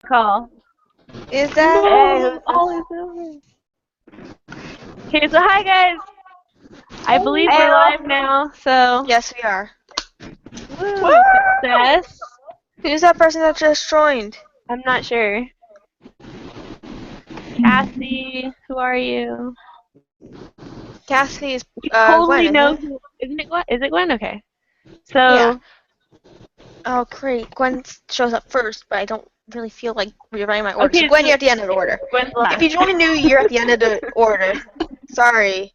call. Is that? Hey, who's this? Okay, so hi guys. I believe we're live now, so Yes, we are. woo, success. Who's that person that just joined? I'm not sure. Cassie, who are you? Cassie is You totally Gwen, know isn't it? who. Isn't it Gwen? Is it Gwen? Okay. So Yeah. Oh, great. Gwen shows up first, but I don't really feel like rewriting my order. Okay, so Gwen, so you're at the end of the order. Gwen's If last. you join new, you're at the end of the order. Sorry.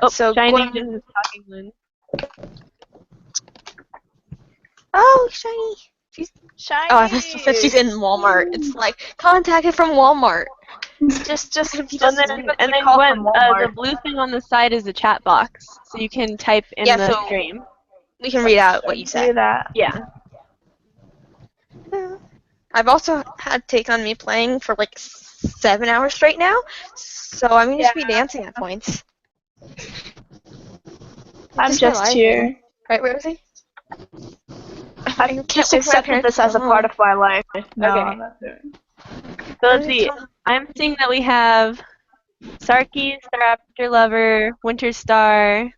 Oh, So Shiny Gwen. just is talking Gwen. Oh, Shiny. Shiny. Oh, that's said she's in Walmart. It's like contacted from Walmart. Just if you just. And then call Gwen, from the Walmart. blue thing on the side is the chat box, so you can type in Yeah, the so- stream. We can read out what you Do said. that. Yeah. I've also had Take On Me playing for like 7 hours straight now, so I'm gonna just be dancing at points. I'm my just life. here. Right, Rosie? I can't just wait for my accepted parents this to as a come part home. of my life. No, Okay. I'm not doing it. So let's see. I'm seeing that we have Sarky, Staraptor Lover, Winter Star,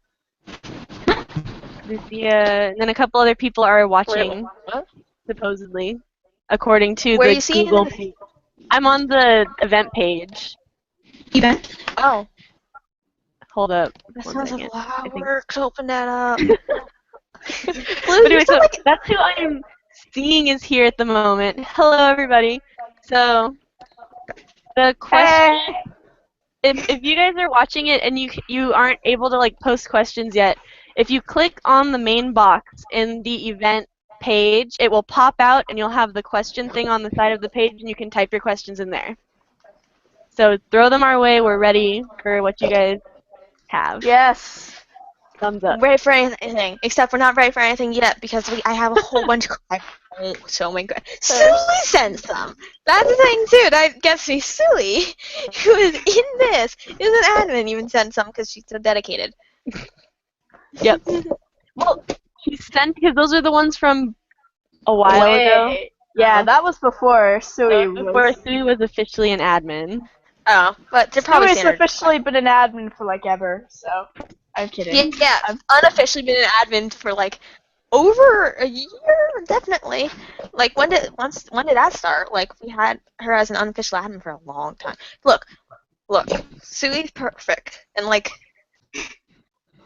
Lucia, and then a couple other people are watching, What? supposedly, according to Where are the you seeing Google it? page. I'm on the event page. Event? Oh. Hold up. That One sounds second. like a lot I of think- work to open that up. But anyway, so that's who I am seeing is here at the moment. Hello, everybody. So the question, if you guys are watching it and you aren't able to like post questions yet, if you click on the main box in the event page, it will pop out and you'll have the question thing on the side of the page and you can type your questions in there. So throw them our way. We're ready for what you guys have. Yes. Thumbs up. Ready for anything, except we're not ready for anything yet because I have a whole bunch of. So my god, Sully sent some. That's the thing too. That gets me. Sully, who is in this, is an admin. Even sent some because she's so dedicated. Yep. Well, she sent because those are the ones from a while ago. Yeah, that was before Sui Before was. Sue was officially an admin. Oh, but they're probably Sui's standard. officially been an admin for like ever, so I'm kidding. Yeah, I've unofficially been an admin for like over a year, definitely. Like when did that start? Like we had her as an unofficial admin for a long time. Look, Sui's perfect and like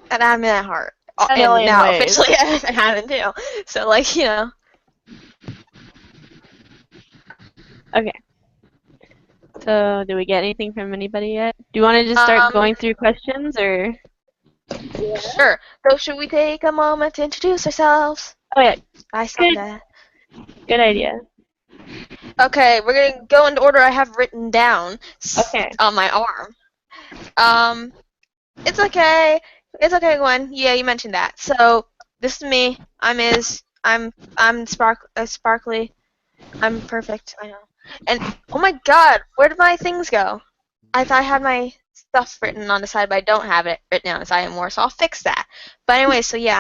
an admin at heart, and now ways. officially an admin too. So like Okay. So, do we get anything from anybody yet? Do you want to just start going through questions, or? Sure. So should we take a moment to introduce ourselves? Oh yeah. I saw that. Good idea. Okay, we're gonna go in the order I have written down Okay. on my arm. It's okay. It's okay, Gwen. Yeah, you mentioned that. So this is me. I'm sparkly. I'm perfect. I know. And oh my God, where did my things go? I thought I had my stuff written on the side, but I don't have it written on the side anymore. So I'll fix that. But anyway, so yeah,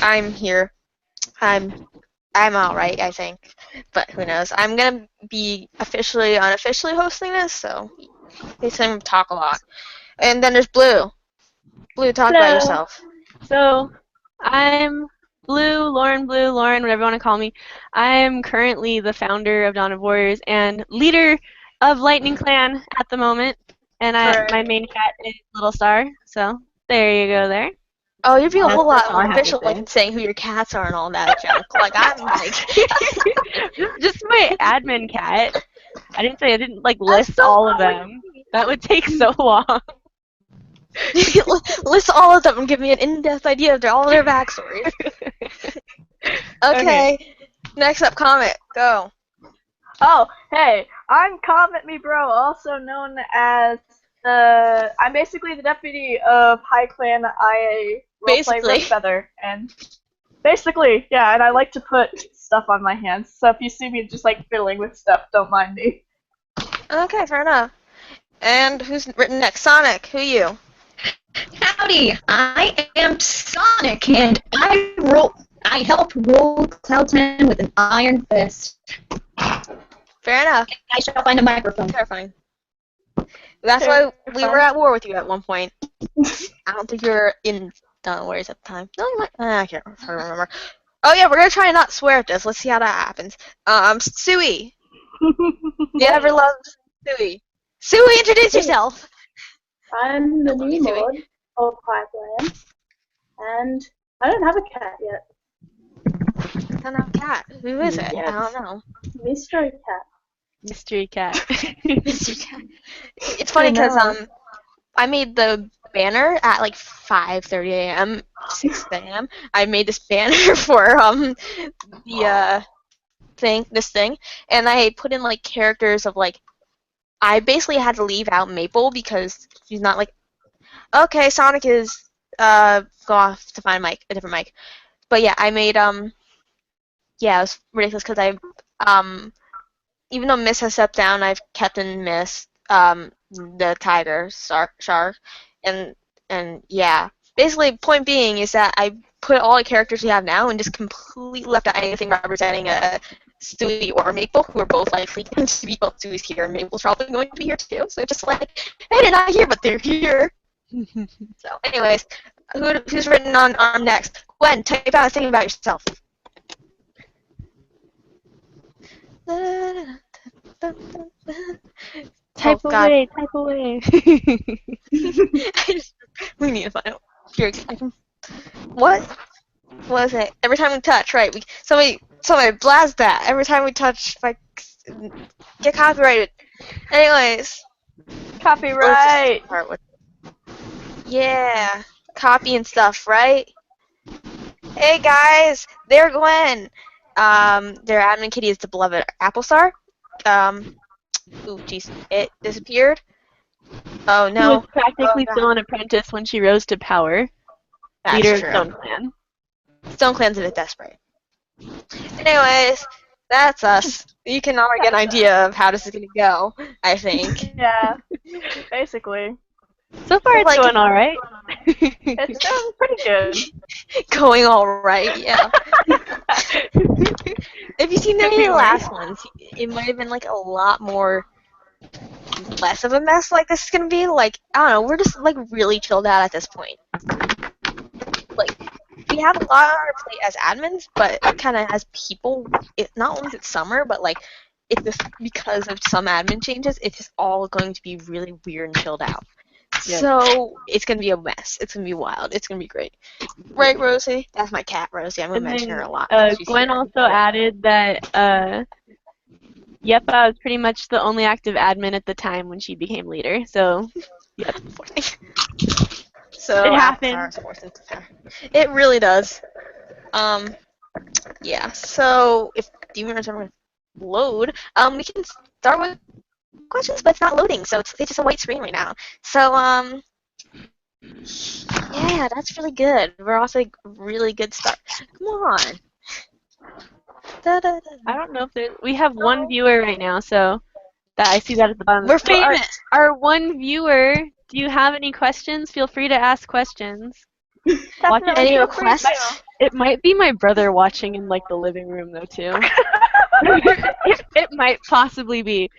I'm here. I'm all right, I think. But who knows? I'm gonna be unofficially hosting this, so they say talk a lot. And then there's Blue. Blue, talk about yourself. So, I'm Blue, Lauren, whatever you want to call me. I'm currently the founder of Dawn of Warriors and leader of Lightning Clan at the moment. And my main cat is Little Star. So, there you go there. Oh, you're being a whole lot all I more have to official, say. like saying who your cats are and all that junk. Like I'm like, just my admin cat. I didn't like list all of them. That would take so long. list all of them and give me an in-depth idea of all their backstories. Okay. Next up, Comet. Go. Oh, hey, I'm Comet Me Bro, also known as I'm basically the deputy of High Clan IA roleplay Rook Feather, and basically, yeah, and I like to put stuff on my hands, so if you see me just like fiddling with stuff, don't mind me. Okay, fair enough. And who's written next? Sonic, who you? Howdy, I am Sonic, and I help roll Cloud 10 with an iron fist. Fair enough. I shall find a microphone. Terrifying. That's why we were at war with you at one point. I don't think you were in Dunways at the time. No, you might. I can't remember. Oh yeah, we're gonna try and not swear at this. Let's see how that happens. Suey. You ever loved Suey? Suey, introduce yourself. I'm the Hello, new Suey. mod of Pipeline, and I don't have a cat yet. I don't know, cat. Who is it? Yes. I don't know. Mystery cat. Mystery cat. Mr. Cat. It's funny because I made the banner at like 5:30 a.m., 6 a.m. I made this banner for the this thing, and I put in like characters of like I basically had to leave out Maple because she's not like okay, Sonic is go off to find a different mic. But yeah, I made yeah, it was ridiculous because I even though Miss has stepped down, I've kept in Miss the tiger shark and yeah. Basically, point being is that I put all the characters we have now and just completely left out anything representing Stewie or Maple, who are both likely going to be both Stewie's here, and Maple's probably going to be here too. So just like, hey, they're not here, but they're here. So, anyways, who's written on arm next? Gwen, type out a thing about yourself. Type Oh, God. away, type away. We need to find out. Here, what was it? Every time we touch, right? Somebody blast that. Every time we touch, like, get copyrighted. Anyways. Copyright. Yeah, copy and stuff, right? Hey guys, they're Gwen. Their admin kitty is the beloved Applestar. Ooh, jeez, it disappeared. Oh Who no. was practically Oh, still an apprentice when she rose to power. That's Leader true. of Stone Clan. Stone Clan's a bit desperate. Anyways, that's us. You can already get an idea of how this is gonna go, I think. Yeah, basically. So far it's Like- going alright. It's doing pretty good. Going alright, yeah. If you've seen any of the last ones, it might have been like a lot more less of a mess like this is gonna be. Like, I don't know, we're just like really chilled out at this point. Like, we have a lot on our plate as admins, but kind of as people, not only is it summer, but like, it's just because of some admin changes, it's just all going to be really weird and chilled out. Yep. So, it's gonna be a mess. It's gonna be wild. It's gonna be great. Right, Rosie? That's my cat, Rosie. I'm gonna And mention then, her a lot. She's Gwen here. also added that Yep, I was pretty much the only active admin at the time when she became leader. So, yep. So It happened. Avatar's forced into power. It really does. Yeah. So if Demon Runners ever load, we can start with questions, but it's not loading, so it's just a white screen right now. So yeah, that's really good. We're also a really good start. Come on. Da-da-da. I don't know if we have one viewer right now, so that I see that at the bottom. We're So famous. our one viewer, do you have any questions? Feel free to ask questions. Definitely Any feel free requests? It might be my brother watching in like the living room though too. it might possibly be.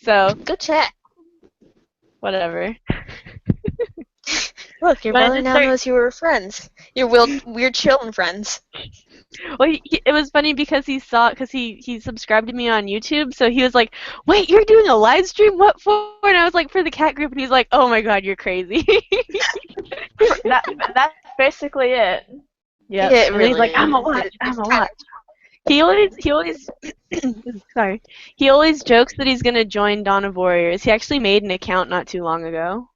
So Good chat. whatever. Look, your But I brother just now start- knows you were friends. Your weird children friends. Well, it was funny because he subscribed to me on YouTube, so he was like, "Wait, you're doing a live stream? What for?" And I was like, "For the cat group," and he's like, "Oh my God, you're crazy." That's basically it. Yeah, It and he's like, really "I'm a is. watch, It's I'm a kinda- watch." He always, sorry, he always jokes that he's gonna join Dawn of Warriors. He actually made an account not too long ago.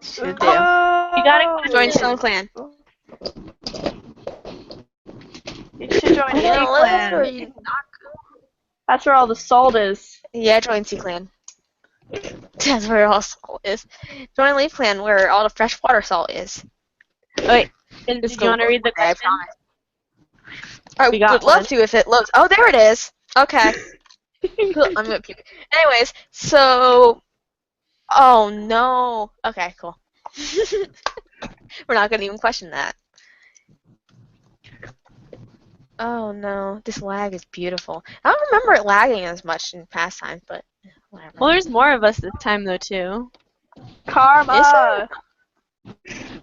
Should do. You gotta Join Stone Clan. You should join You any know, clan. or you- That's where all the salt is. Yeah, join C Clan. That's where all salt is. Join Leaf Clan, where all the freshwater salt is. Oh, wait, did Just you go want to read the I question? promise. I We got would love one. to if it loads. Oh, there it is. Okay. Cool. I'm gonna puke. Anyways, so. Oh no. Okay, cool. We're not gonna even question that. Oh no, this lag is beautiful. I don't remember it lagging as much in past times, but whatever. Well, there's more of us this time though too. Is there? Karma.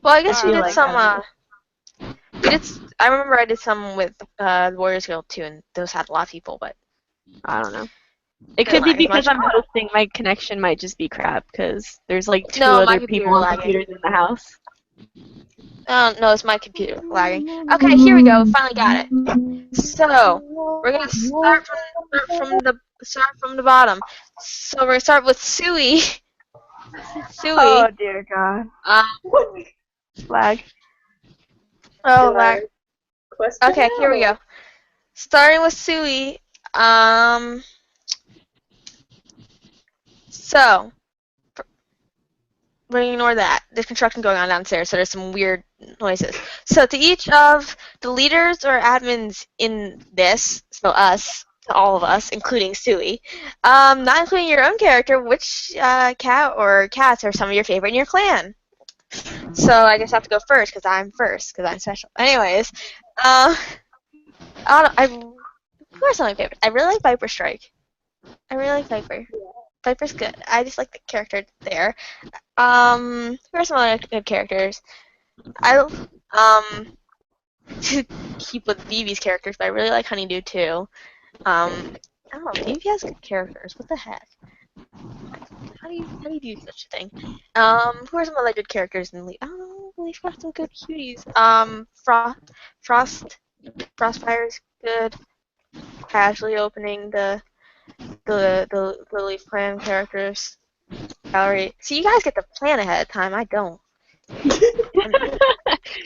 Well, I guess I you feel did like some. that. We did. I remember I did some with the Warriors Guild too, and those had a lot of people, but I don't know. It didn't could be lag as because much. I'm hosting. My connection might just be crap because there's like two No, my other computer people on lagging. computers in the house. No, it's my computer lagging. Okay, here we go. Finally got it. So we're gonna start from the bottom. So we're gonna start with Sui. Sui. Oh dear God. Flag. Oh, Do question okay, now? here we go. Starting with Sui. So we're gonna ignore that. There's construction going on downstairs, so there's some weird noises. So to each of the leaders or admins in this, so us, to all of us, including Sui, not including your own character, which cat or cats are some of your favorite in your clan? So I guess I have to go first because I'm special. Anyways, I don't know, who are some of my favorites? I really like Viper Strike. I really like Viper. Viper's good. I just like the character there. Who are some other good characters? To keep with Vivi's characters, but I really like Honeydew too. I don't know, Vivi has good characters. What the heck? How do you do such a thing? Who are some other good characters in Leaf? I don't know, Leaf got some good cuties. Frostfire's good. Casually opening the Leaf Clan characters. Gallery. See, you guys get to plan ahead of time. I don't.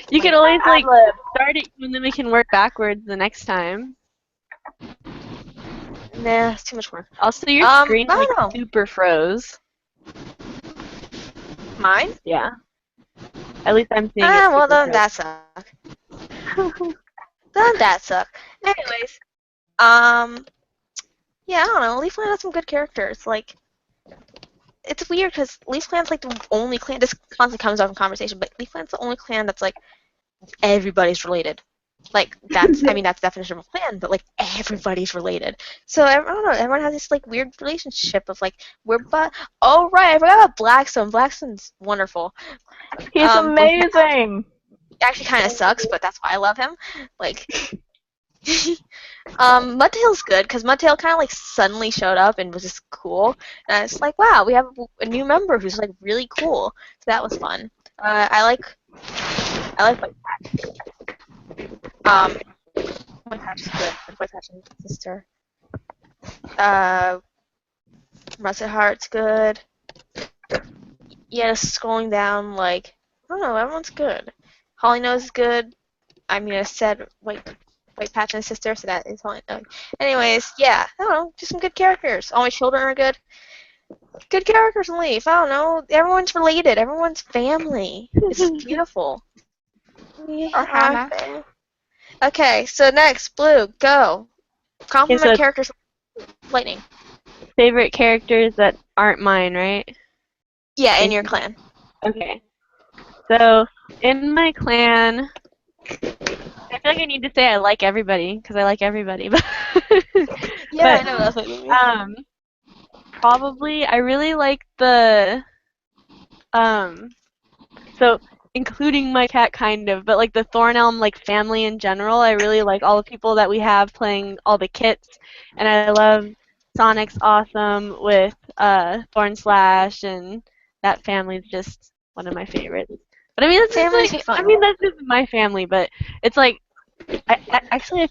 You can always like Ad-lib. start it and then we can work backwards the next time. Nah, it's too much work. Also, your screen I like don't know. super froze. Mine? Yeah. At least I'm seeing it. Well, super then froze. that suck. Then that suck. Anyways, yeah, I don't know. Leaf Clan has some good characters. Like, it's weird because Leaf Clan's like the only clan. This constantly comes up in conversation, but Leaf Clan's the only clan that's like everybody's related. Like that's, I mean, that's the definition of a clan, but like everybody's related. So I don't know. Everyone has this like weird relationship of like Oh right, I forgot about Blackstone. Blackstone's wonderful. He's amazing. Actually, kind of sucks, but that's why I love him. Like. Mudtail's good because Mudtail kind of like suddenly showed up and was just cool, and it's like, wow, we have a new member who's like really cool. So that was fun. I like White Patch. White Patch is good. White Patch and sister. Russet Heart's good. Yeah, just scrolling down, like, I don't know, everyone's good. Holly Nose is good. I mean, I said White Patch and sister, so that is Holly Nose. Anyways, yeah, I don't know, just some good characters. All my children are good. Good characters in Leaf. I don't know, everyone's related. Everyone's family. It's beautiful. Yeah. Okay, so next, Blue, go. Compliment so characters. Lightning. favorite characters that aren't mine, right? Yeah, in your clan. Okay. So, in my clan, I feel like I need to say I like everybody, because I like everybody. But Yeah, but, I know that's what you mean. probably, I really like the, so, including my cat, kind of, but like the Thornelm, like, family in general, I really like all the people that we have playing all the kits, and I love Sonic's awesome with, Thorn Slash, and that family's just one of my favorites. But I mean, that's just Families like, are fun. I mean, that's just my family, but it's like, actually, I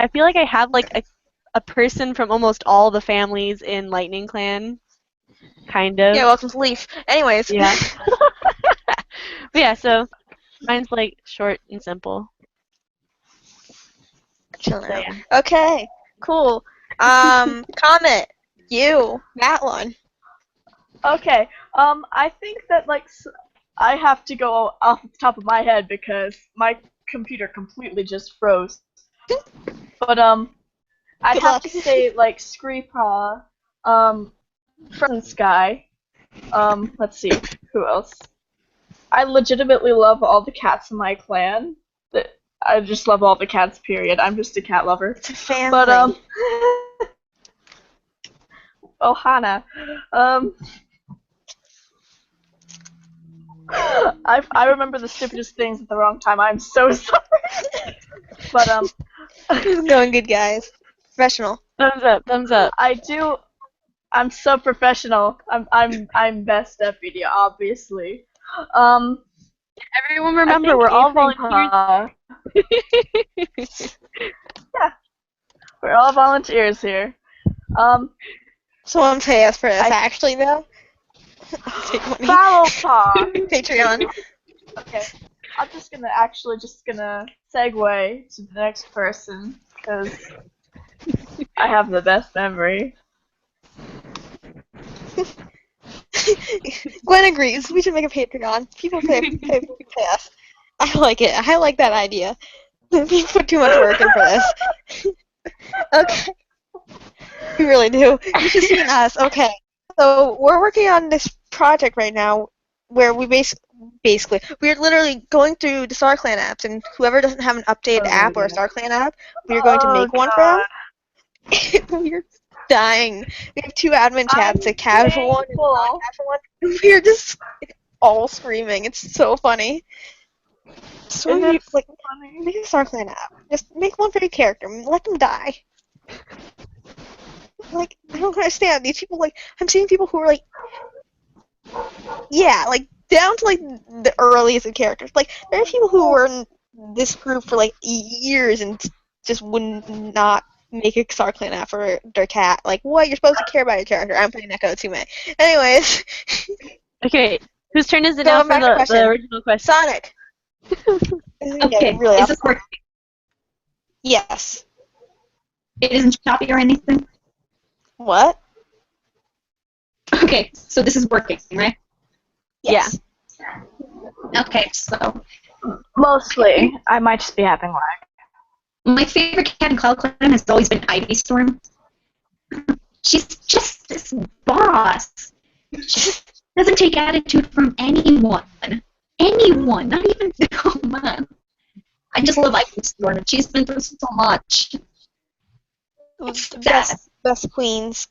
feel like I have like a person from almost all the families in Lightning Clan, kind of. Yeah, welcome to Leaf. Anyways. Yeah. But yeah, so mine's like short and simple. Chill So out. yeah. Okay, cool. Comment. You, that one. Okay. I think that like I have to go off the top of my head because my computer completely just froze. But I'd Good have luck. to say like Screepaw, Frozen Sky. Let's see who else. I legitimately love all the cats in my clan. I just love all the cats. Period. I'm just a cat lover. It's a family. But oh Hannah, I remember the stupidest things at the wrong time. I'm so sorry. But This is going good, guys. Professional. Thumbs up, thumbs up. I'm so professional. I'm best at video, obviously. Everyone remember, we're all volunteers. Yeah, we're all volunteers here. Someone pay us for this, actually, though. Take money. Foul talk. Patreon. Okay, I'm just gonna segue to the next person because I have the best memory. Gwen agrees. We should make a Patreon. People pay us. I like it. I like that idea. We put too much work in for this. Okay. We really do. You should see us. Okay. So we're working on this project right now where we basically we're literally going through the StarClan apps, and whoever doesn't have an updated app or a StarClan app, we're going to make one for them. We're dying. We have 2 admin chats, a casual one and a non-casual one. We're just all screaming. It's so funny. So you, like, make a StarClan app. Just make one for your character. And let them die. Like, I don't understand. These people, like, I'm seeing people who are like, yeah, like, down to, like, the earliest of characters. Like, there are people who were in this group for, like, years and just would not make a StarClan app for their cat. Like, what? You're supposed to care about your character. I'm playing Echo Tsume. Anyways. Okay, whose turn is it now for the original question? Sonic. Okay, really is awesome. this working? Yes. It isn't choppy or anything? What? Okay, so this is working, right? Yes. Yeah. Okay, so Mostly, I might just be having lag. my favorite cat in Cloud Clan has always been Ivy Storm. She's just this boss. She doesn't take attitude from anyone. Anyone, not even oh man. I just love Ivy Storm. She's been through so much. The best queens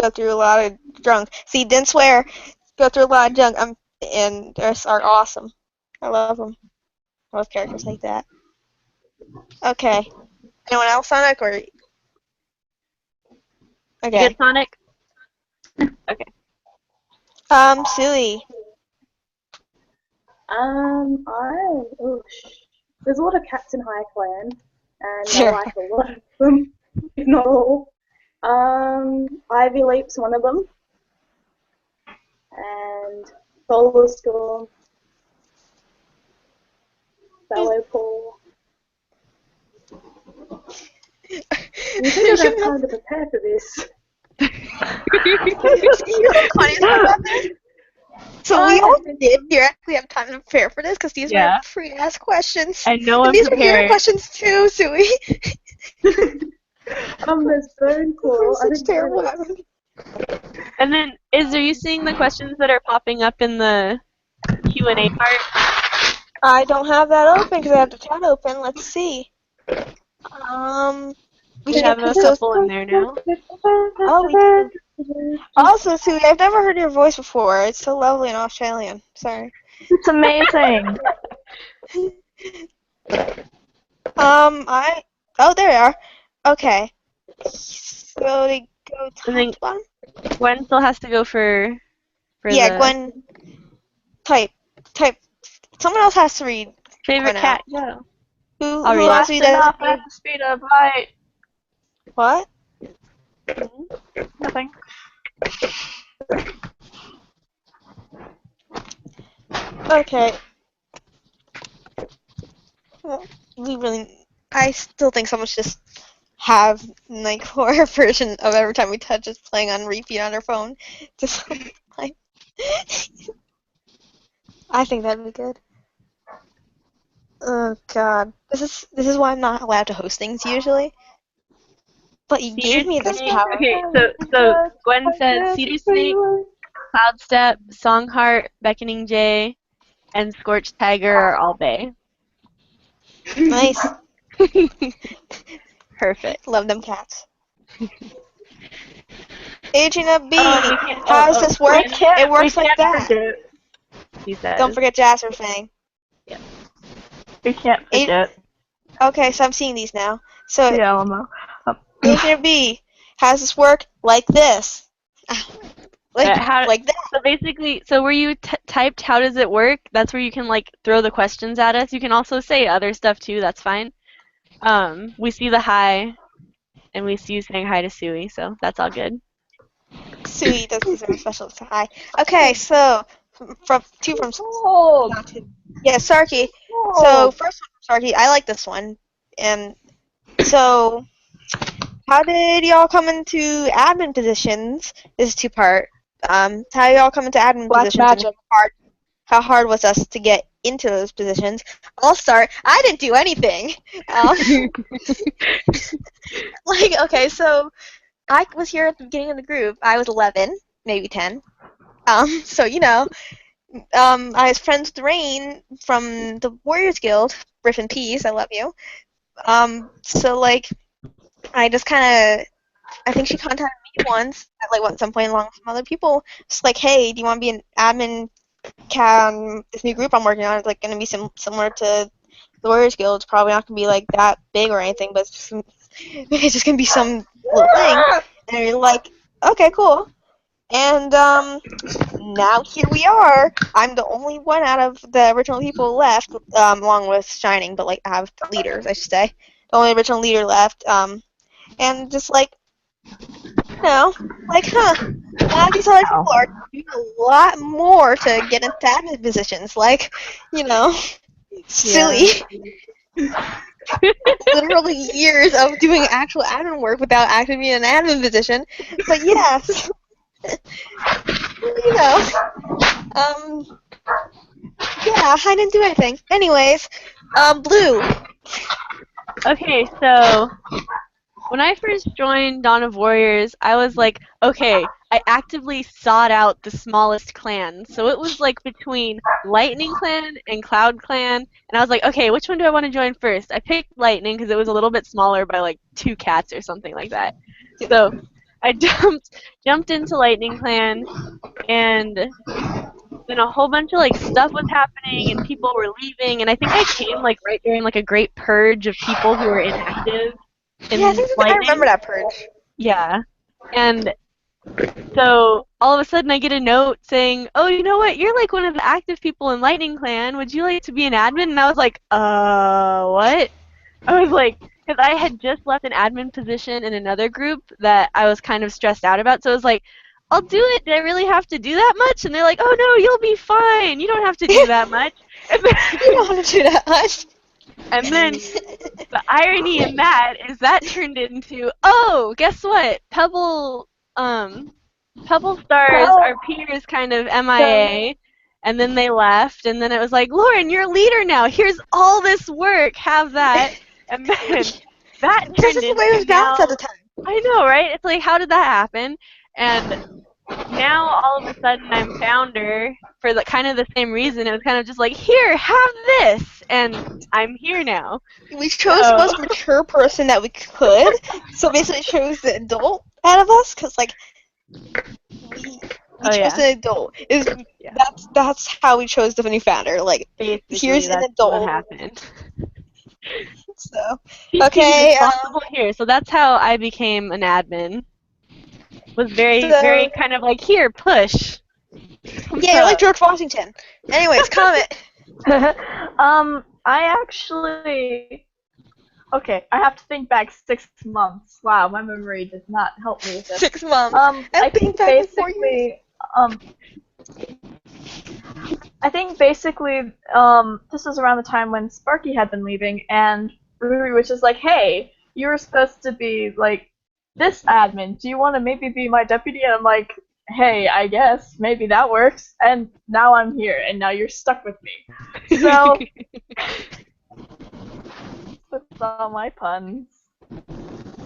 go through a lot of junk. See, didn't swear. Go through a lot of junk. And they are awesome. I love them. I love characters like that. Okay. Anyone else, Sonic, or? You Okay. get Sonic? Okay. Suey. There's a lot of cats in High Clan, and Sure. I like a lot of them, if not all. Ivy Leap's one of them, and Solar Storm, Ballet Paul. You think I'd have time to prepare for this? So we all did theoretically have time to prepare for this because these Yeah. were pre-asked questions. I know I'm And these were prepared. your questions too, Suey. There's Bone Claw. I Such think terrible Bone- habits. And then, are you seeing the questions that are popping up in the Q&A part? I don't have that open because I have the chat open. Let's see. We We should have get a those. couple in there now. Oh, we can. Also, Suey, I've never heard your voice before. It's so lovely and Australian. Sorry. It's amazing. Oh, there they are. Okay. So they go top And then to bottom. Gwen still has to go for Yeah, the Gwen. Type. Someone else has to read. favorite Gwen cat. out. Yeah. Who I'll read wants it. to read Enough that? at the speed of light. What? Nothing. Okay. Well, I still think someone should just have like horror version of every time we touch is playing on repeat on their phone. Just like I think that'd be good. Oh God, this is why I'm not allowed to host things usually. But you gave me this power. Okay, so Gwen said Cedar Snake, Cloud Step, Songheart, Beckoning Jay, and Scorched Tiger are all Bay. Nice. Perfect. Love them cats. Agent of B. We can't, How does this work? It works like that. Forget. he says. Don't forget Jasper Fang. We can't forget Okay, so I'm seeing these now. So, the Alamo. Agent of B. How does this work? Like this. Like, How- like that. So basically, so where you typed "how does it work," that's where you can like throw the questions at us. You can also say other stuff too. That's fine. We see the hi, and we see you saying hi to Sui, so that's all good. Sui does deserve a special hi. Okay, so from Oh, not two. Yeah, Sarky. So first one from Sarky. I like this one. And so, how did y'all come into admin positions? This is two-part. How y'all come into admin Black positions magic. and how hard was us to get into those positions? I'll start. I didn't do anything. Like, okay, so I was here at the beginning of the group. I was 11, maybe 10. So I was friends with Rain from the Warriors Guild. Riff and Peace, I love you. So like, I just kind of, I think she contacted me once at like some point along with some other people. Just like, hey, do you want to be an admin? This new group I'm working on is like gonna be similar to the Warriors Guild. It's probably not gonna be like that big or anything, but it's just gonna be some little thing. And you're like, okay, cool. And now here we are. I'm the only one out of the original people left, along with Shining, but like I have leaders, I should say. The only original leader left. And just like, like, a lot of these other people are doing a lot more to get into admin positions. Like, silly. Literally years of doing actual admin work without actually being in an admin position. But yes. Yeah, I didn't do anything. Anyways, Blue. Okay, so when I first joined Dawn of Warriors, I was like, okay, I actively sought out the smallest clan. So it was like between Lightning Clan and Cloud Clan, and I was like, okay, which one do I want to join first? I picked Lightning because it was a little bit smaller by like 2 cats or something like that. So I jumped into Lightning Clan, and then a whole bunch of like stuff was happening and people were leaving, and I think I came like right during like a great purge of people who were inactive. Yeah, I remember that purge. Yeah. And so all of a sudden I get a note saying, oh, you know what? You're like one of the active people in Lightning Clan. Would you like to be an admin? And I was like, what? I was like, because I had just left an admin position in another group that I was kind of stressed out about. So I was like, I'll do it. Do I really have to do that much? And they're like, oh, no, you'll be fine. You don't have to do that much. You don't have to do that much. And then the irony in that is that turned into, oh, guess what? Pebble Stars, our peers, kind of MIA, and then they left, and then it was like, Lauren, you're a leader now. Here's all this work. Have that. And then that turned This is the way it was balanced at the time. I know, right? It's like, how did that happen? And now all of a sudden I'm founder for the kind of the same reason. It was kind of just like, here, have this, and I'm here now. We chose the most mature person that we could, so basically chose the adult out of us, because like we chose an adult. That's how we chose the new founder. Like, basically, here's an adult. What happened. So okay, here. So that's how I became an admin. Was very kind of like, here, push. Yeah, you're like George Washington. Anyways, comment. I actually. Okay, I have to think back 6 months. Wow, my memory does not help me with this. 6 months. I think basically, this was around the time when Sparky had been leaving, and Ruri was just like, hey, you were supposed to be, like, this admin. Do you want to maybe be my deputy? And I'm like, hey, I guess. Maybe that works. And now I'm here, and now you're stuck with me. So, that's all my puns.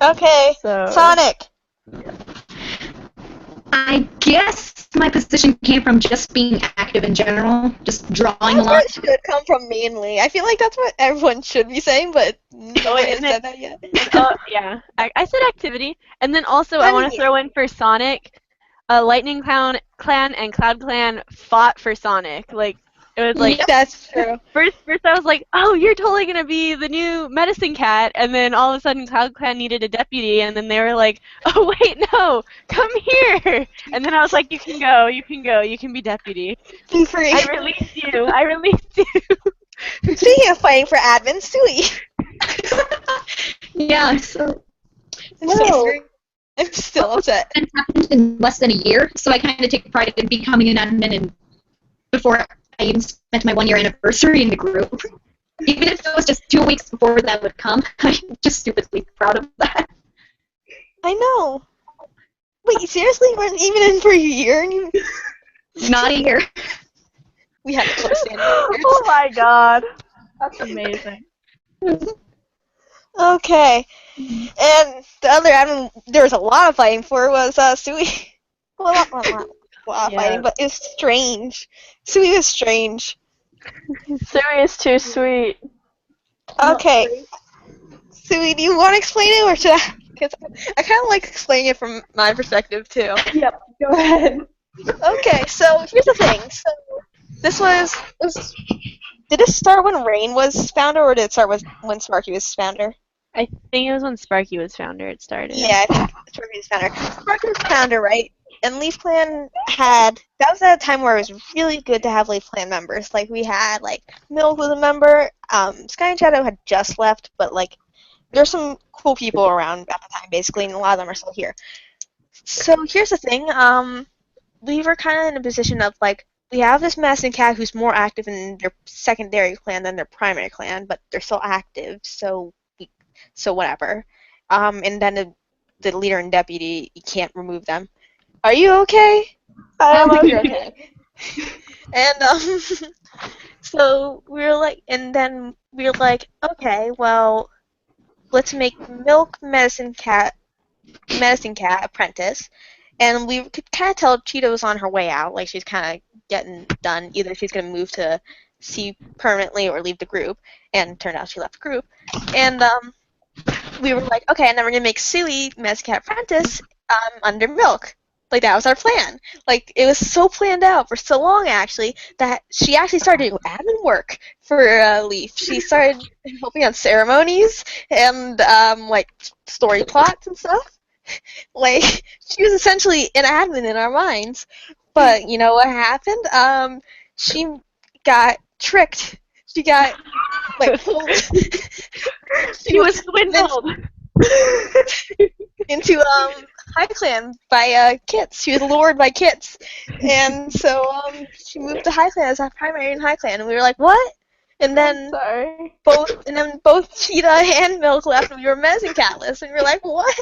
Okay, So, Sonic. I guess my position came from just being active in general, just drawing a That's where lot. it should come from mainly. I feel like that's what everyone should be saying, but no one has said that yet. Yeah. I said activity. And then also I I want mean, to throw in for Sonic, Lightning Clan and Cloud Clan fought for Sonic. Like, it was like, that's true. first I was like, oh, you're totally going to be the new Medicine Cat. And then all of a sudden Cloud Clan needed a deputy. And then they were like, oh, wait, no, come here. And then I was like, you can go, you can be deputy. Be free. I released you. Speaking of fighting for admin, Sui. Yeah, so I'm still upset. it happened in less than a year, so I kind of take pride in becoming an admin and before I even spent my 1-year anniversary in the group. Even if it was just 2 weeks before that would come, I'm just stupidly proud of that. I know. Wait, seriously? You weren't even in for a year? And you... Not a year. We had to close standards. Oh my god. That's amazing. Okay. And the other admin there was a lot of fighting for was Sui. Well, not a lot of fighting, but it was strange. Sui was strange. Sui is too sweet. Okay. Sui, do you want to explain it, or should I? Because I kind of like explaining it from my perspective, too. Yep, go ahead. Okay, so here's the thing. So this was did it start when Rain was founder, or did it start when Sparky was founder? I think it was when Sparky was founder it started. Yeah, I think Sparky was founder. Sparky was founder, right? And Leaf Clan that was at a time where it was really good to have Leaf Clan members. Like, we had, like, Milk was a member, Sky and Shadow had just left, but, like, there's some cool people around at the time, basically, and a lot of them are still here. So here's the thing, we were kind of in a position of, like, we have this Medicine Cat who's more active in their secondary clan than their primary clan, but they're still active, so whatever. And then the leader and deputy, you can't remove them. Are you okay? I am You're okay. And so then we were like, okay, well, let's make Milk Medicine Cat apprentice, and we could kind of tell Cheetah was on her way out, like she's kind of getting done. Either she's gonna move to C permanently or leave the group, and turned out she left the group. And we were like, okay, and then we're gonna make Sui Medicine Cat apprentice under Milk. Like, that was our plan. Like, it was so planned out for so long, actually, that she actually started doing admin work for Leaf. She started helping on ceremonies and, like, story plots and stuff. Like, she was essentially an admin in our minds. But, you know what happened? She got tricked. She got, like, pulled. She was swindled. Into High Clan by Kits. She was lured by Kits, and so she moved to High Clan as a primary in High Clan. And we were like, what? And then Sorry. both Cheetah and Milk left, and we were Medicine Catless, and we were like, what?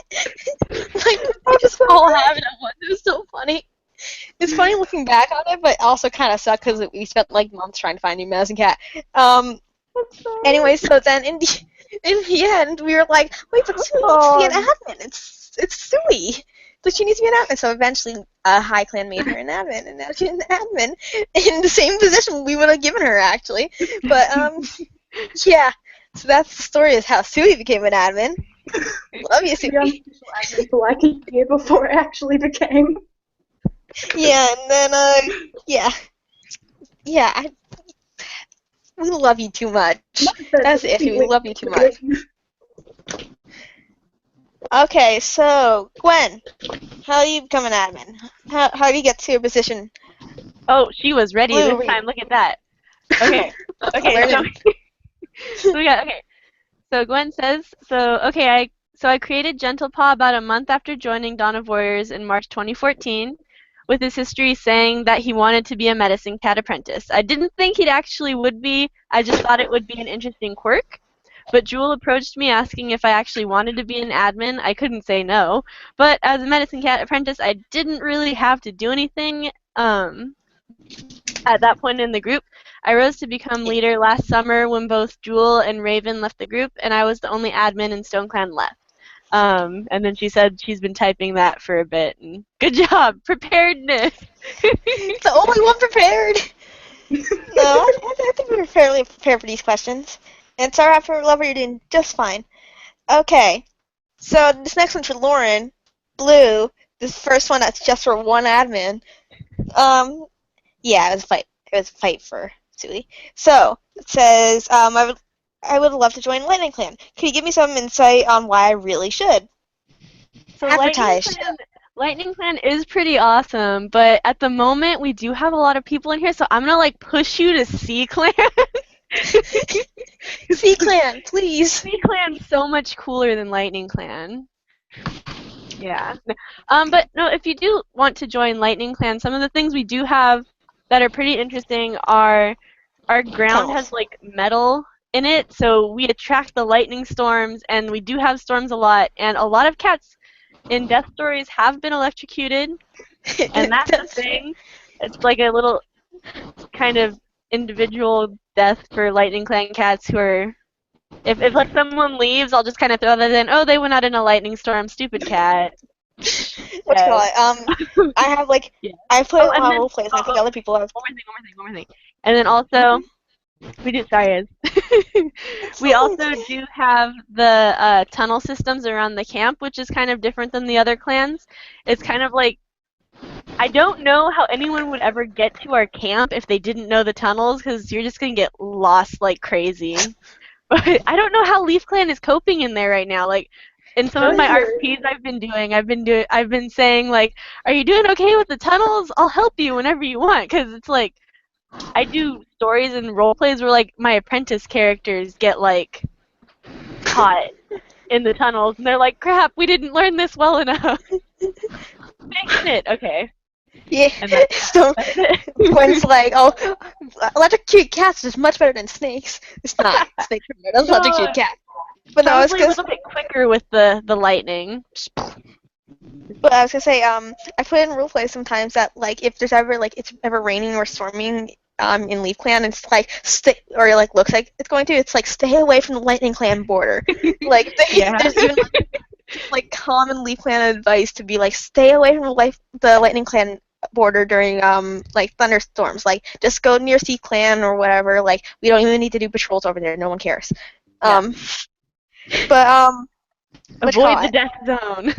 Like, we just all have it at once. It was so funny. It's funny looking back on it, but also kind of sucked because we spent like months trying to find a new Medicine Cat. Anyway, so then in the end, we were like, wait, but Sui needs to be an admin. It's Sui. So she needs to be an admin. So eventually, High Clan made her an admin, and now she's an admin in the same position we would have given her, actually. But, yeah. So that's the story of how Sui became an admin. Love you, Sui. So I could be before it actually became. Yeah, and then, yeah. Yeah, we love you too much. That's it. We love you too much. Okay, so Gwen, how do you become an admin? How do you get to your position? Oh, she was ready Blue this time. Look at that. Okay. So Gwen says, I created Gentle Paw about a month after joining Dawn of Warriors in March 2014, with his history saying that he wanted to be a Medicine Cat apprentice. I didn't think he actually would be. I just thought it would be an interesting quirk. But Jewel approached me asking if I actually wanted to be an admin. I couldn't say no. But as a Medicine Cat apprentice, I didn't really have to do anything at that point in the group. I rose to become leader last summer when both Jewel and Raven left the group, and I was the only admin in Stone Clan left. And then she said she's been typing that for a bit. And good job, preparedness. The only one prepared. No, I think we're fairly prepared for these questions. And Sarah, for Lover, you're doing just fine. Okay, so this next one's for Lauren. Blue, this first one that's just for one admin. Yeah, it was a fight. It was a fight for Sui. So it says, I would love to join Lightning Clan. Can you give me some insight on why I really should? So Advertise. Lightning Clan is pretty awesome, but at the moment we do have a lot of people in here, so I'm gonna like push you to C Clan. C Clan, please. C Clan's so much cooler than Lightning Clan. Yeah. But no, if you do want to join Lightning Clan, some of the things we do have that are pretty interesting are our ground has like metal in it, so we attract the lightning storms, and we do have storms a lot, and a lot of cats in Death Stories have been electrocuted, and that's the thing. It's like a little kind of individual death for Lightning Clan cats who are. If like someone leaves, I'll just kind of throw that in. Oh, they went out in a lightning storm. Stupid cat. What's it called? I have like I put it on role plays. I think other people have. One more thing. And then also, we do. Sorry, we also do have the tunnel systems around the camp, which is kind of different than the other clans. It's kind of like I don't know how anyone would ever get to our camp if they didn't know the tunnels, because you're just gonna get lost like crazy. But I don't know how Leaf Clan is coping in there right now. Like in some of my RPs I've been saying like, "Are you doing okay with the tunnels? I'll help you whenever you want," because it's like I do stories and role plays where like my apprentice characters get like caught in the tunnels, and they're like, "Crap, we didn't learn this well enough." Fixing it, okay. Yeah. So when it's like, oh, electrocute cats is much better than snakes. It's not. Snakes are better than electrocute cats. But no, it's probably a little bit quicker with the lightning. But I was gonna say, I put in roleplay sometimes that like if there's ever like it's ever raining or storming in Leaf Clan, it's like or like looks like it's going to, it's like stay away from the Lightning Clan border. Like there's even like common Leaf Clan advice to be like stay away from the Lightning Clan border during like thunderstorms. Like just go near Sea Clan or whatever. Like we don't even need to do patrols over there. No one cares. But avoid the death zone.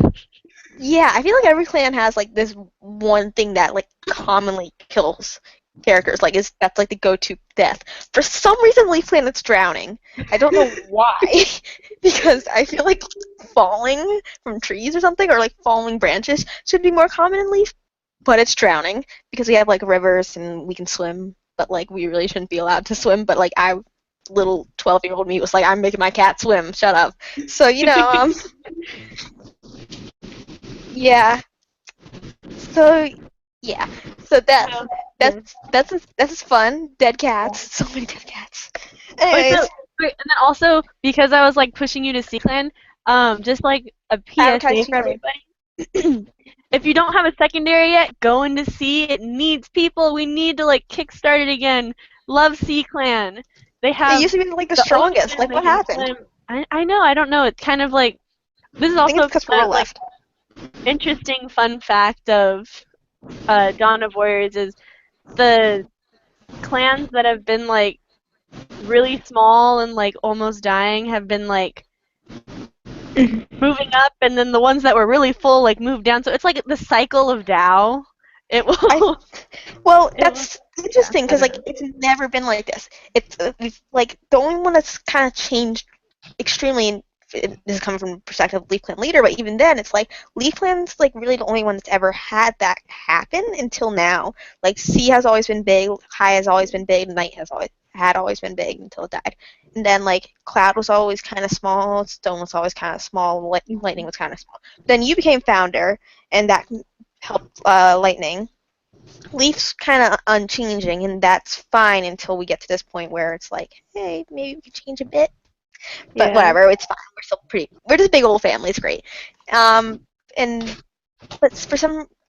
Yeah, I feel like every clan has like this one thing that like commonly kills characters. Like that's like the go-to death. For some reason, Leaf Clan it's drowning. I don't know why, because I feel like falling from trees or something, or like falling branches should be more common in Leaf, but it's drowning because we have like rivers and we can swim. But like we really shouldn't be allowed to swim. But like little 12-year-old me was like, I'm making my cat swim. Shut up. So yeah. So yeah. So that's fun. Dead cats. So many dead cats. Anyways. And then also because I was like pushing you to C Clan, just like a PSA for everybody. If you don't have a secondary yet, go into C. It needs people. We need to like kickstart it again. Love C Clan. They have. It used to be like the strongest. Like what happened? I know. I don't know. It's kind of like this is also like interesting fun fact of Dawn of Warriors is the clans that have been like really small and like almost dying have been like moving up, and then the ones that were really full like moved down. So it's like the cycle of DoW. It will. That's interesting because like it's never been like this. It's like the only one that's kind of changed extremely. This is coming from the perspective of Leaf Clan leader, but even then, it's like Leaf Clan's like really the only one that's ever had that happen until now. Like C has always been big, High has always been big, Night has always been big until it died. And then like Cloud was always kind of small, Stone was always kind of small, Lightning was kind of small. Then you became founder, and that helped Lightning. Leaf's kind of unchanging, and that's fine until we get to this point where it's like, hey, maybe we could change a bit. But whatever, it's fine. We're just a big old family. It's great. But I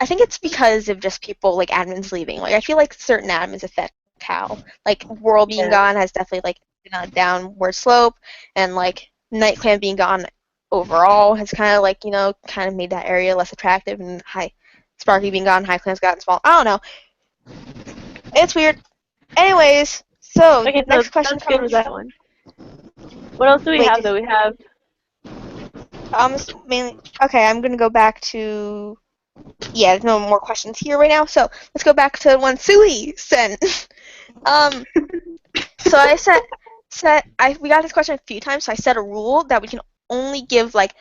think it's because of just people like admins leaving. Like I feel like certain admins affect how like World being gone has definitely like been on a downward slope, and like Night Clan being gone overall has kind of like kind of made that area less attractive, and Sparky being gone, High Clan's gotten small. I don't know. It's weird. Anyways, so Okay, so next question that's good with that one. What else do we have, though? We have... mainly, okay, I'm gonna go back to, yeah, there's no more questions here right now, so let's go back to one Sui sent. So I we got this question a few times, so I set a rule that we can only give, like,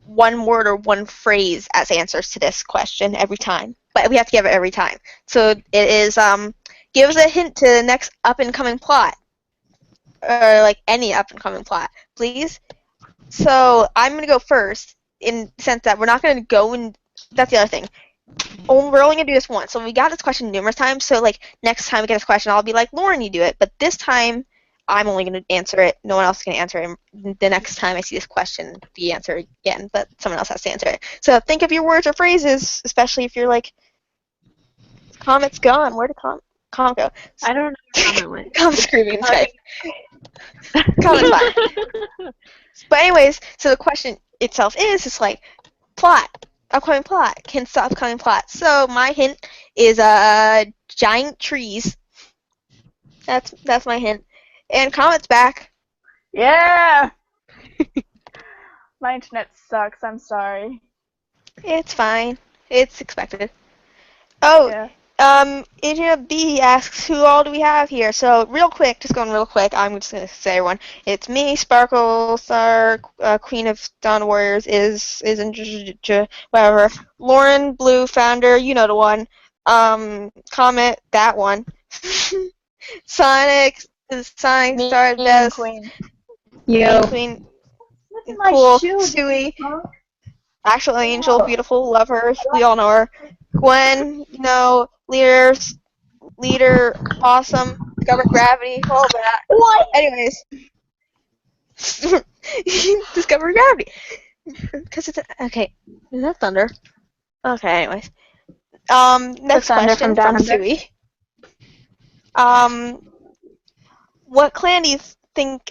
one word or one phrase as answers to this question every time, but we have to give it every time. So it is, give us a hint to the next up-and-coming plot, or, like, any up-and-coming plot, please. So I'm going to go first, in the sense that we're not going to go and, that's the other thing. We're only going to do this once. So we got this question numerous times, so, like, next time we get this question, I'll be like, Lauren, you do it. But this time, I'm only going to answer it. No one else is going to answer it. And the next time I see this question, we answer it again, but someone else has to answer it. So think of your words or phrases, especially if you're like, Comet's gone. Where did Comet go? I don't know where Comet went. Comet's screaming in Skype. Comet's fine. But anyways, so the question itself is, it's like, plot, upcoming plot, hints to upcoming plot. So my hint is giant trees. That's my hint. And Comet's back. Yeah! My internet sucks, I'm sorry. It's fine. It's expected. Oh, Yeah. Agent B asks, who all do we have here? So, real quick, just going real quick, I'm just going to say everyone. It's me, Sparkle, Star, Queen of Dawn Warriors, is in whatever. Lauren, Blue, Founder, you know the one. Comet, that one. Sonic, Star, Best. Queen. Yo. Queen, Look at my cool, shoes. Sui. Actual Angel, beautiful, love her. We all know her. Gwen, you know, leader, awesome. Discovered gravity, all that. What? Anyways, discovered gravity. Because it's okay. Is that thunder? Okay. Anyways, next thunder question from down from under. Sui. What clan do you think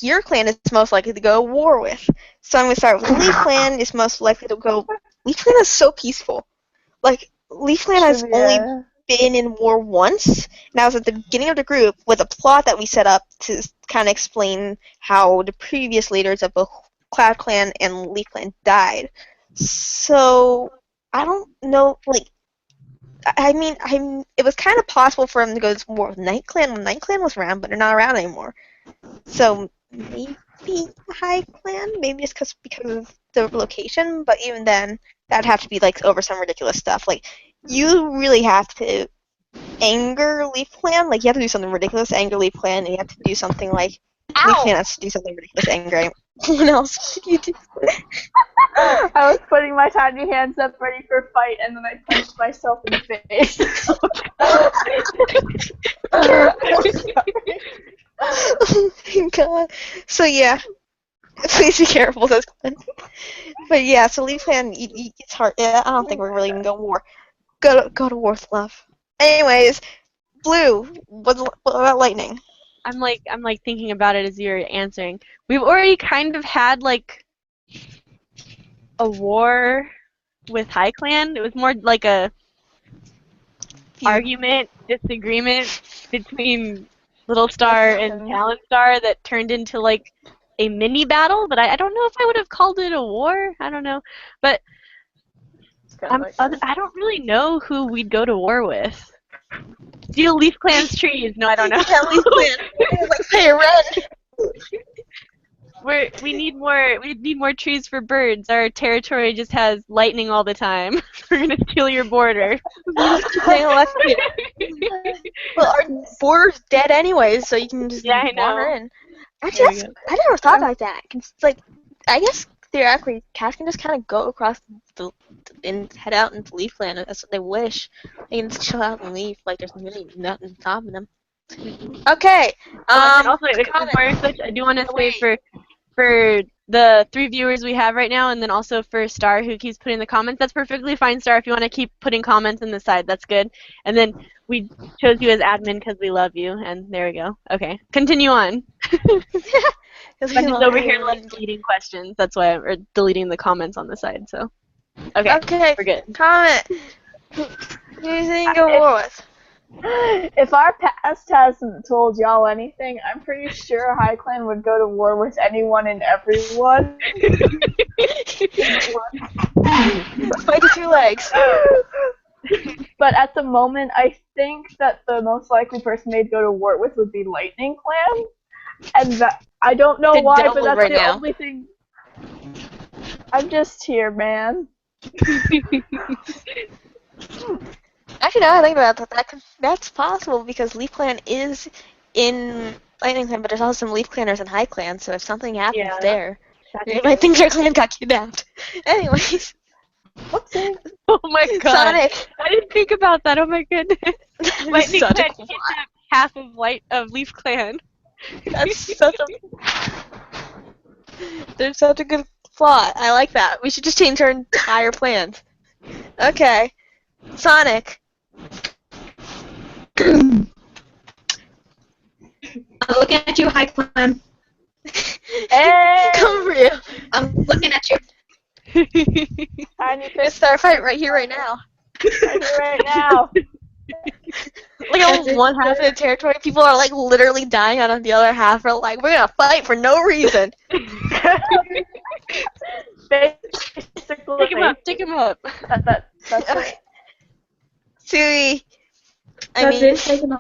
your clan is most likely to go to war with? So I'm gonna start with Leaf Clan is most likely to go. Leaf Clan is so peaceful. Like, Leaf Clan has only been in war once, and that was at the beginning of the group with a plot that we set up to kind of explain how the previous leaders of both Cloud Clan and Leaf Clan died. So I don't know, like, I mean, it was kind of possible for him to go to war with Night Clan when Night Clan was around, but they're not around anymore. So maybe High Clan, maybe just because of the location, but even then, that'd have to be like over some ridiculous stuff. Like, you really have to anger Leaf Clan. Like, you have to do something ridiculous to anger Leaf Clan, and you have to do something like Leaf Clan has to do something ridiculous to anger anyone else. What did you do? I was putting my tiny hands up ready for fight, and then I punched myself in the face. Oh my god. So yeah, please be careful, those Glenn. But yeah, so Leaf Clan, it's hard. I don't think we're really even going to war. Go to war with love. Anyways, Blue, what about Lightning? I'm like thinking about it as you're answering. We've already kind of had like a war with High Clan. It was more like a argument, disagreement between Little Star and Talon Star that turned into like a mini battle, but I don't know if I would have called it a war. I don't know. But I don't really know who we'd go to war with. Steal Leaf Clan's trees. No, I don't know. Yeah, Leaf Clan. Like, hey, red. We need more trees for birds. Our territory just has lightning all the time. We're gonna steal your border. Well, our border's dead anyways, so you can just wander in. Actually, I never thought about that. Like, I guess theoretically, cats can just kind of go across and head out into Leaf Land. That's what they wish. They can just chill out and leave. Like, there's really nothing stopping them. Okay. Also, I do want to say for the 3 viewers we have right now, and then also for Star who keeps putting the comments. That's perfectly fine, Star. If you want to keep putting comments in the side, that's good. And then we chose you as admin because we love you, and there we go. Okay, continue on. I'm just over here like deleting questions. That's why or deleting the comments on the side. So. Okay, we're good. comment. Who do you think go war with? If our past hasn't told y'all anything, I'm pretty sure High Clan would go to war with anyone and everyone. Fight the two legs. But at the moment, I think that the most likely person they'd go to war with would be Lightning Clan. And that, I don't know They're why, but doubled that's right the now. only thing. I'm just here, man. Actually, now I think about that, that's possible because Leaf Clan is in Lightning Clan, but there's also some Leaf Clanners in High Clan, so if something happens Yeah. there, you might think their clan got kidnapped. Anyways, Whoopsie. Oh my god. Sonic. I didn't think about that. Oh my goodness. That is Lightning such a Clan cool kidnapped half of Leaf Clan. That's such a. There's such a good plot. I like that. We should just change our entire plans. Okay, Sonic. I'm looking at you, High Clan. Hey! Come for you. I'm looking at you. Tiny We're gonna start a fight right here, right now. right now. Like on one half of the territory, people are like literally dying, and on the other half are like, we're gonna fight for no reason. Basically, Take him up. Take him up. That's Okay. it. Sui. I That's mean, it, taking on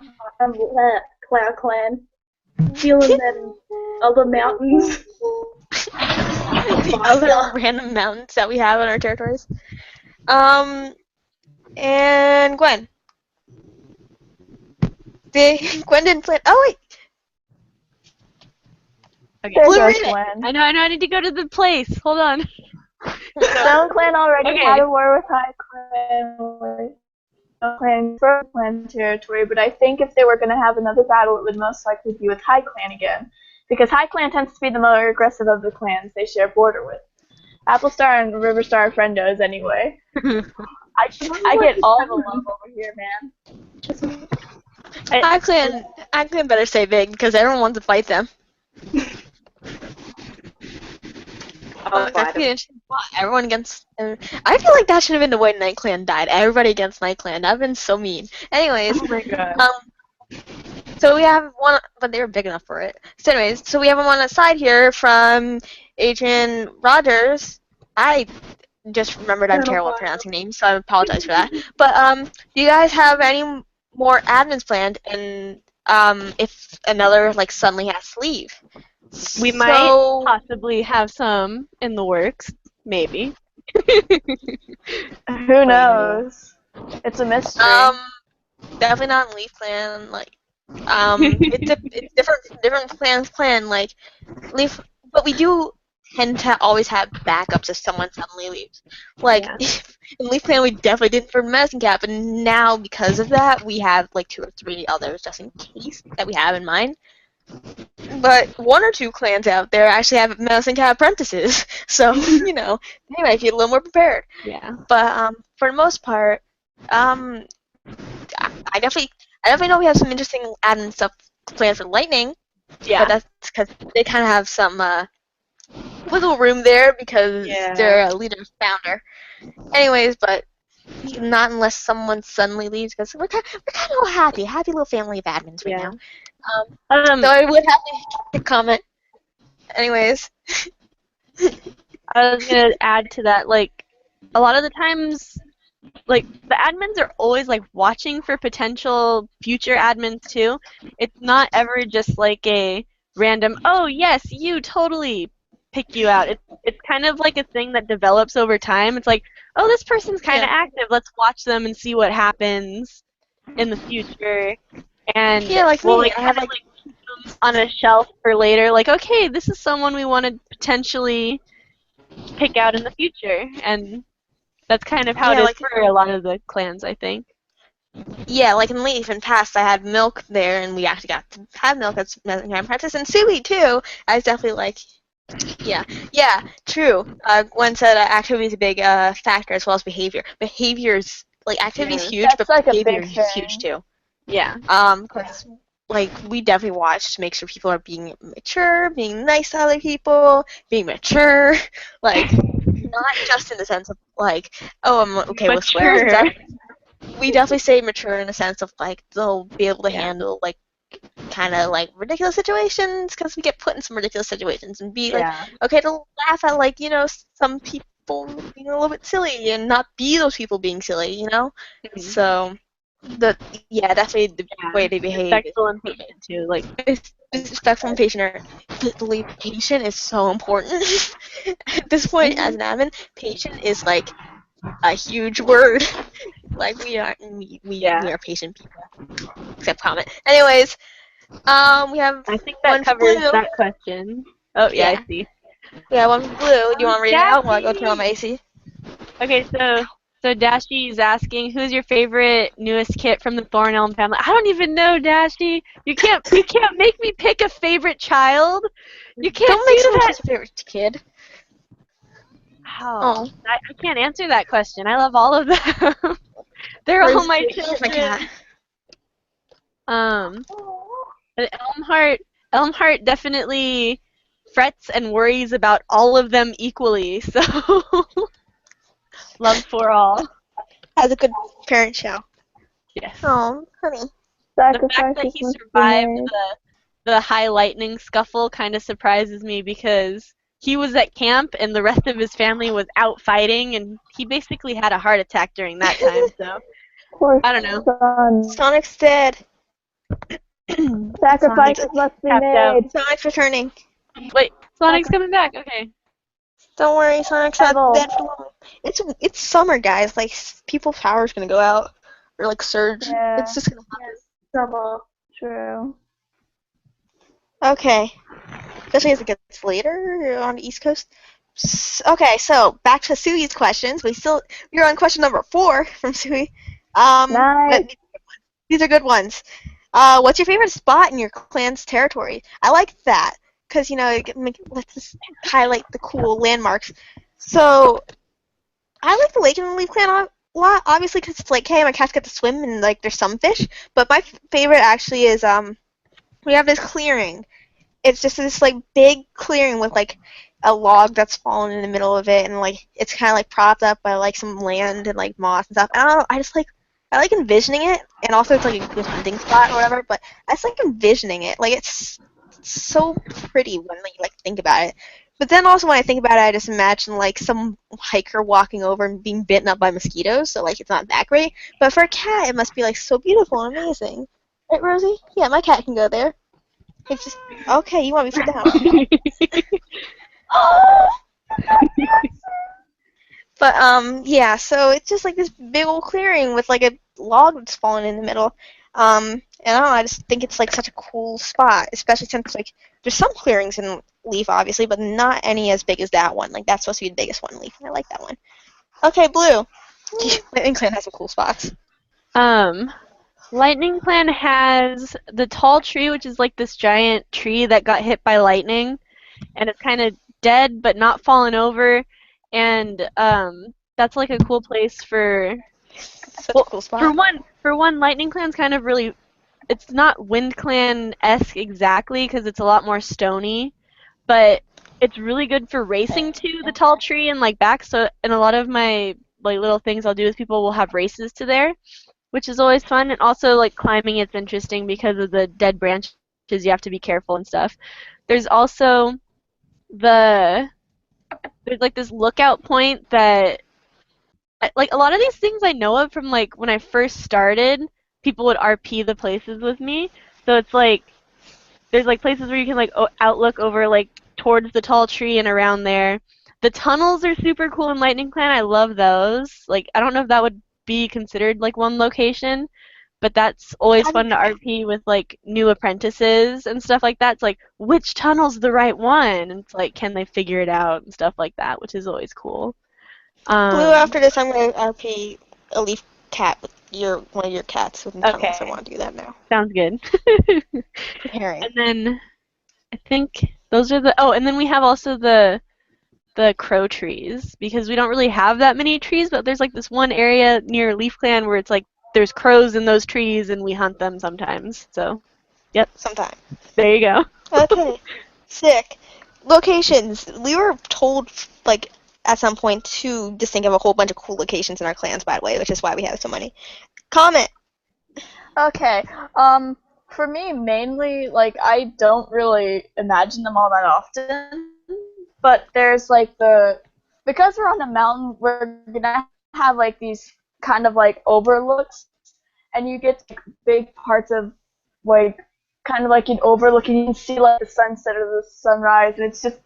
Cloud Clan. Feeling them other mountains. the other random mountains that we have in our territories. And Gwen. Gwen didn't plan. Oh wait, Okay. There Blue goes Raven. Gwen. I know. I need to go to the place. Hold on. Stone Clan already Okay. had a war with High Clan. Stone Clan for Clan territory, but I think if they were going to have another battle, it would most likely be with High Clan again, because High Clan tends to be the more aggressive of the clans they share border with. Applestar and Riverstar are friendos anyway. I get all the love over here, man. High Clan better stay big because everyone wants to fight them. That's the interesting plot. Everyone against. I feel like that should have been the way Night Clan died. Everybody against Night Clan. That'd been so mean. Anyways, Oh my god. so we have one, but they were big enough for it. So anyways, so we have one aside here from Adrian Rogers. I just remembered I'm terrible at pronouncing names, so I apologize for that. But do you guys have any more admins planned? And if another like suddenly has to leave, We might possibly have some in the works. Maybe. Who knows? It's a mystery. Definitely not in Leaf Clan. Like, it's different clans plan. Like, Leaf, but we do tend to always have backups if someone suddenly leaves. Like, in Leaf Clan, we definitely didn't for Medicine Cap, and now because of that, we have like 2 or 3 others just in case that we have in mind. But 1 or 2 clans out there actually have Medicine Cat apprentices, so you know they might be a little more prepared. Yeah. But for the most part, I definitely know we have some interesting admin stuff planned for Lightning. Yeah. But that's because they kind of have some wiggle room there because they're a leader and founder. Anyways, but not unless someone suddenly leaves because we're kind of all happy little family of admins right now. So I would have to comment. Anyways. I was gonna add to that, like, a lot of the times, like, the admins are always, like, watching for potential future admins, too. It's not ever just, like, a random, oh, yes, you totally pick you out. It's kind of like a thing that develops over time. It's like, oh, this person's kind of active. Let's watch them and see what happens in the future. And like we'll, me, like, kind of, like, keep them on a shelf for later. Like, okay, this is someone we want to potentially pick out in the future. And that's kind of how it is like, for a lot of the clans, I think. Yeah, like in Leaf in past, I had Milk there, and we actually got to have Milk as Grand Practice, and Sui too. I was definitely like, yeah, true. Gwen said activity is a big factor as well as behavior. Behavior's like activity is huge, That's but like a behavior big is thing. huge too. Yeah. Because like we definitely watch to make sure people are being mature, being nice to other people, being mature, like not just in the sense of like, oh, okay with swears and Mature. stuff. We definitely say mature in the sense of like they'll be able to Yeah. handle like kind of like ridiculous situations because we get put in some ridiculous situations and be like Yeah. okay to laugh at like some people being a little bit silly and not be those people being silly, So definitely the way they behave is Respectful and patient too. Like, respectful and patient are patient is so important. At this point as an admin, patient is like a huge word. Like we are patient people. Except comment. Anyways, we have I think that one for covers Blue. that question. Oh, yeah, I Yeah. see. We have one for Blue. Do you want to read it out while I go turn on my Dashi! AC? Okay, so Dashi is asking, who's your favorite newest kit from the Thorn Elm family? I don't even know, Dashi. You can't make me pick a favorite child. You can't Don't make do someone that. else's favorite kid. Oh, I can't answer that question. I love all of them. They're all my Here's my children. cat. But Elmheart definitely frets and worries about all of them equally. So love for all. Has a good parent show. Yes. Oh, honey. The fact Sacrifices that he must be survived made. the high lightning scuffle kind of surprises me because he was at camp and the rest of his family was out fighting and he basically had a heart attack during that time. So Poor I don't know. son. Sonic's dead. Sacrifices must be Tapped out. made. Sonic's returning. Wait, Sonic's coming back. Okay. Don't worry, Sonic's not Devil. dead for long. It's summer, guys. Like people's power's gonna go out or like surge. Yeah. It's just gonna happen. Yes. Trouble. True. Okay. Especially as it gets later on the East Coast. Okay, so back to Sui's questions. We're on question number 4 from Sui. Nice. These are good ones. What's your favorite spot in your clan's territory? I like that because lets us highlight the cool landmarks. So I like the lake in the Leaf Clan a lot, obviously because it's like, hey, my cats get to swim and like there's some fish. But my favorite actually is we have this clearing. It's just this like big clearing with like a log that's fallen in the middle of it, and like it's kind of like propped up by like some land and like moss and stuff. And I don't know, I like envisioning it, and also it's like a good hunting spot or whatever. But I just like envisioning it, like it's so pretty when you like think about it. But then also when I think about it, I just imagine like some hiker walking over and being bitten up by mosquitoes. So like it's not that great. But for a cat, it must be like so beautiful and amazing. Right, Rosie? Yeah, my cat can go there. It's just okay. You want me to sit down? But yeah. So it's just like this big old clearing with like a log that's fallen in the middle. And I don't know. I just think it's like such a cool spot, especially since like there's some clearings in Leaf, obviously, but not any as big as that one. Like that's supposed to be the biggest one in Leaf, and I like that one. Okay, Blue. Lightning Clan has some cool spots. Lightning Clan has the tall tree, which is like this giant tree that got hit by lightning, and it's kind of dead but not fallen over, and that's like a cool place for. Such a cool spot. For one, Lightning Clan's kind of really. It's not Wind Clan-esque exactly because it's a lot more stony, but it's really good for racing to the tall tree and like back. So, and a lot of my like little things I'll do is people will have races to there, which is always fun. And also like climbing, it's interesting because of the dead branches. You have to be careful and stuff. There's also there's like this lookout point that like a lot of these things I know of from like when I first started. People would RP the places with me, so it's like there's like places where you can like outlook over like towards the tall tree and around there. The tunnels are super cool in Lightning Clan. I love those. Like I don't know if that would be considered like one location, but that's always fun to RP with like new apprentices and stuff like that. It's like which tunnel's the right one? And it's like can they figure it out and stuff like that, which is always cool. Blue, after this, I'm going to RP a Leaf cat with one of your cats with the tunnels. Okay. I want to do that now. Sounds good. Preparing. And then I think those are and then we have also the crow trees because we don't really have that many trees, but there's like this one area near Leaf Clan where it's like there's crows in those trees and we hunt them sometimes. So, yep. Sometime. There you go. Okay. Sick. Locations. We were told like at some point to just think of a whole bunch of cool locations in our clans, by the way, which is why we have so many. Comment. Okay. For me, mainly, like, I don't really imagine them all that often. But there's, like, because we're on a mountain, we're gonna have, like, these kind of, like, overlooks. And you get, like, big parts of, like, kind of like an overlook, and you can see, like, the sunset or the sunrise, and it's just,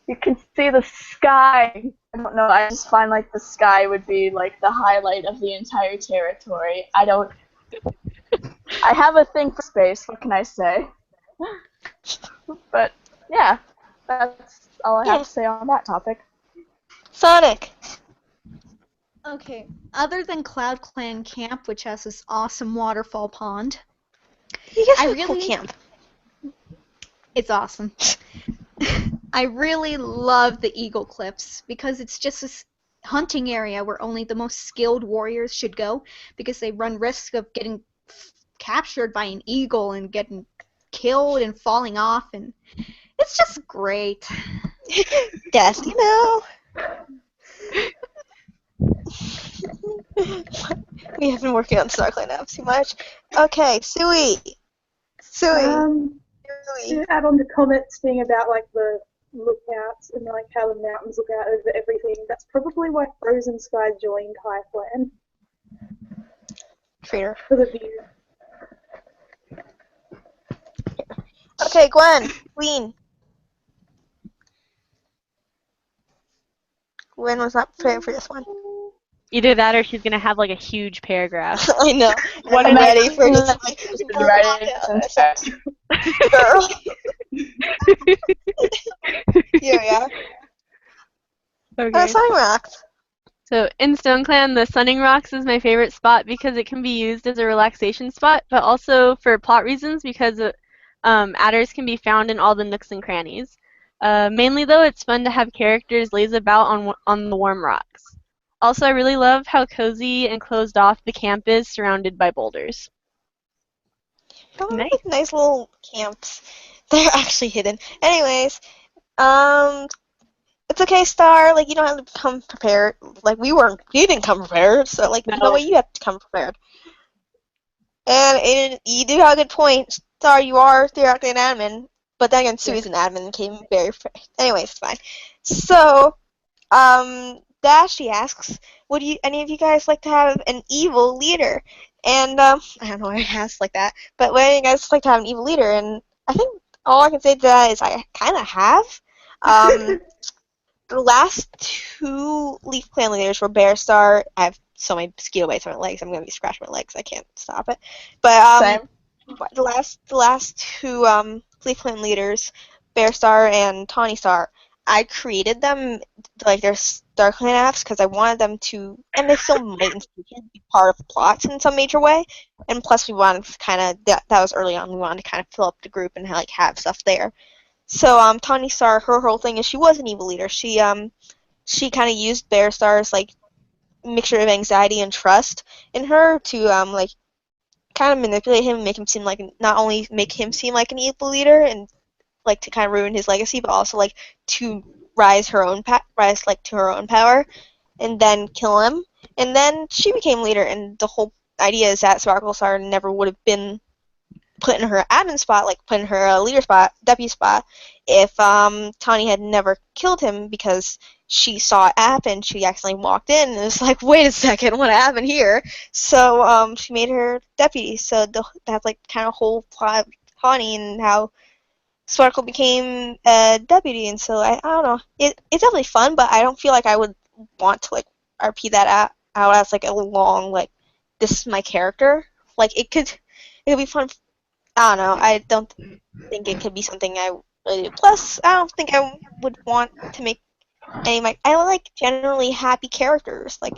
you can see the sky. I don't know, I just find, like, the sky would be, like, the highlight of the entire territory. I have a thing for space, what can I say? But, yeah, that's all I have to say on that topic. Sonic. Okay, other than Cloud Clan Camp, which has this awesome waterfall pond, You guys I have a really- cool camp. it's awesome. I really love the Eagle Cliffs because it's just this hunting area where only the most skilled warriors should go because they run risk of getting captured by an eagle and getting killed and falling off, and it's just great. Yes, you know. We have been working on Starclan apps too much. Okay, Sui. To Sui. add on the comments thing about like the lookouts and like how the mountains look out over everything, that's probably why Frozen Sky joined High Clan Trader. for the view. Okay, Gwen. Queen. Gwen was not prepared for this one. Either that or she's gonna have like a huge paragraph. I know. What I'm am I ready for just like ready girl. Here we are. Okay. Sunning Rocks. So in Stone Clan, the Sunning Rocks is my favorite spot because it can be used as a relaxation spot, but also for plot reasons because adders can be found in all the nooks and crannies. Mainly though, it's fun to have characters laze about on the warm rocks. Also, I really love how cozy and closed off the camp is, surrounded by boulders. Nice. Like nice little camps. They're actually hidden. Anyways, it's okay, Star. Like, you don't have to come prepared. Like, we didn't come prepared, so, like, no way you have to come prepared. And you do have a good point. Star, you are theoretically an admin, but then again, Sui's an admin and came very anyways, it's fine. So, Dashy asks, would any of you guys like to have an evil leader? And, I don't know why I asked like that, but would any of you guys like to have an evil leader? And I think all I can say to that is I kind of have. The last two Leaf Clan leaders were Bearstar. I have so many mosquito bites on my legs. I'm gonna be scratching my legs. I can't stop it. But Same. the last two Leaf Clan leaders, Bearstar and Tawny Star, I created them like their Star Clan apps because I wanted them to, and they still might in the future be part of the plots in some major way. And plus, we wanted to kind of that was early on. We wanted to kind of fill up the group and like have stuff there. So, Tawny Star, her whole thing is she was an evil leader. She kind of used Bearstar's, like, mixture of anxiety and trust in her to, like, kind of manipulate him and make him seem like, not only make him seem like an evil leader and, like, to kind of ruin his legacy, but also, like, to rise, to her own power and then kill him. And then she became leader, and the whole idea is that Sparkle Star never would have been put in her admin spot, like put in her leader spot, deputy spot, if Tawny had never killed him because she saw it happen. She accidentally walked in and was like, wait a second, what happened here? So she made her deputy. So that's like kind of whole plot of Tawny and how Sparkle became a deputy. And so I don't know. It's definitely fun, but I don't feel like I would want to like RP that out as like a long like this is my character. Like it could be fun. I don't know. I don't think it could be something I really do. Plus, I don't think I would want to make any. I like generally happy characters. Like,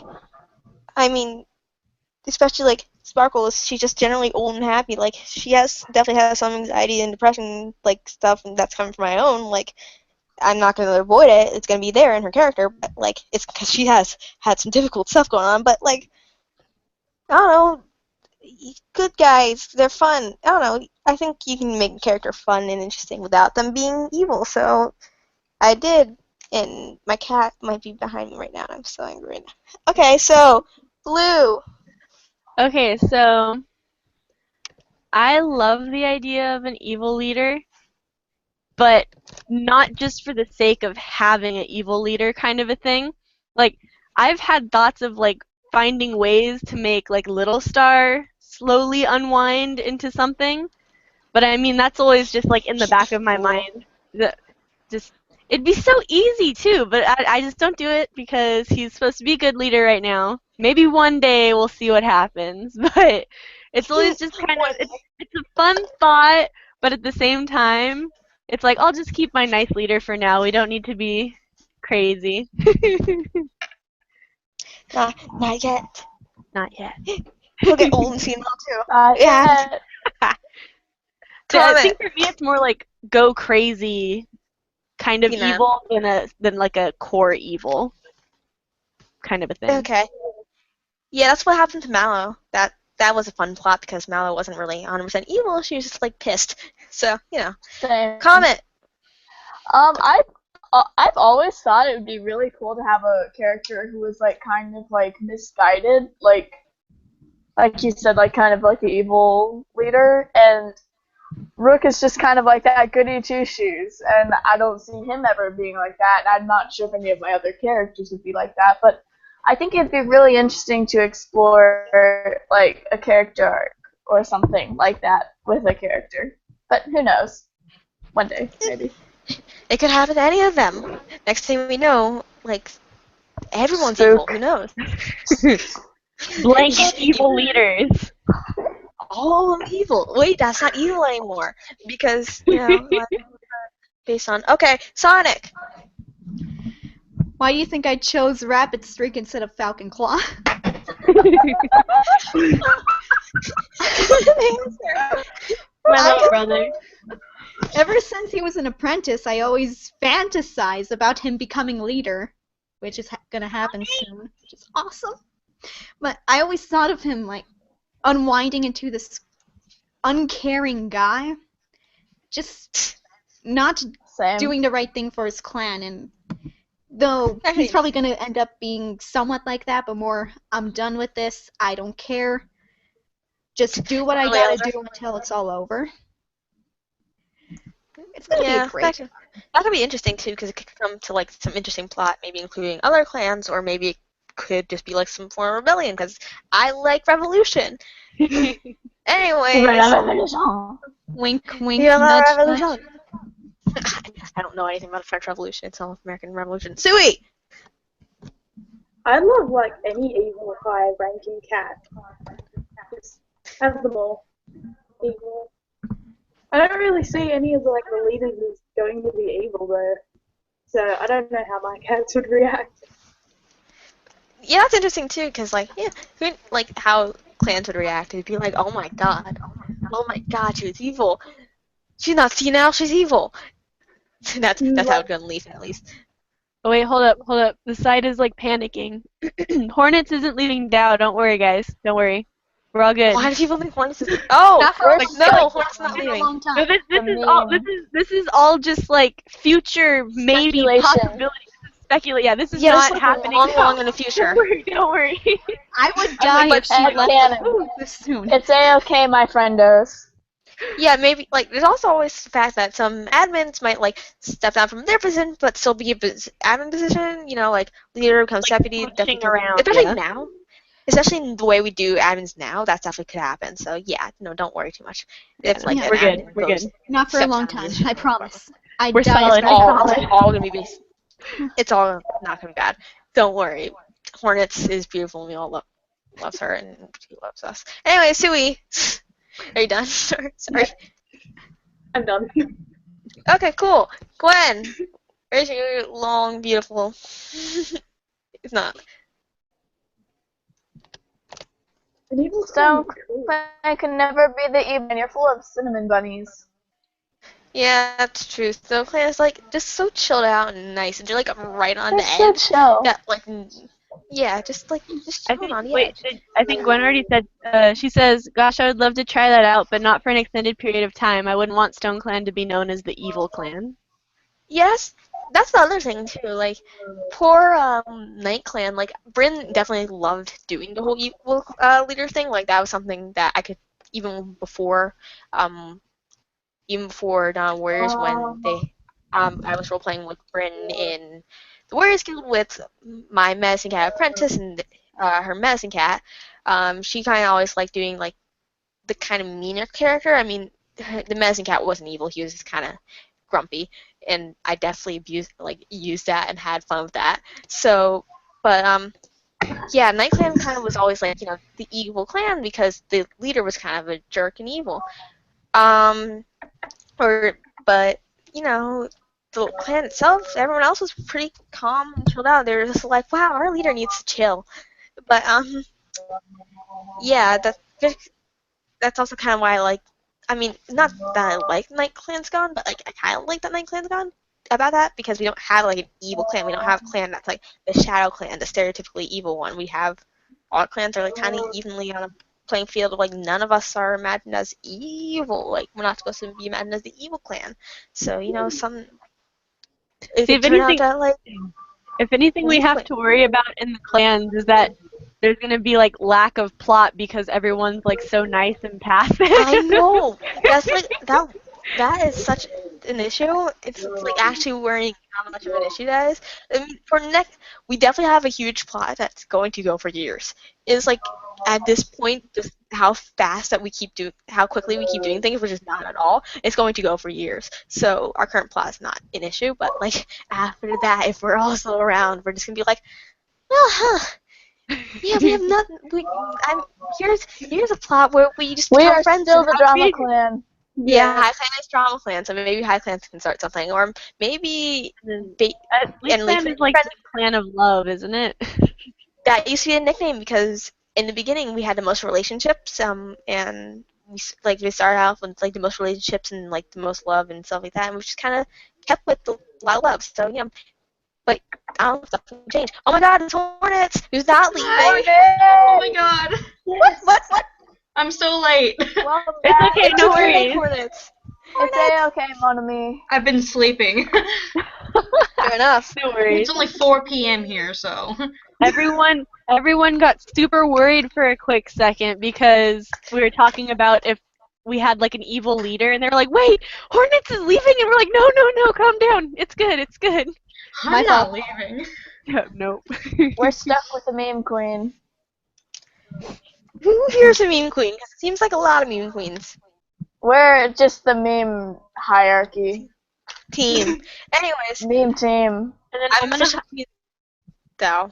I mean, especially like Sparkle. She's just generally old and happy. Like, she definitely has some anxiety and depression like stuff, and that's coming from my own. Like, I'm not gonna avoid it. It's gonna be there in her character, but like, it's because she has had some difficult stuff going on. But like, I don't know. Good guys, they're fun. I don't know. I think you can make a character fun and interesting without them being evil. So I did. And my cat might be behind me right now, and I'm so angry right now. Okay, so, Blue. Okay, so I love the idea of an evil leader, but not just for the sake of having an evil leader kind of a thing. Like, I've had thoughts of like finding ways to make like Little Star slowly unwind into something, but I mean that's always just like in the back of my mind. Just it'd be so easy too, but I just don't do it because he's supposed to be a good leader right now. Maybe one day we'll see what happens, but it's always just kind of it's a fun thought, but at the same time, it's like I'll just keep my nice leader for now. We don't need to be crazy. Not yet. Not yet. He'll get old and senile too. Yeah. So I think for me it's more like go crazy kind of You know. evil than like a core evil kind of a thing. Okay. Yeah, that's what happened to Mallow. That was a fun plot because Mallow wasn't really 100% evil. She was just like pissed. So, you know. Same. Comment. I've always thought it would be really cool to have a character who was like kind of like misguided, like you said, like kind of like the evil leader, and Rook is just kind of like that goody two shoes, and I don't see him ever being like that. And I'm not sure if any of my other characters would be like that, but I think it'd be really interesting to explore like a character arc or something like that with a character. But who knows? One day, maybe. It could happen to any of them. Next thing we know, like, everyone's Spook. evil. Who knows? Blanket evil leaders. All of them evil. Wait, that's not evil anymore. Because, you know, like, based on... Okay, Sonic. Why do you think I chose Rapid Streak instead of Falcon Claw? My little brother. Ever since he was an apprentice, I always fantasize about him becoming leader, which is gonna happen soon, which is awesome. But I always thought of him like unwinding into this uncaring guy, just not Same. doing the right thing for his clan. And though he's probably gonna end up being somewhat like that, but more, I'm done with this. I don't care. Just do what I gotta do until it's all over. It's gonna be great. That could be interesting too, because it could come to like some interesting plot, maybe including other clans, or maybe it could just be like some form of rebellion. Because I like revolution. Anyways, Wink, wink, yeah, nudge, revolution. I don't know anything about the French Revolution. It's all American Revolution. Sui. I love like any evil high-ranking cat. Just have them all evil. I don't really see any of like the leaders as going to be evil though, so I don't know how my cats would react. Yeah, that's interesting too, because like, yeah, like how clans would react. It'd be like, oh my god, she was evil. She's not senile, she's evil. that's how it's gonna leave at least. Oh wait, hold up. The site is like panicking. Hornets isn't leaving DoW. Don't worry, guys. Don't worry. We're all good. Why do people think Hornets is? Oh, no, Hornets not It's been a leaving. long time. No, this is all just like future maybe Speculation. possibility. Speculate. Yeah, this is Yeah, not this is happening. long in the future. Don't worry. I would die if she left canon. this soon. It's A-okay, my friendos. Yeah, maybe, like, there's also always the fact that some admins might, like, step down from their position, but still be a admin position, you know, like, leader becomes deputy, deputy, around, especially yeah. now. Especially in the way we do admins now, that definitely could happen. So, yeah, no, don't worry too much. If, like, Yeah, an we're good. admin We're goes- good. Not for a steps long down, time, I promise. I We're die solid. as It's all gonna be based. It's all not gonna be bad. Don't worry. Hornets is beautiful and we all loves her and she loves us. Anyway, Sui, are you done? Sorry. I'm done. Okay, cool. Gwen, where's your long, beautiful? It's not. An evil So, clan is cool. I can never be the evil, and you're full of cinnamon bunnies. Yeah, that's true. So Claire's like just so chilled out and nice, and you're like right on the They're so edge. chill. Yeah, like yeah, just I chilling think. on the Wait. edge. I think Gwen already said. She says, "Gosh, I would love to try that out, but not for an extended period of time. I wouldn't want Stone Clan to be known as the evil clan." Yes, that's the other thing too. Like, poor Night Clan. Like, Bryn definitely loved doing the whole evil leader thing. Like, that was something that I could even before, um, Dawn Warriors when I was role playing with Bryn in the Warriors Guild with my Medicine Cat apprentice and her Medicine Cat. She kind of always liked doing like the kind of meaner character. I mean, the Medicine Cat wasn't evil; he was just kind of grumpy, and I definitely used that and had fun with that. So, but yeah, Night Clan kind of was always like the evil clan because the leader was kind of a jerk and evil. Um, but the clan itself, everyone else was pretty calm and chilled out. They were just like, wow, our leader needs to chill. But yeah, that's also kind of why I like. I mean, not that I like Night Clan's Gone, but like I kind of like that Night Clan's Gone about that because we don't have like an evil clan. We don't have a clan that's like the Shadow Clan, the stereotypically evil one. We have all clans are like kind of evenly on a playing field. Like none of us are imagined as evil. Like we're not supposed to be imagined as the evil clan. So it See, could turn out that like. If anything we have to worry about in the clans is that there's gonna be like lack of plot because everyone's like so nice and passive. I know. That's like that is such an issue. It's like actually worrying how much of an issue that is. I mean, we definitely have a huge plot that's going to go for years. It's like at this point, just how quickly we keep doing things, which is not at all. It's going to go for years. So our current plot is not an issue, but like after that, if we're also around, we're just gonna be like, well, huh. Yeah, we have nothing. Here's a plot where we just become friends. We are still the drama clan. Yeah, High Clan is drama clan, so maybe High Clan can start something, or maybe Leaf Clan is like the clan of love, isn't it? That used to be a nickname because in the beginning we had the most relationships, and we started off with like the most relationships and like the most love and stuff like that, and we just kind of kept with a lot of love. So yeah. But I don't know if that's going to change. Oh my god, it's Hornets! Who's not leaving? Oh my god. What? I'm so late. Well, it's okay, no worries. Hornets. It's okay, mon ami. I've been sleeping. Fair enough. No worries. It's only 4 p.m. here, so. Everyone got super worried for a quick second because we were talking about if we had like an evil leader, and they were like, "Wait, Hornets is leaving," and we're like, "No, calm down. It's good. I'm not leaving. No. We're stuck with the meme queen. Who here's a meme queen? Because it seems like a lot of meme queens. We're just the meme hierarchy. Team. Anyways. Meme team. And then I'm gonna show you DoW.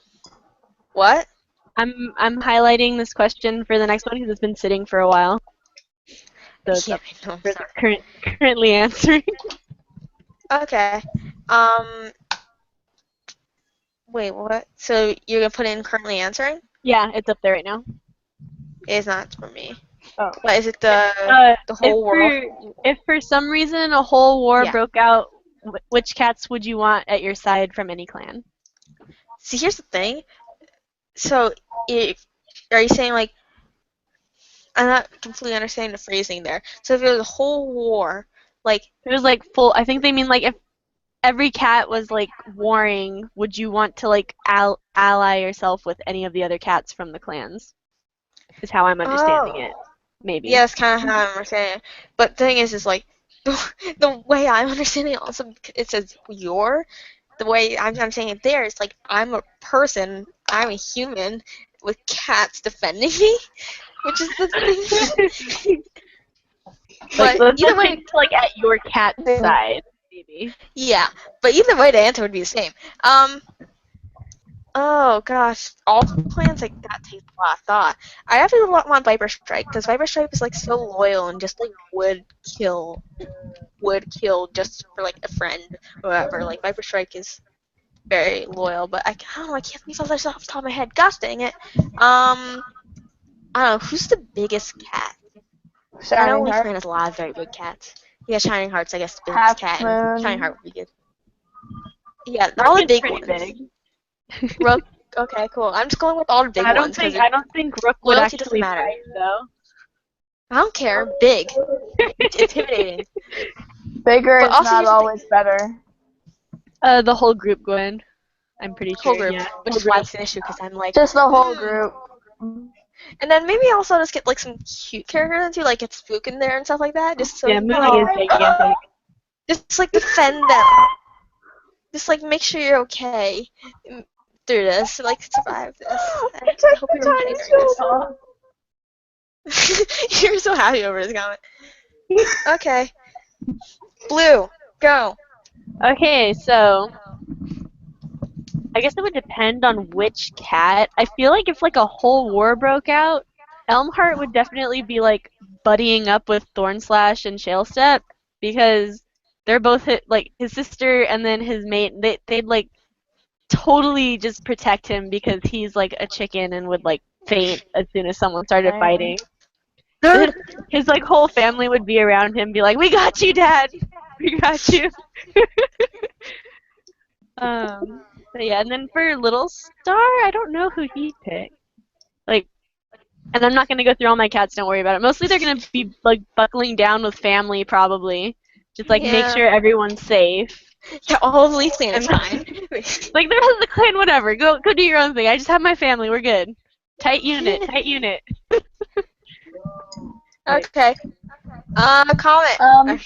What? I'm highlighting this question for the next one because it's been sitting for a while. So Yeah, I know. Currently answering. Okay. Wait, what? So you're gonna put in currently answering? Yeah, it's up there right now. It's not for me. Oh. But is it the whole world? If for some reason a whole war Yeah. broke out, which cats would you want at your side from any clan? See, here's the thing. So, are you saying like? I'm not completely understanding the phrasing there. So if it was a whole war, like It was like full. I think they mean like if every cat was like warring, would you want to like ally yourself with any of the other cats from the clans? Is how I'm understanding it. Maybe. Yeah, that's kind of how I'm understanding it. But the thing is like the way I'm understanding it also it says your. The way I'm saying it there is like I'm a person, I'm a human with cats defending me, which is the thing. Like, But either way, like at your cat's side, maybe. yeah. But either way, the answer would be the same. Oh gosh, all plans like that takes a lot of thought. I actually want Viper Strike because Viper Strike is like so loyal and just like would kill just for like a friend or whatever. Like Viper Strike is very loyal, but I don't know. I can't think of off the top of my head. Gosh dang it. I don't know. Who's the biggest cat? I know Leaf Clan has a lot of very big cats. Yeah, Shining Heart's I guess the biggest cat. And Shining Heart would be good. Yeah, all the big ones. Big. Rook. Okay, cool. I'm just going with all the big ones. I don't think Rook would loyalty doesn't actually matter. fight, though. I don't care. Big. Intimidating. Bigger But is also not here's the always better. The whole group, Gwen. I'm pretty Whole sure. group, Yeah. which Whole is why group. it's an issue because I'm like, Just the whole group. and then maybe also just get like some cute characters into like get Spook in there and stuff like that, just so Yeah, he movie is gigantic. just like defend them, just like make sure you're okay through this, like survive this. I hope you're okay during this. You're so happy over this comment. Okay, Blue, go. Okay, so I guess it would depend on which cat. I feel like if like a whole war broke out, Elmheart would definitely be like buddying up with Thornslash and Shalestep because they're both like his sister and then his mate. They'd like totally just protect him because he's like a chicken and would like faint as soon as someone started fighting. His like whole family would be around him, be like, "We got you, Dad. We got you." But yeah, and then for Little Star, I don't know who he'd pick. Like, and I'm not gonna go through all my cats. Don't worry about it. Mostly they're gonna be like buckling down with family, probably. Just like make sure everyone's safe. Yeah, all of Leaf Clan is fine. Like the rest of the clan, whatever. Go do your own thing. I just have my family. We're good. Tight unit. Tight unit. Okay. Comment.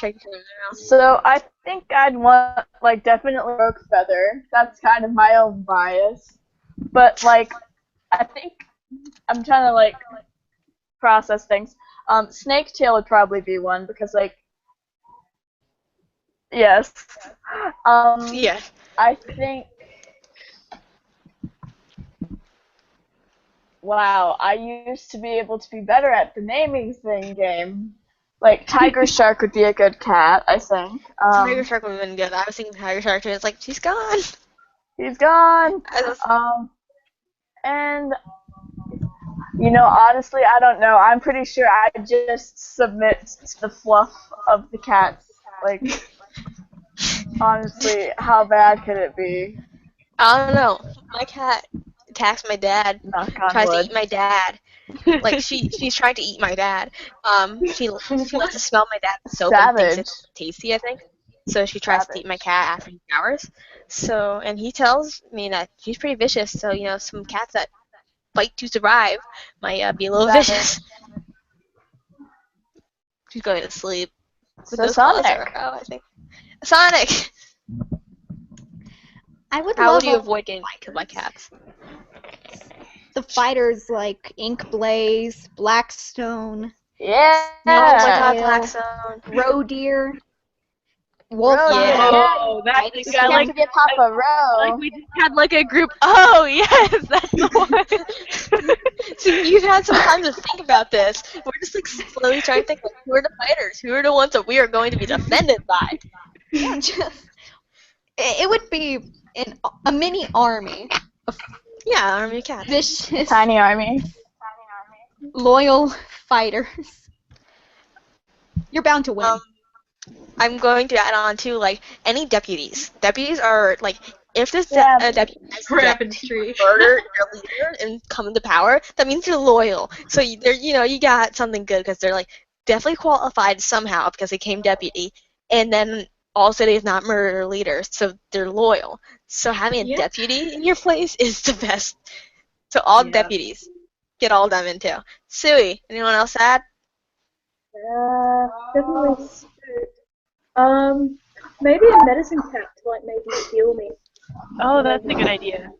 So I think I'd want like definitely Rogue Feather. That's kind of my own bias, but like I think I'm trying to like process things. Snake Tail would probably be one because like yes. Yeah. I think. Wow, I used to be able to be better at the naming thing game. Like Tiger Shark would be a good cat, I think. Tiger Shark would have been good. I was thinking Tiger Shark too. It's like she's gone. He's gone. And you know, honestly, I don't know. I'm pretty sure I just submit to the fluff of the cats. Like, honestly, how bad could it be? I don't know. My cat attacks my dad. Knock on Tries wood. to eat my dad. Like she's trying to eat my dad. She likes to smell my dad's soap and thinks it's tasty, I think. So she tries to eat my cat after he showers. So and he tells me that she's pretty vicious. So you know some cats that fight to survive might be a little vicious. She's going to sleep. So Sonic. Oh, I think Sonic. I would How love would you avoid getting killed by cats? the fighters like Ink Blaze, Blackstone, Yeah. Oh my God, Blackstone. Roe Deer, Wolf. Oh, that's the guy. Like, get Papa Row. like we just had like a group. Oh yes, that's the one. See, you've had some time to think about this. We're just like slowly trying to think like, who are the fighters? Who are the ones that we are going to be defended by? Yeah, it would be a mini army of Yeah, army of cats. vicious, Tiny army. loyal fighters. You're bound to win. I'm going to add on to like any deputies. Deputies are like if this deputy has murdered your leader and come into power, that means you're loyal. So they're you got something good because they're like definitely qualified somehow because they came deputy, and then also they've not murdered their leader, so they're loyal. So having a deputy in your place is the best. So all deputies, get all of them in too. Sui, anyone else add? Definitely Spook. Maybe a medicine cat to like maybe heal me. Oh, that's a good idea.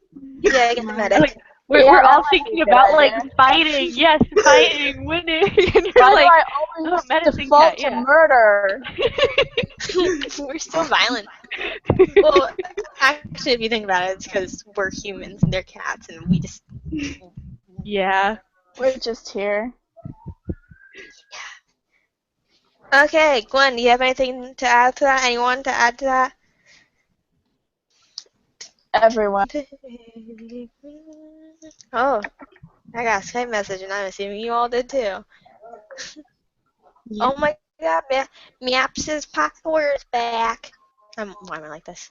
Yeah, get the medic. We're all thinking about like fighting. Yes, fighting, winning. And you're Why like, do I always medicine default cat, to murder? We're so violent. Well, actually, if you think about it, it's because we're humans and they're cats, and we just. Yeah. We're just here. Okay, Gwen, do you have anything to add to that? Anyone to add to that? Everyone. Oh, I got a Skype message, and I'm assuming you all did too. Oh my God, Meops' power is back. Why am I like this?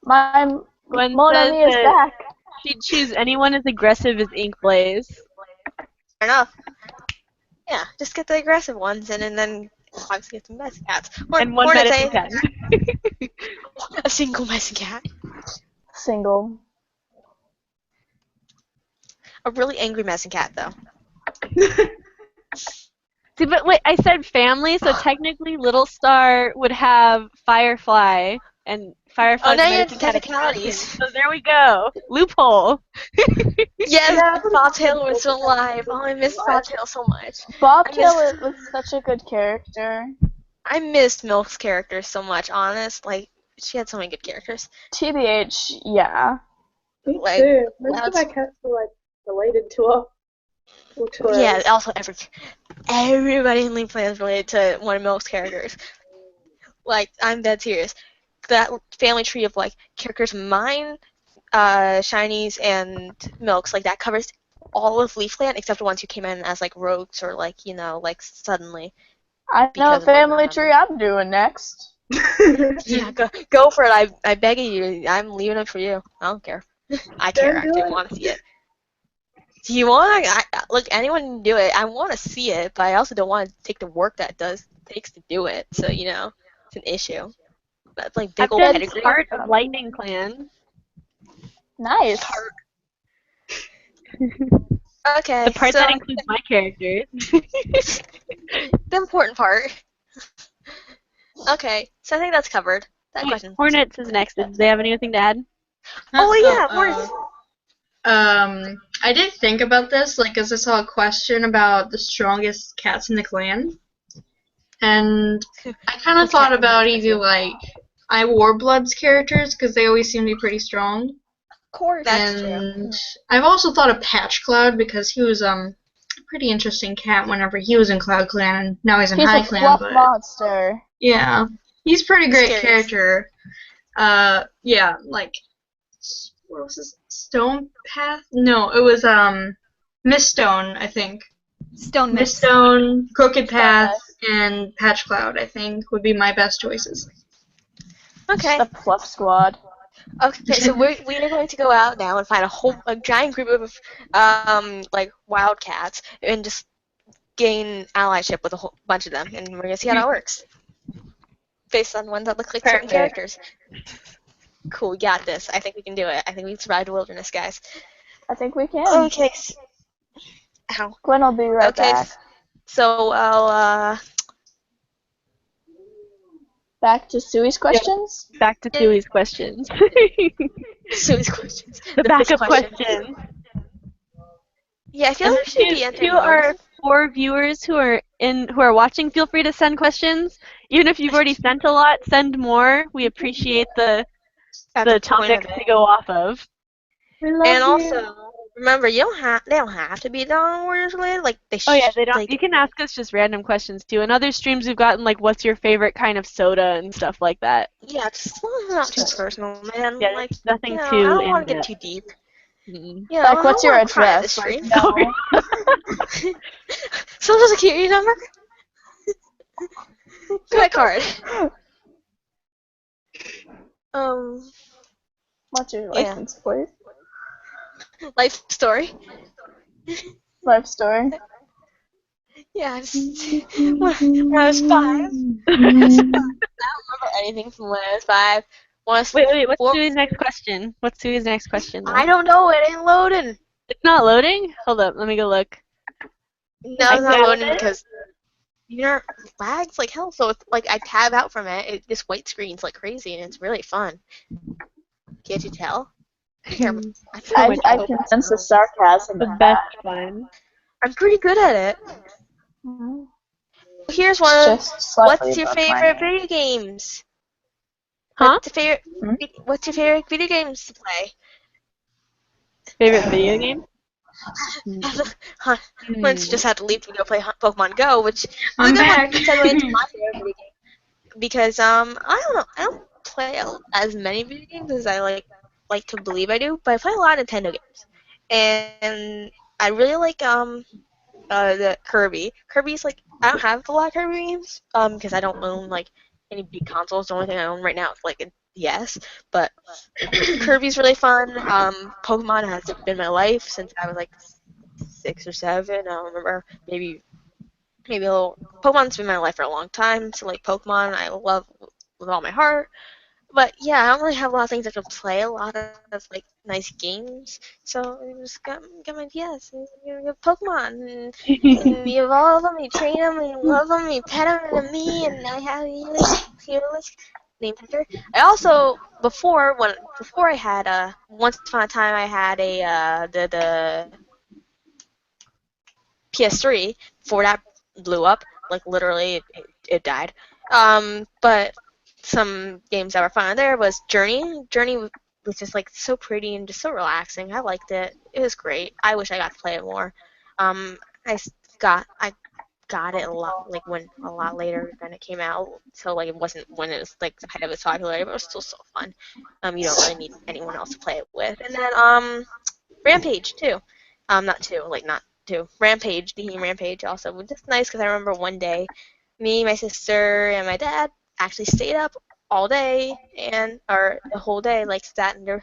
My Gwen Monami says is back. she'd choose anyone as aggressive as Ink Blaze. Fair enough. Yeah, just get the aggressive ones, and then obviously get some medicine cats. And one medicine cat. A single medicine cat. Single. A really angry medicine cat, though. See, but wait, I said family, so technically Little Star would have Firefly, and Firefly Oh, now the you're into medicine cat technicalities. expansion. So there we go. Loophole. Yes, Yeah, Bobtail was still alive. Oh, I miss Bobtail so much. Bobtail was such a good character. I missed Milk's character so much, honest. Like, she had so many good characters. TBH, yeah. Me Like, too. Most of that's- my cats were like related to her. Or to her. Yeah, also everybody in League Plan is related to one of Milk's characters. Like, I'm dead serious. That family tree of, like, characters mine, Shinies, and Milks, like, that covers all of Leaf Land except the ones who came in as, like, rogues or, like, you know, like, suddenly. I know Because of family what- tree I'm doing next. Yeah, go for it. I beg of you. I'm leaving it for you. I don't care. I care. Don't I do actually it. want to see it. Do you want to? Look, anyone can do it. I want to see it, but I also don't want to take the work that takes to do it. So you know, it's an issue. That's like big I've old been pedigree. part of Lightning Clan. Nice. Okay, The part so that includes my characters. the important part. Okay, so I think that's covered. That question. Hornets is next. Do they have anything to add? Oh yeah, Hornets. I did think about this, like, as I saw a question about the strongest cats in the clan, and I kind of thought about either, like, I Warblood's characters, because they always seem to be pretty strong, Of course. That's true. and I've also thought of Patch Cloud, because he was, a pretty interesting cat whenever he was in Cloud Clan, and now he's in He's High a Clan, fluff but, monster. yeah, he's a pretty great Scary. character. Yeah, like, what was his Stone Path? No, it was Miststone, I think. Stone Mist. Miststone, Crooked Path, and Patch Cloud, I think, would be my best choices. Okay. The fluff squad. Okay, so we are going to go out now and find a giant group of like wildcats and just gain allyship with a whole bunch of them, and we're gonna see how that works based on ones that look like certain Perfect. characters. Cool, we got this. I think we can do it. I think we can survive the wilderness, guys. I think we can. Okay. Ow. Gwen will be right Okay. back. So I'll Back to Sui's questions? Back to Tui's questions. Sue's questions. The fish backup questions. questions. Yeah, I feel And like we should be to entering our 4 viewers who are watching, feel free to send questions. Even if you've already sent a lot, send more. We appreciate the That's the point of topics it. to go off of. We love And you. also, remember, they don't have to be Dawn Warriors related. Like they. Oh yeah, they don't. Like, You can ask us just random questions too. In other streams, we've gotten like, "What's your favorite kind of soda?" and stuff like that. yeah, just as long as it's not too personal, man. Yeah, like nothing you know, too I don't want to in-depth. get too deep. Mm-mm. You know, Like, I what's don't your wanna cry at address? this Like, stream. no. Social security number. Credit card. What's your Yeah. license plate? Life story. Life story. Yeah, when I was 5. I don't remember anything from when I was 5. Wait, what's Four- Sui's next question? What's Sui's next question? Though? I don't know. It ain't loading. It's not loading? Hold up, let me go look. No, I it's not found loading it. because lags like hell. So it's like I tab out from it. This white screen's like crazy, and it's really fun. Can't you tell? Here, I can sense the sarcasm. The in best that. fun. I'm pretty good at it. Mhm. Here's one. Just slightly What's your above my favorite name. video games? Huh? What's your favorite video games to play? Favorite video game? Once just had to leave to go play Pokemon Go, which is a I'm good one back. to segue into my favorite video game. Because I don't know, I don't play as many video games as I like to believe I do, but I play a lot of Nintendo games, and I really like the Kirby. Kirby's like I don't have a lot of Kirby games because I don't own like any big consoles. The only thing I own right now is like a DS, but Kirby's really fun. Pokemon has been my life since I was like 6 or 7. I don't remember. Maybe a little. Pokemon's been my life for a long time. So like Pokemon, I love with all my heart. But yeah, I don't really have a lot of things I can play. A lot of like nice games. So I just got my DS. And you get Pokemon, and you evolve them, you train them, and you love them, and you pet them, and me, and I have Heroes named after. I also before I had once upon a time I had a the PS3 before that blew up. Like literally, it died. But some games that were fun on there was Journey. Journey was just like so pretty and just so relaxing. I liked it. It was great. I wish I got to play it more. I got it a lot later than it came out. So like it wasn't when it was like the height of its popularity, but it was still so fun. You don't really need anyone else to play it with. And then Rampage too. Not two, like not two. Rampage, the Rampage also was just nice because I remember one day, me, my sister, and my dad actually stayed up all day or the whole day, like sat in my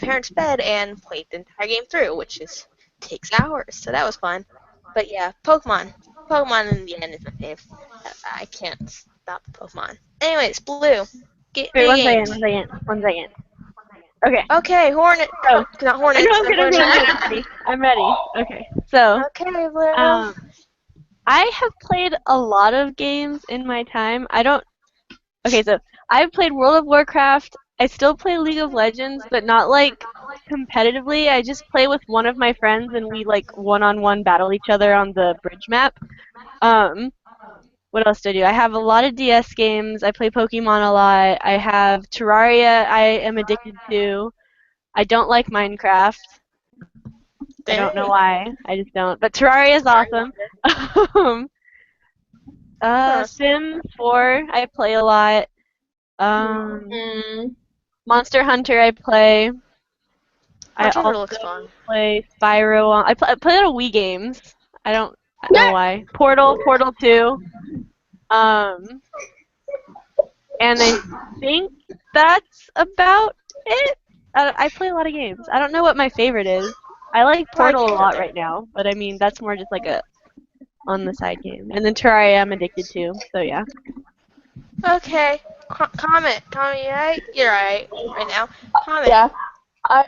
parents' bed and played the entire game through, which takes hours. So that was fun. But yeah, Pokemon. Pokemon in the end is my fave. I can't stop Pokemon. Anyways, Blue. Wait, Video one games. second. Okay. Okay, Hornet. So, Not Hornets. I'm good. I'm ready. Okay. So, Okay, Blue. I have played a lot of games in my time. Okay, so I've played World of Warcraft. I still play League of Legends, but not like competitively. I just play with one of my friends and we like one-on-one battle each other on the bridge map. What else do I do? I have a lot of DS games. I play Pokemon a lot. I have Terraria I am addicted to. I don't like Minecraft. I don't know why. I just don't. But Terraria is awesome. Sims 4 I play a lot. Monster Hunter I play. I Hunter also looks fun. play Spyro. I play a lot of Wii games. I don't know why. Portal 2. And I think that's about it. I play a lot of games. I don't know what my favorite is. I like Portal a lot right now, but I mean that's more just like a on the side game. And then Terraria I'm addicted to, so yeah. Okay. Comment, you're right now. Comment. Yeah. I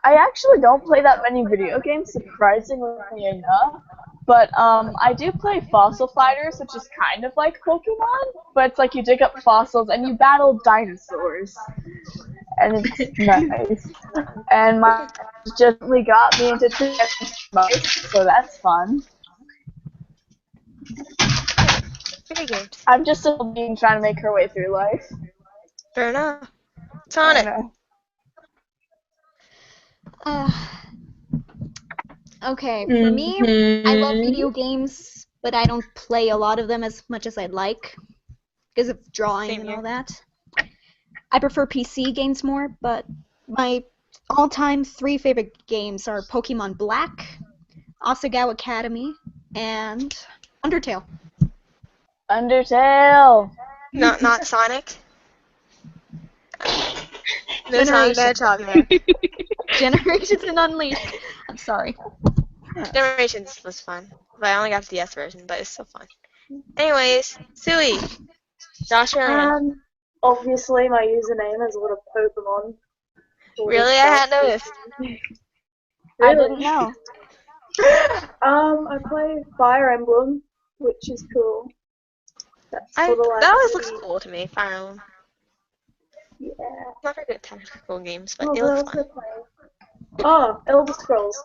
actually don't play that many video games, surprisingly enough. But I do play Fossil Fighters, which is kind of like Pokemon, but it's like you dig up fossils and you battle dinosaurs, and it's nice. And my just really got me into mice, so that's fun. Video games. I'm just a being trying to make her way through life. Fair enough. Sonic. Okay, for me, I love video games, but I don't play a lot of them as much as I'd like because of drawing and all that. I prefer PC games more, but my all-time 3 favorite games are Pokemon Black, Asagao Academy, and Undertale. Undertale. Not Sonic. No Sonic the Hedgehog there. Generations and Unleashed. I'm sorry. Generations was fun, but I only got the DS version, but it's still fun. Anyways, Sui. Joshua. Obviously my username is a little Pokemon. Really? I hadn't noticed. I didn't know. I play Fire Emblem, which is cool. That's That sort of like always looks cool to me, Fire Emblem. Yeah. Not very good at tactical games, but Oh, it what looks else fun. I play? Oh, Elder Scrolls.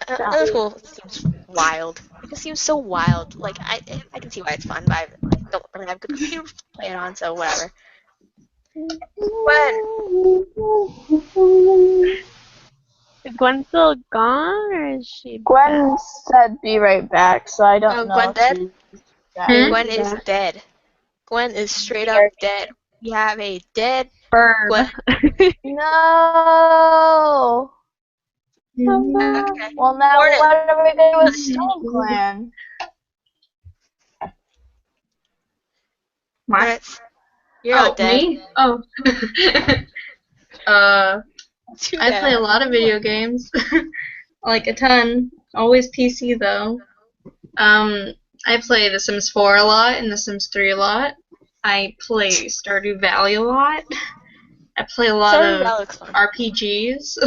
Elder Scrolls seems wild. It just seems so wild. Like I can see why it's fun, but I don't really have a good computer to play it on, so whatever. Gwen. Is Gwen still gone or is she Gwen back? said be right back, so I don't know. Gwen dead? She's back. Gwen is dead. Gwen is straight up dead. We have a dead Burb. Gwen. No. Okay. Well, now Hornet. what are we doing with Stone Clan? Hornets. You're not dead. Me? Oh. I play a lot of video games. Like a ton. Always PC though. I play The Sims 4 a lot and The Sims 3 a lot. I play Stardew Valley a lot. I play a lot Stardew of Valley looks fun. RPGs.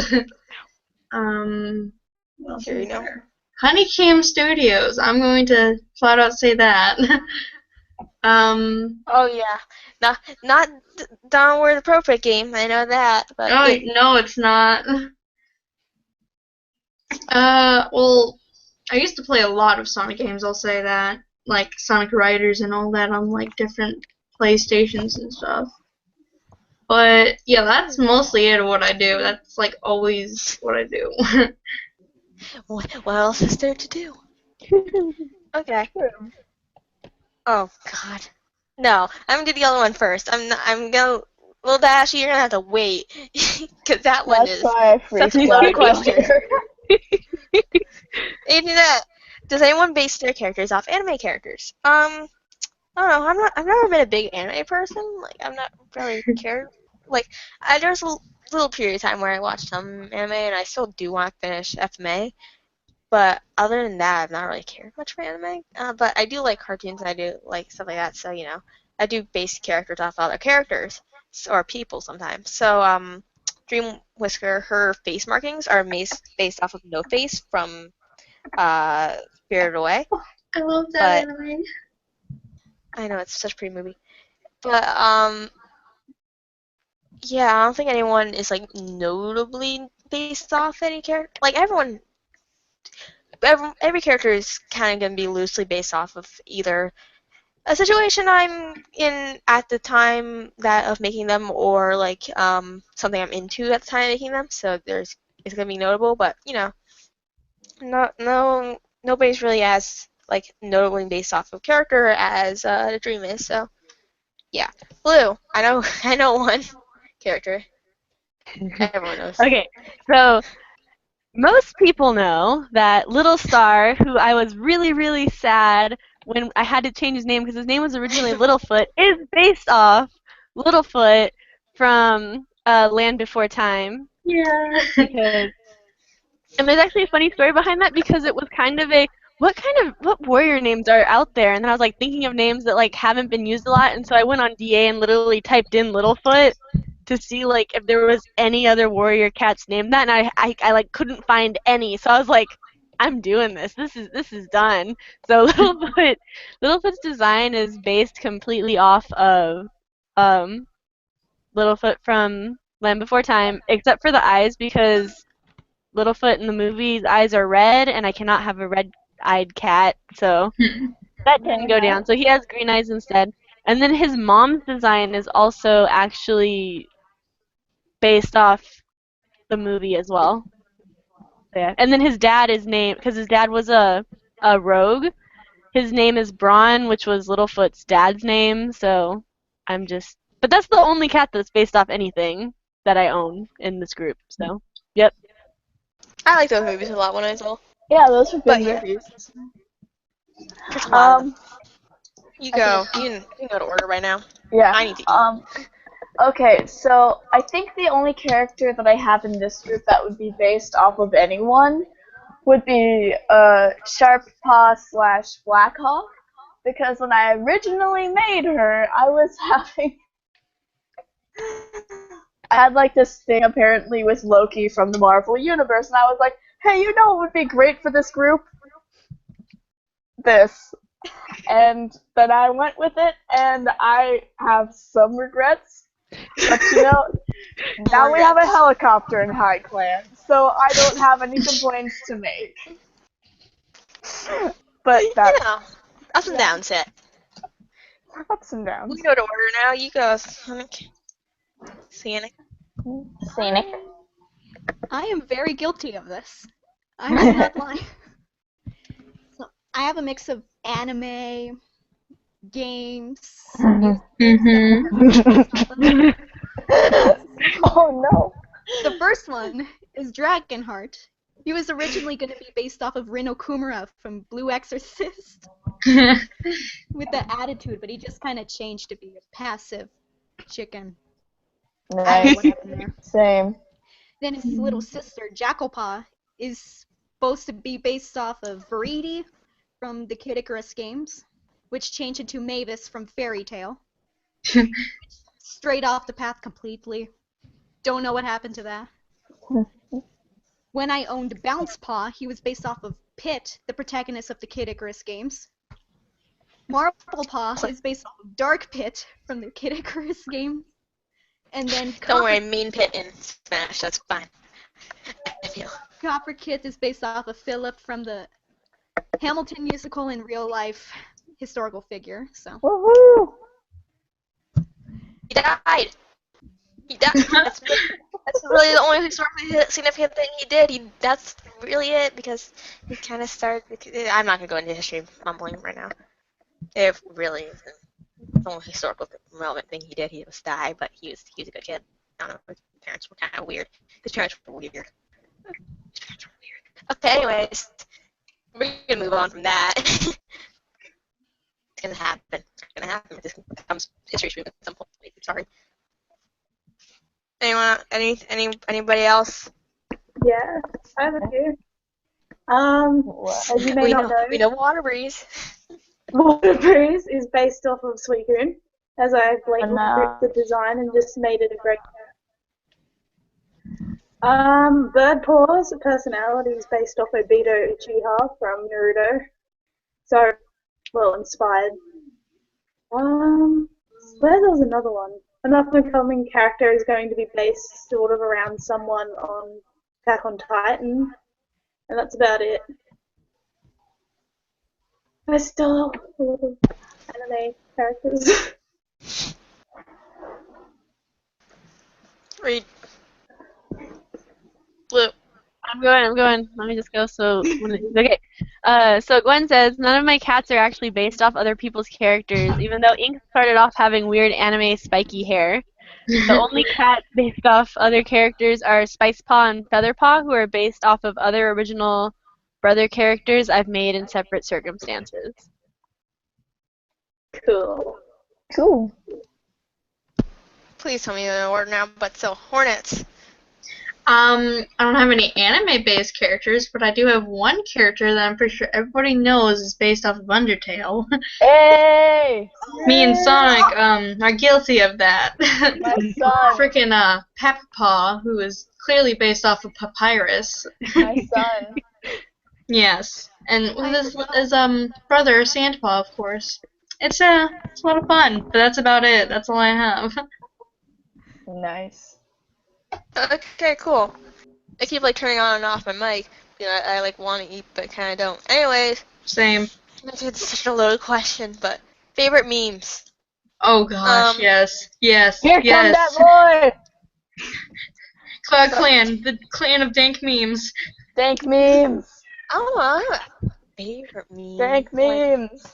What else Here you is go. there? Honeycomb Studios. I'm going to flat out say that. Oh yeah, not Downward Appropriate game. I know that, but Oh no, it's not. Well, I used to play a lot of Sonic games. I'll say that, like Sonic Riders and all that on like different PlayStations and stuff. But yeah, that's mostly it. What I do. That's like always what I do. what else is there to do? Okay. Oh God. No, I'm gonna do the other one first. I'm gonna. Little Dash, you're gonna have to wait, because that one That's is why I such a freaked loaded out question. earlier. Does anyone base their characters off anime characters? I don't know. I've never been a big anime person. Like, I'm not really cared. Like, there's a little period of time where I watched some anime, and I still do want to finish FMA. But other than that, I've not really cared much for anime. But I do like cartoons, and I do like stuff like that. So I do base characters off other characters or people sometimes. So Dream Whisker, her face markings are based off of No Face from Spirited Away. I love that But anime. I know it's such a pretty movie. But yeah, I don't think anyone is like notably based off any character. Like every character is kind of gonna be loosely based off of either a situation I'm in at the time of making them, or like something I'm into at the time of making them. So it's gonna be notable, but nobody's really as like notably based off of character as the Dream is. So yeah, Blue. I know one character. Everyone knows. Okay, so most people know that Little Star, who I was really, really sad when I had to change his name because his name was originally Littlefoot, is based off Littlefoot from Land Before Time. Yeah. Because, and there's actually a funny story behind that because it was kind of what warrior names are out there? And then I was like thinking of names that like haven't been used a lot, and so I went on DA and literally typed in Littlefoot to see like if there was any other warrior cats named that, and I like couldn't find any. So I was like, I'm doing this. This is done. So Littlefoot's design is based completely off of um Littlefoot from Land Before Time, except for the eyes because Littlefoot in the movie's eyes are red, and I cannot have a red-eyed cat, so that didn't go down. So he has green eyes instead. And then his mom's design is also actually based off the movie as well. Yeah. And then his dad is named because his dad was a rogue. His name is Braun, which was Littlefoot's dad's name. So but that's the only cat that's based off anything that I own in this group. So, yep. I like those movies a lot when I was little. Yeah, those are good But yeah, movies. there's a lot of them. You I go. think- You can go to order right now. Yeah. I need to eat. Okay, so I think the only character that I have in this group that would be based off of anyone would be Sharp Paw / Blackhawk, because when I originally made her, I was having I had like this thing apparently with Loki from the Marvel Universe, and I was like, hey, you know what would be great for this group? This. And then I went with it, and I have some regrets. But now we have a helicopter in High Clan, so I don't have any complaints to make. But that's Ups and downs it. ups and downs. We go to order now. You go, Sonic. Scenic. I am very guilty of this. I will not lie. So, I have a mix of anime, games, Oh no. The first one is Dragonheart. He was originally going to be based off of Rin Okumura from Blue Exorcist with the attitude, but he just kind of changed to be a passive chicken. I don't know Nice. what happened there. Same. Then his little sister, Jackalpaw, is supposed to be based off of Verity from the Kid Icarus games, which changed into Mavis from Fairy Tail. Straight off the path completely. Don't know what happened to that. When I owned Bounce Paw, he was based off of Pit, the protagonist of the Kid Icarus games. Marble Paw is based off of Dark Pit from the Kid Icarus games. And then Don't worry, mean Pit in Smash. That's fine. I feel. Copper Kit is based off of Philip from the Hamilton musical in real life historical figure. So Woohoo! He died. He died. That's really the only historically significant thing he did. That's really it, because he kind of started. I'm not gonna go into history mumbling right now. It really isn't the only historical relevant thing he did. He was die, but he was a good kid. I don't know. His parents were kind of weird. His parents were weird. Okay, anyways, we're gonna move on from that. It's gonna happen. It's gonna happen. This becomes history stream at some point. Sorry. Anyone? Anybody else? Yeah, I have a few. As you may not know, we know Water Breeze. Water Breeze is based off of Suicune, as I blatantly ripped the design and just made it a great. Bird Paw's personality is based off Obito Uchiha from Naruto. So, well, inspired. Where there was another one. An up-and-coming character is going to be based sort of around someone on Attack on Titan, and that's about it. I still have a lot of anime characters. Read. Blue. I'm going. Let me just go. Okay. So Gwen says, none of my cats are actually based off other people's characters, even though Ink started off having weird anime spiky hair. The only cats based off other characters are Spice Paw and Feather Paw, who are based off of other original brother characters I've made in separate circumstances. Cool. Please tell me the order now, but still, Hornets. I don't have any anime-based characters, but I do have one character that I'm pretty sure everybody knows is based off of Undertale. Hey! Me and Sonic are guilty of that. My son. Frickin' Papapaw, who is clearly based off of Papyrus. My son. Yes, and with his brother Sandpaw, of course. It's a lot of fun, but that's about it. That's all I have. Nice. Okay, cool. I keep turning on and off my mic. I want to eat, but kind of don't. Anyways, Same. it's such a loaded question, but favorite memes. Oh gosh, yes. Here come that boy! Cloud Clan, the clan of dank memes. Dank memes. I don't know. I have a favorite meme. Dank memes.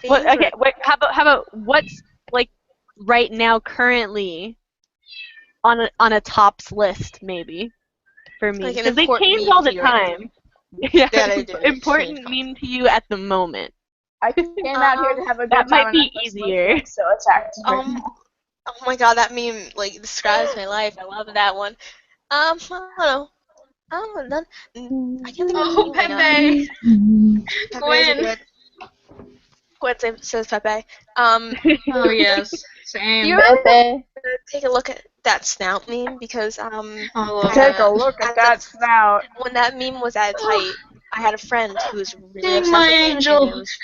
Okay, wait. How about what's right now currently on a tops list maybe for me, because they change all the time. Yeah, important meme to you at the moment. I came out here to have a good That time. might be easier. So attacked. Oh my god, that meme describes my life. I love that one. I don't know. I can't think of Oh, a meme. Pepe. Gwen. Gwen says Pepe. Oh yes, same. Do you remember? Take a look at that snout meme, because Take a look at that snout. When that meme was at its height, I had a friend who was really Dang, obsessed my with it, angel. and it was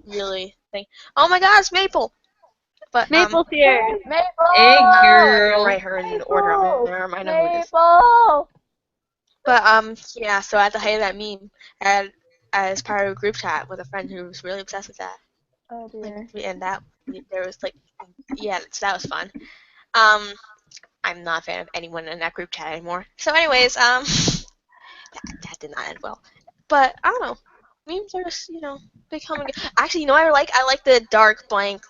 really thing. Oh my god, it's Maple. But Maple's here. Maple! Hey I'll girl. write her in the order on my arm. I know who it is. Maple! But yeah, so at the height of that meme, I was part of a group chat with a friend who was really obsessed with that. Oh dear. And there was yeah, so that was fun. I'm not a fan of anyone in that group chat anymore. So anyways, that did not end well. But I don't know. Memes are just, they come and go. Actually, I like the dark blank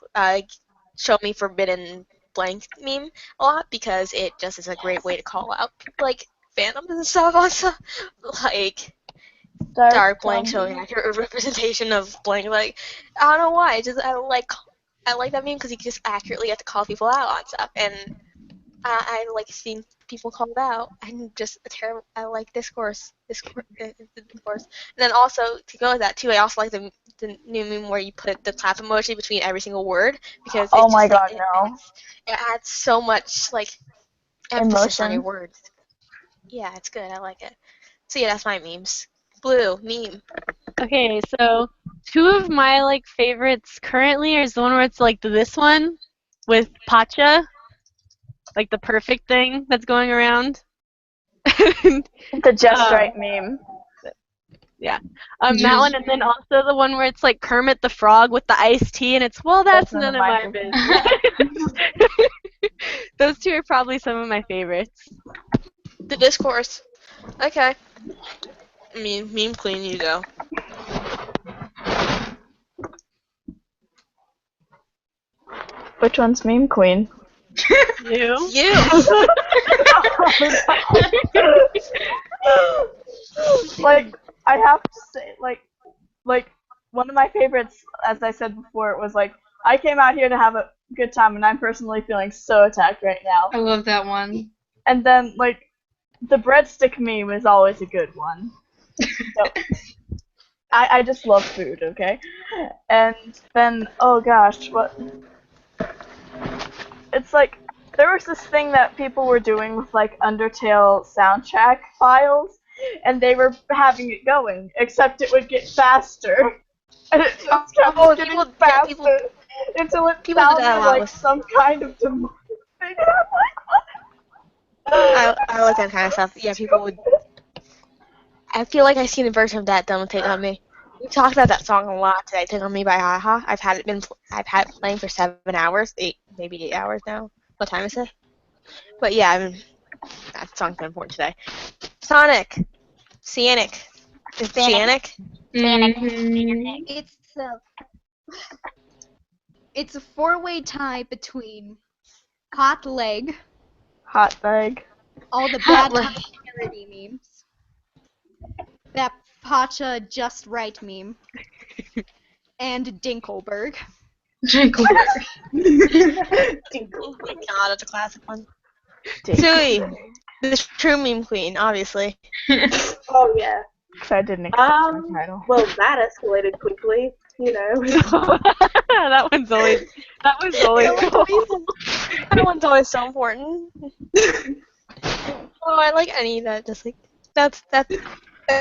show me forbidden blank meme a lot, because it just is a great way to call out fandoms and stuff on stuff. Dark blank showing accurate representation of blank. I don't know why. I like that meme because you just accurately get to call people out on stuff, and I like seeing people called out, and just I like discourse. And then also to go with that too, I also like the the new meme where you put the clap emoji between every single word because Oh it my just god, no. it adds so much like emphasis on your Emotion. words. Yeah, it's good. I like it. So yeah, that's my memes. Blue meme. Okay, so 2 of my like favorites currently is the one where it's like this one with Pacha, like the perfect thing that's going around. The just Um, right meme. Yeah. That one, and then also the one where it's like Kermit the Frog with the iced tea, and it's, well, that's none of my business. Those 2 are probably some of my favorites. The discourse. Okay. I mean, meme queen, you go. Which one's meme queen? You? You. Like, I have to say, like one of my favorites, as I said before, was like, I came out here to have a good time, and I'm personally feeling so attacked right now. I love that one. And then, like, the breadstick meme is always a good one. So, I just love food, okay? And then, oh gosh, what? It's like, there was this thing that people were doing with, like, Undertale soundtrack files, and they were having it going, except it would get faster. And it just kept getting faster until it people do that a sounded lot like with- some kind of demonic thing. And I'm like, what? I like that kind of stuff. Yeah, people would. I feel like I've seen a version of that done with Take On Me. We talked about that song a lot today. Take On Me by Haha. I've had it playing for 7 hours, maybe 8 hours now. What time is it? But yeah, that song's been important today. Sonic, Cianic, Cianic. Mhm. It's a 4-way tie between Hot Leg, Hot leg. all the Hot bad Leg. time parody memes, that Pacha Just Right meme, and Dinkelberg. Jinkelberg. Oh my god, that's a classic one. Sui, the true meme queen, obviously. Oh yeah. So I didn't accept my title. Well, that escalated quickly. You know. that was always cool. That one's always so important. Oh, I like any of that. Just like that's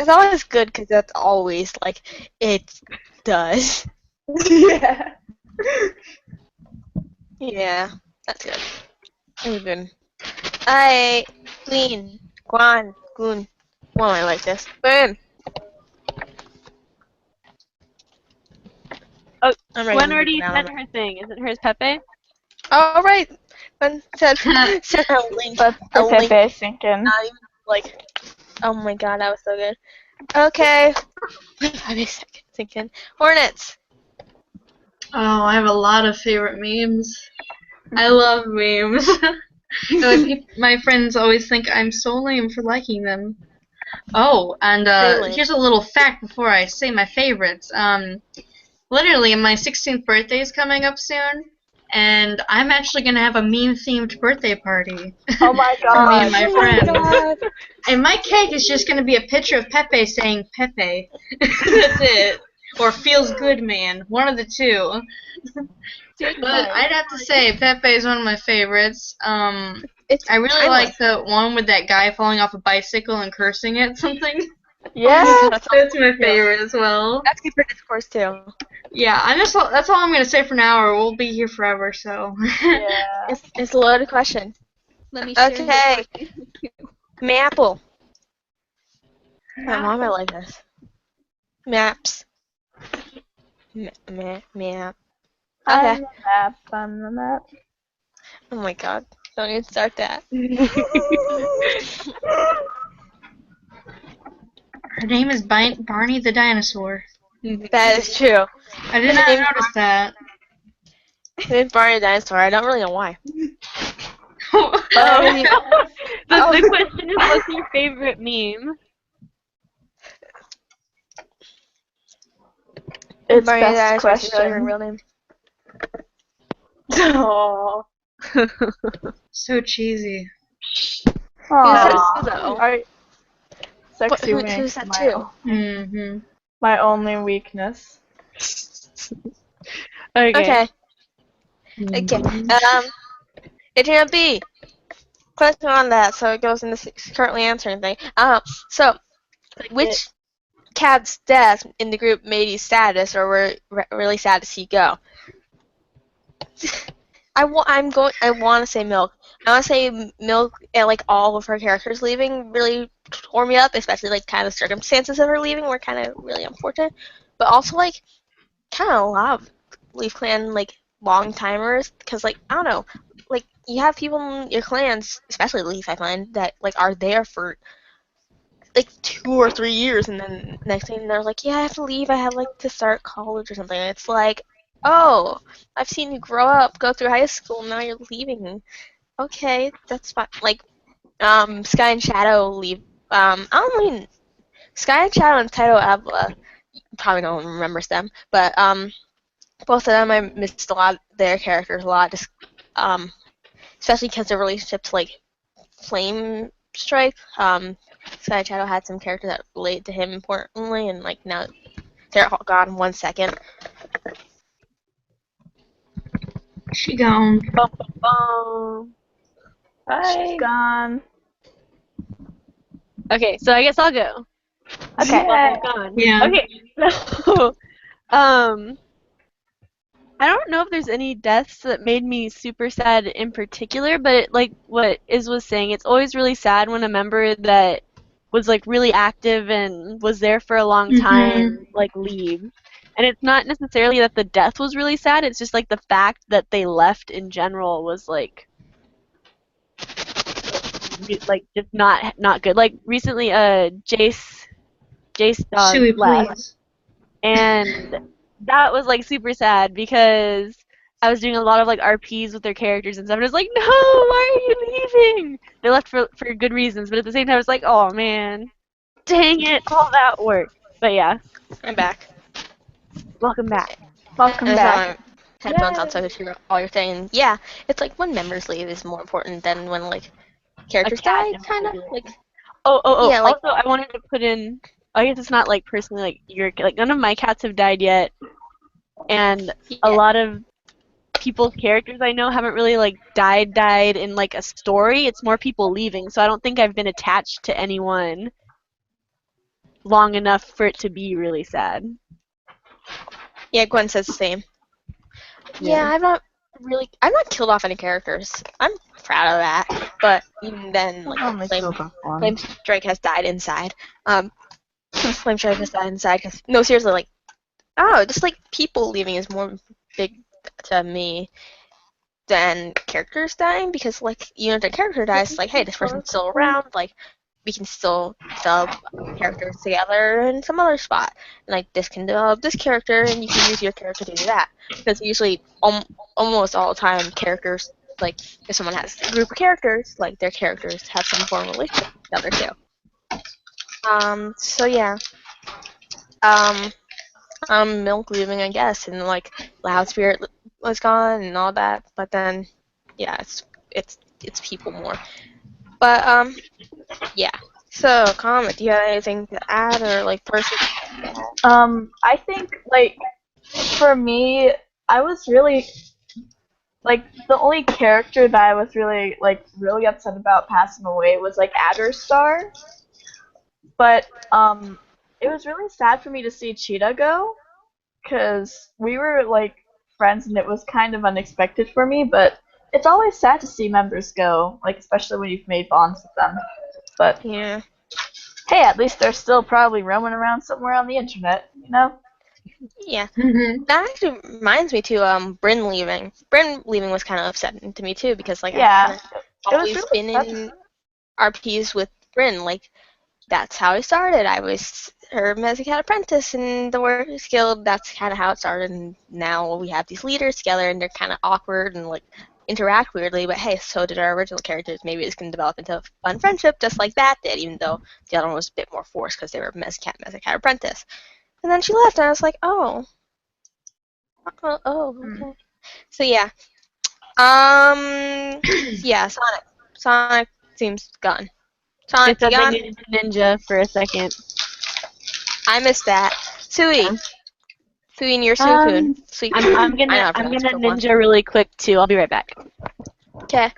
always good because that's always like it does. Yeah. Yeah, that's good. That's good. I Queen Guan Gun. Well, I like this. Boom. Oh, I'm ready Gwen to already move said now. her thing. Isn't hers Pepe? Oh right. Gwen said a link. But A link. Pepe sinking. Not even like. Oh my god, that was so good. Okay. 5 seconds thinking. Hornets. Oh, I have a lot of favorite memes. I love memes. My friends always think I'm so lame for liking them. Oh, and Really? here's a little fact before I say my favorites. Literally, my 16th birthday is coming up soon, and I'm actually gonna have a meme-themed birthday party. Oh my For me and god. my Oh my friends. god. And my cake is just gonna be a picture of Pepe saying Pepe. That's it. Or feels good, man. One of the two. But I'd have to say Pepe is one of my favorites. It's I really timeless. like the one with that guy falling off a bicycle and cursing at something. Yeah. That's That's my favorite as well. That's good for discourse too. Yeah, that's all I'm gonna say for now, or we'll be here forever. So. Yeah. It's a loaded question. Let me share your Okay. question. Maple. Why am I like this? Maps. Map. Okay. I'm the map. I'm the map. Oh my god. Don't even start that. Her name is Barney the dinosaur. That is true. I did not notice that. It's Barney the dinosaur. I don't really know why. The question is, what's your favorite meme? It's Barney the best dinosaur. Is her question. real name? Aww. So cheesy. Aww. though? Sexy Who- wink. who's that too? Mm-hmm. My only weakness. Okay. Okay. Agent B. Question on that, so it goes in this currently answering thing. So which cat's death in the group made you saddest, or were really sad to see go? I want to say Milk. I want to say Milk, and like all of her characters leaving really tore me up, especially like kind of the circumstances of her leaving were kind of really unfortunate. But also like kind of love Leaf Clan like long timers, because like I don't know, like you have people in your clans, especially Leaf, I find that like are there for like 2 or 3 years, and then next thing they're like, yeah, I have to leave. I have like to start college or something. And it's like, oh, I've seen you grow up, go through high school, now you're leaving. Okay, that's fine. Like, Sky and Shadow leave. I don't mean Sky and Shadow and Taito Abla. Probably no one remembers them, but both of them I missed a lot. Their characters a lot, just especially because their relationship to like Flame Strike. Sky Shadow had some characters that relate to him importantly, and like now they're all gone in 1 second. She gone. Bum, bum, bum. She's gone. Okay, so I guess I'll go. Okay. While I'm gone. Yeah. Okay, so I don't know if there's any deaths that made me super sad in particular, but like what Iz was saying, it's always really sad when a member that was like really active and was there for a long time like leaves. And it's not necessarily that the death was really sad, it's just like the fact that they left in general was like just not good. Like recently Jace dog Suey, left. please. And that was like super sad because I was doing a lot of like RPs with their characters and stuff, and I was like, no, why are you leaving? They left for good reasons, but at the same time, I was like, oh man, dang it, all that work. But yeah, I'm back. welcome back. Welcome And back. so headphones on, so if you're all you're saying, yeah, it's like when members leave is more important than when like characters cat die, in kind of particular. like. Oh. Yeah, like- Also, I wanted to put in. I guess it's not like personally like your like none of my cats have died yet, and a lot of people's characters I know haven't really like died in like a story. It's more people leaving, so I don't think I've been attached to anyone long enough for it to be really sad. Yeah, Gwen says the same. Yeah, I've not killed off any characters. I'm proud of that. But even then, like Flame Strike has died inside. Flame Strike has died inside. Cause, no, seriously, like, oh, just like people leaving is more big to me than characters dying, because like even if the character dies, it's like, hey, this person's still around. Like, we can still develop characters together in some other spot. And like this can develop this character, and you can use your character to do that. Because usually, almost all the time, characters, like if someone has a group of characters, like their characters have some form of relationship with each other too. So yeah. Milk leaving, I guess, and like Loud Spirit was gone and all that. But then, yeah, it's people more. But yeah. So, Comet, do you have anything to add, or like person? I think like for me, I was really like the only character that I was really upset about passing away was like Adderstar. But it was really sad for me to see Cheetah go, because we were like friends and it was kind of unexpected for me. But it's always sad to see members go, like especially when you've made bonds with them. But Yeah. hey, at least they're still probably roaming around somewhere on the internet, you know? Yeah. That actually reminds me too. Bryn leaving. Bryn leaving was kind of upsetting to me too, because like Yeah, I've always been in RPs with Bryn. Like that's how I started. I was her Mexican apprentice in the Warriors Guild. That's kind of how it started. And now we have these leaders together, and they're kind of awkward and like interact weirdly. But hey, so did our original characters. Maybe it's gonna develop into a fun friendship, just like that did. Even though the other one was a bit more forced because they were Mexican apprentice. And then she left, and I was like, oh, okay. So yeah, yeah, Sonic seems gone. Sonic, It's you gone? Ninja for a second. I missed that. Sui, Queen, you're Suicune. Sweet I'm Queen. I know gonna how to I'm pronounce gonna Pokemon. ninja really quick too. I'll be right back. Okay.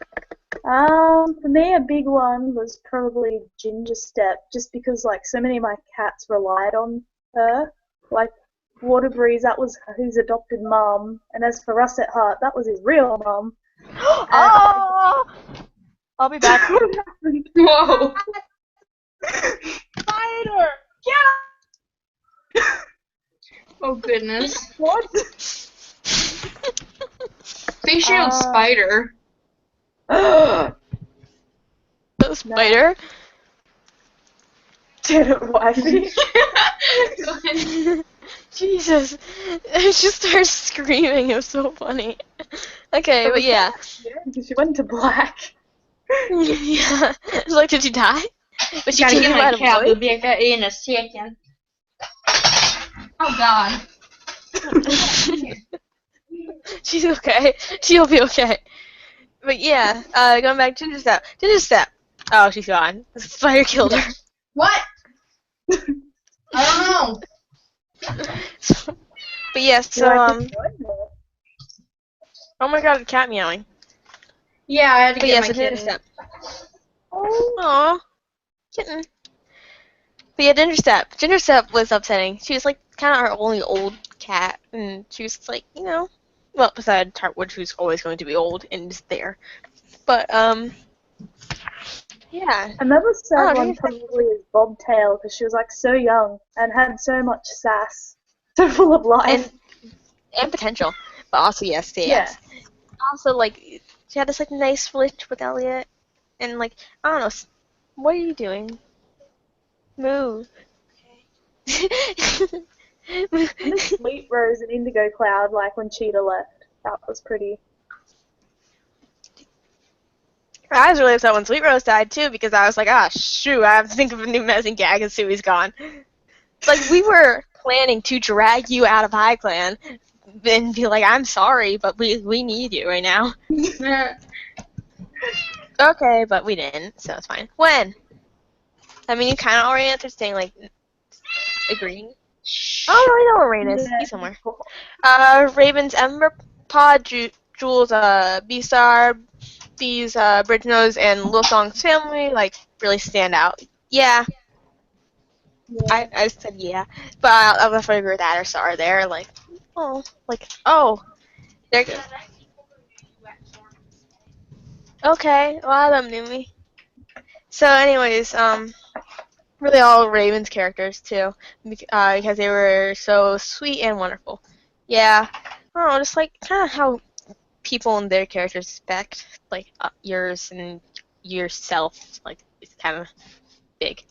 For me, a big one was probably Ginger Step, just because like so many of my cats relied on her. Like Waterbreeze, that was his adopted mum, and as for Russ at Heart, that was his real mum. Oh! I'll be back. Whoa. Spider! Oh goodness. What? Face shield spider. The spider? Did it, wifey? Go ahead. Jesus. I just started screaming. It was so funny. Okay, but yeah. Yeah, because she went into black. Yeah. It's like, did you die? But she Gotta came get my out of cat. voice? We'll be back in a second. Oh god. She's okay. She'll be okay. But yeah, going back to Ginger Step. Ginger Step. Oh, she's gone. The spider killed her. What? I don't know. But yeah, so, Did I just join her? oh my god, the cat meowing. Yeah, I had to But get yeah, my so Ginger kitten. Step. Aww. Kitten. But yeah, Ginger Step. Ginger Step was upsetting. She was like kind of our only old cat, and she was like, you know, well, besides Tartwood, who's always going to be old and just there. But yeah. Another sad Oh, one Ginger Step. probably is Bobtail, because she was like so young and had so much sass, so full of life. And potential, but also yes, yes. Also, like, she had this like nice relationship with Elliot, and like, I don't know, what are you doing? Move. Okay. I miss Sweet Rose and Indigo Cloud, like when Cheetah left. That was pretty. I was really upset when Sweet Rose died too, because I was like, ah, shoot, I have to think of a new menacing gag and Sui's gone. Like, we were planning to drag you out of High Clan and be like, I'm sorry, but we need you right now. Okay, but we didn't, so it's fine. When? I mean, you kind of already answered saying, like, agreeing. Oh, I know where Rain is. He's somewhere. Raven's Ember Pod, Jules, B-Star, Bees, Bridgenose, and Lilsong's family, like, really stand out. Yeah, Yeah. I said yeah. But I'll figure that or Star there, like, oh, they're good. Okay, a lot of them knew me. So, anyways, really all Raven's characters too, because they were so sweet and wonderful. Yeah, I don't know, just like kind of how people and their characters expect, like yours and yourself, like it's kind of big.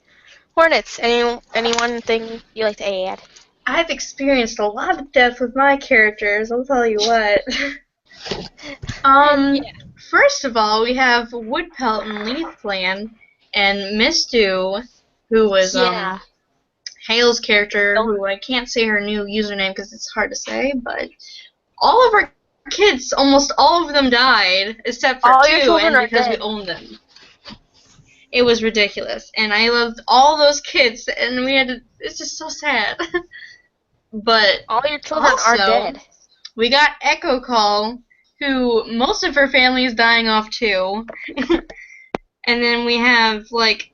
Hornets, any one thing you like to add? I've experienced a lot of death with my characters, I'll tell you what. First of all, we have Woodpelt and Leafland, and Mistu, who was Yeah. Hale's character, who I can't say her new username because it's hard to say, but all of our kids, almost all of them died, except for All your two, children and are because we dead. owned them. It was ridiculous, and I loved all those kids, and we had to, it's just so sad. But All your children are also, dead. we got Echo Call, who most of her family is dying off too. And then we have like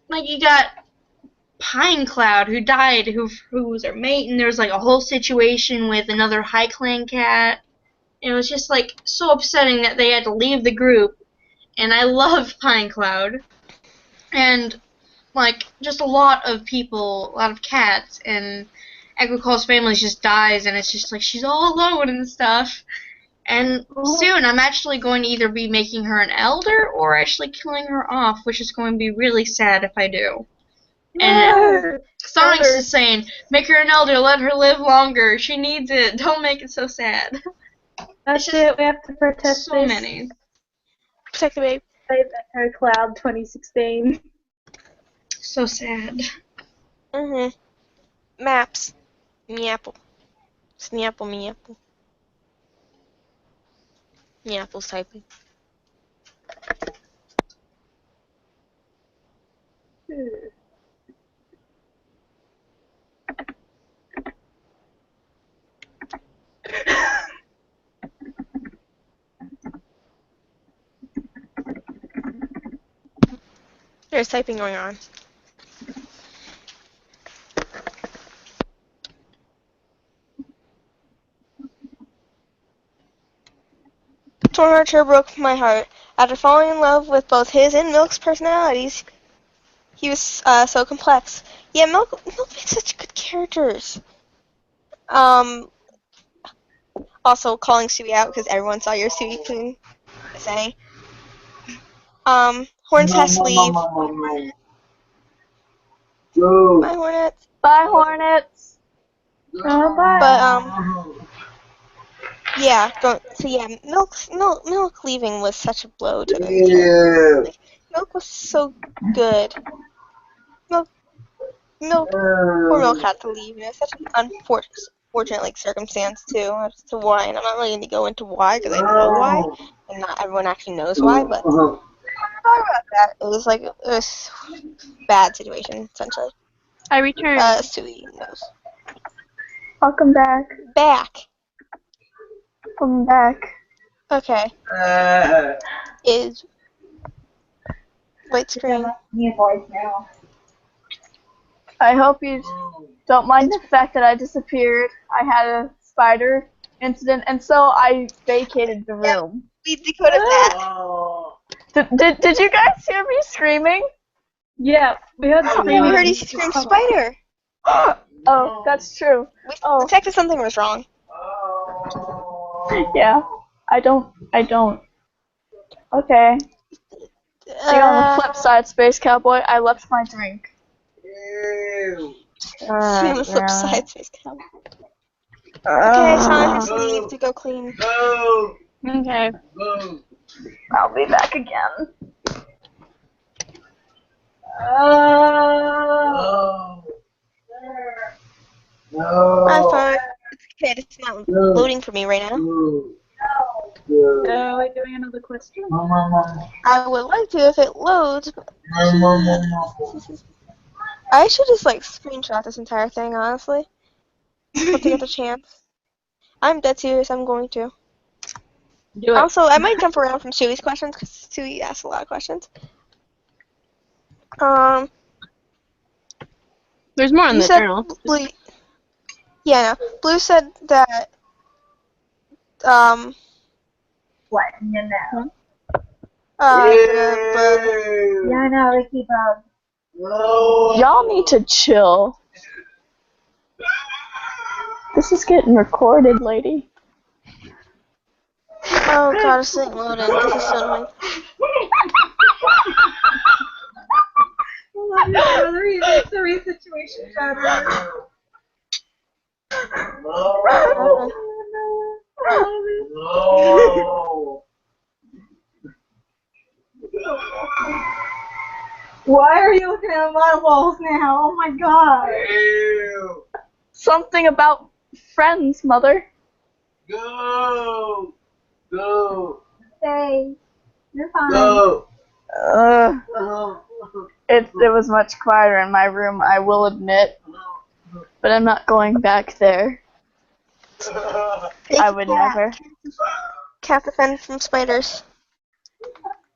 you got Pine Cloud, who died, who was our mate, and there was like a whole situation with another High Clan cat. And it was just like so upsetting that they had to leave the group. And I love Pine Cloud. And like just a lot of people, a lot of cats, and Echo Call's family just dies, and it's just like she's all alone and stuff. And soon I'm actually going to either be making her an elder or actually killing her off, which is going to be really sad if I do. And Sonic's is saying, make her an elder, let her live longer. She needs it. Don't make it so sad. That's it, we have to protest So this. many. Protect the babe. Save Echo Cloud 2016. So sad. Maps. Meapple. Sneapple, meapple. Meapple's typing. There's typing going on. Torn Archer broke my heart. After falling in love with both his and Milk's personalities, he was so complex. Yeah, Milk makes such good characters. Also calling Stewie out because everyone saw your Stewie thing. Saying. Horns has to leave. Bye, Hornets. Bye, Hornets. Bye. But yeah. Milk leaving was such a blow to the character. Like, Milk was so good. Poor Milk had to leave. And it's such an unfortunate like circumstance too as to why. And I'm not really going to go into why because I know why, and not everyone actually knows why. But talk about that. It was a bad situation essentially. I returned. Stewie knows. Welcome back. Welcome back. Okay. Is white screen. New voice now. I hope you don't mind the fact that I disappeared. I had a spider incident, and so I vacated the room. We decoded that. Did you guys hear me screaming? Yeah, we heard We heard you scream spider. Oh, that's true. We Oh. detected something was wrong. Yeah, I don't. Okay. See, on the flip side, Space Cowboy, I left my drink. See on the flip side, Space Cowboy. Okay, Sonic has to leave to go clean. Okay. I'll be back again. My phone. It's okay, it's not loading for me right now. Are we doing another question? I would like to if it loads. But I should just screenshot this entire thing, honestly. Once I get the chance. I'm dead serious, I'm going to. Do it. Also, I might jump around from Stewie's questions, because Stewie asked a lot of questions. There's more in You the said journal. Blue, yeah, no. Blue said that, What? You know. the Yeah, I know. We keep Y'all need to chill. This is getting recorded, lady. oh god, it's not loading. This is so annoying. the real situation better. Why are you looking at my walls now? Oh my god. Something about friends, mother. Go! Stay. You're fine. It was much quieter in my room, I will admit. But I'm not going back there. I would never. Can't defend from spiders.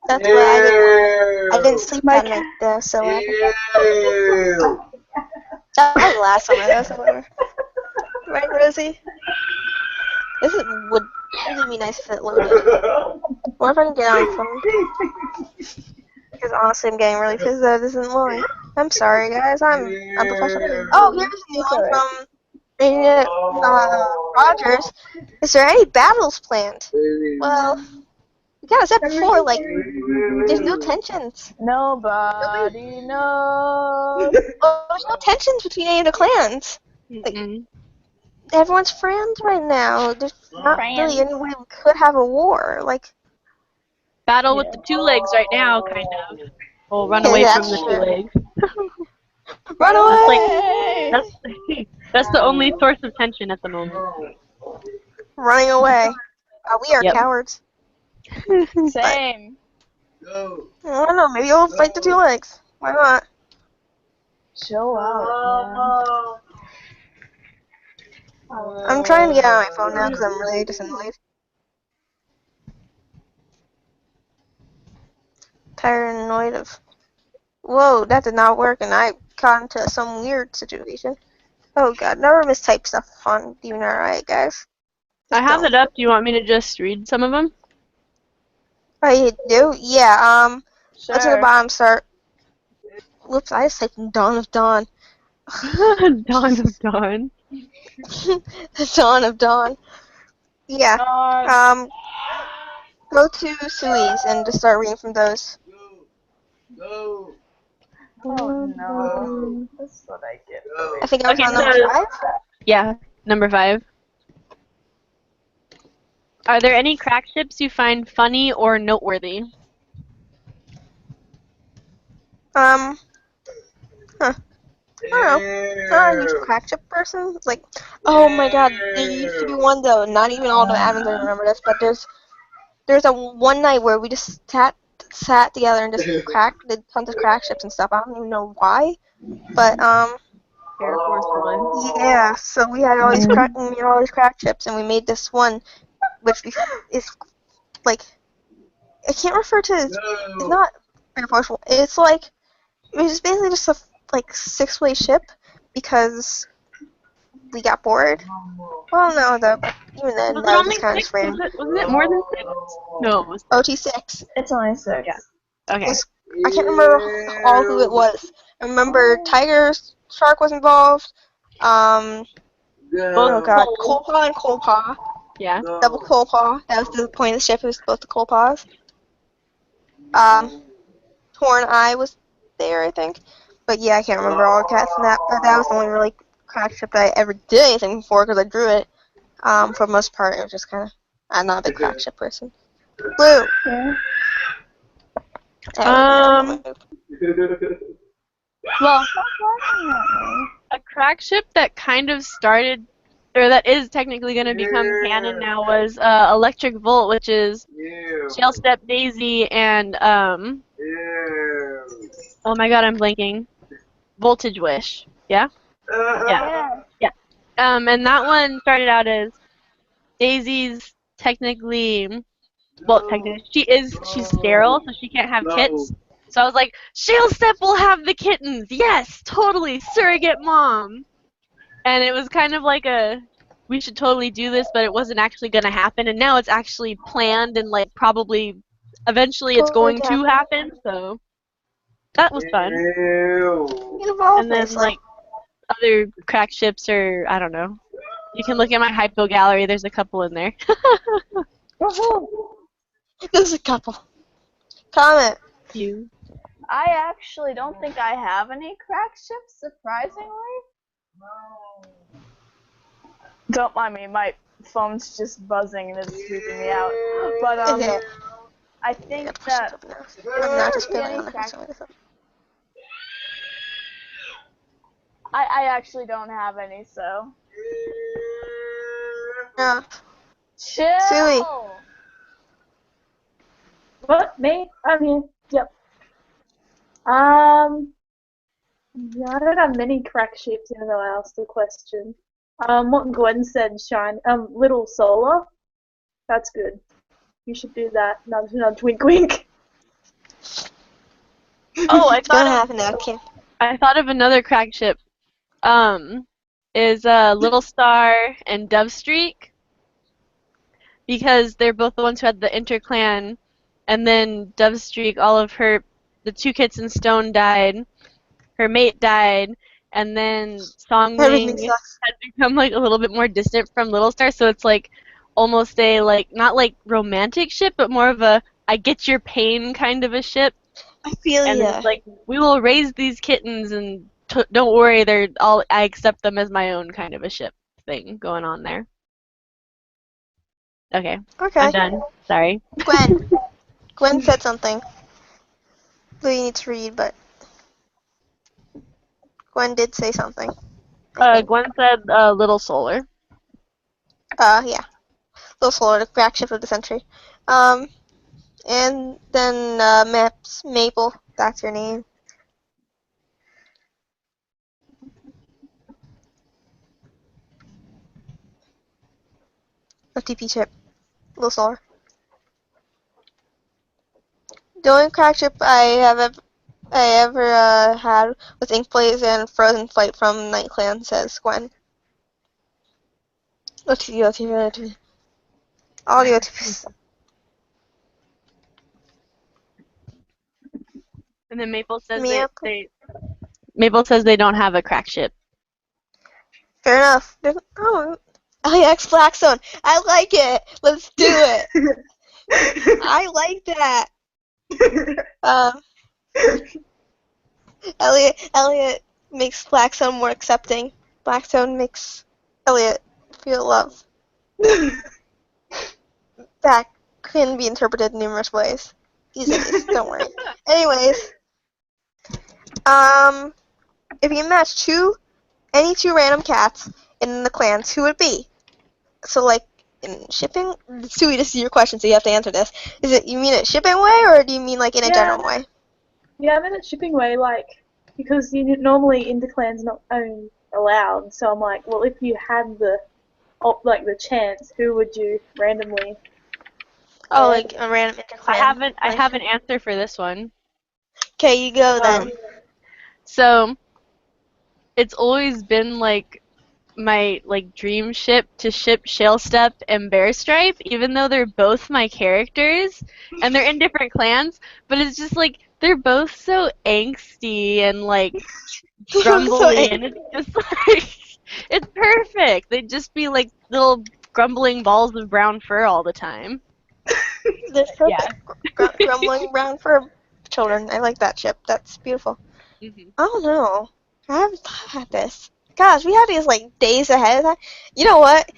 That's why I didn't sleep that night though, so that was the last summer though, so whatever. Right, Rosie? Would really be nice if it loaded. What if I can get on the phone? Because honestly, I'm getting really pissed that it isn't loading. I'm sorry, guys. I'm unprofessional. Oh, here's a new one from Rogers. Is there any battles planned? Well, we kind of said before, there's no tensions. Nobody knows. Well, there's no tensions between any of the clans. Everyone's friends right now. There's not really any way we could have a war. Battle with the two legs right now, kind of. We'll run away from the two legs. Run away! That's the only source of tension at the moment. Running away. We are cowards. Same. I don't know, maybe we'll fight the two legs. Why not? Chill out, I'm trying to get on my phone now because I'm really just annoyed. Tired and annoyed of Whoa, that did not work, and I got into some weird situation. Oh god, never mistype stuff on DNRI, guys. I Just have don't. it up. Do you want me to just read some of them? I do? Yeah, go to the Sure. bottom, start. Whoops, I just typed in Dawn of Dawn. Dawn of Dawn. The Dawn of Dawn. Yeah. Go to Sui's and just start reading from those. Oh no. That's what I get. I think I was Okay, on number so 5. yeah, number 5. Are there any crack ships you find funny or noteworthy? Huh. I don't know. Not a huge crack ship person. It's like, oh my god, there used to be one though. Not even all the admins I remember this, but there's a one night where we just sat together and just did tons of crack ships and stuff. I don't even know why, but Air Force One. yeah. So we had all these crack ships, and we made this one, which is like, I can't refer to it's not Air Force One. It's like it was basically just a like 6-way ship because we got bored. Well, no, though. Even then, Was it that was only just kind of 6? just random. Wasn't it more than 6? No, it was OT6. It's only 6. Yeah. Okay. I can't remember all who it was. I remember Tiger Shark was involved. Oh Both god, Cole. Colepaw and Colepaw. Yeah. Double Colepaw. That was the point of the ship. It was both the Colepaws. Torn Eye was there, I think. But yeah, I can't remember all the cats in that. But that was the only really crack ship that I ever did anything for because I drew it. For the most part, it was just kind of. I'm not a big crack ship person. Blue. Yeah. Well, a crack ship that kind of started, or that is technically going to become canon now, was Electric Volt, which is Shell Step Daisy and oh my god, I'm blanking. Voltage Wish. Yeah. Yeah. And that one started out as Daisy's technically. Well, technically, she's sterile, so she can't have kits. So I was like, Shell Step will have the kittens. Yes, totally, surrogate mom. And it was kind of like we should totally do this, but it wasn't actually going to happen. And now it's actually planned and like probably eventually it's going to happen. So that was fun. And then like other crack ships or I don't know. You can look at my hypo gallery. There's a couple in there. There's a couple. Comment. You. I actually don't think I have any crack ships, surprisingly. Don't mind me, my phone's just buzzing and it's freaking me out. But I think that I'm not just feeling any on crack- the I actually don't have any, so. No. Chill! Suey. What? Me? I'm here. Yep. Yeah, I don't have many crack ships even though I asked the question. What Gwen said, Little Solar. That's good. You should do that. Nudge, nudge, wink, wink. Oh, I It's gonna thought happen now, Kim. I thought of another crack ship. Is Little Star and Dove Streak, because they're both the ones who had the interclan, and then Dove Streak, the 2 kits in Stone died, her mate died, and then Everything Songling sucks. had become like a little bit more distant from Little Star, so it's like almost a like not like romantic ship, but more of a I get your pain kind of a ship. I feel And ya. it's like, we will raise these kittens and don't worry, I accept them as my own kind of a ship thing going on there. Okay, Okay. I'm done. Sorry. Gwen. Gwen said something. Blue, you need to read, but Gwen did say something. I think. Gwen said Little Solar. Yeah. Little Solar, the crack ship of the century. And then Maple. That's your name. OTP chip. Little Solar. The only crack ship I have I ever had was Ink Blaze and Frozen Flight from Night Clan, says Gwen. OTV. All the OTVs. And then Maple says Miracle. Maple says they don't have a crack ship. Fair enough. Oh, LAX Blackstone. I like it. Let's do it. I like that. Elliot makes Blackstone more accepting. Blackstone makes Elliot feel love. That can be interpreted in numerous ways. Easy, don't worry. Anyways, if you match any two random cats in the clans, who would it be? So, like, in shipping? Sui, this is your question, so you have to answer this. You mean it shipping way, or do you mean, like, in a general way? Yeah, I mean a shipping way, like, because normally interclan's not allowed, so I'm like, well, if you had the chance, who would you randomly? Oh, like a random interclan. I have an answer for this one. Okay, you go then. So, it's always been like my dream ship to ship Shalestep and Bearstripe, even though they're both my characters and they're in different clans, but it's just like they're both so angsty and like grumbly and it's just like it's perfect. They'd just be like little grumbling balls of brown fur all the time. They're perfect. Grumbling brown fur children. I like that ship. That's beautiful. Mm-hmm. I don't know. I haven't thought about this. Gosh, we have these like days ahead of time. You know what?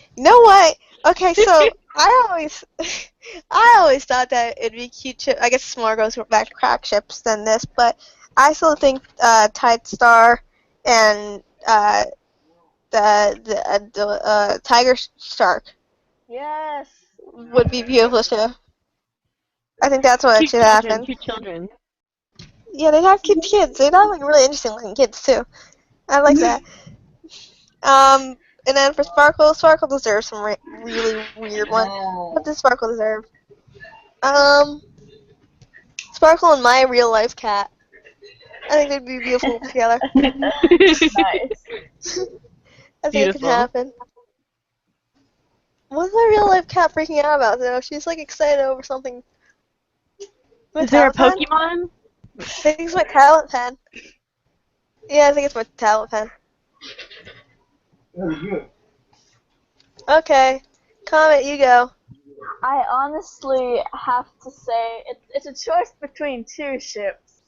Okay, so I always thought that it'd be cute to. I guess more goes back to crack ships than this, but I still think Tide Star and the Tiger Shark. Yes. Would be beautiful too. I think that's what should happen. Cute children. Yeah, they'd have cute kids. They'd have like really interesting looking kids too. I like that. And then for Sparkle deserves some really weird one. What does Sparkle deserve? Sparkle and my real life cat. I think they'd be beautiful together. Nice. I think it could happen. What's my real life cat freaking out about though? She's like excited over something. Is there a Pokemon? I think it's my talent pen. Yeah, I think it's my talent pen. Okay. Comet, you go. I honestly have to say it's a choice between two ships,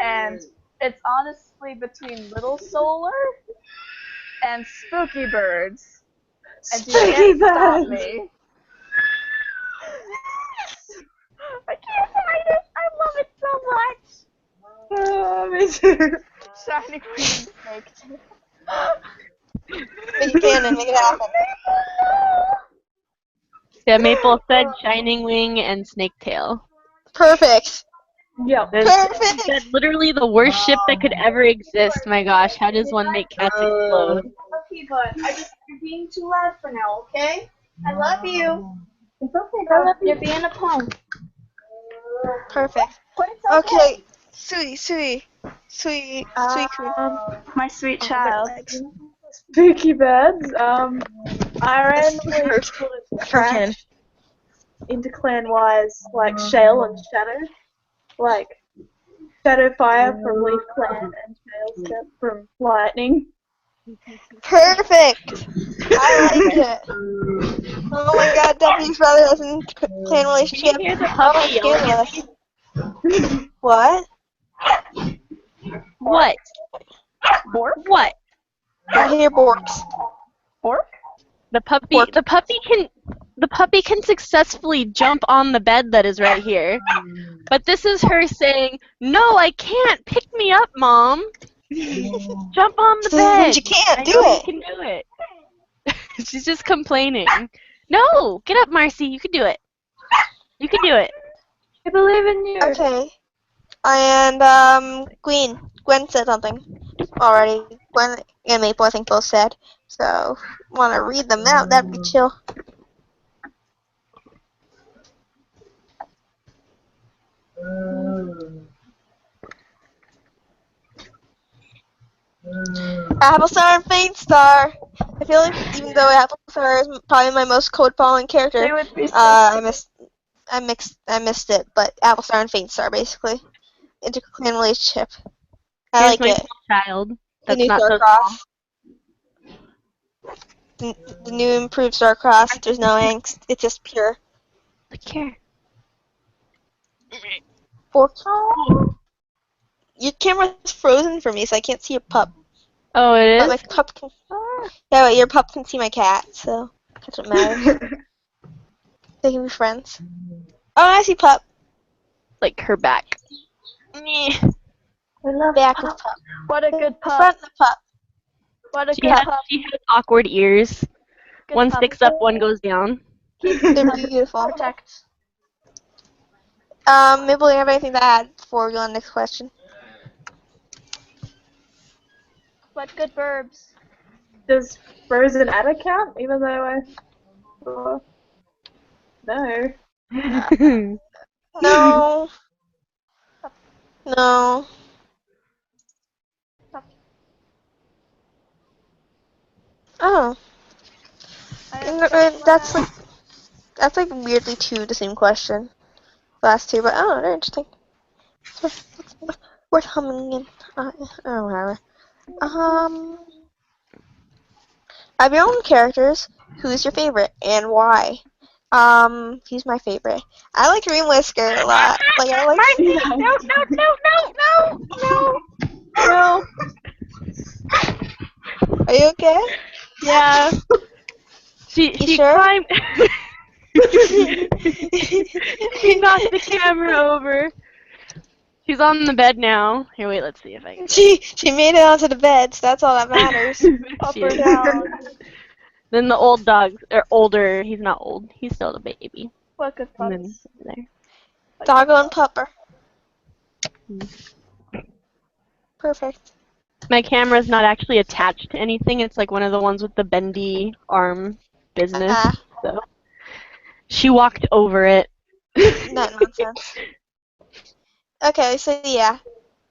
and it's honestly between Little Solar and Spooky Birds. And you can't stop me. I can't hide it. I love it so much. Me too. Shiny Queen Snake. Make it canon, make it happen. Yeah, Maple said Shining Wing and Snaketail. Perfect. Yeah. Perfect. That's literally the worst ship that could ever exist. My gosh, how does one make cats explode? Okay, bud. You're being too loud for now, okay? I love you. It's okay, bud. You're being a punk. Perfect. But it's Okay, Sui. My sweet child. Spooky birds. I randomly sort of trash interclan wise, like Shale and Shadow. Like Shadowfire from Leaf Clan and Shale from Lightning. Perfect. I like it. Oh my god, W's brother has an clan relationship. Can you hear the Oh puppy my yelling? goodness. What? What? Bork? What? I hear borks. Bork? The puppy. Bork. The puppy can successfully jump on the bed that is right here. But this is her saying, "No, I can't. Pick me up, Mom. Jump on the bed. You can't do I know it. you can do it." She's just complaining. No, get up, Marcy. You can do it. You can do it. I believe in you. Okay. And Gwen said something already. Gwen and Maple, I think, both said. So, want to read them out? That'd be chill. Applestar and Faint Star. I feel like even though Applestar is probably my most code-following character, They would be so I missed it. But Applestar and Faint Star basically interclan relationship. I Here's like my it. small child. The That's new not so Starcross. The new improved Starcross. There's no angst. It's just pure. Look here. Your camera's frozen for me, so I can't see your pup. Oh, it But is? my pup can. Yeah, but your pup can see my cat, so that doesn't matter. They can be friends. Oh, I see pup. Like her back. Meh. I love Back Pop. of pup. What a good The pup. front of the pup. What a She good has, pup. she has awkward ears. Good One pup. sticks up, one goes down. They're beautiful. Protect. Mabel, do you have anything to add before we go on to the next question? What good verbs. Does Frozen Adder count? Even though I. No. No. No. Oh. That's like weirdly two the same question. The last two, but oh, they're interesting. Worth humming in. Oh, whatever. Of your own characters, who's your favorite and why? He's my favorite. I like Dream Whisker a lot. Like I like. No. Are you okay? Yeah. She sure? climbed. She knocked the camera over. She's on the bed now. Here, wait, let's see if I can. She made it onto the bed, so that's all that matters. Up She or is. down. Then the old dog, or older, he's not old. He's still a baby. What good And pups. then there. Doggo and Pupper. Perfect. My camera's not actually attached to anything. It's like one of the ones with the bendy arm business. So she walked over it. That nonsense. Okay, so yeah.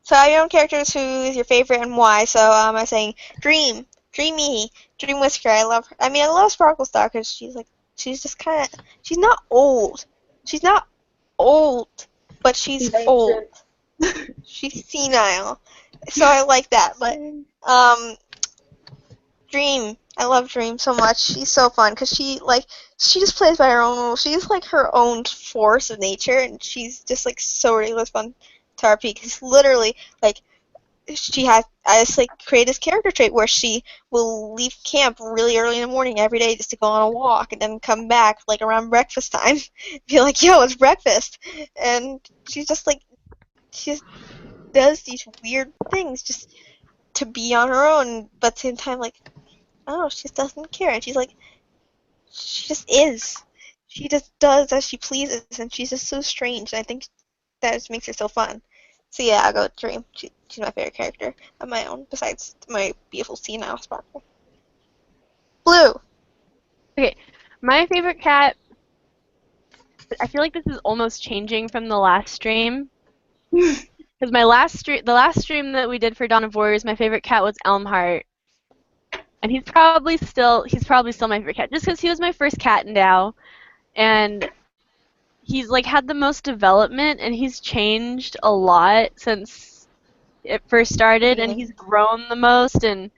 So I have your own characters, who is your favorite and why? So I'm saying Dream, Dreamy, Dream Whisker. I love her. I mean, I love Sparkle Star because she's just kind of, she's not old. She's not old, but she's old. She's senile. So I like that. But Dream, I love Dream so much. She's so fun because she just plays by her own rules. She's like her own force of nature, and she's just like so ridiculous fun to RP. Because literally, like, I just like create this character trait where she will leave camp really early in the morning every day just to go on a walk, and then come back like around breakfast time, be like, "Yo, it's breakfast," and she's just like, she just does these weird things just to be on her own, but at the same time, like, oh, she just doesn't care, and she's like, she just is. She just does as she pleases, and she's just so strange, and I think that just makes her so fun. So yeah, I'll go with Dream. She's my favorite character of my own, besides my beautiful senile Sparkle. Blue. Okay, my favorite cat. I feel like this is almost changing from the last stream. Because the last stream that we did for Dawn of Warriors, my favorite cat was Elmheart. And he's probably still my favorite cat, just because he was my first cat in DoW, and he's like had the most development, and he's changed a lot since it first started, and he's grown the most, and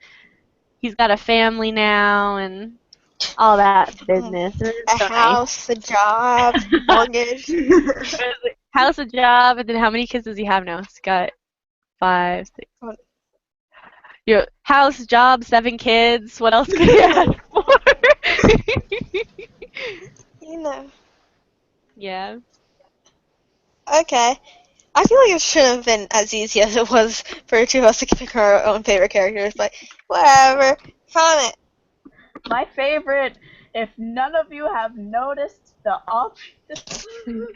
he's got a family now, and all that business. A house, a job, mortgage. House, a job, and then how many kids does he have now? He's got 5, 6. Your house, job, 7 kids. What else could he ask for? You know. Yeah. Okay. I feel like it shouldn't have been as easy as it was for two of us to pick our own favorite characters, but whatever. Comment. My favorite, if none of you have noticed the obvious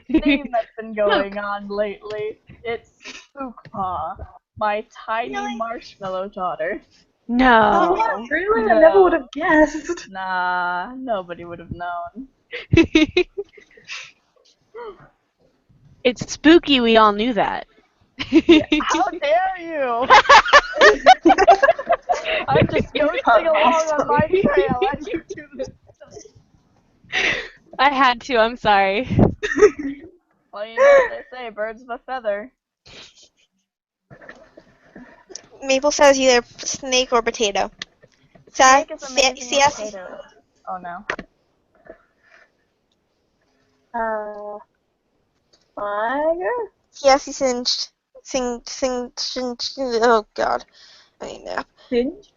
theme that's been going on lately, it's Spookpaw, my tiny marshmallow daughter. No. Oh, really? I never would have guessed. Nah, nobody would have known. It's spooky, we all knew that. How dare you! I'm just coasting along on my trail as you do this. I had to, I'm sorry. Well, you know what they say, birds of a feather. Maple says either snake or potato. Snake is amazing with CS. potatoes. Oh no. Tiger? Yes, he singed. Oh god. I mean, yeah. Finch?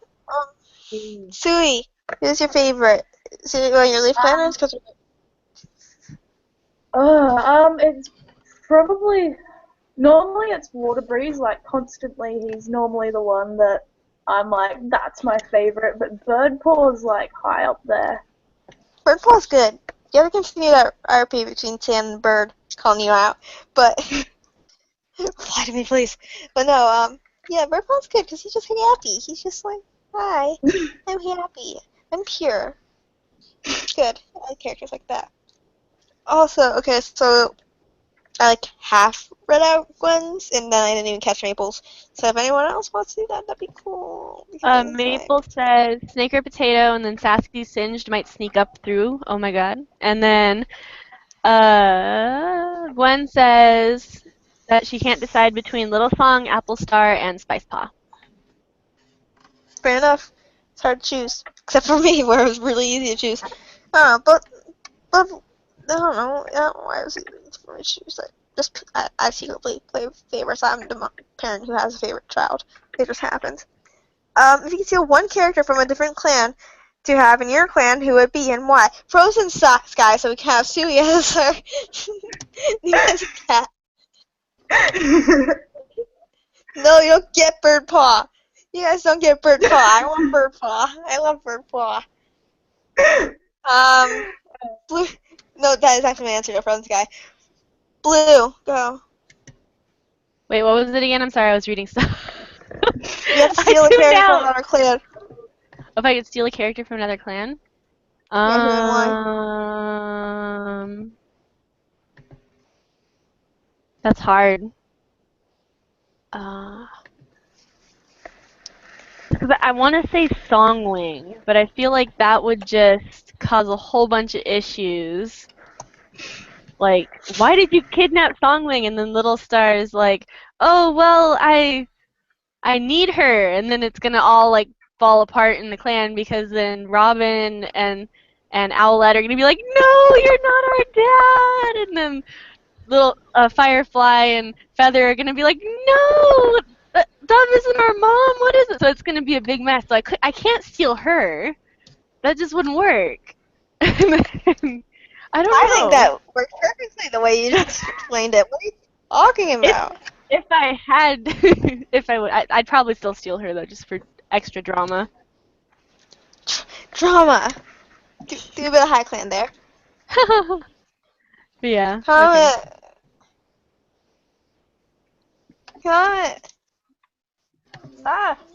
Sui, who's your favorite? Is it one of your leaf planners? Cause It's probably normally it's Water Breeze. Like constantly, he's normally the one that I'm like, that's my favorite. But Bird Paw's like high up there. Bird Paw's good. You ever continue that RP between Sam and Bird? Calling you out, but reply to me, please. But no, yeah, Bird Paw's good because he's just happy. He's just like, hi, I'm happy, I'm pure. Good. I like characters like that. Also, okay, so I like half read out Gwen's, and then I didn't even catch Maple's. So if anyone else wants to do that, that'd be cool. Because, Maple says snake or potato, and then Sasky singed might sneak up through. Oh my god. And then Gwen says that she can't decide between Little Song, Apple Star, and Spice Paw. fair enough. It's hard to choose, except for me, where it was really easy to choose. But I don't know. Why was it easy for me to choose? I secretly play favorites. I'm the parent who has a favorite child. It just happens. If you could steal one character from a different clan to have in your clan, who would it be and why? Frozen Sky, so we can have Sui as her new cat. No, you don't get Bird Paw. You guys don't get Bird Paw. I want Bird Paw. I love Bird Paw. Blue. No, that is actually my answer to Frozen Sky. Blue, go. Wait, what was it again? I'm sorry, I was reading stuff. You have to steal a character from another clan. If I could steal a character from another clan? Yeah, who and why? That's hard. Because I want to say Songwing, but I feel like that would just cause a whole bunch of issues. Like, why did you kidnap Songwing? And then Little Star is like, oh, well, I need her. And then it's going to all, like, fall apart in the clan because then Robin and Owlette are going to be like, no, you're not our dad. And then little Firefly and Feather are going to be like, no, Dove isn't our mom. What is it? So it's going to be a big mess. So I can't steal her. That just wouldn't work. I don't know. I think that worked perfectly the way you just explained it. What are you talking about? If I had, I'd probably still steal her though, just for extra drama. Drama. Do a bit of high clan there. But yeah. Comment.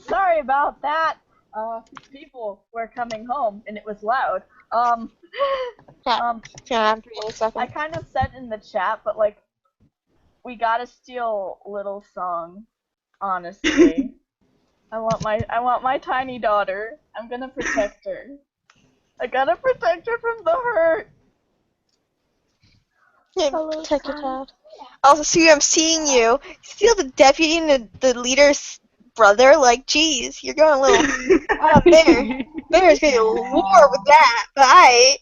Sorry about that. People were coming home and it was loud. I kind of said in the chat, but like, we gotta steal Little Song. Honestly, I want my tiny daughter. I'm gonna protect her. I gotta protect her from the hurt. Yeah, protect your child. Also, Sue, I'm seeing you. Steal the deputy and the leader's brother. Like, geez, you're going a little there. There's gonna be a war with that. Bye.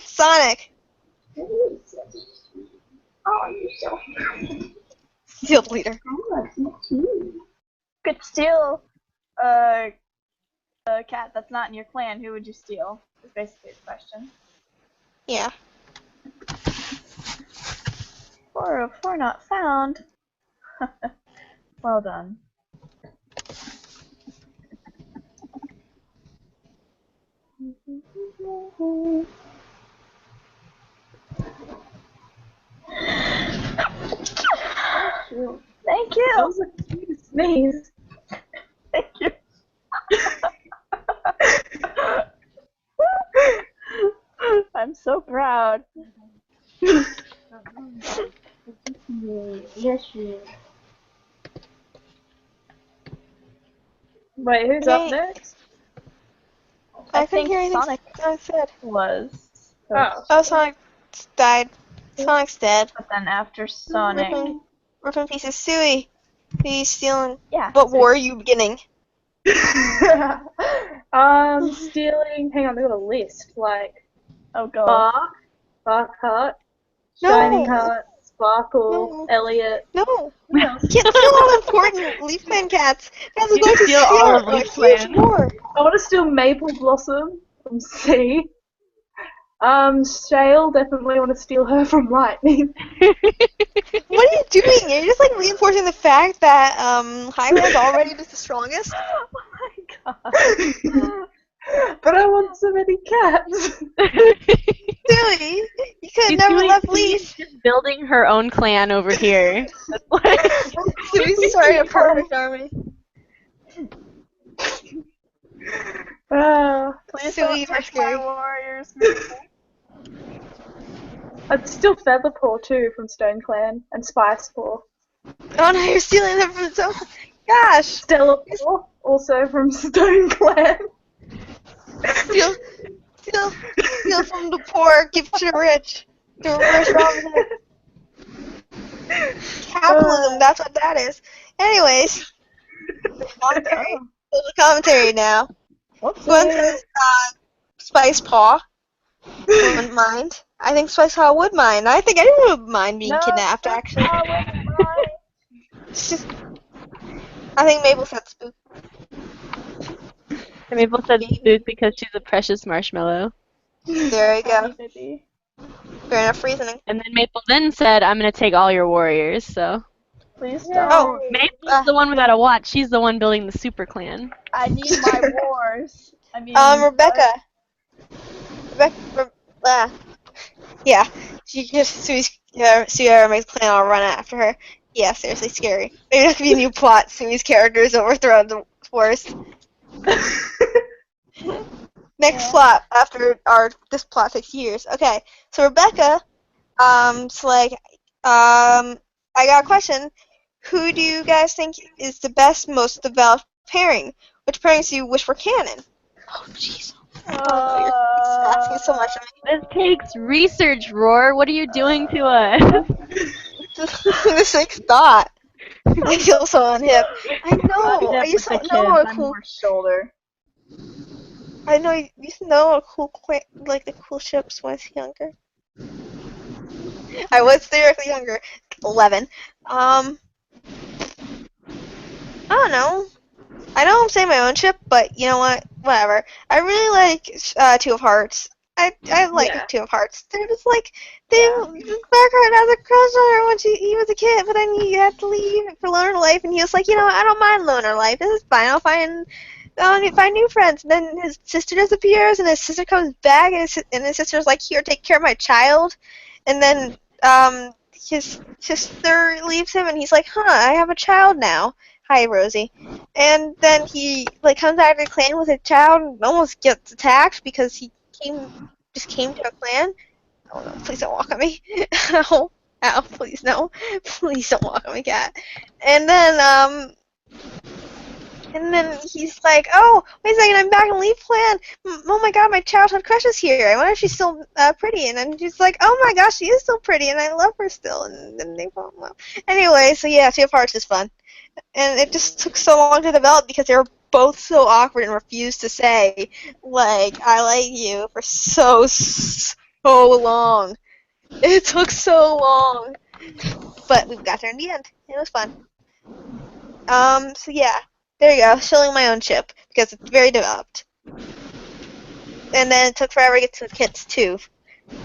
Sonic. Oh, you're so Steal the leader. Could steal a cat that's not in your clan. Who would you steal? Is basically the question. Yeah. Four not found. Well done. Thank you. That was the cutest sneeze. Thank you. I'm so proud. Yes, you. Wait, who's up next? I couldn't think hear anything Sonic I said. was. Oh. Oh, Sonic died. Sonic's dead. But then after Sonic. Rip in pieces. Suey. He's stealing. Yeah. What war are you beginning? Stealing. Hang on, I got a list. Like, Oh god. Bark Heart, No. Shining Heart, Sparkle, No. Elliot. No. Who else? You can't steal all the important Leaf Clan cats. That's You going to steal all of start a Leaf huge Clan. war. I want to steal Maple Blossom from C. Shale, definitely want to steal her from Lightning. What are you doing? You're just like reinforcing the fact that Highland's already just the strongest. Oh my god. But I want so many cats. Suey, you could have never left Leaf. Just building her own clan over here. That's like, Suey's starting a perfect army. Please Suey, don't you're touch scary. my warriors. I'd steal Featherpaw too from Stone Clan and Spicepaw. Oh no, you're stealing them from so. Gosh. Stellapaw also from Stone Clan. Steal from the poor, give to the rich. The reverse Robin Hood. Capitalism, that's what that is. Anyways, commentary. There's a commentary now. Gwen says, Spice Paw wouldn't mind. I think Spice Paw would mind. I think anyone would mind being kidnapped, actually. It's just, I think Mabel said spook. and Maple said spook because she's a precious marshmallow. There you go. Baby. Fair enough reasoning. And then Maple then said, I'm going to take all your warriors, so. Please don't. Oh, Maple's the one without a watch. She's the one building the super clan. I need my wars. I mean. Rebecca. Yeah. She just Sue makes a clan, I'll run after her. Yeah, seriously, scary. Maybe that could be a new plot. Sue's characters overthrow the forest. Next plot after this plot takes years. Okay, so Rebecca, I got a question. Who do you guys think is the best, most developed pairing? Which pairings do you wish were canon? Oh, jeez. You're asking so much of me. This takes research, Roar. What are you doing to us? This makes thought. I feel so unhip. I know. I used to know what a cool. Shoulder. I know. You used to know what cool, like the cool ships when I was younger. I was theoretically younger, 11. I don't know. I know I'm saying my own ship, but you know what? Whatever. I really like Two of Hearts. I like Two of Hearts. They're just like Blackheart has a crush on her when he was a kid, but then he had to leave for loner life, and he was like, you know, I don't mind loner life. This is fine. I'll find new friends. And then his sister disappears, and his sister comes back, and his sister's like, here, take care of my child. And then his sister leaves him, and he's like, huh, I have a child now. Hi, Rosie. And then he comes out of the clan with a child and almost gets attacked because he just came to a clan. Oh no, please don't walk on me. Ow. Ow, please no. Please don't walk on me, cat. And then he's like, oh, wait a second, I'm back in Leaf Clan. Oh my god, my childhood crush is here. I wonder if she's still pretty. And then she's like, oh my gosh, she is still pretty, and I love her still. And then they fall in love. Anyway, so yeah, Two of Hearts is fun. And it just took so long to develop because they were both so awkward and refused to say, like, I like you for so long. It took so long. But we got there in the end. It was fun. So yeah. There you go. Shilling my own ship because it's very developed. And then it took forever to get to the kids too.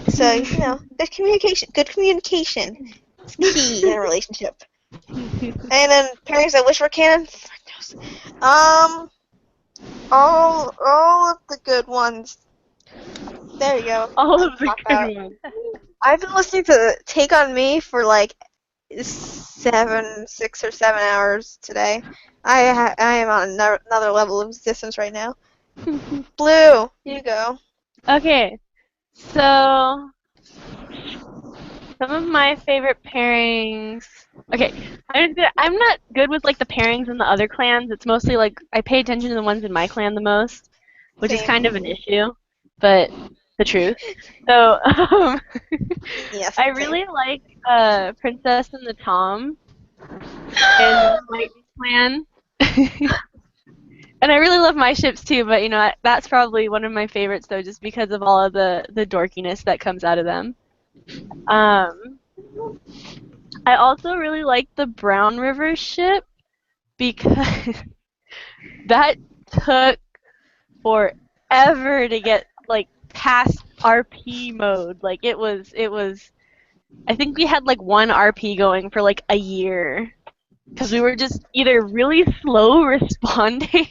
So, you know, good communication. Good communication is key in a relationship. And then pairings I wish were canon. All of the good ones. There you go. All of the good ones. I've been listening to Take on Me for like 6 or 7 hours today. I am on another level of existence right now. Blue, you go. Okay, so some of my favorite pairings Okay, I'm not good with like the pairings in the other clans. It's mostly like I pay attention to the ones in my clan the most, which is Same. kind of an issue, but the truth. So Yes. I Same. really like Princess and the Tom in the Lightning clan. And I really love my ships too, but you know that's probably one of my favorites though, just because of all of the dorkiness that comes out of them. Um, I also really like the Brown River ship because that took forever to get like past RP mode. Like it was. I think we had like one RP going for like a year because we were just either really slow responding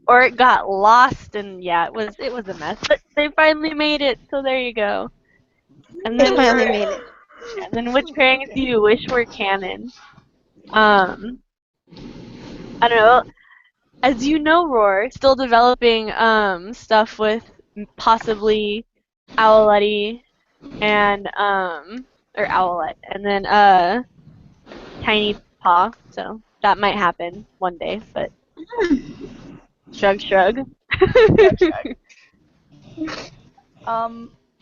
or it got lost, and yeah, it was a mess. But they finally made it, so there you go. And They then finally made it. and then which pairings do you wish were canon? I don't know. As you know, Roar, still developing stuff with possibly Owlette and or Owlette, and then Tiny Paw. So that might happen one day, but shrug, shrug.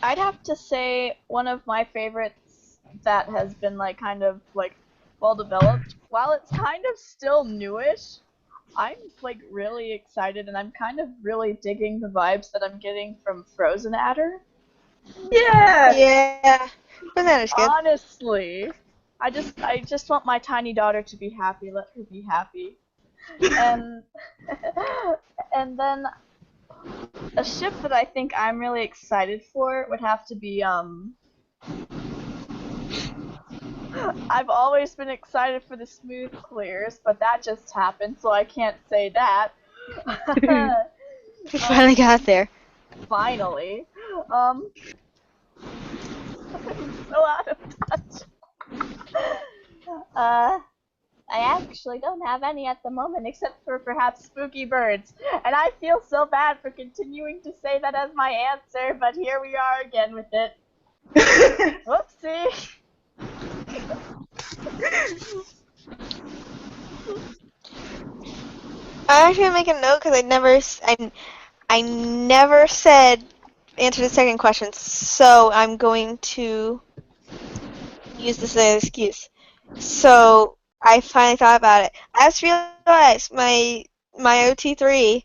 I'd have to say one of my favorites that has been like kind of like well developed. While it's kind of still newish, I'm like really excited and I'm kind of really digging the vibes that I'm getting from Frozen Adder. Yeah. Yeah. But that is good. Honestly, I just want my tiny daughter to be happy. Let her be happy. And and then a ship that I think I'm really excited for would have to be I've always been excited for the smooth clears, but that just happened, so I can't say that. We finally got there. Finally. I'm so out of touch. I actually don't have any at the moment, except for perhaps spooky birds. And I feel so bad for continuing to say that as my answer, but here we are again with it. Whoopsie. I'm actually gonna make a note because I never said answer the second question, so I'm going to use this as an excuse. So I finally thought about it. I just realized my OT3,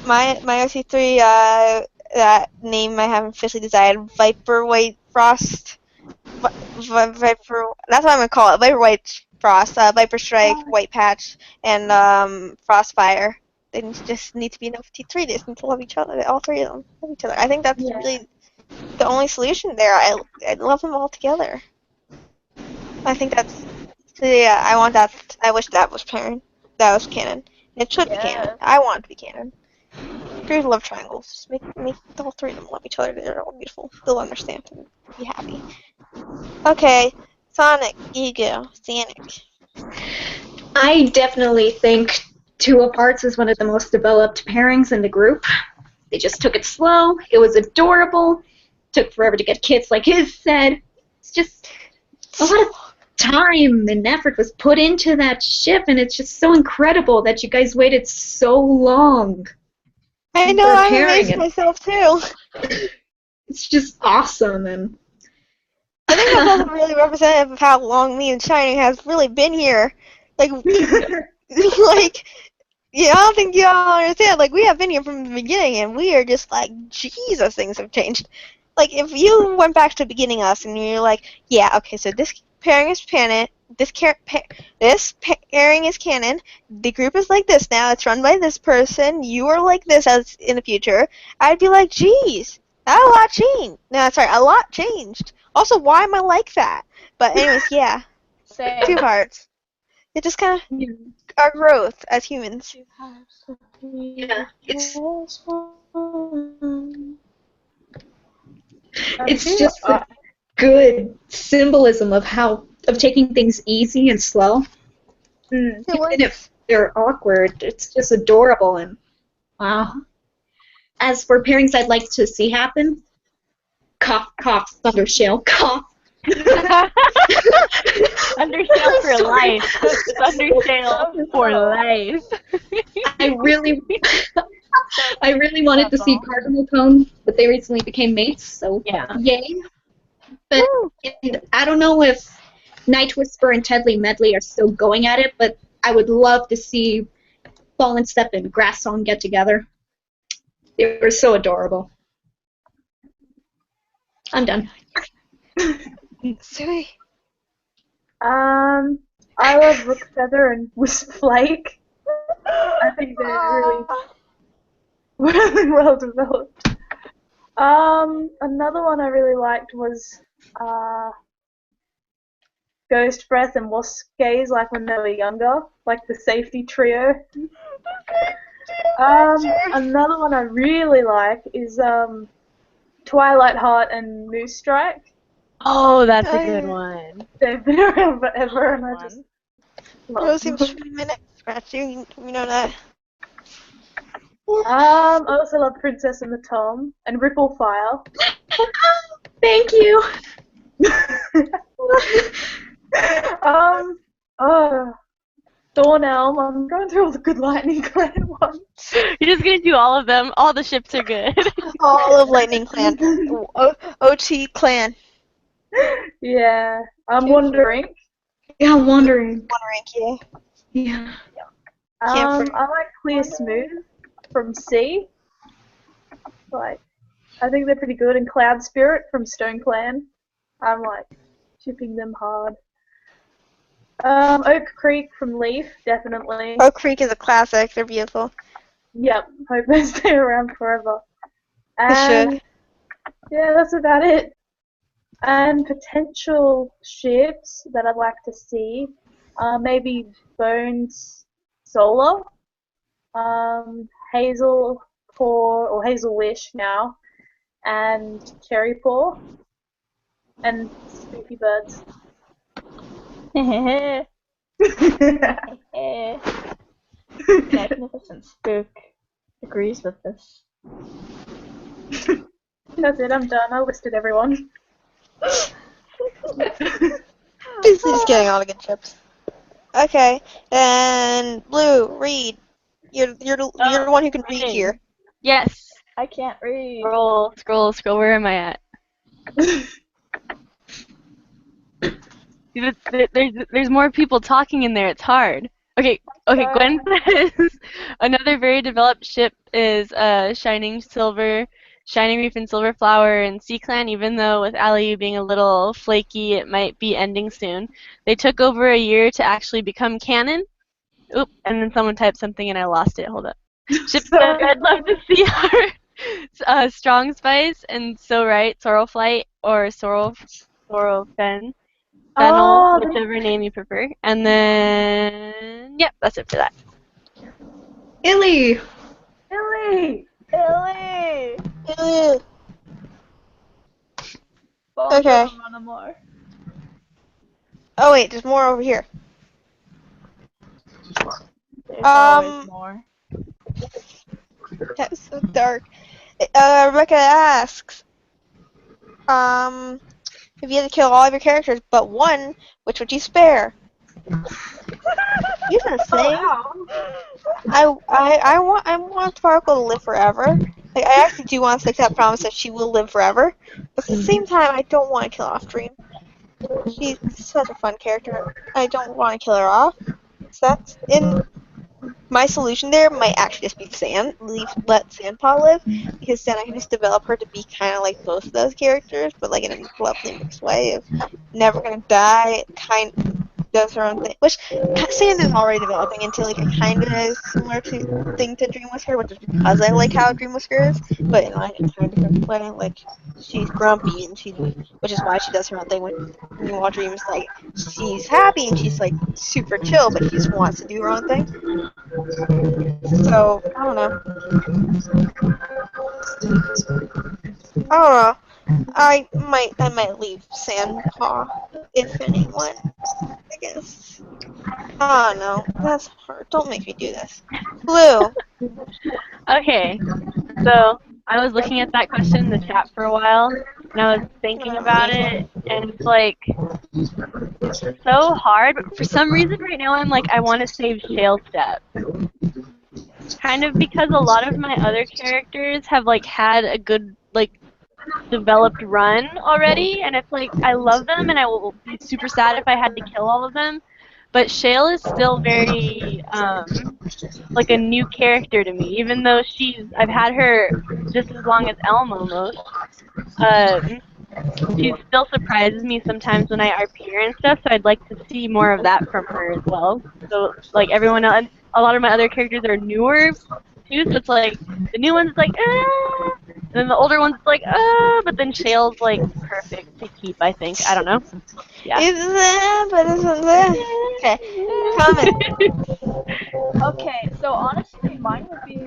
my OT3 that name I haven't officially decided. Viper White Frost. Viper. That's what I'm gonna call it. Viper White Frost. Viper Strike, White Patch, and Frostfire. They just need to be an OT3. They just need to love each other. All three of them love each other. I think that's really the only solution there. I love them all together. I think that's. Yeah, I want that. I wish that was canon. That was canon. It should be canon. I want it to be canon. Great love triangles. Just make all three of them love each other. They're all beautiful. They'll understand and be happy. Okay, Sonic, Ego, Sonic. I definitely think Two of Hearts is one of the most developed pairings in the group. They just took it slow. It was adorable. Took forever to get kits, like his said. It's just a lot of time and effort was put into that ship, and it's just so incredible that you guys waited so long. I know, I'm amazed myself too. It's just awesome, and I think that's also really representative of how long me and Shining has really been here. Like, like, yeah, I don't think y'all understand. Like, we have been here from the beginning, and we are just like, Jesus, things have changed. Like, if you went back to the beginning of us, and you're like, yeah, okay, so this pairing is canon, this pairing is canon, the group is like this now, it's run by this person, you are like this as in the future, I'd be like, geez, a lot changed. No, sorry, a lot changed. Also, why am I like that? But anyways, yeah. Same. Two Hearts. It just kind of our growth as humans. yeah, it's just a good symbolism of taking things easy and slow. Even if they're awkward, it's just adorable and wow. As for pairings I'd like to see happen, cough, cough, thunder shell, cough. Undertale for life. It's Undertale for life. I really, I really wanted to see Cardinal Cone, but they recently became mates, so Yeah. yay. But and I don't know if Night Whisper and Tedley Medley are still going at it, but I would love to see Fallen Step and Grass Song get together. They were so adorable. I'm done. Sweet. I love Rook Feather and Wisp Flake. I think they're really, really well developed. Another one I really liked was Ghost Breath and Wasp Gaze, like when they were younger, like the safety trio. Another one I really like is Twilight Heart and Moose Strike. Oh, that's a good one. They've been around forever, and I just love Rosie them. was 3 minutes. Scratch you know that. I also love Princess and the Tom and Ripple Fire. Thank you. Dawn Elm. I'm going through all the good Lightning Clan ones. You're just gonna do all of them. All the ships are good. All of Lightning Clan. OT Clan. Yeah. I'm wondering. Yeah, I'm wondering. Yeah. Yeah. I like Clear Smooth from C. Like, I think they're pretty good. And Cloud Spirit from Stone Clan. I'm like shipping them hard. Oak Creek from Leaf, definitely. Oak Creek is a classic. They're beautiful. Yep, hope they stay around forever. They And should. yeah, that's about it. And potential ships that I'd like to see, maybe Bones Solar, Hazel Paw, or Hazel Wish now, and Cherry Paw, and Spooky Birds. Magnificent Spook agrees with this. That's it, I'm done. I listed everyone. This is getting all the good chips. Okay, and Blue, read. You're the one who can read reading. here. Yes. I can't read. Scroll. Where am I at? See, there's more people talking in there. It's hard. Okay. Gwen says another very developed ship is Shining Reef and Silver Flower and Sea Clan. Even though with Aliu being a little flaky, it might be ending soon. They took over a year to actually become canon. Oop! And then someone typed something and I lost it. Hold up. Ships that I'd love to see are Strong Spice and So Right, Sorrel Flight or Sorrel Fen. Fennel, whichever name you prefer. And then, yep, that's it for that. Illy. Okay. More. Oh wait, there's more over here. There's always more. That's so dark. Rebecca asks, if you had to kill all of your characters but one, which would you spare? He's not saying. I want Sparkle to live forever. Like, I actually do want to stick to that promise that she will live forever. But at the same time, I don't want to kill off Dream. She's such a fun character. I don't want to kill her off. So that's in my solution there might actually just be Sand. Let Sandpaw live, because then I can just develop her to be kind of like both of those characters, but like in a lovely mixed way of never gonna die, kind does her own thing. Which Sand is already developing into like a kind of similar thing to Dream Whisker, which is because I like how Dream Whisker is, but in like a kind of different way. Like she's grumpy and which is why she does her own thing. While Dream is like she's happy and she's like super chill, but she just wants to do her own thing. So I don't know. I might leave Sandpaw if anyone. I guess. Oh no, that's hard. Don't make me do this. Blue. Okay, so I was looking at that question in the chat for a while, and I was thinking about it, and it's like so hard. But for some reason, right now, I'm like, I want to save Shale Step. Kind of because a lot of my other characters have like had a good like developed run already, and it's like I love them, and I will be super sad if I had to kill all of them. But Shale is still very like a new character to me, even though I've had her just as long as Elm almost. Um, she still surprises me sometimes when I RP her and stuff, so I'd like to see more of that from her as well. So like everyone else, and a lot of my other characters are newer too, so it's like the new one's like and then the older one's like but then Shale's like perfect to keep, I think. I don't know. Yeah. Okay, comment. Okay, so honestly, mine would be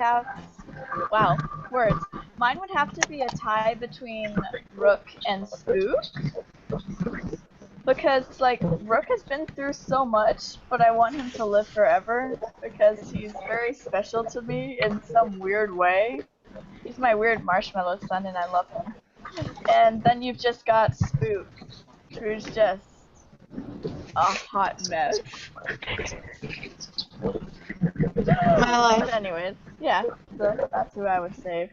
wow, words. Mine would have to be a tie between Rook and Spook. Because, like, Rook has been through so much, but I want him to live forever because he's very special to me in some weird way. He's my weird marshmallow son and I love him. And then you've just got Spook, who's just a hot mess. My life. But anyways, yeah, so that's who I would save.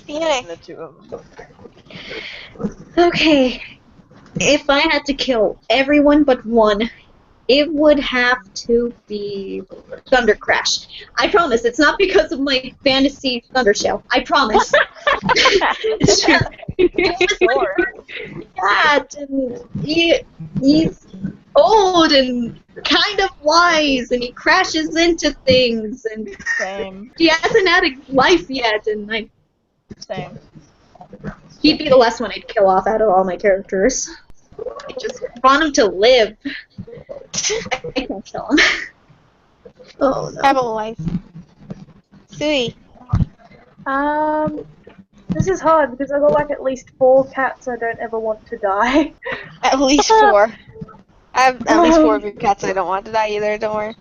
Yeah. The two of them. Okay, if I had to kill everyone but one, it would have to be Thunder Crash. I promise, it's not because of my fantasy Thunder Shell. I promise. It's true. Sure. Cat, and he's old and kind of wise, and he crashes into things, and Same. he hasn't had a life yet, and Same. he'd be the last one I'd kill off out of all my characters. I just want him to live. I can't kill him. Oh no. Have a life. Sui. This is hard because I've got like at least 4 cats I don't ever want to die. At least 4. I have at least 4 of your cats I don't want to die either, don't worry.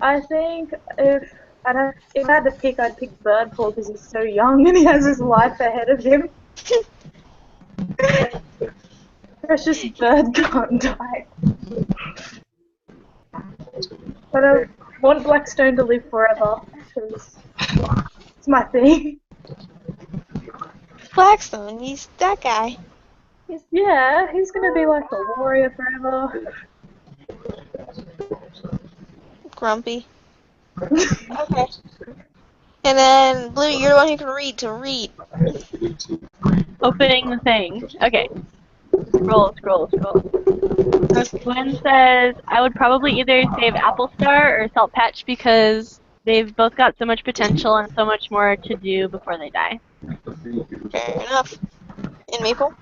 I think if I had to pick, I'd pick Birdpaw because he's so young and he has his life ahead of him. Precious bird can't die. But I want Blackstone to live forever because it's my thing. Blackstone, he's that guy. He's gonna be like a warrior forever. Grumpy. Okay. And then, Blue, you're the one who can read to read. Opening the thing. Okay. Scroll. Gwen says, I would probably either save Apple Star or Salt Patch because they've both got so much potential and so much more to do before they die. Fair enough. And Maple?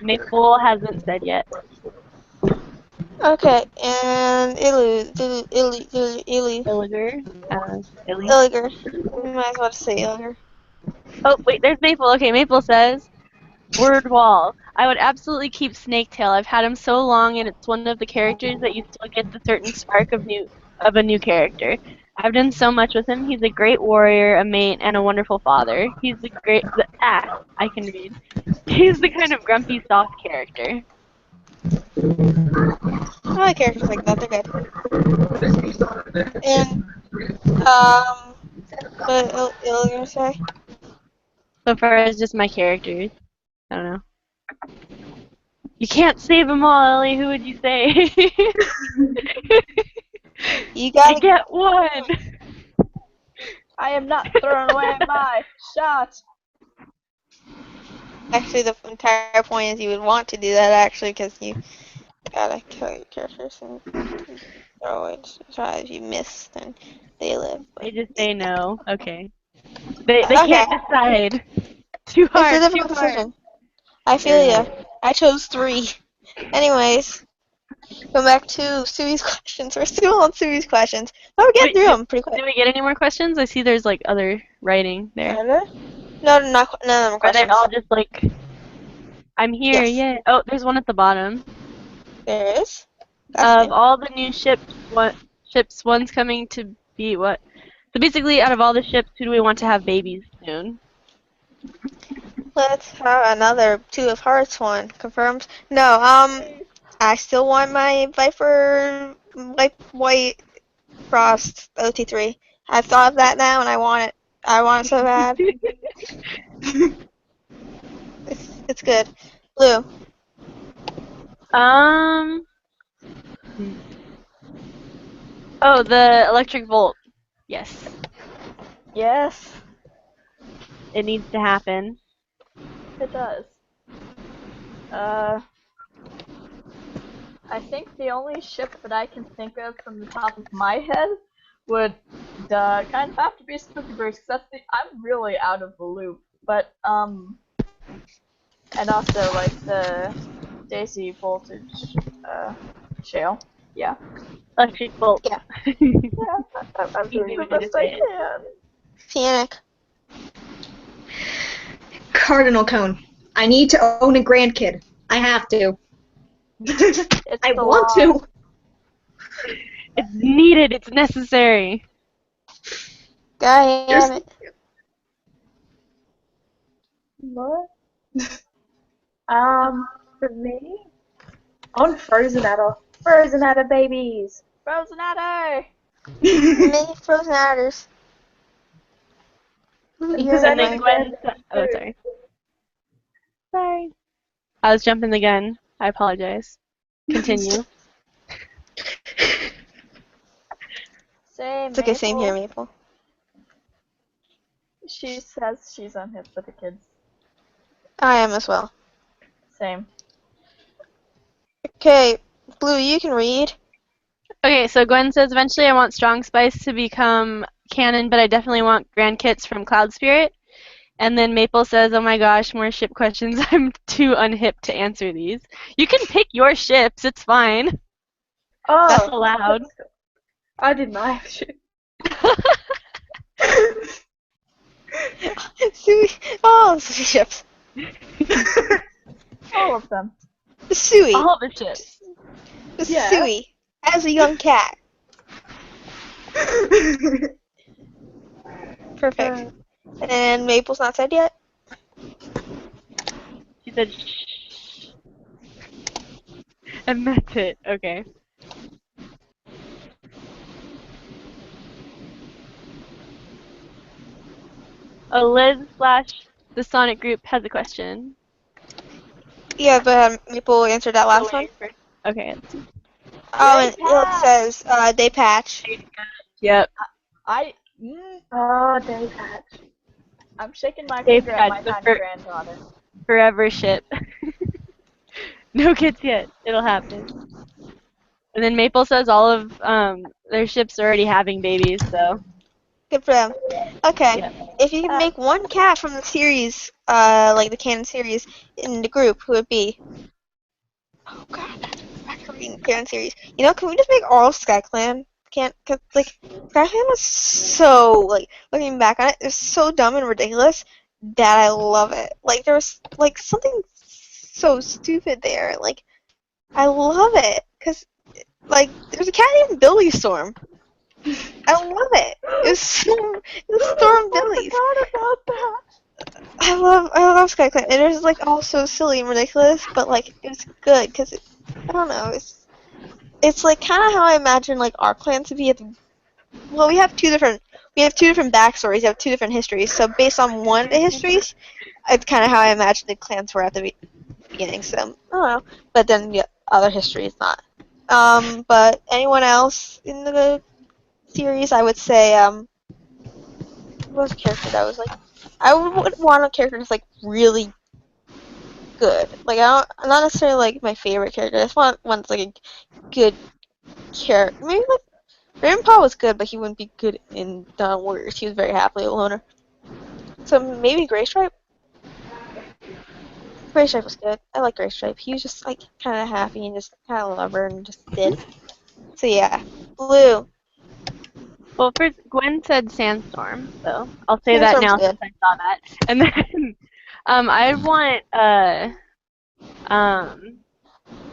Maple hasn't said yet. Okay, and Illiger. Illiger. Illiger. We might as well just say Illiger. Oh, wait, there's Maple. Okay, Maple says, Word Wall. I would absolutely keep Snaketail. I've had him so long, and it's one of the characters that you still get the certain spark of a new character. I've done so much with him. He's a great warrior, a mate, and a wonderful father. He's I can read. He's the kind of grumpy, soft character. I like characters like that, they're good. And, what Illiger say? So far as just my characters. I don't know. You can't save them all, Ellie. Who would you say? You gotta get one. I am not throwing away my shot. Actually, the entire point is you would want to do that, actually, because you gotta kill your characters and throw away. Try if you miss, then they live. They just say no. Okay. They can't decide. Too hard. It's a difficult decision. I feel ya. I chose 3. Anyways, go back to Sui's questions. We're still on Sui's questions. Oh, we're getting through them pretty quick. Did we get any more questions? I see there's like other writing there. No, none of them are Are questions. they all just like, I'm here, Yes. yeah. Oh, there's one at the bottom. There is. Of all the new ships, one's coming to be what? So basically, out of all the ships, who do we want to have babies soon? Let's have another 2 of Hearts one. Confirmed. No, I still want my Viper White Frost OT3. I've thought of that now and I want it. I want it so bad. It's good. Blue. Oh, the electric volt. Yes, Yes, it needs to happen. it does. I think the only ship that I can think of from the top of my head would kind of have to be Spooky Birds, because I'm really out of the loop. But and also like the Daisy voltage shale. Yeah. Electric volt. Yeah. Yeah, I'm doing Easy the way to best say I it. can. Panic. Cardinal cone. I need to own a grandkid. I have to. It's I the want law. to. It's needed. It's necessary. Damn it. What? For me, on Frozen Adder. Frozen Adder babies. Frozen Adder! Mini frozen adders. Because And I then need Gwen. them Oh, too. sorry. Sorry. I was jumping the gun. I apologize. Continue. Same, It's okay, same here, Maple. Maple. She says she's on hip with the kids. I am as well. Same. Okay, Blue, you can read. Okay, so Gwen says eventually I want Strong Spice to become canon, but I definitely want Grand Kits from Cloud Spirit. And then Maple says, oh my gosh, more ship questions. I'm too unhip to answer these. You can pick your ships. It's fine. Oh, That's allowed. I did my shit. Sui. Oh, Sui ships. All of them. Sui. All the ships. Yeah. Sui. As a young cat. Perfect. And Maple's not said yet? She said, shh. And that's it. Okay. Liz slash the Sonic group has a question. Yeah, but Maple answered that last one. Okay. Let's see. And it says, day patch. Yep. Oh, day patch. I'm shaking my Dave finger at my Patch, the tiny granddaughter. forever ship. No kids yet. It'll happen. And then Maple says all of their ships are already having babies, so. Good for them. Okay. Yeah. If you can make one cat from the series, like the canon series, in the group, who would it be? Oh god, back to reading the canon series. You know, can we just make all Sky Clan? Cause, like, Sky Clan was so, like, looking back on it, it's so dumb and ridiculous that I love it. Like, there was, like, something so stupid there. Like, I love it. Cause, like, there's a cat named Billy Storm. I love it. It was Storm Billies. I forgot about that. I love Sky Clan. It is like all so silly and ridiculous, but like it's good because I don't know. It's like kind of how I imagine like our clan to be. Well, we have two different backstories. We have two different histories. So based on one of the histories, it's kind of how I imagine the clans were at the beginning. So I don't know. But then the other history is not. But anyone else in the series, I would say what was a character that was like I would want a character that's like really good. Like I'm not necessarily like my favorite character. I just want one that's like a good character. Maybe like Grandpa was good, but he wouldn't be good in Dawn Warriors. He was very happily a loner. So maybe Graystripe. Graystripe was good. I like Graystripe. He was just like kind of happy and just kind of lover and just did. So yeah, Blue. Well, first, Gwen said Sandstorm, so I'll say that Sandstorm's now good. since I saw that. And then, I want,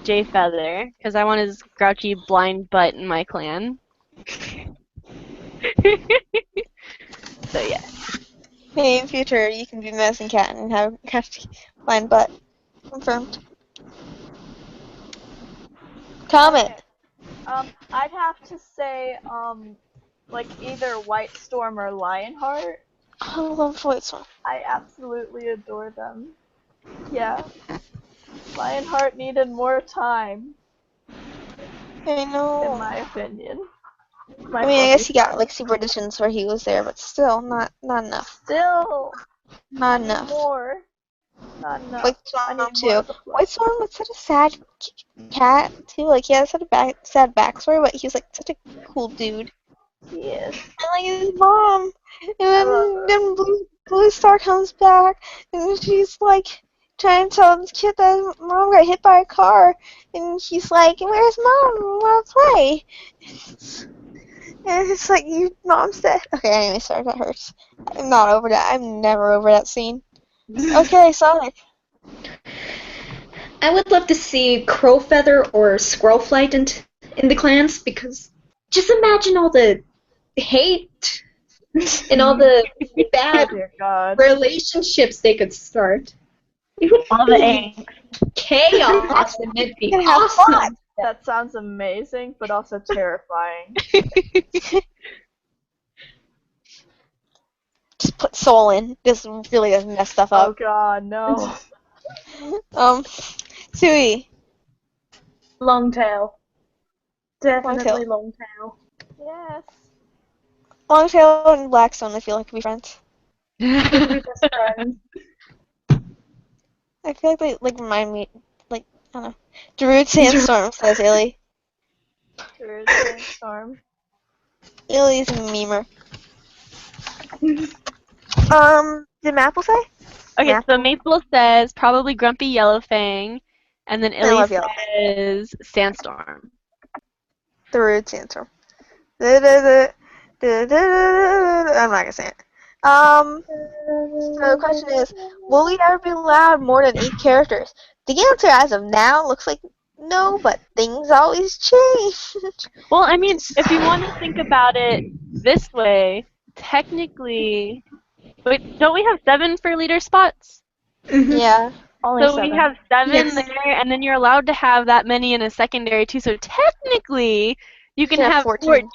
Jay Feather, because I want his grouchy blind butt in my clan. So, yeah. Maybe in future you can be medicine cat and have fine butt. Confirmed. Comment. Okay. I'd have to say, like either White Storm or Lionheart. I love White Storm. I absolutely adore them. Yeah. Lionheart needed more time, I know. in my opinion. I mean, I guess he got like super editions where he was there, but still, not enough. Still, Not I need enough. more. Not enough. White I Storm need more too. of the White Storm was such a sad cat too. Like he had such a sad backstory, but he was like such a cool dude. He is. And like his mom, I love and her. then Blue Star comes back, and she's like trying to tell this kid that his mom got hit by a car, and he's like, "Where's mom? I want to play." And it's like, your mom's dead. Okay, anyway, sorry, that hurts. I'm not over that. I'm never over that scene. Okay, Sonic. I would love to see Crowfeather or Squirrelflight in the clans, because just imagine all the hate and all the bad Oh dear God. relationships they could start. It would All the be angst. chaos, and it'd be You can have awesome. fun. That sounds amazing, but also terrifying. Just put Soul in. This really doesn't mess stuff Oh up. God, no. Sui. Longtail. Definitely Longtail. Yes. Longtail and Blackstone, I feel like could be friends. They could be best friends. I feel like they like remind me, like, I don't know. Darude Sandstorm, says Illy. There is a storm. Illy's a memer. Did Maple say? Okay, Maple? so Maple says probably Grumpy Yellowfang, and then I Illy love Yellowfang. says Sandstorm. Darude Sandstorm. I'm not gonna say it. So the question is, will we ever be allowed more than 8 characters? The answer as of now looks like no, but things always change. Well, I mean, if you want to think about it this way, technically, wait, don't we have 7 for leader spots? Yeah. Only So 7. we have 7 Yes. there, and then you're allowed to have that many in a secondary too. So technically, you can have 14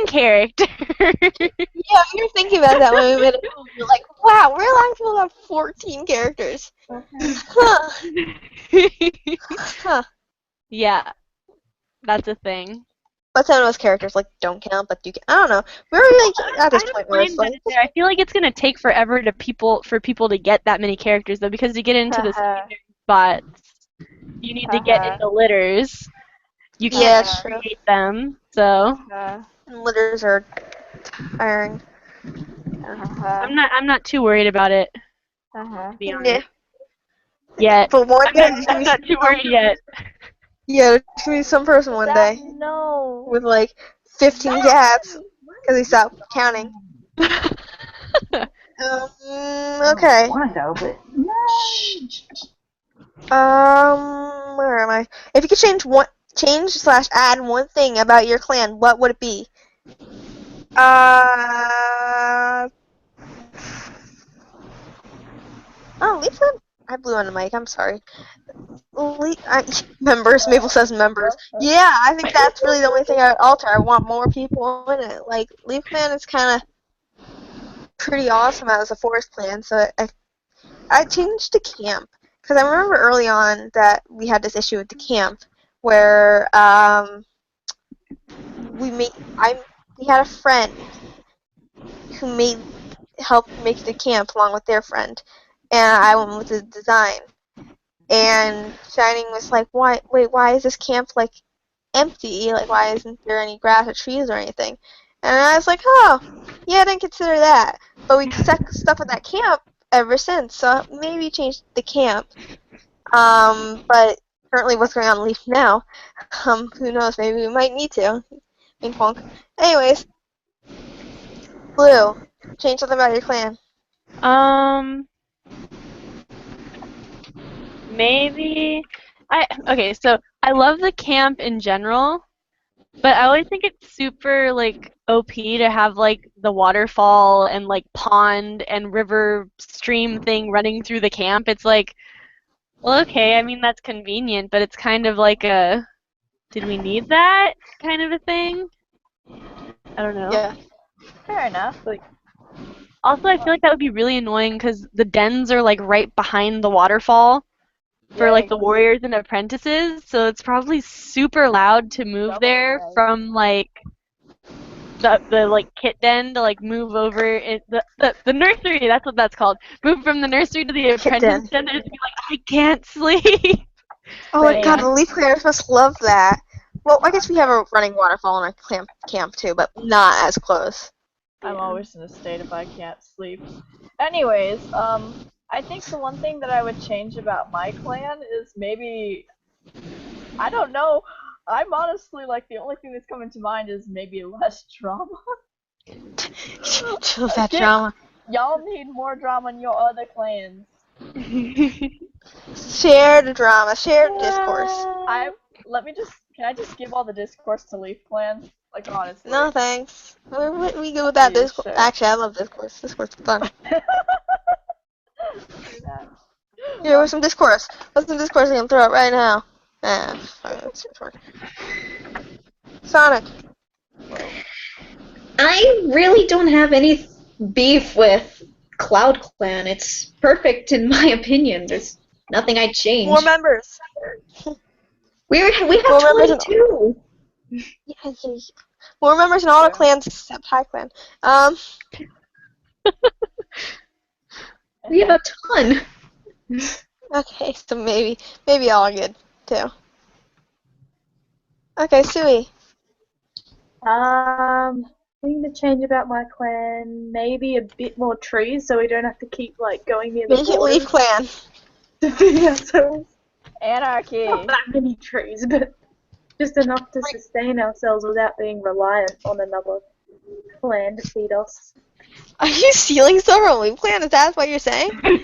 characters. Yeah, we were thinking about that when we made a pool. We were like, wow, we're allowing people to have 14 characters. Huh. Huh. Yeah, that's a thing. But some of those characters like don't count, but you can. I don't know. We're really at this point where it's Mind that like, it's there. I feel like it's gonna take forever for people to get that many characters though, because to get into the secondary spots, you need to get into litters. You yeah, can't it's true. create them, so And litters are tiring. I'm not too worried about it, to be honest. Yeah. Yet. But one day, I'm not too worried yet. yeah, there's gonna be some person one day No. with like 15 cats because he stopped counting. Okay. Where am I? If you could change/add one thing about your clan, what would it be? Oh, Lisa, I blew on the mic. I'm sorry. Members. Maple says members. Yeah, I think that's really the only thing I would alter. I want more people in it. Like Leaf Clan is kind of pretty awesome as a forest clan, so I changed to camp because I remember early on that we had this issue with the camp where we had a friend who helped make the camp along with their friend, and I went with the design. And Shining was like, why is this camp like empty? Like, why isn't there any grass or trees or anything? And I was like, oh, yeah, I didn't consider that. But we stuck stuff at that camp ever since, so maybe change the camp. But currently what's going on in Leaf now, who knows, maybe we might need to. Wink wonk. Anyways, Blue, change something about your clan. Maybe okay, so I love the camp in general, But I always think it's super like OP to have like the waterfall and like pond and river stream thing running through the camp. It's like, well, okay, I mean that's convenient, but it's kind of like a did we need that kind of a thing? I don't know. Yeah. Fair enough. Like, Also, I feel like that would be really annoying because the dens are like right behind the waterfall for like the Yikes. warriors and apprentices, so it's probably super loud to move Double there yikes. from like the like kit den to like move over the nursery. That's what that's called. Move from the nursery to the Kit apprentice den. den. And just be like, I can't sleep. Oh my Same. god, the leaf cleaners must love that. Well, I guess we have a running waterfall in our camp too, but not as close. I'm always in a state if I can't sleep. Anyways, I think the one thing that I would change about my clan is maybe, I don't know. I'm honestly like the only thing that's coming to mind is maybe less drama. Chill that Get- drama. Y'all need more drama in your other clans. Share the drama. Share the discourse. Can I just give all the discourse to Leaf Clan? Like honestly. No thanks. We go with that Yeah, discourse. sure. Actually, I love discourse. Discourse is fun. Do that. Here, what's some discourse? What's some discourse I can throw out right now? It's short. Sonic. I really don't have any beef with Cloud Clan. It's perfect in my opinion. There's nothing I'd change. More members. We have More members in 22. Yeah. More members in all the clans except High Clan. We have a ton. Okay, so maybe all are good too. Okay, Sui. thing to change about my clan, maybe a bit more trees so we don't have to keep like going near the Make it Leaf borders Clan. to feed ourselves. Anarchy. Not that many trees, but just enough to sustain ourselves without being reliant on another clan to feed us. Are you stealing stuff from Leaf Clan? Is that what you're saying? No,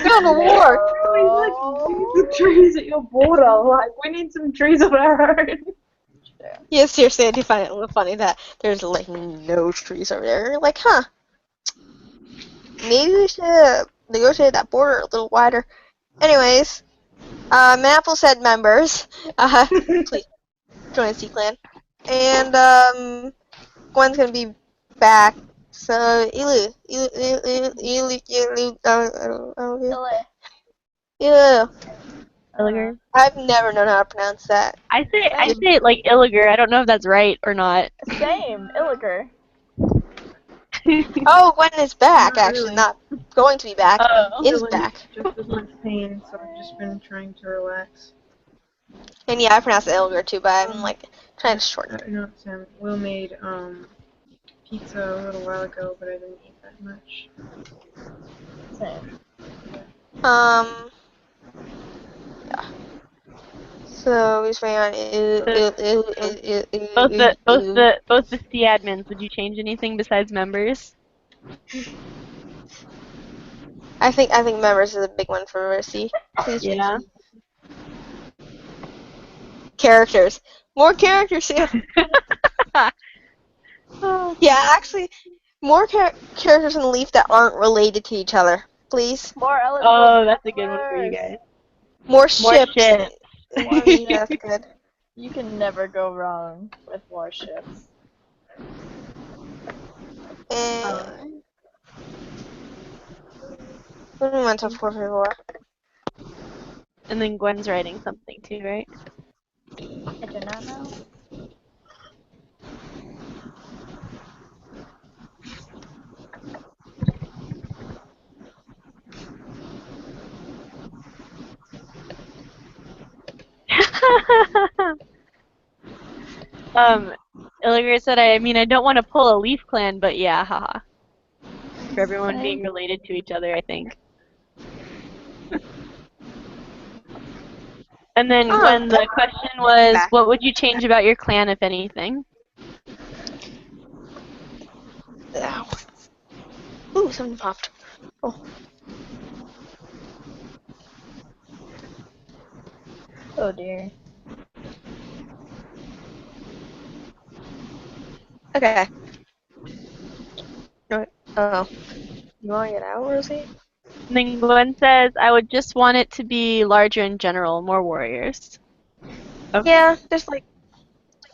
Go to war. really like use the trees at your border. Like we need some trees of our own. Yeah, seriously, I do find it a little funny that there's like no trees over there. You're like, huh? Maybe we should negotiate that border a little wider. Anyways, Maple said members. Please join C Clan. And Gwen's gonna be back. So Ilu, Illiger. I've never known how to pronounce that. I say it like Illiger. I don't know if that's right or not. Same. Illiger. Oh, Gwen is back. Not Actually, really. not going to be back. Oh. Is back. Just as much pain, so I've just been trying to relax. And yeah, I pronounce it Ilger too, but I'm like trying to shorten it. No, Sam. Will made pizza a little while ago, but I didn't eat that much. Same. Yeah. So we're just waiting on Both the C admins. Would you change anything besides members? I think members is a big one for C. Please. Yeah. Characters. More characters, yeah. Yeah, actually, more characters in Leaf that aren't related to each other. Please. More eligible. Oh, that's a good one for you guys. More ships. ships. Yeah, that's good. You can never go wrong with more ships. And what do we want to 4 And then Gwen's writing something too, right? I do not know. Illiger said, I mean, I don't want to pull a Leaf Clan, but yeah, haha. For everyone being related to each other, I think. And then when the question was, what would you change about your clan, if anything? Ow. Ooh, something popped. Oh. Oh dear. Okay. Oh. You want to get out, Rosie? And then Gwen says, I would just want it to be larger in general, more warriors. Okay. Yeah, there's like,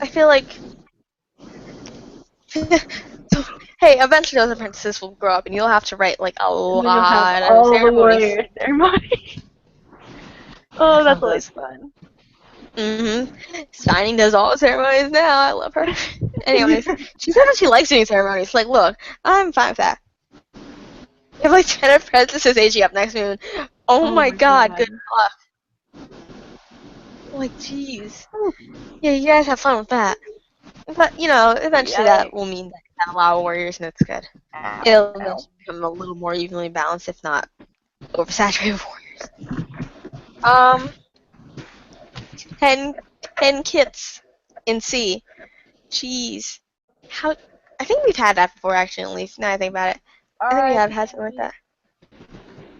I feel like, so, hey, eventually those apprentices will grow up and you'll have to write like a And then you'll have lot of all the ceremonies. warrior ceremony. Oh, that's Sounds always fun. Signing does all the ceremonies now. I love her. Anyways, she said that she likes doing ceremonies. Like, look, I'm fine with that. I have like 10 apprentices aging up next moon. Oh my god, good luck. Like, jeez. Yeah, you guys have fun with that. But, you know, eventually that will mean that you have a lot of warriors and it's good. It'll eventually become a little more evenly balanced, if not oversaturated with warriors. 10 kits in C. Jeez. How? I think we've had that before, actually, at least, now I think about it. I think we have had something like that.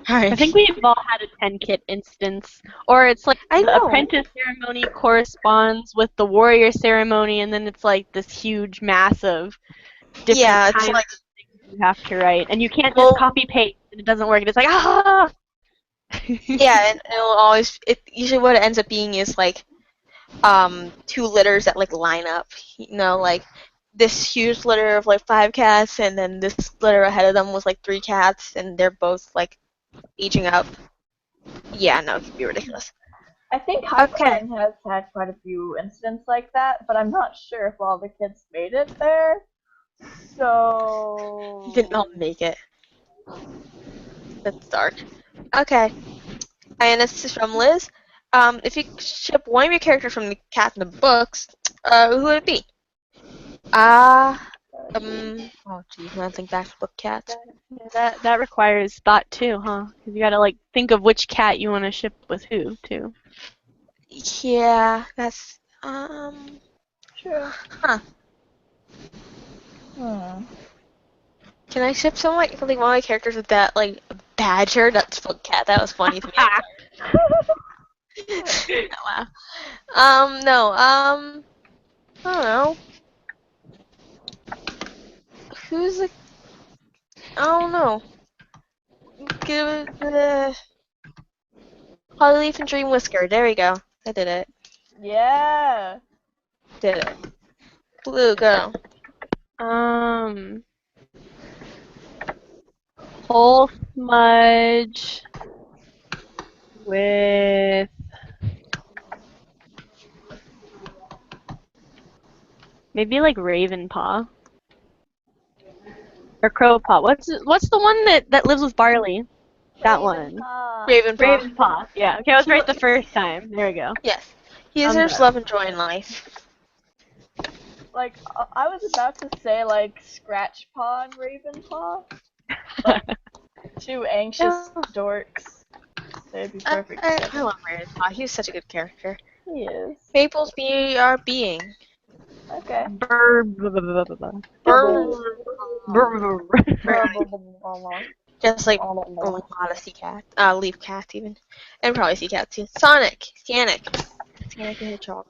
I think we've all had a 10 kit instance. Or it's like I the know. apprentice ceremony corresponds with the warrior ceremony, and then it's like this huge mass of different Yeah, it's kinds like, of things you have to write. And you can't well, just copy paste and it doesn't work. It's like, ah! yeah, and it'll always, usually what it ends up being is like, 2 litters that like line up, you know, like this huge litter of like 5 cats, and then this litter ahead of them was like 3 cats, and they're both like aging up. Yeah, no, it could be ridiculous. I think High Clan has had quite a few incidents like that, but I'm not sure if all the kids made it there. So Did not make it. That's dark. Okay. And this is from Liz. If you could ship one of your characters from the cat in the books, who would it be? Oh geez, when I think back to book cats. Yeah, that requires thought too, huh? Because you gotta like think of which cat you want to ship with who too. Yeah, that's true. Huh. Can I ship some like one of my characters with that like badger? That's book cat. That was funny to me. Wow. No. I don't know. Who's the? I don't know. Give it the Hollyleaf and Dream Whisker. There we go. I did it. Yeah. Did it. Blue, go. Whole smudge with maybe like Ravenpaw or Crowpaw. What's the one that lives with Barley? That one. Ravenpaw. Ravenpaw. Yeah. Okay, I was right the first time. There we go. Yes. He deserves love and joy in life. Like, I was about to say, like, Scratchpaw and Ravenpaw. Like, 2 anxious dorks. They'd be perfect. I love Ravenpaw. He's such a good character. He is. Maples be our being. Okay. Just like a lot of sea cats. Leaf cats even. And probably sea cats too. Sonic the Hedgehog.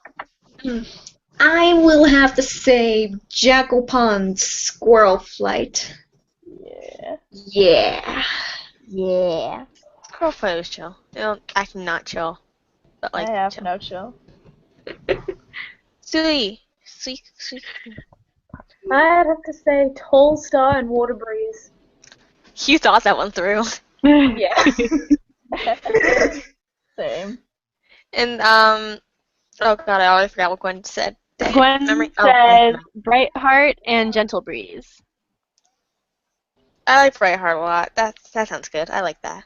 I will have to say Jackal Pond's Squirrel Flight. Yeah. Yeah. Yeah. Squirrel Flight was chill. You know, actually not chill. But like I have chill. no chill. Sweet. I'd have to say Tall Star and Water Breeze. You thought that one through. Yeah. Same. And oh god, I already forgot what Gwen said. Gwen says Brightheart and Gentle Breeze. I like Brightheart a lot. That sounds good. I like that.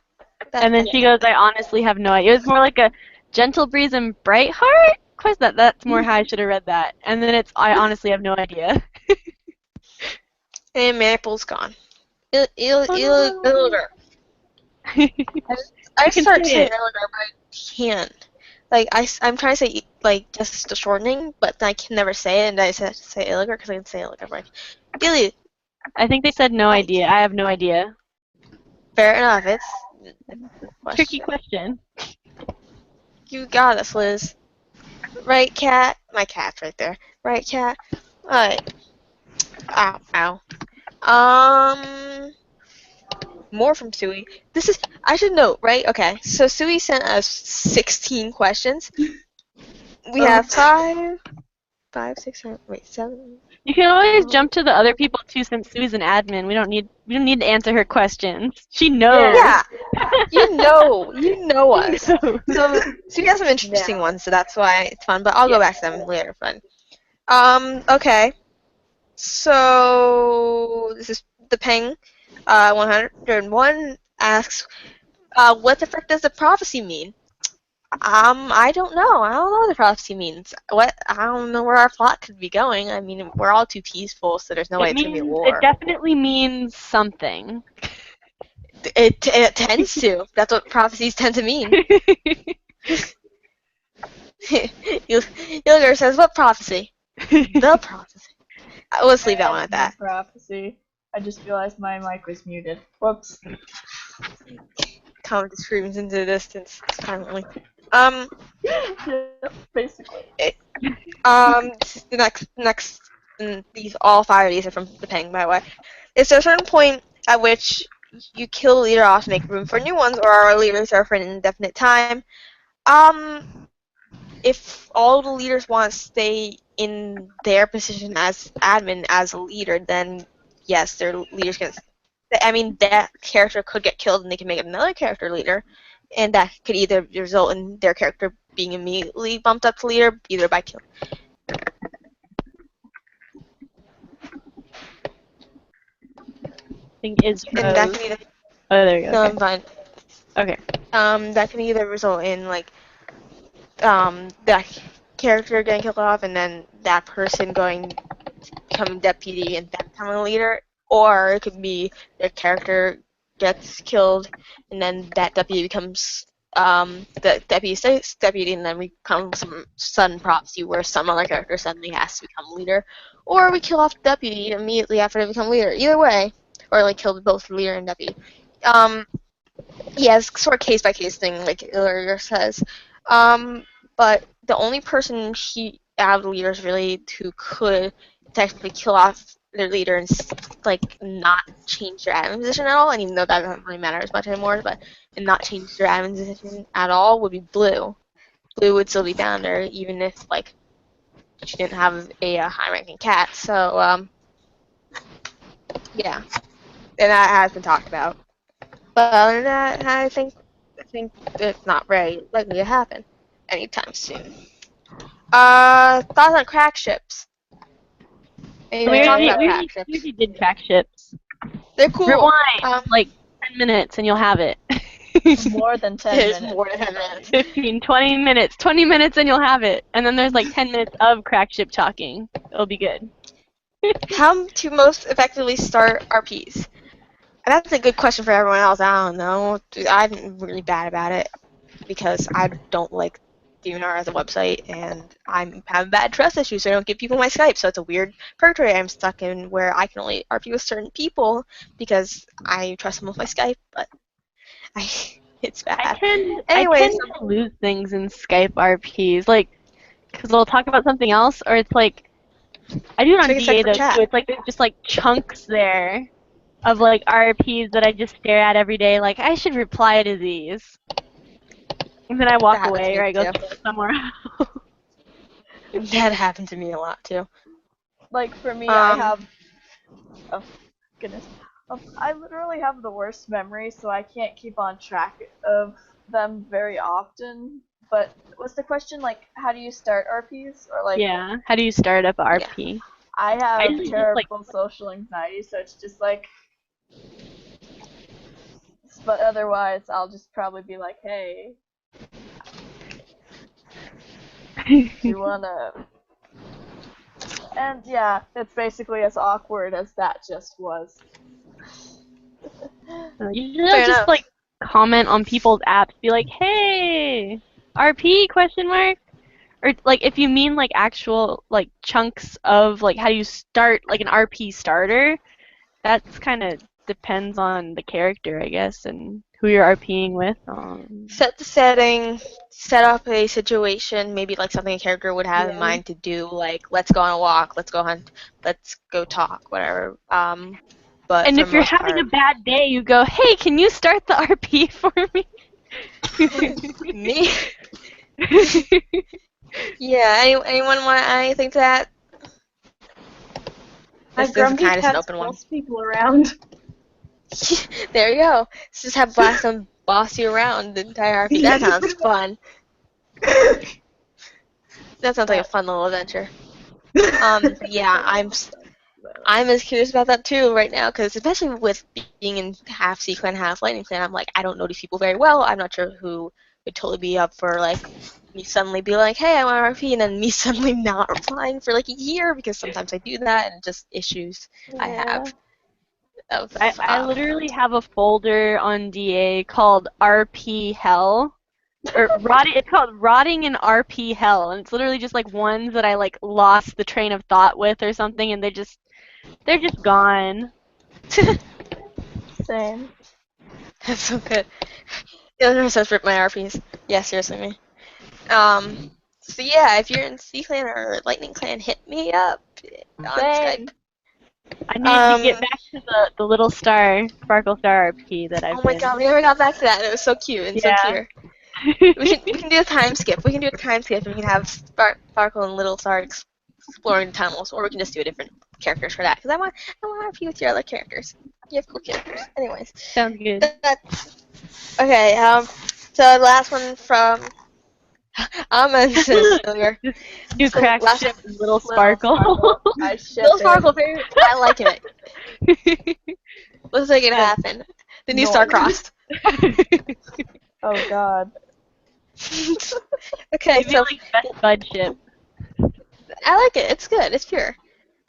And then she goes, I honestly have no idea. It was more like a Gentle Breeze and Brightheart? That's more how I should have read that. And then it's, I honestly have no idea. And Maple's gone. I start saying Illiger, but I can't. Like, I'm trying to say, like, just the shortening, but I can never say it, and I just have to say Illiger because I can say Illiger. Like, Illy. I think they said no idea. I have no idea. Fair enough. It's a Tricky question. You got us, Liz. Right, cat? My cat's right there. Right, cat? Alright. Ow, ow. More from Sui. I should note, right? Okay, so Sui sent us 16 questions. We have five, 6, 7, wait, 7. You can always jump to the other people too, since Sue's an admin. We don't need to answer her questions. She knows. Yeah, you know us. knows. So Sui has some interesting ones, so that's why it's fun. But I'll go back to them later. Fun. Okay. So this is the Peng. 101 asks, what the frick does the prophecy mean? I don't know. I don't know what the prophecy means. I don't know where our plot could be going. I mean, we're all too peaceful, so there's no way it's gonna be a war. It definitely means something. It tends to. That's what prophecies tend to mean. Yilger says, what prophecy? The prophecy. Let's leave that one at that. Prophecy. I just realized my mic was muted. Whoops. Comment screams into the distance silently. Yeah, basically. The next, and all 5 of these are from the Peng, by the way. Is there a certain point at which you kill a leader off to make room for new ones, or are leaders there for an indefinite time? If all the leaders want to stay in their position as admin, as a leader, then yes, their leaders can. I mean, that character could get killed and they can make another character leader, and that could either result in their character being immediately bumped up to leader, either by kill. I think is. And that can either. Oh, there you go. No, Okay. I'm fine. Okay. That can either result in that character getting killed off, and then that person becoming deputy and then becoming a leader, or it could be their character gets killed, and then that deputy becomes the deputy stays deputy, and then we become some sudden prophecy where some other character suddenly has to become leader, or we kill off the deputy immediately after they become leader. Either way, or kill both leader and deputy. Yeah, it's sort of case by case thing, like Illyria says. But the only person out of the leaders really who could technically kill off their leader and not change their admin position at all, and even though that doesn't really matter as much anymore, and not change their admin position at all would be Blue. Blue would still be down there even if she didn't have a high-ranking cat. So yeah, and that has been talked about. But other than that, I think it's not very likely to happen anytime soon. Thoughts on crack ships? We already did crack ships. They're cool. Rewind, 10 minutes and you'll have it. More than 10 minutes. More than 10 minutes. 15, 20 minutes. 20 minutes and you'll have it. And then there's 10 minutes of crack ship talking. It'll be good. How to most effectively start RPs? That's a good question for everyone else. I don't know. I'm really bad about it because I don't like DNR as a website, and I have bad trust issues, so I don't give people my Skype. So it's a weird purgatory I'm stuck in where I can only RP with certain people because I trust them with my Skype, but it's bad. I tend to lose things in Skype RPs, because they'll talk about something else, or it's I do it on DA though too. It's there's just chunks there of RPs that I just stare at every day. I should reply to these, and then I walk away or I go somewhere else. That happened to me a lot too. For me, I have. Oh goodness. I literally have the worst memory, so I can't keep on track of them very often. But was the question how do you start RPs or Yeah, how do you start up RP? Yeah. I have terrible social anxiety, so it's just but otherwise I'll just probably be hey, you wanna? And yeah, it's basically as awkward as that just was. Usually I'll just comment on people's apps, be hey, RP question mark, or if you mean actual chunks of how do you start an RP starter, that's kind of depends on the character, I guess, and who you're RPing with. Set the setting, set up a situation, maybe like something a character would have in mind to do, like let's go on a walk, let's go hunt, let's go talk, whatever. But And for if the you're most having a part, bad day, you go, hey, can you start the RP for me? me, yeah. Anyone want to add anything to that? My This is grumpy kind of an cats open one. boss people around. There you go. Let's just have Blossom boss you around the entire RP. That sounds fun. That sounds like a fun little adventure. Yeah, I'm as curious about that too right now, because especially with being in half Sea Clan, half Lightning Clan, I'm like, I don't know these people very well. I'm not sure who would totally be up for like me suddenly be like, hey, I want RP, and then me suddenly not replying for like a year, because sometimes I do that, and just issues I have. Of, I literally have a folder on DA called RP Hell. Or it's called Rotting in RP Hell, and it's literally just like ones that I like lost the train of thought with or something, and they're just gone. Same. That's so good. The other says rip my RPs. Yeah, seriously, me. So yeah, if you're in Sea Clan or Lightning Clan, hit me up on Same. Skype. I need to get back to the little Sparkle Star RP that I've Oh my been. god, we never got back to that. It was so cute and so Yeah. cute. We can do a time skip. We can do a time skip and we can have Sparkle and Little Star exploring the tunnels, or we can just do different characters for that. Because I want RP with your other characters. You have cool characters. Anyways. Sounds good. Okay, so the last one from says earlier. You So crack last ship Little Sparkle. I ship Little it. Sparkle, I like it. Let's make it happen. The new Star Crossed. Oh god. Okay, Maybe so like best bud ship. I like it. It's good. It's pure.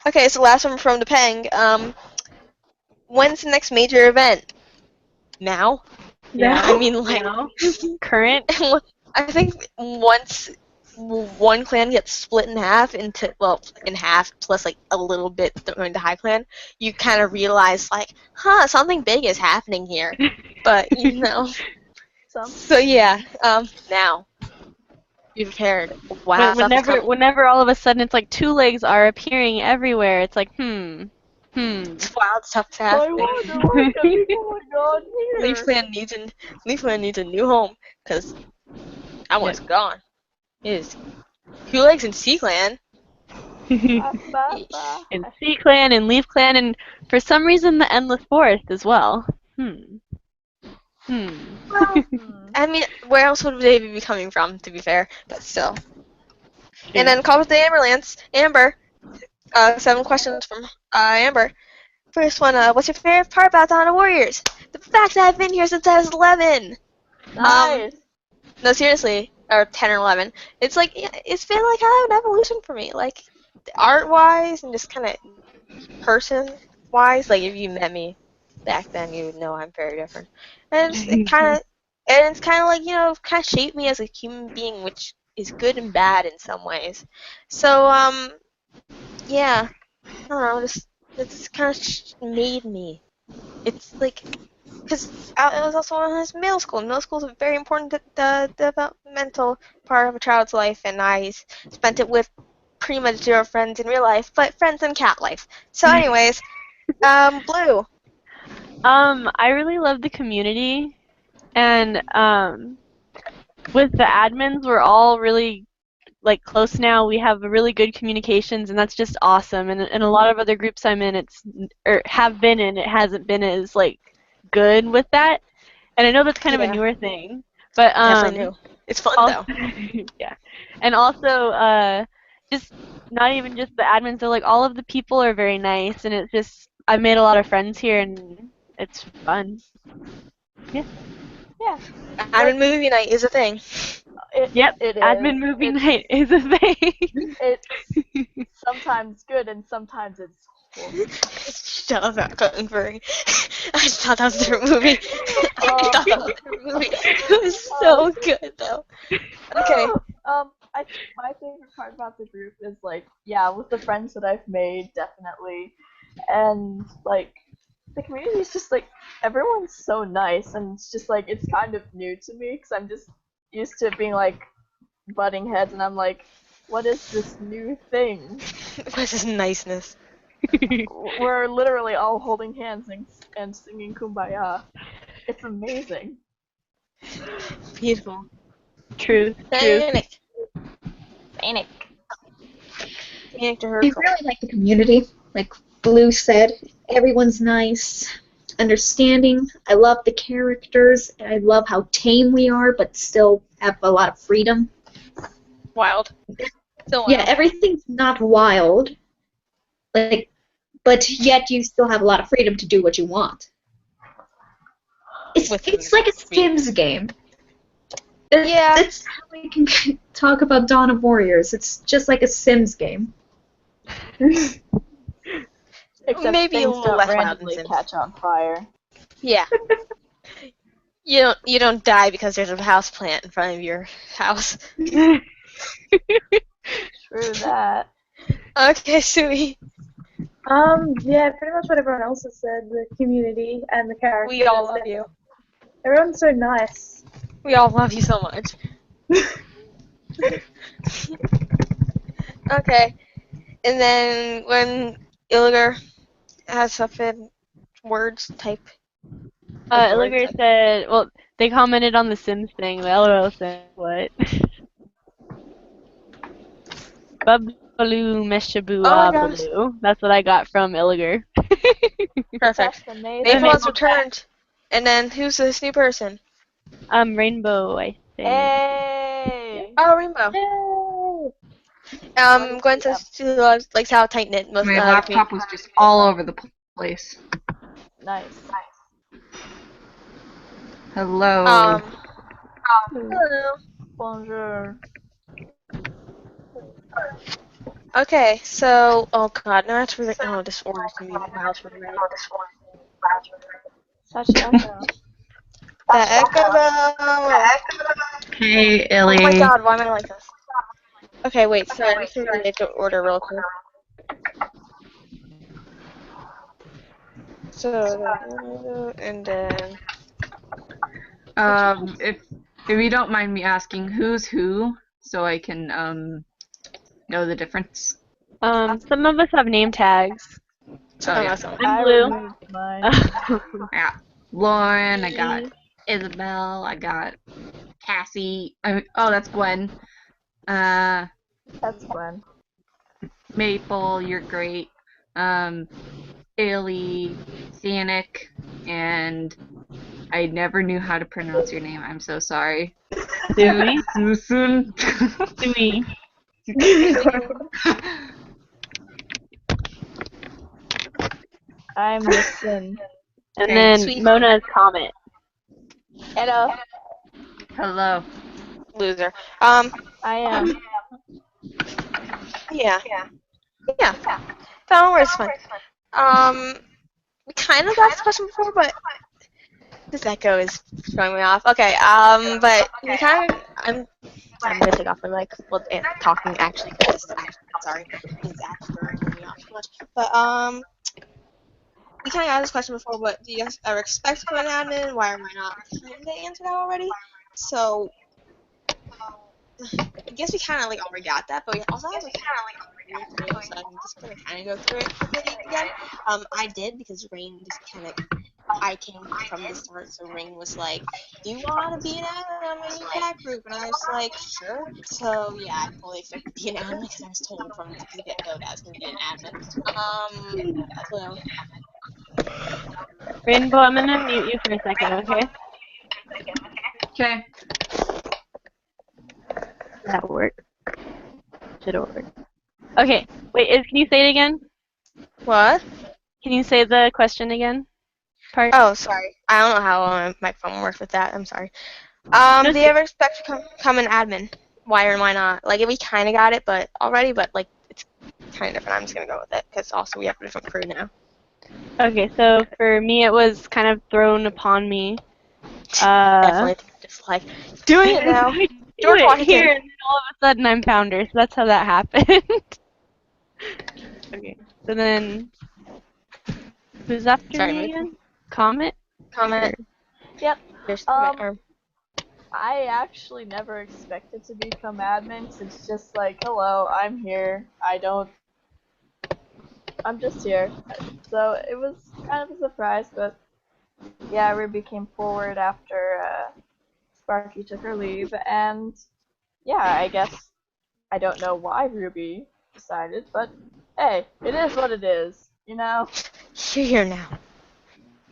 Okay, so last one from the Peng. When's the next major event? Now? Yeah. I mean, like, Now? Current? I think once one clan gets split in half in half plus like a little bit going to high clan, you kind of realize like, something big is happening here. But so yeah, now be prepared. Wow, stuff is coming. Whenever all of a sudden it's like two legs are appearing everywhere, it's like, It's wild stuff is I happening. wonder what could be going on Leaf here. Clan needs a new home because that one's gone. It is two legs in Sea Clan. and Sea Clan and Leaf Clan, and for some reason the Endless Forest as well. I mean, where else would they be coming from, to be fair? But still. And then call with the Amber. 7 questions from Amber. First one, what's your favorite part about Dawn of Warriors? The fact that I've been here since I was 11. Nice. No, seriously, or 10 or 11. It's like, it's been like an evolution for me. Like, art-wise and just kind of person-wise. Like, if you met me back then, you would know I'm very different. And it's kind of like, kind of shaped me as a human being, which is good and bad in some ways. So, yeah, I don't know, it's kind of made me. It's like, because I was also in middle school. Middle school is a very important developmental part of a child's life, and I spent it with pretty much 0 friends in real life, but friends in cat life. So, anyways, Blue. I really love the community, and with the admins, we're all really like close now. We have really good communications, and that's just awesome. And in a lot of other groups I'm in, have been in, it hasn't been as like good with that. And I know that's kind of a newer thing, but Definitely new. It's fun though. Yeah, and also just not even just the admins, so like all of the people are very nice, and it's just I've made a lot of friends here, and it's fun. Yeah. Admin movie night is a thing. Yep. It is. Admin movie night is a thing. It's sometimes good and sometimes it's horrible. Shut up about Cotton Furry. I just thought that was a different movie. I thought that was a different movie. It was so good though. Okay. My favorite part about the group is like, with the friends that I've made, definitely, and like the community is just like everyone's so nice, and it's just like it's kind of new to me because I'm just used to being like butting heads, and I'm like, what is this new thing? What's this niceness? We're literally all holding hands and singing Kumbaya. It's amazing. Beautiful. Truth. Panic. Panic. Panic to her. I really like the community. Like Blue said, everyone's nice, understanding. I love the characters. I love how tame we are, but still have a lot of freedom. Wild. So wild. Yeah, everything's not wild, like, but yet you still have a lot of freedom to do what you want. It's like a Sims game. That's how we can talk about Dawn of Warriors. It's just like a Sims game. Except maybe a things little don't less wild than randomly Sims. catch on fire. Yeah. You don't die because there's a house plant in front of your house. True that. Okay, Sui. Yeah, pretty much what everyone else has said. The community and the characters. We all love you. Everyone's so nice. We all love you so much. Okay. And then when Illiger has something words type. Illiger said, well, they commented on the Sims thing. The LOL said, what? Babaloo Meshaboo Oh my gosh. Baloo. That's what I got from Illiger. Perfect. That's amazing. Maple has returned. And then who's this new person? Rainbow, I think. Hey! Oh, Rainbow. I'm going to like how tight knit most. My laptop was just all over the place. Nice. Hello. Hello. Bonjour. Okay, so oh god, no, that's really this orange can be wild for the right. Such echo. The echo. Hey, Oh Illy. my god, why am I like this? Okay, wait, sorry, I'm just gonna make an order real quick. So, and then If you don't mind me asking, who's who, so I can know the difference. Some of us have name tags. Yeah. I'm Blue. Removed mine. Yeah. Lauren, I got Isabel, I got Cassie. Oh, that's Gwen. That's Gwen. Maple, you're great. Illy, Sanic, and I never knew how to pronounce your name. I'm so sorry. Dewey. Susun. Dewey. I'm missing. And Okay. then Sweet. Mona's Comet. Hello. Hello. loser. I am. Yeah. Don't worry, it's fun. We kind of got this question before, but this echo is throwing me off. Okay, but we kind of, I'm gonna take off my mic. Well, talking actually, because sorry, it's actually throwing me off too much. But we kind of got this question before, but do you guys ever expect to go to admin? Why am I not? We kind of answered that already. So I guess we kind of like already got that, but we also have like so I'm just gonna kind of go through it quickly again. I did because Rain just kind of. I came from the start, so Rain was like, "Do you want to be an admin on my new cat group?" And I was like, "Sure." So yeah, I fully expected to be an admin because I was told from the get-go that I was gonna be an admin. That's what Rainbow, I'm gonna mute you for a second, okay? Okay. That'll work. Should work. Okay, wait, can you say it again? What? Can you say the question again? Part? Oh, sorry. I don't know how my microphone works with that. I'm sorry. Do you ever expect to become an admin? Why or why not? Like, we kind of got it, but like, it's kind of different. I'm just gonna go with it because also we have a different crew now. Okay, so for me, it was kind of thrown upon me. Definitely just like doing it now. George Washington. Here, and then all of a sudden I'm founder, so that's how that happened. Okay, so then who's after Sorry, me Maple. again? Comet? Comment. Yep. Here's I I actually never expected to become admin, 'cause it's just like, hello, I'm here. I'm just here. So it was kind of a surprise, but yeah, Ruby came forward after Sparky took her leave, and yeah, I guess I don't know why Ruby decided, but hey, it is what it is, you know? You're here now.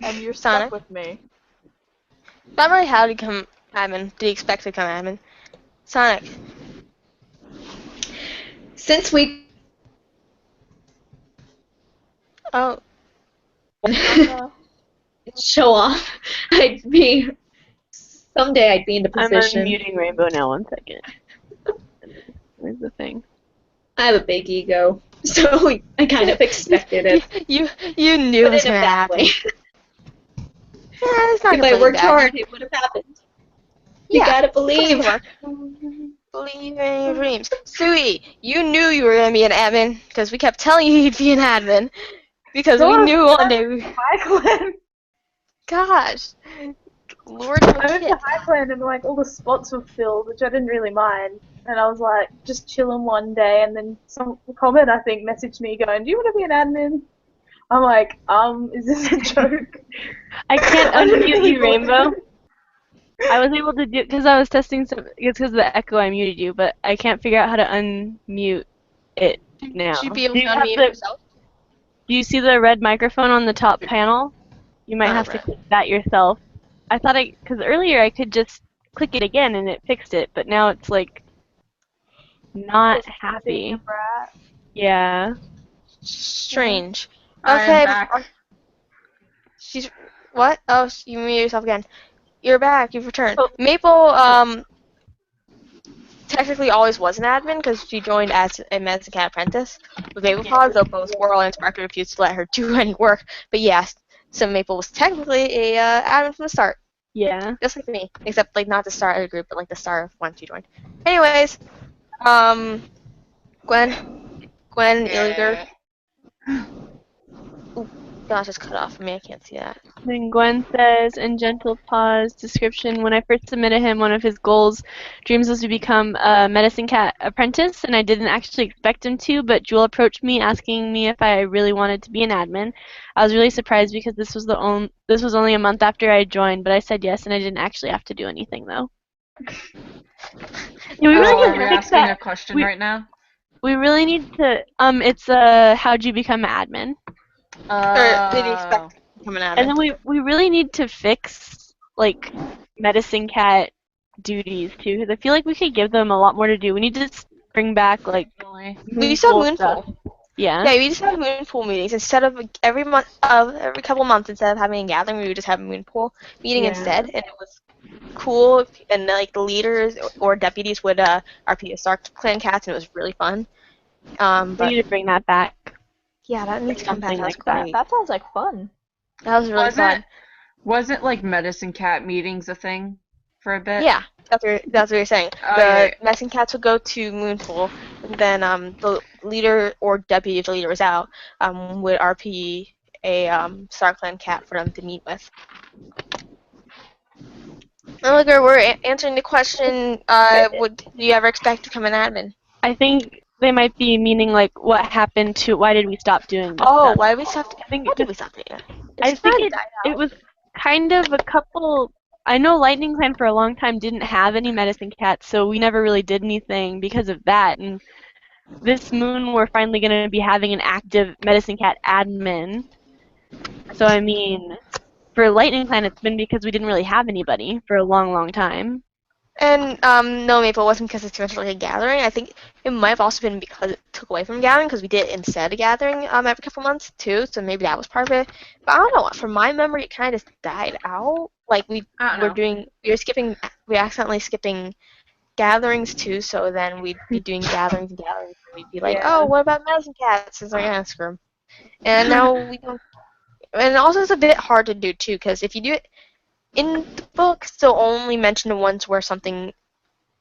And you're Sonic? stuck with me. Not really how to become admin. Did you expect to become admin? Sonic. Since we Oh, Oh no. show off, someday I'd be in the I'm position. unmuting Rainbow now. 1 second. Where's the thing? I have a big ego, so I kind of expected it. you knew it But was in a gonna bad happen. way. Yeah, it's not If I completely worked bad. hard, it would have happened. You Yeah, gotta put in believe. the work. Believe in your dreams. Sui, you knew you were gonna be an admin because we kept telling you you'd be an admin because we No, knew one day. High Clan. Gosh, Lord I went forget. to High Clan and like all the spots were filled, which I didn't really mind. And I was like just chilling one day, and then some comment I think messaged me going, "Do you want to be an admin?" I'm like, is this a joke? I can't I didn't unmute really you, Rainbow. believe it. I was able to do because I was testing some. It's because of the echo I muted you, but I can't figure out how to unmute it now. Should be able Do to you have unmute the? yourself. Do you see the red microphone on the top panel? You might have to Right. click that yourself. I thought because earlier I could just click it again and it fixed it, but now it's like not Just being a happy. brat. Yeah. Strange. I am Okay. back. She's what? Oh, you muted yourself again. You're back. You've returned. Oh. Maple technically always was an admin because she joined as a medicine cat apprentice with Maple Pods, though both Squirrel and Sparky refused to let her do any work. But yes, so Maple was technically a admin from the start, Yeah. just like me, except like not the start of the group, but like the start of once you joined. Anyways, Gwen, Illiger. Ooh, gosh, it's cut off for me. I can't see that. Then Gwen says, in gentle pause description, when I first submitted him, one of his goals, dreams, was to become a medicine cat apprentice, and I didn't actually expect him to, but Jewel approached me asking me if I really wanted to be an admin. I was really surprised because this was only a month after I joined, but I said yes, and I didn't actually have to do anything though. Yeah, we really Oh, need are to we fix asking a that. question right now? We really need to. It's how'd you become an admin? Or did you expect to become an admin? And then we really need to fix like medicine cat duties too, because I feel like we could give them a lot more to do. We need to bring back like Really? We used to have Moonpool stuff. Moonpool. Yeah. Yeah, we just have Moonpool meetings instead of like, every month, every couple months instead of having a gathering, we would just have a Moonpool meeting Yeah. instead, and it was cool. And like the leaders or deputies would RP a Stark Clan cats, and it was really fun. We But need to bring that back. yeah, that needs to come back. Something That was like that. great. That sounds like fun. That was really fun. Wasn't like medicine cat meetings a thing for a bit? Yeah, that's what you're saying. Oh, The yeah. medicine cats would go to Moonpool, and then the leader or deputy, if the leader was out, would RP a Star Clan cat for them to meet with. Earlier, we're answering the question, would you ever expect to become an admin? I think they might be meaning like what happened to why did we stop doing this Oh, stuff? why did we stop? I think Why it did just we stop doing it? I It's think kind of died it out. was kind of a couple. I know Lightning Clan for a long time didn't have any medicine cats, so we never really did anything because of that. And this moon, we're finally going to be having an active medicine cat admin. So I mean, for Lightning Clan, it's been because we didn't really have anybody for a long, long time. And no, Maple, it wasn't because it's too much like a gathering. I think it might have also been because it took away from gathering because we did it instead of gathering every couple months too. So maybe that was part of it. But I don't know. From my memory, it kind of just died out. Like we were accidentally skipping gatherings too. So then we'd be doing gatherings and gatherings. And we'd be like, Yeah. oh, what about medicine cats? It's like, screw 'em. And now we don't. And also, it's a bit hard to do too because if you do it in the books, they'll only mention the ones where something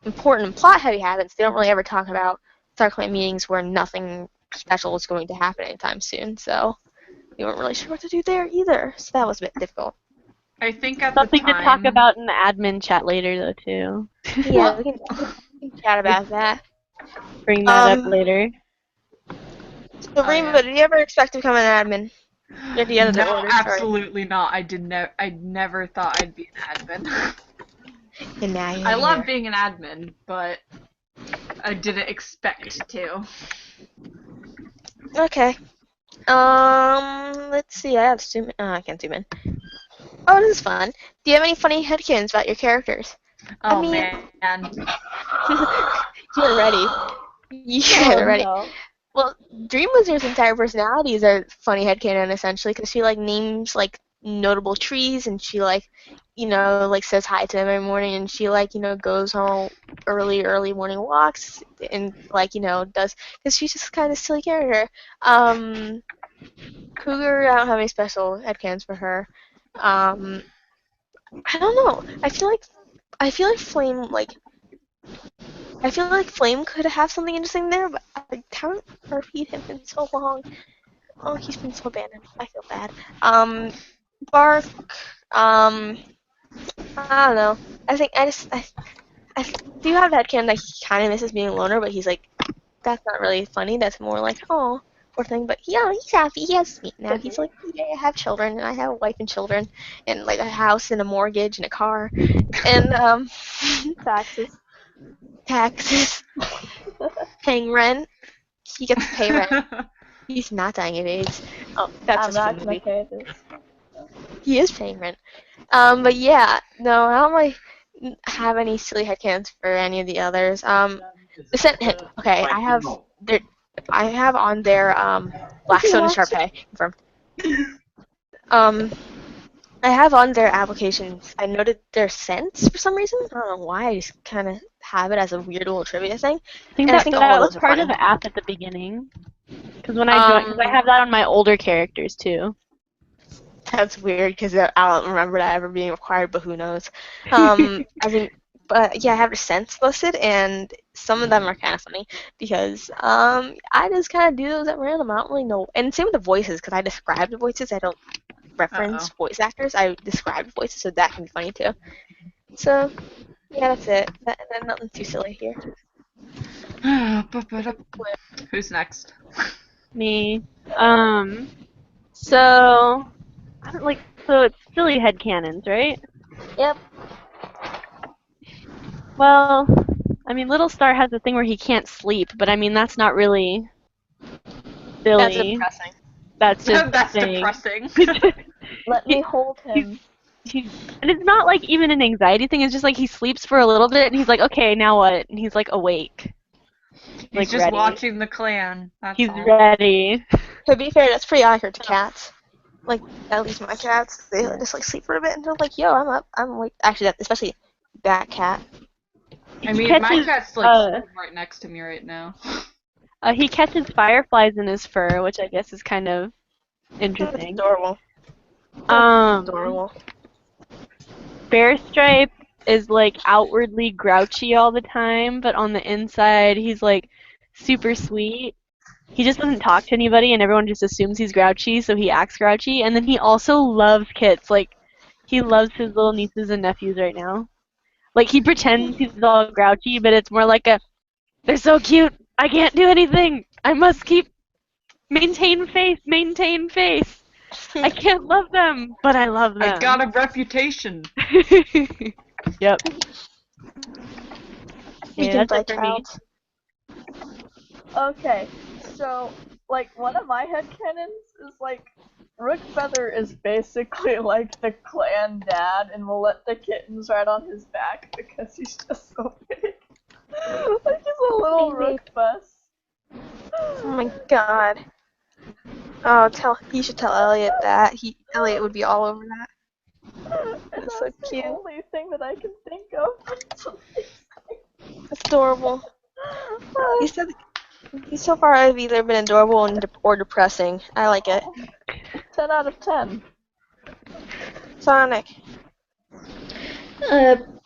important and plot heavy happens. They don't really ever talk about Star Clan meetings where nothing special is going to happen anytime soon. So we weren't really sure what to do there either. So that was a bit difficult. I think at Something the to talk time. about in the admin chat later, though, too. Yeah, we can chat about that. Bring that up later. So Rainbow, did you ever expect to become an admin? At the end of the No, order, sorry. absolutely not. I never thought I'd be an admin. And now you're I love here. being an admin, but I didn't expect to. Okay. Let's see. I have zoom. I can't zoom in. Oh, this is fun. Do you have any funny headcanons about your characters? Oh I mean, man. you're ready. You're ready. No. Well, Dream Wizard's entire personality is a funny headcanon, essentially, because she, like, names, like, notable trees, and she, like, you know, like, says hi to them every morning, and she, like, you know, goes on early morning walks, and, like, you know, does, because she's just kind of a silly character. Cougar, I don't have any special headcanons for her. I don't know. I feel like Flame could have something interesting there, but I haven't repeated him in so long. Oh, he's been so abandoned. I feel bad. Bark. I don't know. I do have that kid that he kind of misses being a loner, but he's like, that's not really funny. That's more like, oh, poor thing. But yeah, he's happy. He has me now. He's like, yeah, I have children, and I have a wife and children, and like a house and a mortgage and a car, and Taxes. taxes, paying rent. He gets to pay rent. He's not dying of AIDS. Oh, that's I'm just not a gonna movie. pay this. He is paying rent. But yeah, no, I don't really have any silly headcanons for any of the others. Okay, I have on their Blackstone and Sharpay confirmed. I have on their applications. I noted their scents for some reason. I don't know why. I just kind of have it as a weird little trivia thing. I think And I that think that all of was those are part funny. of the app at the beginning. Because when I joined, because I have that on my older characters too. That's weird because I don't remember that ever being required, but who knows? But yeah, I have the scents listed, and some of them are kind of funny because I just kind of do those at random. I don't really know. And same with the voices because I describe the voices. I don't reference voice actors. I describe the voices, so that can be funny too. So yeah, that's it. Nothing too silly here. Who's next? Me. So I don't like. So it's silly headcanons, right? Yep. Well, I mean, Little Star has a thing where he can't sleep, but I mean that's not really That's silly. depressing. That's just That's saying. depressing. Let me hold him. And it's not like even an anxiety thing. It's just like he sleeps for a little bit, and he's like, okay, now what? And he's like awake. He's like just ready. watching the clan. That's He's all. ready. To be fair, that's pretty accurate to cats. Like, at least my cats, they just like sleep for a bit and they're like, yo, I'm up. I'm awake. Actually, especially that cat. I mean, my catches, cat's like right next to me right now. He catches fireflies in his fur, which I guess is kind of interesting. That's adorable. Adorable. Bear Stripe is like outwardly grouchy all the time, but on the inside he's like super sweet. He just doesn't talk to anybody, and everyone just assumes he's grouchy, so he acts grouchy. And then he also loves kits. Like, he loves his little nieces and nephews right now. Like, he pretends he's all grouchy, but it's more like they're so cute, I can't do anything. I must maintain faith. I can't love them, but I love them. I got a reputation. Yep. Speaking by that's it for me. child. Okay, so, like, one of my headcanons is, like, Rook Feather is basically, like, the clan dad and will let the kittens ride on his back because he's just so big. Like, he's a little Rook bus. Oh my god. Oh, you should tell Elliot that. Elliot would be all over that. That's so cute. The only thing that I can think of. That's adorable. He's so far I've either been adorable or depressing. I like it. 10 out of 10. Sonic.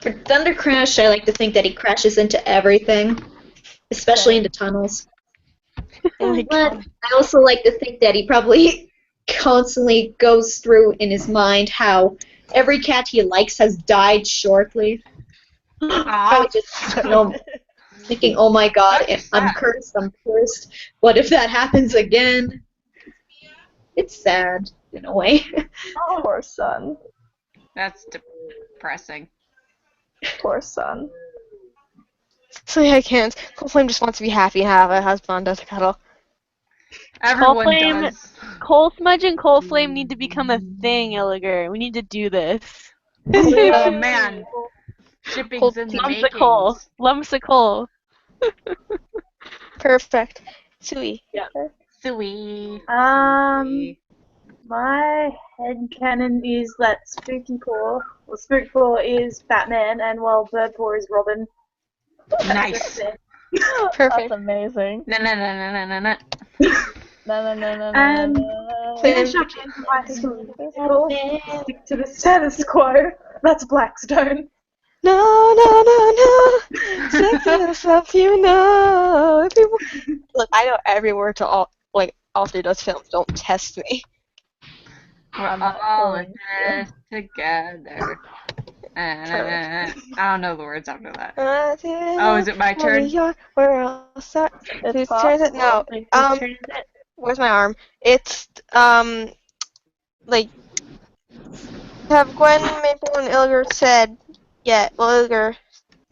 For Thunder Crash, I like to think that he crashes into everything, especially into tunnels. Oh my But god. I also like to think that he probably constantly goes through in his mind how every cat he likes has died shortly. I was just, thinking, oh my god, That's I'm sad. cursed, I'm cursed. What if that happens again? It's sad, in a way. Poor son. That's depressing. Poor son. So yeah, I can't. Flame just wants to be happy and have a husband to cuddle. Everyone Flame- does. Coal Smudge and Coal Flame need to become a thing, Illiger. We need to do this. Oh man, shipping's in the Lumps of coal. makings. Lumps of coal. Perfect. Sui. Sweet. My headcanon is that Spooky Paw, or Spook Paw is Batman, and while Bird Paw is Robin. Nice. Perfect. That's amazing. No. No. And finish up my school. Stick to the status quo. That's Blackstone. No. Stick to yourself, you know. Look, I know every word to all three of those films. Don't test me. We're all in this together. I don't know the words after that. Oh, is it my turn? Where else? Whose turn is it? No. Whose turn is it? Where's my arm? It's like have Gwen, Maple, and Ilger said yet? Well, Ilger.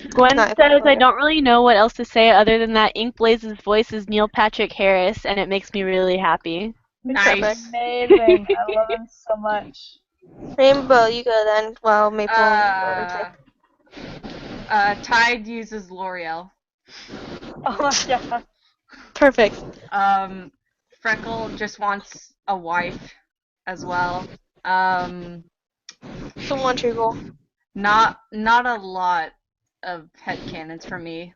Gwen Not says, I Ilger. don't really know what else to say other than that Inkblaze's voice is Neil Patrick Harris, and it makes me really happy. Nice. Amazing. I love him so much. Rainbow, you go then. Well, Maple. and Tide uses L'Oreal. Oh my god. Perfect. Freckle just wants a wife as well. Someone treacle. Not a lot of headcanons for me.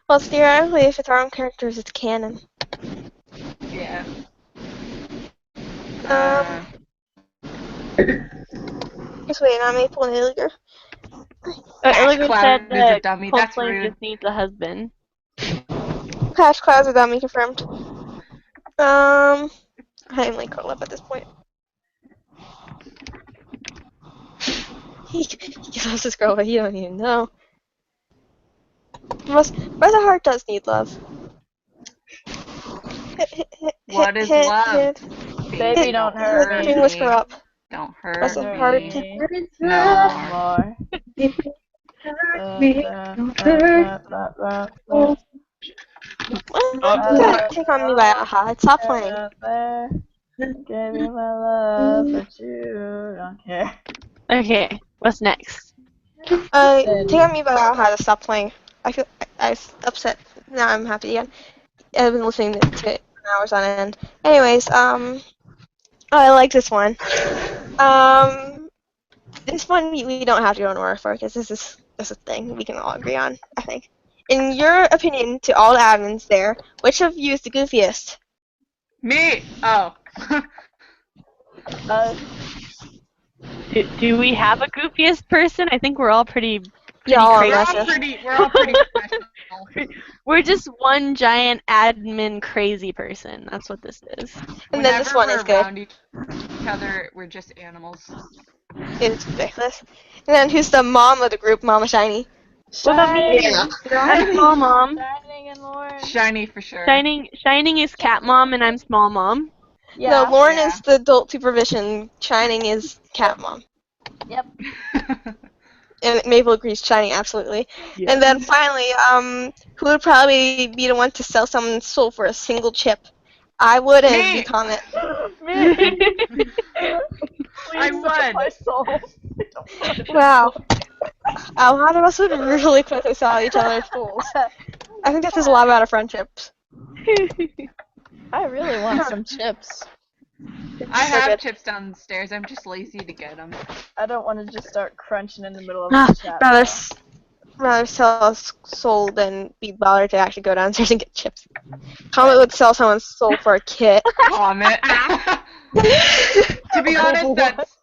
Well, theoretically, if it's our own characters, it's canon. Yeah. Just wait, not Maple and Ilger. Illiger Cloud said is a that dummy, Cold that's Flame rude. just needs a husband. Patch Clouds are dummy confirmed. I am like curled up at this point. He loves this girl, but he don't even know. Brother Heart does need love. What is love? Baby, don't hurt me. Whisper up. Don't hurt Brother Heart. me. What is No love? more. Hurt me, don't hurt. Take on me by Aha. Stop playing. Give me my love, but you don't care. Okay, what's next? Take on me by Aha to stop playing. I was upset. Now I'm happy again. I've been listening to it for hours on end. Anyways, I like this one. This one we don't have to go in order for because this is a thing we can all agree on, I think. In your opinion, to all the admins there, which of you is the goofiest? Me! Oh. Do we have a goofiest person? I think we're all pretty Y'all are crazy. We're all pretty professional. We're just one giant admin crazy person. That's what this is. And then this one is good. Around each other, we're just animals. It's ridiculous. And then who's the mom of the group, Mama Shiny? What about me? Yeah. I'm small mom. Shining and Lauren. Shiny for sure. Shining is cat mom, and I'm small mom. No, Lauren Yeah. is the adult supervision. Shining is cat mom. Yep. And Maple agrees, Shining, absolutely. Yeah. And then finally, who would probably be the one to sell someone's soul for a single chip? I would, and Me! you comment. I would. My soul. Wow. A lot of us would really quickly sell each other's souls. I think that says a lot about our friendships. I really want some chips. I So have good. chips downstairs. I'm just lazy to get them. I don't want to just start crunching in the middle of Ah, the chat. rather sell a soul than be bothered to actually go downstairs and get chips. Comet would sell someone's soul for a kit. Comment. To be honest, that's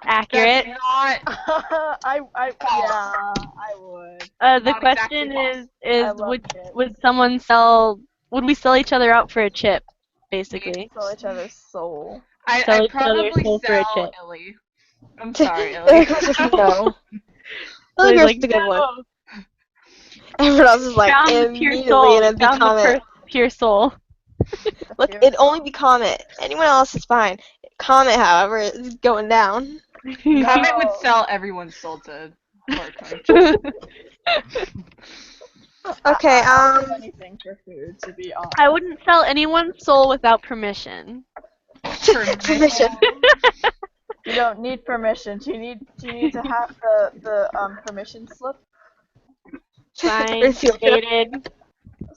Accurate. not. I would. The Not question exactly is I love would chips. would we sell each other out for a chip, basically? Sell each other's soul. I'd Sell each other probably soul for a sell chip. Ellie. I'm sorry, Ellie. No. Lily's Here's like, the good one. no. Everyone else is like Found the pure immediately soul. gonna be Found the Comet. pure soul. Look, it'd only be Comet. Anyone else is fine. Comet, however, is going down. Comet would sell everyone's soul to horror cartoons. Okay, I'll do anything for food, to be honest. I wouldn't sell anyone's soul without permission. permission. You don't need permission. Do you need to have the permission slip Signed, Refield trip. dated.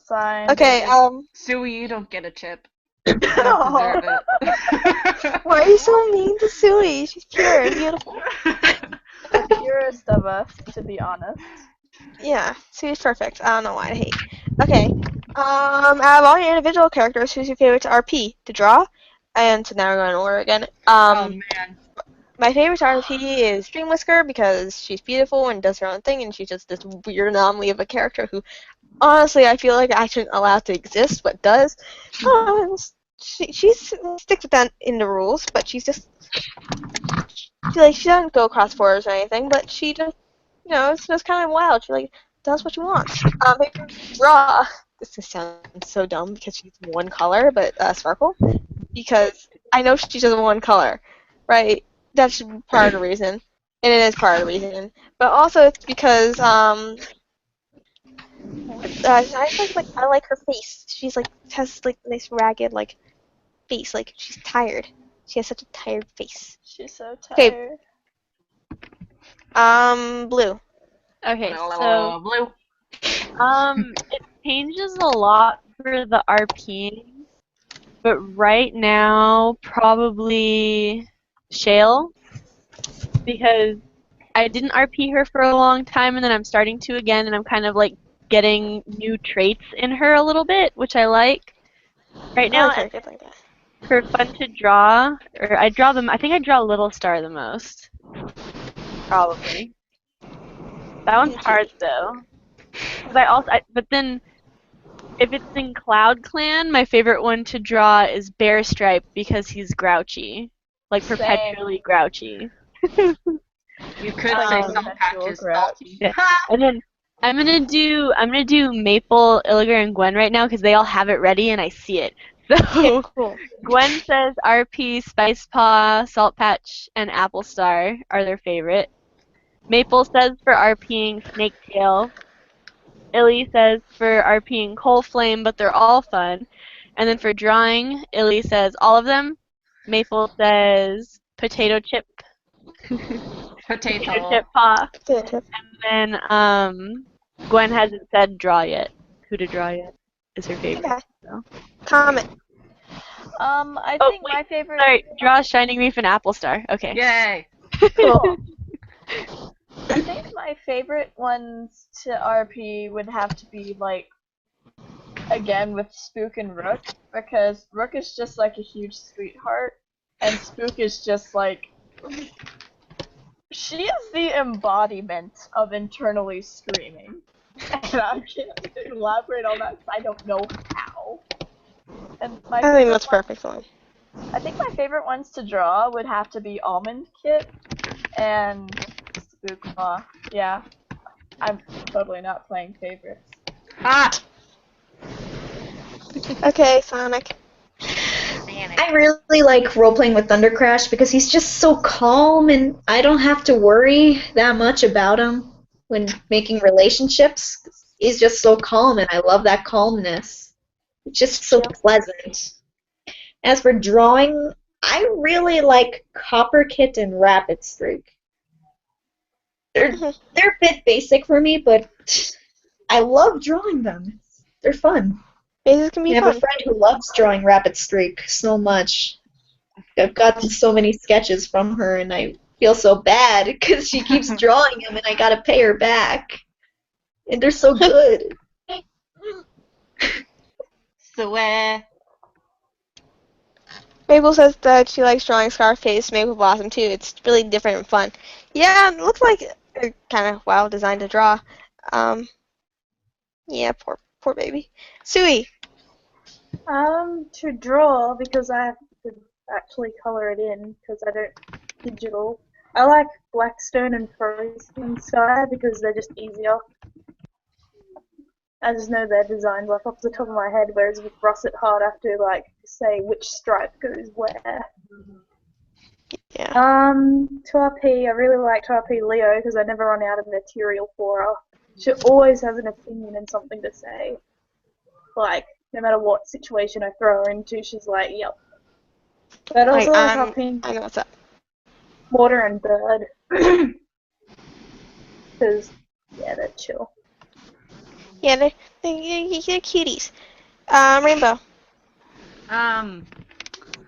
signed? Okay, Suey, you don't get a chip. You don't deserve it. why are you so mean to Suey? She's pure and beautiful. The purest of us, to be honest. Yeah, Suey's perfect. I don't know why I hate. Okay, out of all your individual characters, who's your favorite to RP to draw? And so now we're going in order again. Oh man. My favorite RP is Dream Whisker because she's beautiful and does her own thing, and she's just this weird anomaly of a character who, honestly, I feel like I shouldn't allow to exist, but does. She sticks with that in the rules, but she doesn't go across borders or anything, but she just, it's just kind of wild. She does what she wants. Raw. This sounds so dumb because she's one color, but Sparkle, because I know she's just one color, right? That's part of the reason, and it is part of the reason. But also it's because I like her face. She's has nice ragged face. She's tired. She has such a tired face. She's so Okay. tired. Blue. Okay, so Blue. it changes a lot for the RPing, but right now probably Shale, because I didn't RP her for a long time and then I'm starting to again, and I'm kind of getting new traits in her a little bit, which I like. Right now, I like like that. for fun to draw, or I think I draw Little Star the most. Probably. That one's hard though. But then, if it's in Cloud Clan, my favorite one to draw is Bear Stripe because he's grouchy, perpetually grouchy. You could say some patches salty. Yeah. And then I'm gonna do Maple, Illiger, and Gwen right now because they all have it ready and I see it. So Cool. Gwen says RP, Spice Paw, Salt Patch, and Apple Star are their favorite. Maple says for RPing Snake Tail. Illy says for RPing Coal Flame, but they're all fun. And then for drawing, Illy says all of them. Maple says Potato Chip. Potato. Chip Paw. Potato chip. And then Gwen hasn't said draw yet. Who to draw yet is her favorite. Okay. So. Comment. I Oh, think wait, my favorite. Sorry, draw Shining Reef and Apple Star. Okay. Yay. Cool. I think my favorite ones to RP would have to be again with Spook and Rook, because Rook is just a huge sweetheart, and Spook is just she is the embodiment of internally screaming. And I can't elaborate on that because I don't know how. And I think that's perfect one. I think my favorite ones to draw would have to be Almond Kit and Spook Paw. Yeah, I'm totally not playing favorites. Ah! Okay, Sonic. I really like roleplaying with Thunder Crash because he's just so calm and I don't have to worry that much about him when making relationships. He's just so calm and I love that calmness. It's just so pleasant. As for drawing, I really like Copper Kit and Rapid Streak. They're a bit basic for me, but I love drawing them. They're fun. Bases can be I have fun. a friend who loves drawing Rapid Streak so much. I've gotten so many sketches from her, and I feel so bad because she keeps drawing them, and I gotta pay her back. And they're so good. Swear. Mabel says that she likes drawing Scarface, Maple Blossom too. It's really different and fun. Yeah, it looks like they're kind of well designed to draw. Yeah, poor baby. Suey. To draw, because I have to actually color it in, because I don't digital. I like Blackstone and Frozen Sky because they're just easier. I just know their designs like off the top of my head, whereas with Russet Heart I have to like say which stripe goes where. Yeah. 2RP, I really like 2RP Leo because I never run out of material for her. She always has an opinion and something to say. Like, no matter what situation I throw her into, she's like, yep. But also I know 2RP what's up. Water and Bird. Because, yeah, they're chill. Yeah, they're cuties. Rainbow.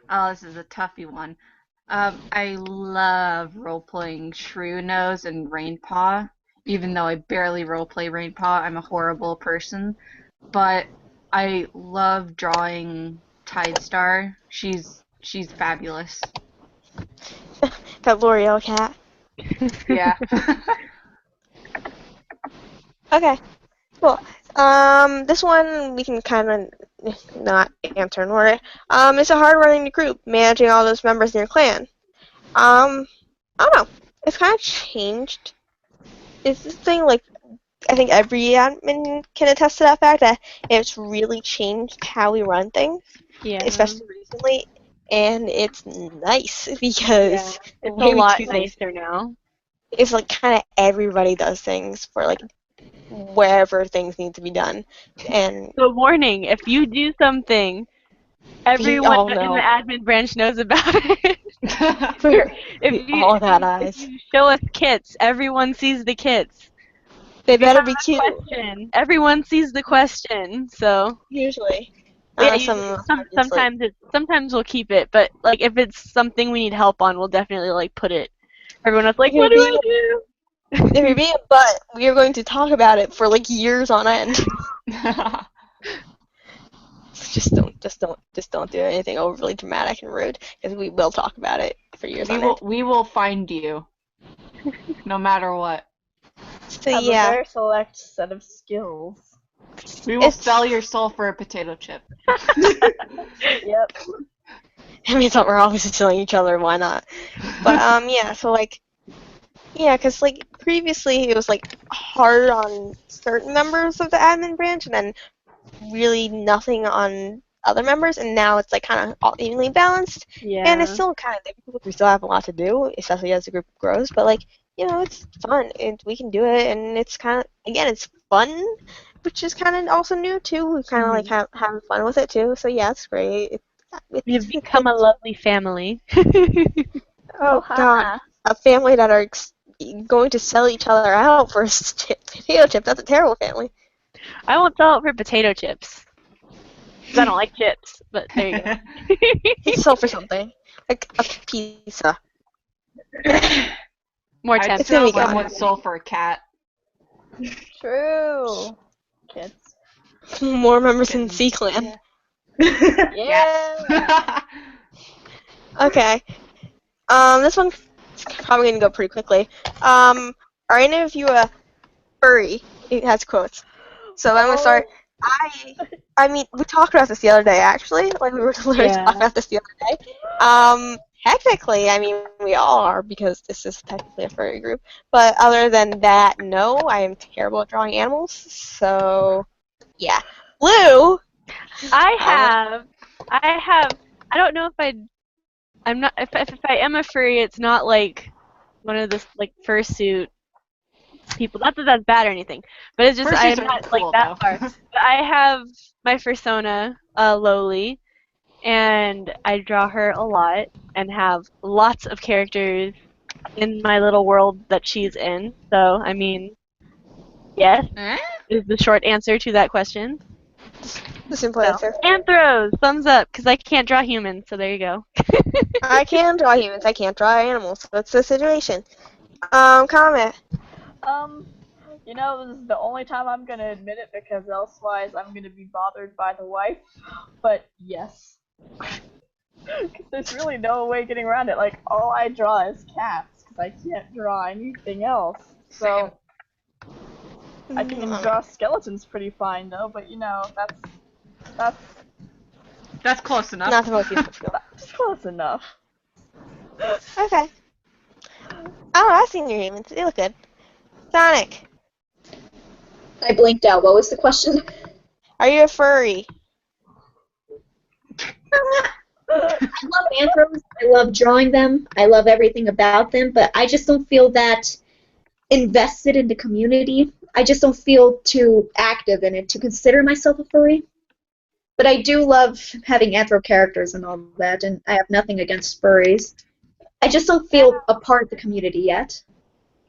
Oh, this is a toughy one. I love role-playing Shrew Nose and Rainpaw, even though I barely role-play Rainpaw. I'm a horrible person. But I love drawing Tidestar. She's fabulous. That L'Oreal cat. Yeah. Okay. Cool. This one we can kind of not answer in order. It's a hard running the group, managing all those members in your clan. I don't know. It's kind of changed. It's this thing like I think every admin can attest to that fact that it's really changed how we run things, Yeah. especially recently, and it's nice because the It's way a we lot do things nicer now. is like kind of everybody does things for like wherever things need to be done, and So warning, if you do something, we everyone all in the know. admin branch knows about it. We all got If eyes. you show us kits, everyone sees the kits. They If you better have be a cute. question, everyone sees the question. So Usually. yeah, Some of us obviously. sometimes we'll keep it, but like if it's something we need help on, we'll definitely like put it. Everyone else like, If what you're do I do? if you're being a butt, we are going to talk about it for like years on end. Just don't do anything overly dramatic and rude, because we will talk about it for years on end. We will find you, no matter what. So Have yeah, a very select set of skills. We will It's- sell your soul for a potato chip. Yep. I mean, it's not we're always killing each other. Why not? But yeah. So like, yeah, because like previously it was like hard on certain members of the admin branch, and then really nothing on other members, and now it's like kind of all evenly balanced. Yeah. And it's still kind of difficult. We still have a lot to do, especially as the group grows. But like, you know, it's fun, and we can do it, and it's kind of again, it's fun, which is kind of also new too. We kind of like having fun with it too. So yeah, it's great. We've become a lovely family. Oh God, a family that are going to sell each other out for a potato chip. That's a terrible family. I won't sell it for potato chips. 'Cause I don't like chips, but there you go. Let's sell for something like a pizza. More I'd tempting. sell gonna be someone's soul for a cat. True. Kids. More members in C Clan. Yeah. Okay. This one's probably gonna go pretty quickly. Are any of you a furry? It has quotes. So I'm gonna start. I mean, we talked about this the other day, actually. Like, we were literally talking about this the other day. Technically, I mean, we all are, because this is technically a furry group. But other than that, no, I am terrible at drawing animals. So, yeah. Blue! I don't know if I'm not, if I am a furry, it's not like one of the, like, fursuit people. Not that that's bad or anything, but it's just, Fursuits I'm are not, cool, like, that though. far. But I have my fursona, Lowly, and I draw her a lot, and have lots of characters in my little world that she's in. So, I mean, yes, Eh? is the short answer to that question. The simple So, answer. Anthros, thumbs up, because I can't draw humans, so there you go. I can draw humans, I can't draw animals. That's the situation. Comment. You know, this is the only time I'm gonna admit it because elsewise I'm gonna be bothered by the wife. But yes. 'Cause there's really no way getting around it. Like, all I draw is cats, because I can't draw anything else. So, I can draw skeletons pretty fine though, but you know, That's close enough. Not the most useful skill. that's close enough. Okay. Oh, I've seen your humans. They look good. Sonic, I blinked out. What was the question? are you a furry? I love anthros. I love drawing them. I love everything about them, but I just don't feel that invested in the community. I just don't feel too active in it to consider myself a furry. But I do love having anthro characters and all that, and I have nothing against furries. I just don't feel a part of the community yet.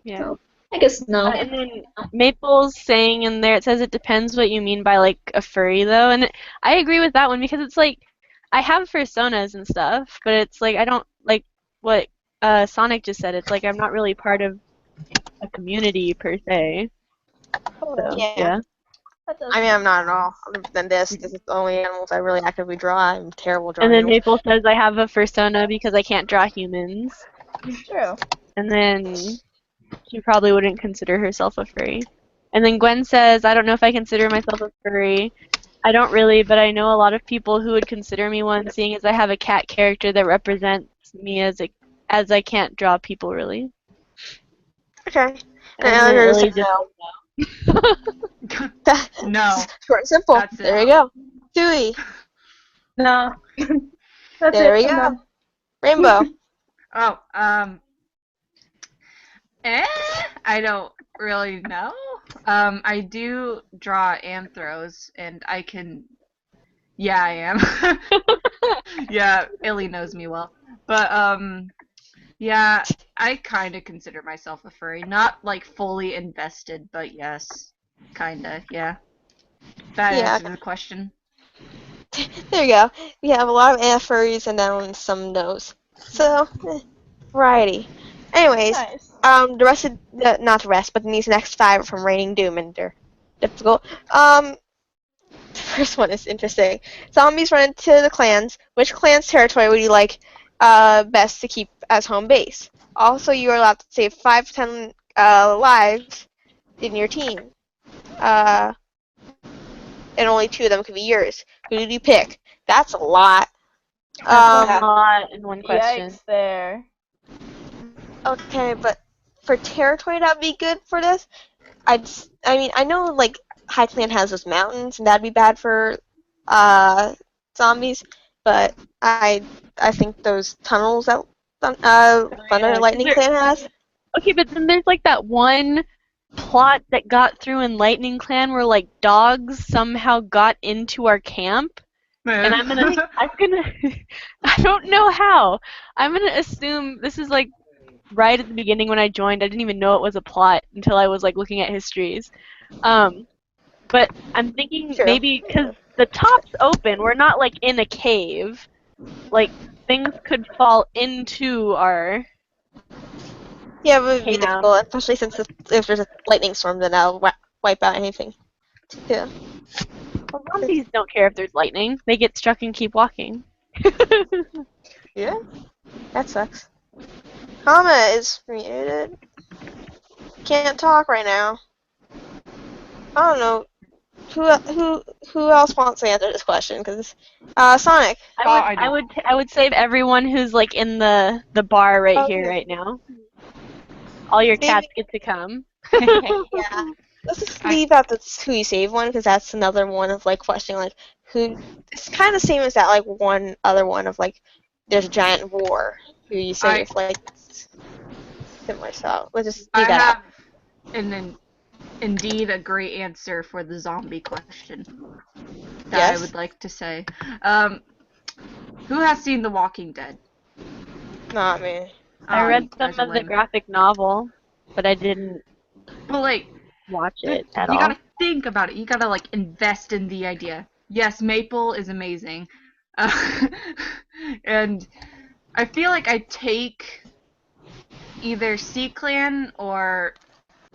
Yeah. So I guess no. And then Maple's saying in there, it says it depends what you mean by like a furry though, and I agree with that one because it's like I have personas and stuff, but it's like I don't like what Sonic just said. It's like I'm not really part of a community per se. So Yeah. yeah. I mean, I'm not at all. Other than this is the only animals I really actively draw. I'm terrible And drawing then animals. Maple says I have a persona because I can't draw humans. True. And then she probably wouldn't consider herself a furry. And then Gwen says, I don't know if I consider myself a furry. I don't really, but I know a lot of people who would consider me one, seeing as I have a cat character that represents me as I can't draw people really. Okay. And And then it there's really just no. No. Short and simple. That's it. There we go. Dewey. No. That's There it. we I'm go. done. Rainbow. Oh, I don't really know. I do draw anthros, and I can. Yeah, I am. Yeah, Illy knows me well. But, yeah, I kind of consider myself a furry. Not, like, fully invested, but yes. Kinda, yeah. That Yeah. answers the question. There you go. We have a lot of furries and then some no's. So, variety. Anyways, Nice. the rest of not the rest, but these next 5 are from Reigning Doom and they're difficult. The first one is interesting. Zombies run into the clans. Which clan's territory would you like best to keep as home base? Also, you are allowed to save 5 to 10 lives in your team. And only 2 of them could be yours. Who did you pick? That's a lot. That's a lot in one question. Yikes there. Okay, but for territory that'd be good for this. I mean, I know like High Clan has those mountains, and that'd be bad for zombies. But I think those tunnels that Thunder and Lightning Clan has. Okay, but then there's like that one plot that got through in Lightning Clan where like dogs somehow got into our camp. And I'm gonna I don't know how. I'm gonna assume this is like right at the beginning when I joined. I didn't even know it was a plot until I was like looking at histories. But I'm thinking True. maybe because the top's open, we're not like in a cave. Like things could fall into our. Yeah, it would be Camp. difficult, especially since if there's a lightning storm, then that'll wipe out anything. Yeah. Well, zombies don't care if there's lightning. They get struck and keep walking. Yeah. That sucks. Kama is muted. Can't talk right now. I don't know. Who else wants to answer this question? Because Sonic. I would save everyone who's like in the bar right Okay. here right now. All your Maybe- cats get to come. Yeah. Let's just leave out the who you save one, because that's another one of like questioning like who. It's kind of the same as that like one other one of like there's a giant war. Who you save like similar. So we'll just leave I that out. have indeed a great answer for the zombie question that Yes? I would like to say. Who has seen The Walking Dead? Not me. I You read some guys are of the lame. graphic novel, but I didn't But like, watch it at you all. gotta think about it. You gotta like invest in the idea. Yes, Maple is amazing, and I feel like I take either C Clan or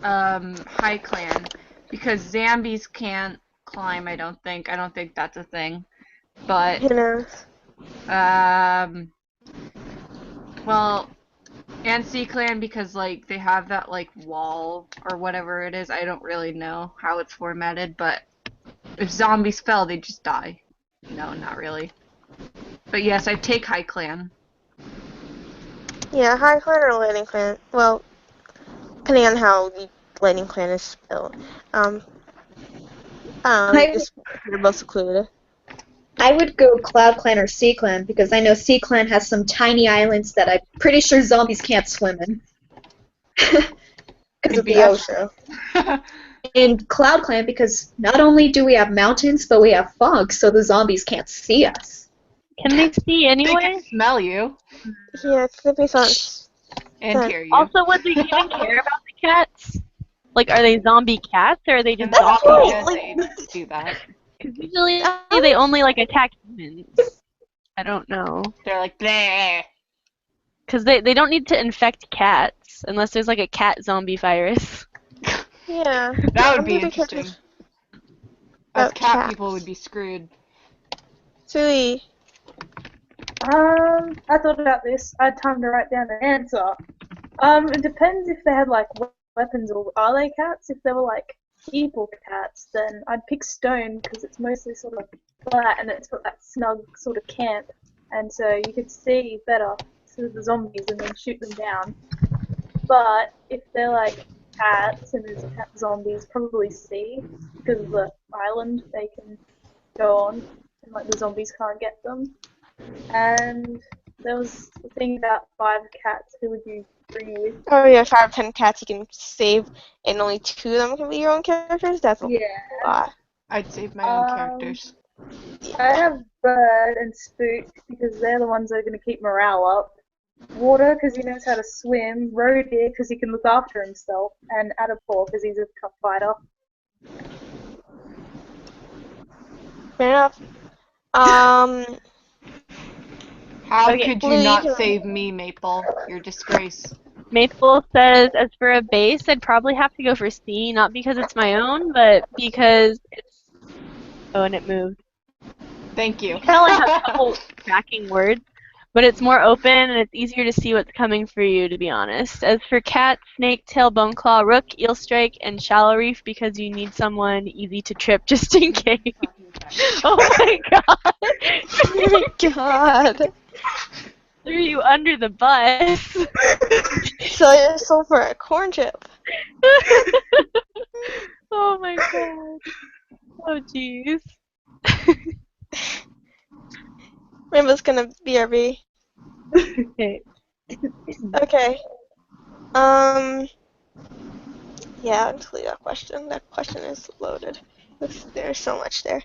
High Clan because zombies can't climb. I don't think that's a thing. But Who knows? well, and C Clan because like they have that like wall or whatever it is. I don't really know how it's formatted, but if zombies fell, they'd just die. No, not really. But yes, I take High Clan. Yeah, High Clan or Lightning Clan. Well, depending on how the Lightning Clan is spelled. You're both secluded. I would go Cloud Clan or Sea Clan because I know Sea Clan has some tiny islands that I'm pretty sure zombies can't swim in. Because of the ocean. And Cloud Clan because not only do we have mountains, but we have fog, so the zombies can't see us. Can they see They anyway? can smell you Yeah, it's gonna be fun. and hear you. Also, would they even care about the cats? Like, are they zombie cats, or are they just And that's zombie? why they do that. Because usually they only, like, attack humans. I don't know. They're like, bleh. Because they don't need to infect cats, unless there's, like, a cat zombie virus. Yeah. That would be I'm interesting. curious Us about cat cats. people would be screwed. Sui. I thought about this. I had time to write down an answer. It depends if they had like weapons or are they cats? If they were like evil cats, then I'd pick stone because it's mostly sort of flat and it's got that snug sort of camp, and so you could see better through the zombies and then shoot them down. But if they're like cats and there's cat zombies, probably sea because of the island they can go on and like the zombies can't get them. And there was the thing about 5 cats. Who would you bring with? Oh yeah, 5 or 10 cats you can save, and only 2 of them can be your own characters. That's a Yeah. lot. I'd save my own characters. I have Bird and Spook because they're the ones that are going to keep morale up. Water because he knows how to swim. Roadie because he can look after himself. And Adapor because he's a tough fighter. Fair enough. How Okay, could you Blue, not you can- save me, Maple? You're a disgrace. Maple says, as for a base, I'd probably have to go for C, not because it's my own, but because it's... Oh, and it moved. Thank you. Kind of like a couple tracking words, but it's more open and it's easier to see what's coming for you, to be honest. As for cat, snake, tail, bone claw, rook, eel strike, and shallow reef, because you need someone easy to trip just in case. Oh my god! Oh my god. Threw you under the bus. Sell yourself for a corn chip. Oh my god. Oh jeez. Rainbow's gonna BRB. Okay. Okay. Yeah, I'll delete that question. That question is loaded. There's so much there.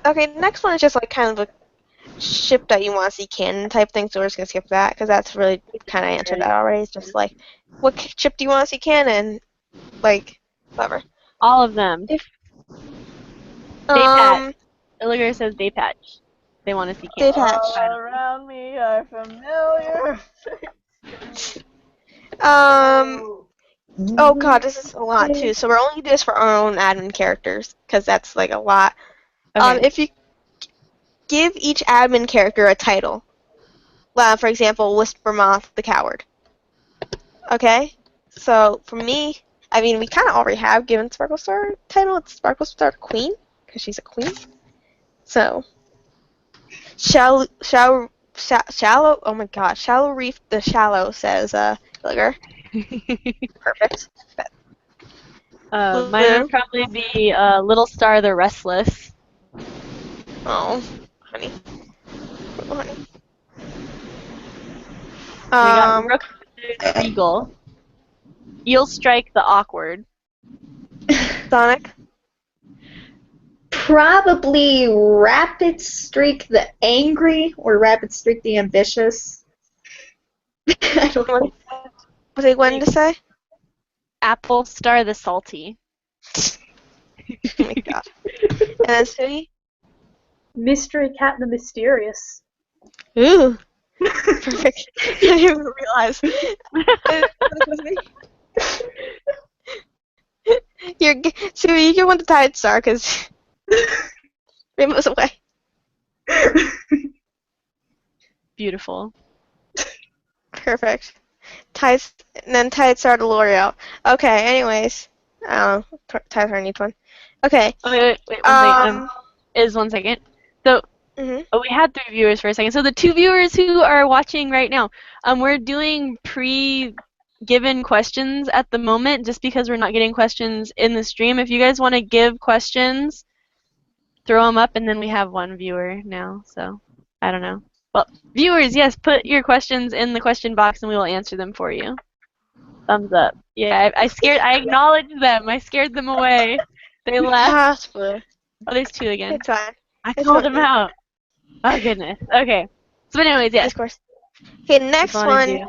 Okay, next one is just like kind of a ship that you want to see canon type thing, so we're just gonna skip that because that's really kind of answered that already. It's just like, what ship do you want to see canon? Like, whatever. All of them. Illiger says day patch. They want to see Day canon. patch. All around me are familiar. Oh god, this is a lot too. So we're only doing this for our own admin characters because that's like a lot. Okay. If you give each admin character a title, for example, Whispermoth the Coward. Okay, so for me, I mean, we kind of already have given Sparkle Star a title. It's Sparkle Star Queen because she's a queen. So shallow. Oh my god, Shallow Reef the Shallow says Gilliger. Perfect. Mine would probably be Little Star the Restless. Oh, honey. Oh, honey. We got Rook the Regal. Eel Strike the Awkward. Sonic. Probably Rapid Streak the Angry or Rapid Streak the Ambitious. I don't know. What did Gwen to say? Apple Star the Salty. Oh my god. And then Sui? Mystery Cat the Mysterious. Ooh. Perfect. I didn't even realize. Sui, you get one to Tide Star because Rainbow's away. Beautiful. Perfect. And then Tide Star to L'Oreal. Okay, anyways. I don't know. Tide Star needs one. Okay. Oh, wait, 1 second. Is 1 second. So, Oh, we had 3 viewers for a second. So the 2 viewers who are watching right now, we're doing pre-given questions at the moment just because we're not getting questions in the stream. If you guys want to give questions, throw them up, and then we have 1 viewer now. So I don't know. Well, viewers, yes, put your questions in the question box and we will answer them for you. Thumbs up. Yeah, I acknowledged them. I scared them away. They left. Possibly. Oh, there's 2 again. It's fine. I It's called fine. them out. Oh, goodness. Okay. So, anyways, yes. Discourse. Okay, next Wanna one. do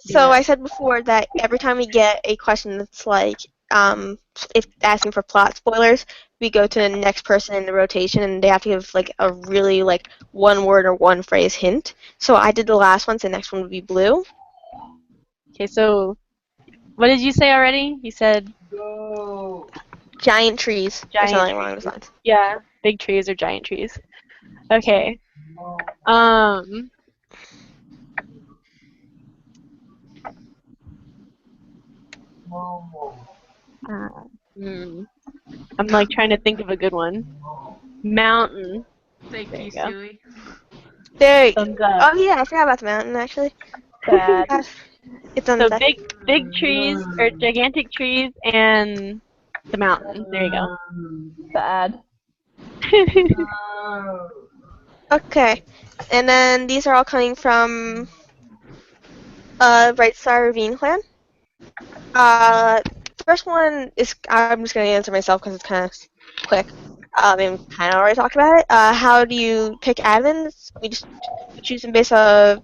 So that. I said before that every time we get a question that's like, if asking for plot spoilers, we go to the next person in the rotation, and they have to give like a really like 1 word or 1 phrase hint. So I did the last one, so the next one would be Blue. Okay, so what did you say already? You said Giant trees. Or Giant something along those lines. yeah, big trees or giant trees. Okay. Um. I'm like trying to think of a good one. Mountain. Thank There you, you go. Suey. There you go. Thumbs up. Oh yeah, I forgot about the mountain actually. Bad. It's on So the big trees or gigantic trees and the mountain. There you go. Bad. Okay. And then these are all coming from Bright Star Ravine Clan. First one is I'm just gonna answer myself because it's kind of quick. And kind of already talked about it. How do you pick admins? We choose them based on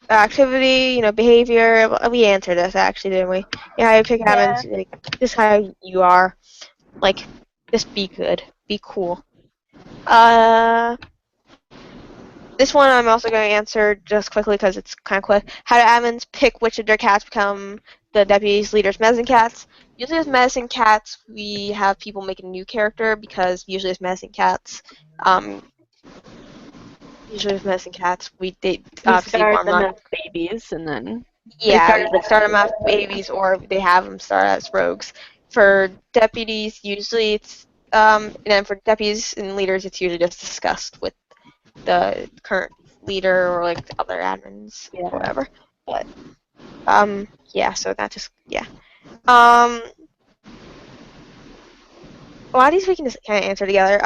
activity, behavior. We answered this actually, didn't we? Yeah, how you pick admins. Like, this is how you are. Like, just be good, be cool. This one I'm also going to answer just quickly because it's kind of quick. How do admins pick which of their cats become the deputy's leader's medicine cats? Usually with medicine cats, we have people make a new character because usually with medicine cats, they obviously start farm them them. as babies and then Yeah, they start them as babies or they have them start as rogues. For deputies, usually it's and then for deputies and leaders, it's usually just discussed with the current leader or like the other admins or whatever. But yeah, so that just a lot of these we can just kind of answer together.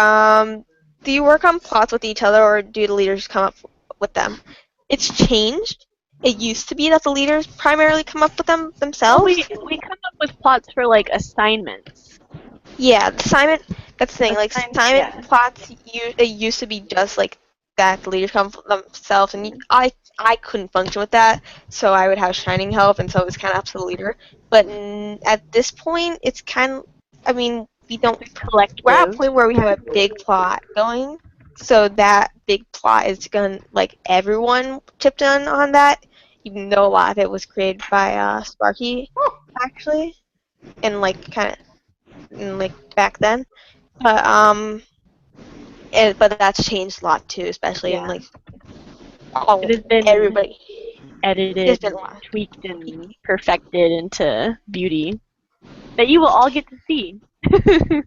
Do you work on plots with each other or do the leaders come up with them? It's changed. It used to be that the leaders primarily come up with them themselves. Well, we come up with plots for like assignments. Yeah, the assignment. That's the thing. Like assignment yeah. plots, it used to be just like that. The leaders come from themselves, and I couldn't function with that, so I would have shining help, and so it was kind of up to the leader. But at this point, it's kind of. I mean, Collective. we're at a point where we have a big plot going, so that big plot is going like everyone chipped in on that, even though a lot of it was created by Sparky, actually, and like kind of. Like back then, but but that's changed a lot too, especially in like It has been everybody. edited, It's been a lot. tweaked, and perfected into beauty that you will all get to see. In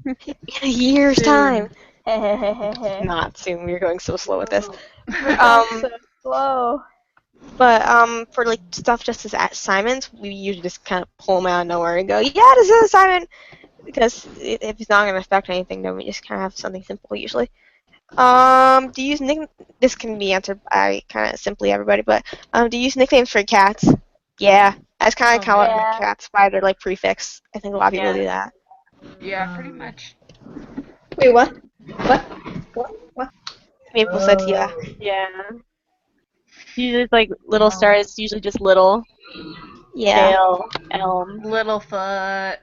a year's time. Hehehehe. Not soon. We're going so slow with this. So slow. But for like stuff just as assignments, we usually just kind of pull them out of nowhere and go, yeah, this is an assignment. Because if it's not going to affect anything, then we just kind of have something simple usually. Do you use This can be answered by kind of simply everybody, but do you use nicknames for cats? Yeah, that's kind of what cats by their like prefix. I think a lot of people do that. Yeah, pretty much. Wait, what? People said yeah. Yeah. Usually it's like little stars, usually just little. Yeah. Tail, elm. Littlefoot.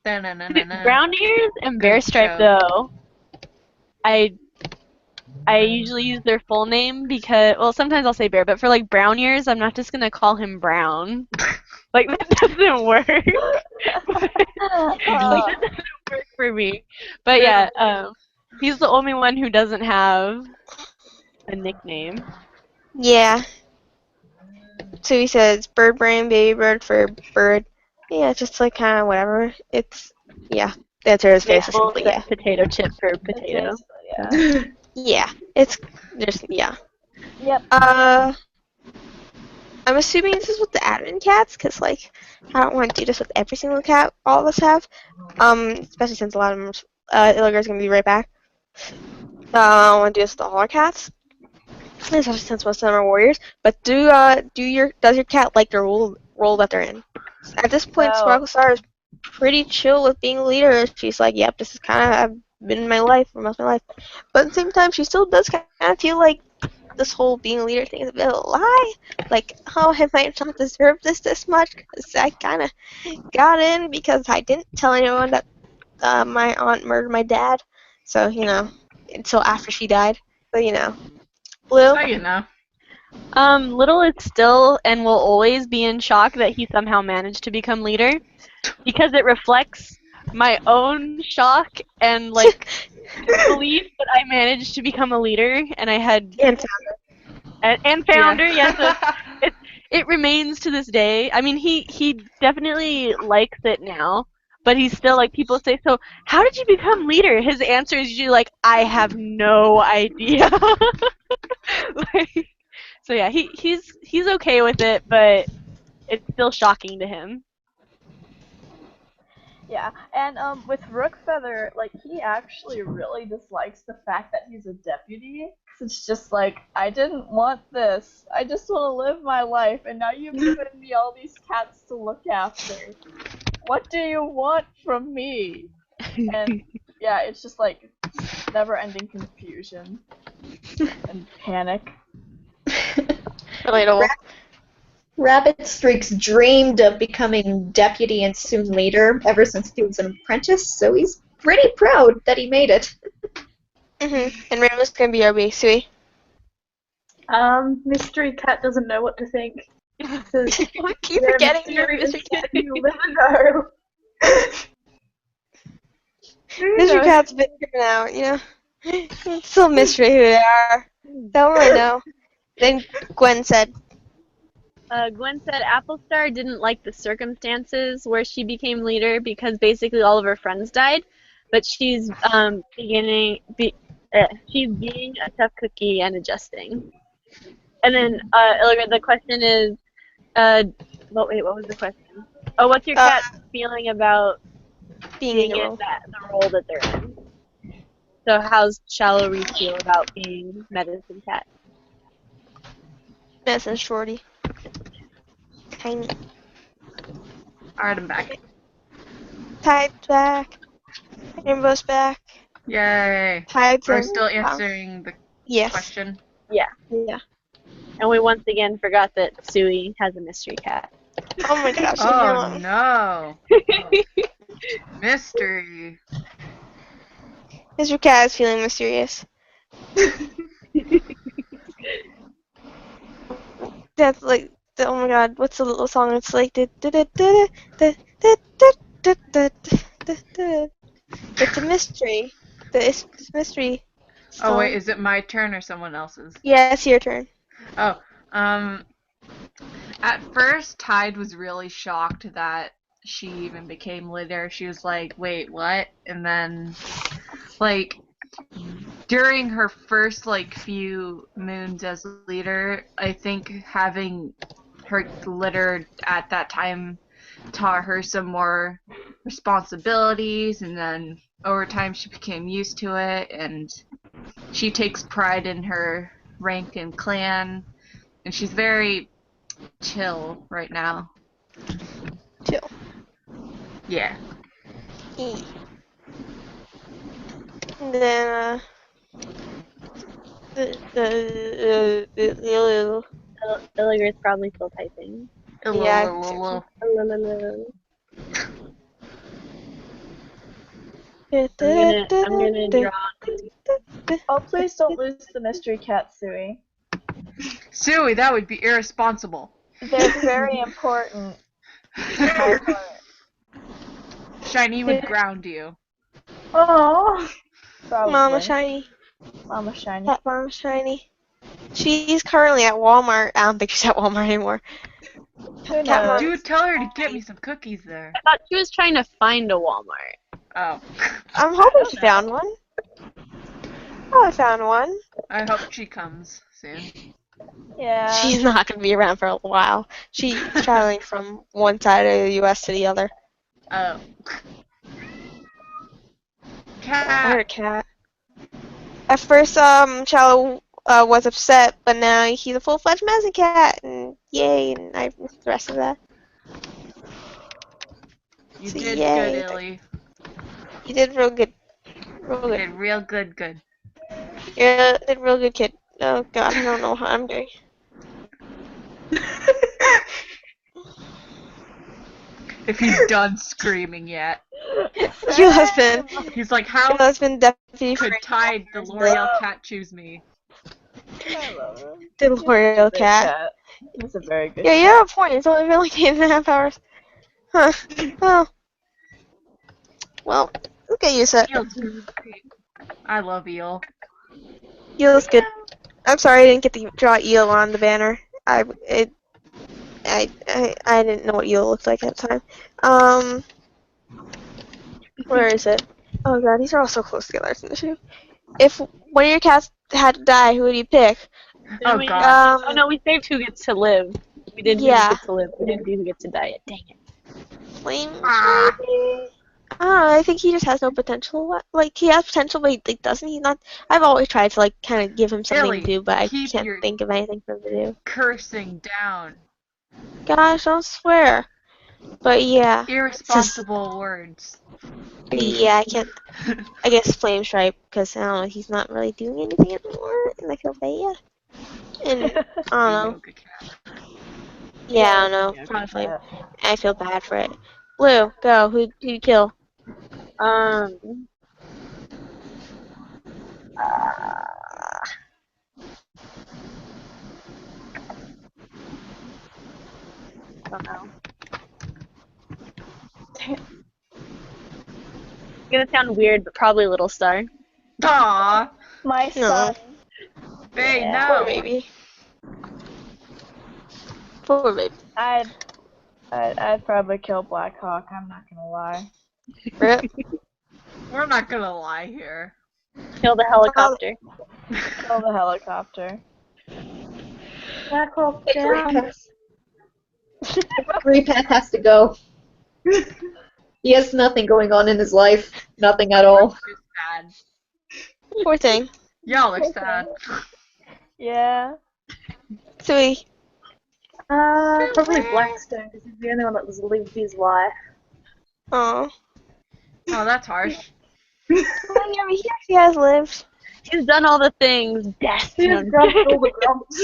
Brown ears and bear stripe though. I usually use their full name because, well, sometimes I'll say bear, but for like brown ears, I'm not just gonna call him Brown. Like that doesn't work. Like, that doesn't work for me. But yeah, he's the only one who doesn't have a nickname. Yeah. So he says bird brain, baby bird for bird. Yeah, it's just like kind of whatever. It's, yeah. The answer is very Maple simply yeah. potato chip for potato. Yeah. Yeah, it's just yeah. Yep. I'm assuming this is with the admin cats, because, like, I don't want to do this with every single cat all of us have. Especially since a lot of them, Illiger's going to be right back. I don't want to do this with all our cats, especially since most of them are warriors. But does your cat like the role that they're in? At this point, So- Sparkle Star is pretty chill with being a leader. She's like, yep, this is kind of, I've been in my life for most of my life. But at the same time, she still does kind of feel like this whole being a leader thing is a bit of a lie. Like, oh, I might not deserve this much because I kind of got in because I didn't tell anyone that my aunt murdered my dad. So, until after she died. So, Blue? Oh, you know. Little is still and will always be in shock that he somehow managed to become leader, because it reflects my own shock and like belief that I managed to become a leader, and I had and founder. Yeah. Yes, it remains to this day. I mean, he definitely likes it now, but he's still like, people say, so how did you become leader? His answer is usually like, I have no idea. Like, so yeah, he's okay with it, but it's still shocking to him. Yeah, and with Rookfeather, like, he actually really dislikes the fact that he's a deputy. 'Cause it's just like, I didn't want this. I just want to live my life, and now you've given me all these cats to look after. What do you want from me? And yeah, it's just like never-ending confusion and panic. Relatable. Rabbit Streaks dreamed of becoming deputy and soon leader ever since he was an apprentice, so he's pretty proud that he made it. And Rainbow's gonna be our base, Sui. Mystery Cat doesn't know what to think. I keep forgetting you're Mystery Cat. You never know. Mystery Cat's been figured out, It's still a mystery who they are. Don't really know. Then Gwen said, Gwen said Applestar didn't like the circumstances where she became leader because basically all of her friends died, but she's being a tough cookie and adjusting. And then the question is, what was the question? Oh, what's your cat feeling about being in the role that they're in? So how's Shallow Reef feel about being Medicine Cat? Medicine Shorty. Tiny. Alright, I'm back. Tide's back. Rainbow's back. Yay. Tide's We're in. still answering the Yes. question. Yeah. Yeah. And we once again forgot that Sui has a mystery cat. Oh my gosh. Oh no. Mystery. Mr. Cat is feeling mysterious. That's like, oh my god, what's the little song? It's like, it's a mystery. It's a mystery. Oh wait, is it my turn or someone else's? Yeah, it's your turn. Oh, at first Tide was really shocked that she even became leader. She was like, wait, what? And then, like, during her first, few moons as leader, I think having her leader at that time taught her some more responsibilities, and then over time she became used to it, and she takes pride in her rank and clan, and she's very chill right now. Chill. Yeah. And then, Illiger's probably still typing. yeah. I'm gonna draw. Oh, please don't lose the mystery cat, Sui. Sui, that would be irresponsible. They're very important. Shiny would ground you. Oh, probably. Mama Shiny. Mama Shiny. Cat Mama Shiny. She's currently at Walmart. I don't think she's at Walmart anymore. Who knows? Dude, tell her to get me some cookies there. I thought she was trying to find a Walmart. Oh. I'm hoping she found one. Oh, I found one. I hope she comes soon. Yeah. She's not gonna be around for a while. She's traveling from one side of the U.S. to the other. Oh. I heard a Cat. cat. At first, Shallow was upset, but now he's a full-fledged medicine cat, and yay! And I missed the rest of that. You So did yay! good, Illy. You did real good. Real You good. did real good. Yeah, did real good, kid. Oh God, I don't know how I'm doing. If he's done screaming yet. Your husband. He's like, Your how husband definitely could Tide the L'Oreal cat choose me? I love him. the L'Oreal Good cat. He's a very good Yeah, cat. you have a point. It's only been like 8.5 hours. Huh. Oh. Well, let's get used to it. Eel's great. I love Eel. Eel's good. I'm sorry I didn't get to draw Eel on the banner. I didn't know what Eel looked like at the time. Where is it? Oh God, these are all so close together. It's an issue. If one of your cats had to die, who would you pick? Oh we, God. oh no, we saved who gets to live. We did who Yeah. gets to live. We didn't do who gets to die yet. Dang it. Flames, Ah. maybe? I don't know, I think he just has no potential. Like, he has potential, but he like, doesn't. He's not. I've always tried to, like, kind of give him something Illy, to do, but I keep can't your think of anything for him to do. cursing down. Gosh, don't swear. But yeah. Irresponsible words. Yeah, I can't. I guess Flame Stripe, because I don't know, he's not really doing anything anymore, and I feel bad. And I don't know. Yoga cat. Yeah, I don't know. Probably Flame. I feel bad for it. Blue, go. Who you kill? Um, don't know. It's gonna sound weird, but probably Little Star. Aw. My No. son. Hey, Yeah. Poor no. baby. Poor baby. I'd probably kill Black Hawk. I'm not gonna lie. Rip. We're not gonna lie here. Kill the helicopter. Kill the helicopter. Back off Hey, down. Repath has to go. He has nothing going on in his life. Nothing at all. It's sad. Poor thing. Y'all are sad. Yeah. Sweet. Probably Blackstone, because he's the only one that was lived his life. Oh. Oh, that's harsh. Well, yeah, but he actually has lived. He's done all the things. Death. He No, has I'm grabbed kidding. all the grumps.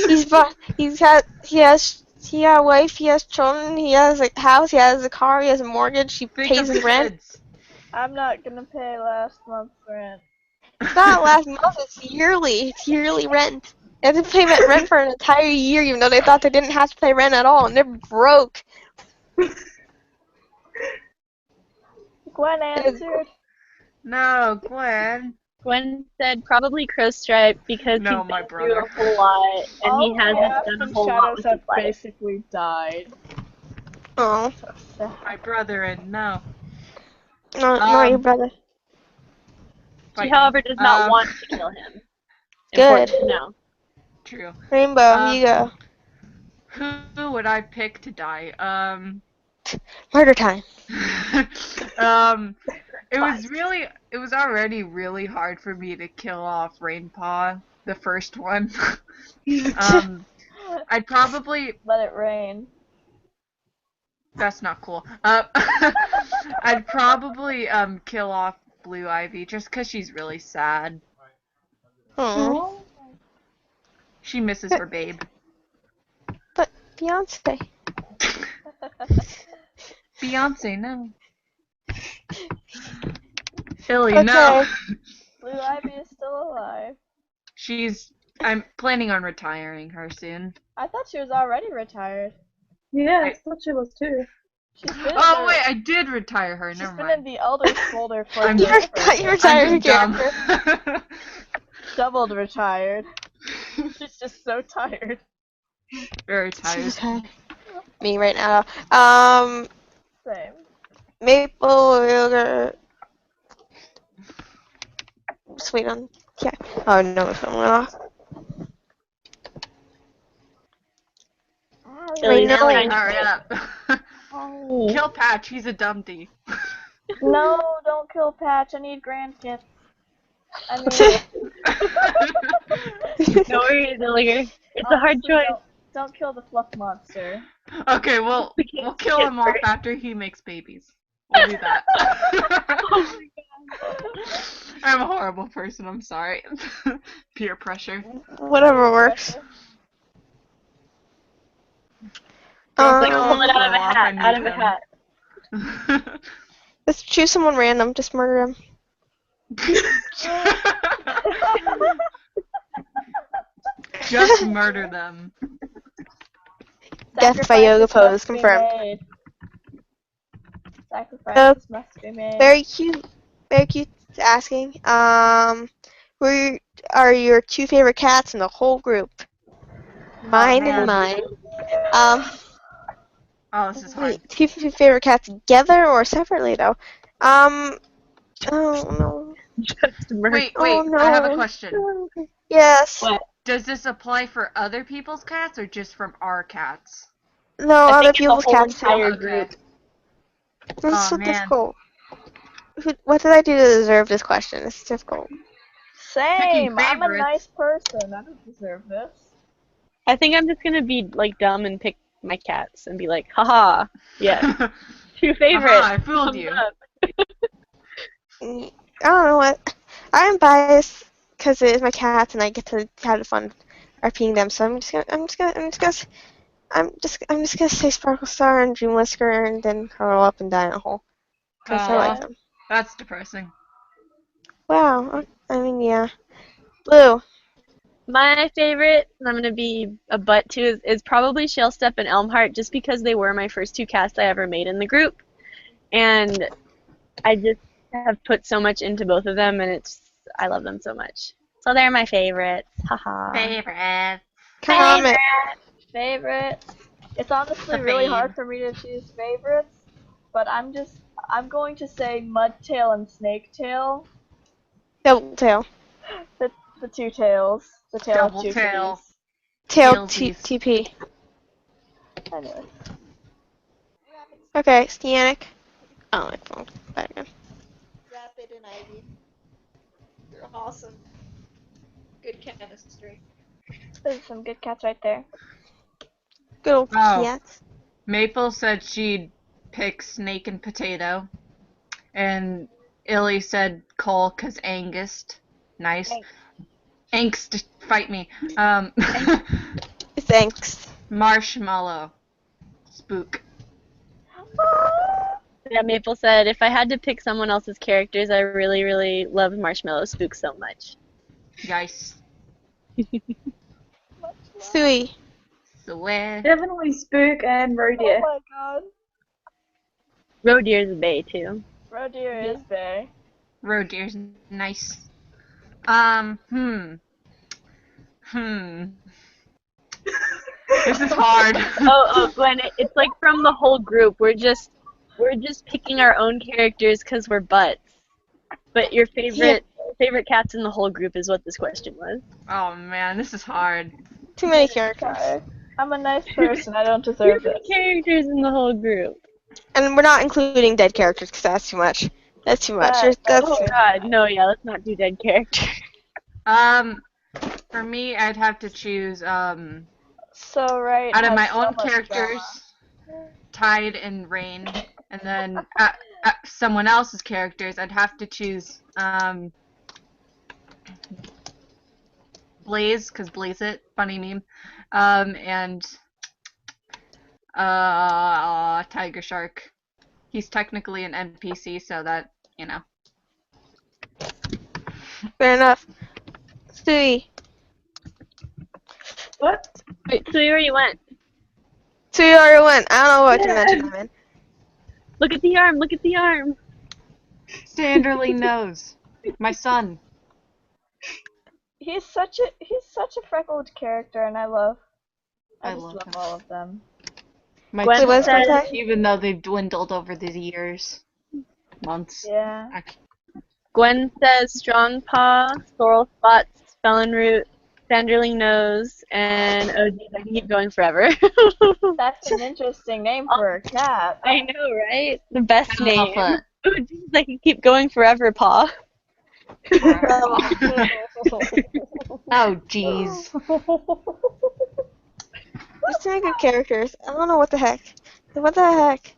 He has a wife, he has children, he has a house, he has a car, he has a mortgage, he Think pays of his rent. kids. I'm not gonna pay last month's rent. It's not last month, it's yearly. It's yearly rent. They have to pay rent for an entire year, even though they thought they didn't have to pay rent at all, and they're broke. Gwen answered. No, Gwen. Gwen said probably Crow Stripe because No, he's my been through brother. a whole lot and All he my hasn't apps done a and whole lot shadows with have his life. basically died. Oh, So sad. My brother and no. not your brother. She, Fight however, me. does not want to kill him. Good. Important to know. True. Rainbow, you go. Who would I pick to die? Murder time. It was already really hard for me to kill off Rainpaw, the first one. I'd probably, Let it rain. that's not cool. I'd probably, kill off Blue Ivy just 'cause she's really sad. Oh. She misses her babe. But Beyonce. Beyonce, no. Philly, Okay. no. Blue Ivy is still alive. I'm planning on retiring her soon. I thought she was already retired. Yeah, I thought she was too. She's been Oh in wait, I did retire her. she's Never been mind. in the Elders folder for I'm You forever. retired your I'm just character. dumb. Doubled retired. She's just so tired. Very tired. Me right now. Same. Maple yogurt. Sweet on. Yeah. Oh no, my phone went off. Billy's know trying it. to Hurry say- up. Oh. Kill Patch, he's a dumpty. No, don't kill Patch. I need grandkids. I mean, No worries, Illiger. It's a hard honestly, choice. don't kill the fluff monster. Okay, well, We can't we'll kill skip him off first. after he makes babies. We'll do that. I'm a horrible person, I'm sorry. Peer pressure. Whatever works. Go Like, kill pull him, it out of go a off, hat. I Out need of a him. hat. Let's choose someone random. Just murder him. Just murder them. Death by yoga Sacrifices pose must be confirmed. made. Sacrifices must be made. Very cute. Very cute asking. Who are your two favorite cats in the whole group? Mine man. and mine. Oh, this is hard. Wait, two favorite cats together or separately though? Oh no. Just murder. Wait, Oh no. I have a question. Yes. What? Does this apply for other people's cats or just from our cats? No, I other think it's the people's whole cats too. entire Okay. group. This is Oh, so man. difficult. What did I do to deserve this question? It's difficult. Same. I'm a favorites. nice person. I don't deserve this. I think I'm just gonna be like dumb and pick my cats and be like, haha, yes, two favorites. Aha, I fooled Thumbs you. up. I don't know what. I'm biased because it is my cats and I get to have the fun RPing them. So I'm just gonna say Sparkle Star and Dream Whisker and then curl up and die in a hole because I like Aw, them. that's depressing. Wow. I mean, yeah. Blue. My favorite, and I'm gonna be a butt too, is probably Shellstep and Elmheart, just because they were my first two casts I ever made in the group, and I just have put so much into both of them, and I love them so much. So they're my favorites. Haha. Favorite. Comment. Favorite. It's honestly The really fave. hard for me to choose favorites, but I'm going to say Mudtail and Snaketail. Double tail. The two tails. The tail Double of two tail. kitties. Tail Tailsies. TP. Anyway. Okay, Stianic. Oh, my phone. Back again. Rapid and Ivy. You're awesome. Good chemistry. There's some good cats right there. Good old Oh. cats. Maple said she'd pick Snake and Potato. And Illy said Cole because Angst. Nice. Angst, fight me. Thanks. Marshmallow. Spook. Yeah, Maple said, if I had to pick someone else's characters, I really, really love Marshmallow Spook so much. Yikes. Sui. Swear. Definitely Spook and Roe Oh Deer. my god. Roe Deer's a bay, too. Roe Deer is bay. Roe deer's nice. Hmm. This is hard. Oh, Gwen, it's like from the whole group. We're just picking our own characters because we're butts. But your favorite cats in the whole group is what this question was. Oh man, this is hard. Too many characters. Sorry. I'm a nice person. I don't deserve Favorite this. characters in the whole group. And we're not including dead characters because that's too much. That's too much. That's Oh god, no, yeah, let's not do dead characters. For me, I'd have to choose So right. out of has my so own much characters, drama. Tide and Rain, and then someone else's characters, I'd have to choose Blaze, because Blaze it, funny meme, and Tiger Shark. He's technically an NPC, so that, you know. Fair enough. Sui. What? Wait, so you already went. Sui already went. I don't know what dimension I'm in. Look at the arm, look at the arm. Sanderly knows. My son. He's such a freckled character, and I I just love love him. all of them. My Gwen What's children, that? even though they've dwindled over the years, months. Yeah. Gwen says strong paw, sorrel spots, Felon Root, Sanderling Nose, and oh geez, I can keep going forever. That's an interesting name for a cat. I know, right? The best name. Paddlefoot. Oh geez, I can keep going forever, Paw. Oh, jeez. Just to make good characters. I don't know what the heck. What the heck?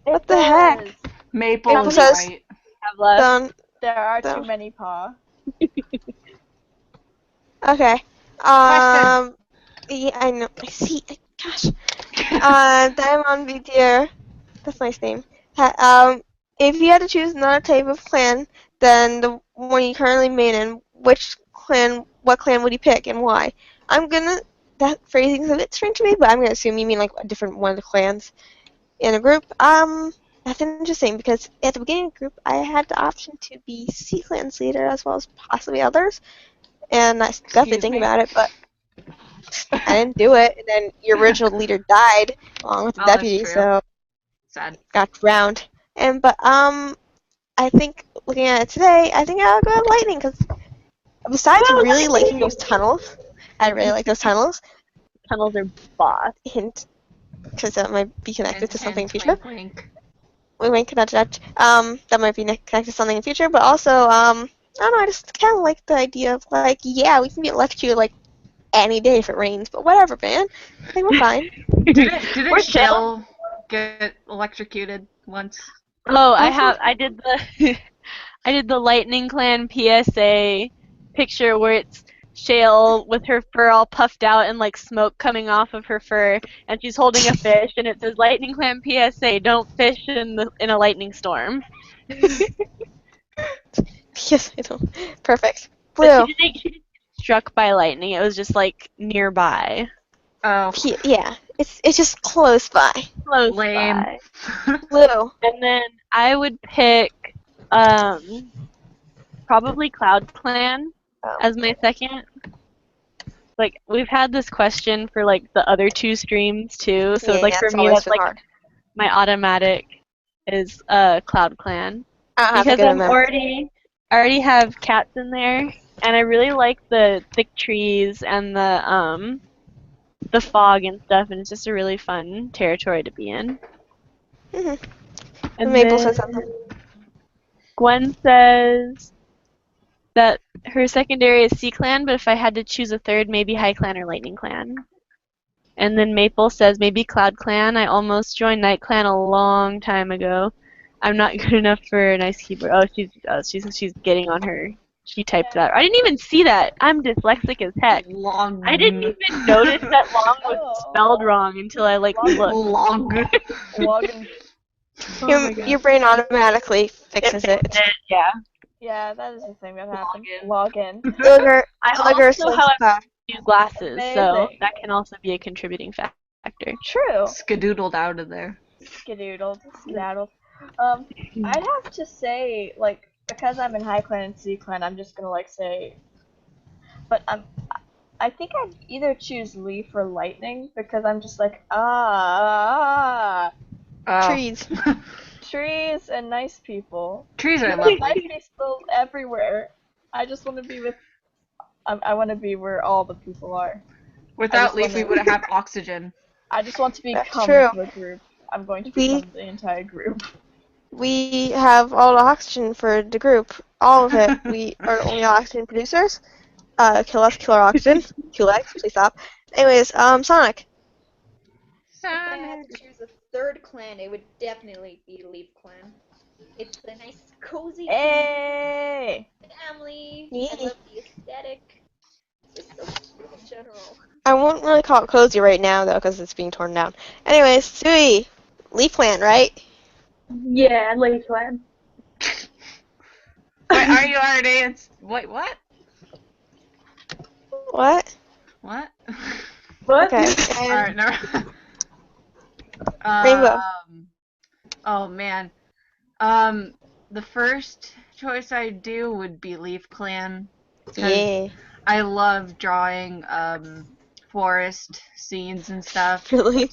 What It the heck? does. Maple Maple is says- right. Have left. Done. There are So- too many paw. Okay. Question. Yeah, I know. I see. Gosh. Diamond Vizier. That's a nice name. If you had to choose another type of clan than the one you currently main in, what clan would you pick and why? That phrasing's a bit strange to me, but I'm gonna assume you mean like a different one of the clans in a group. That's interesting because at the beginning of the group, I had the option to be Sea Clan's leader as well as possibly others, and I got to Excuse thinking me? about it, but I didn't do it. And then your original leader died along with the Oh, that's deputy, true. so Sad. got drowned. I think looking at it today, I think I'll go with lightning because besides really liking those tunnels, I really like those tunnels. Tunnels are boss. Hint, because that might be connected to something in Hint, future. wink, wink. We might connect that. That might be connected to something in future. But also, I don't know. I just kind of like the idea of like, yeah, we can get electrocuted like any day if it rains. But whatever, man. I think we're fine. Didn't We're chill. Shell get electrocuted once? Oh, I did the I did the Lightning Clan PSA picture where it's Shale with her fur all puffed out and like smoke coming off of her fur, and she's holding a fish, and it says Lightning Clan PSA: Don't fish in a lightning storm. Yes, I know. Perfect. But Blue. she didn't get struck by lightning. It was just like nearby, Oh, Yeah, it's just close by. close lame. by. Blue. And then I would pick probably Cloud Clan Oh. as my second. Like, we've had this question for like the other two streams too, so Yeah, like for it's me always that's been like hard. my automatic is Cloud Clan. I don't have to Because get I'm them. I already have cats in there, and I really like the thick trees and the fog and stuff, and it's just a really fun territory to be in. Mhm. And Maple then said something. Gwen says that her secondary is Sea Clan, but if I had to choose a third, maybe High Clan or Lightning Clan. And then Maple says maybe Cloud Clan. I almost joined Night Clan a long time ago. I'm not good enough for a nice keyboard. She's getting on her. She typed that. I didn't even see that. I'm dyslexic as heck. Long. I didn't even notice that long was Oh. spelled wrong until I like looked. Long. Logan. Oh my God. Your brain automatically fixes it. Yeah. Yeah, that is the thing that happened. Login. Logger I says also, however, cloud. use glasses, so Amazing. that can also be a contributing factor. True. Skadoodled out of there. Skedoodled. Skedaddled. I'd have to say, like, because I'm in High Clan and Sea Clan, I'm just gonna like say, but I think I'd either choose Leaf or Lightning because I'm just like Oh. Trees. trees and nice people. Trees are Nice lovely. people everywhere. I just want to be with. I want to be where all the people are. Without just Leaf, we wanna- would have oxygen. I just want to That's become true. the group. I'm going to We- become the entire group. We have all the oxygen for the group. All of it. We are only oxygen producers. Kill us, kill our oxygen. Kill X, please stop. Anyways, Sonic. If I had to choose a third clan, it would definitely be Leaf Clan. It's a nice, cozy Hey! family. Yeah. I love the aesthetic. It's just so cute in general. I won't really call it cozy right now, though, because it's being torn down. Anyways, Sui. Leaf Plant, right? Yeah, Leaf Clan. Wait, are you already? Wait, what? What? What? What? Okay. Alright, never. Rainbow. Oh man. The first choice I do would be Leaf Clan. 'Cause Yeah. I love drawing forest scenes and stuff. Really?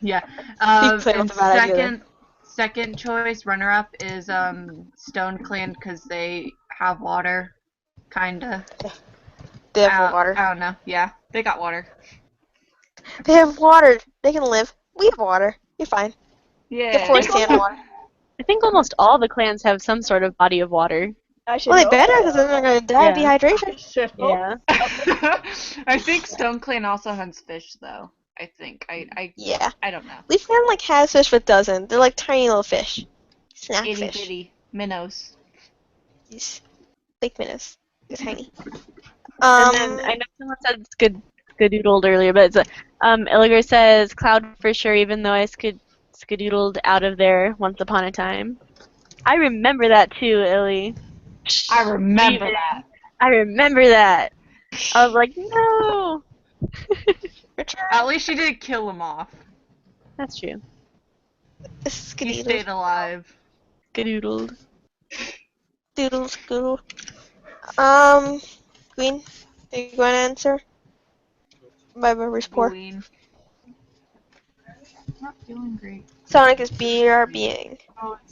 Yeah. Leaf Clan And was a bad idea then. second choice runner up is Stone Clan because they have water, kinda. They have water. I don't know. Yeah, they got water. They have water. They can live. We have water. You're fine. Yeah. You have forest and water. I think almost all the clans have some sort of body of water. I should Well, they hope better so. because then they're gonna die of Yeah. dehydration. Should hope. Yeah. I think Stone Clan also hunts fish, though. I think. Yeah. I don't know. Leaf Clan like has fish but doesn't. They're like tiny little fish. Snack Itty fish. bitty minnows. These lake minnows. They're tiny. And then I know someone said skadoodled earlier, but it's Illiger says cloud for sure, even though I skadoodled out of there once upon a time. I remember that too, Illy. I remember We- that. I remember that. I was like, no. At least she didn't kill him off. That's true. He stayed alive. Skadoodled. Doodle scoodle. Queen, are you going to answer? My memory's poor. Queen. Not feeling great. Sonic is BRBing.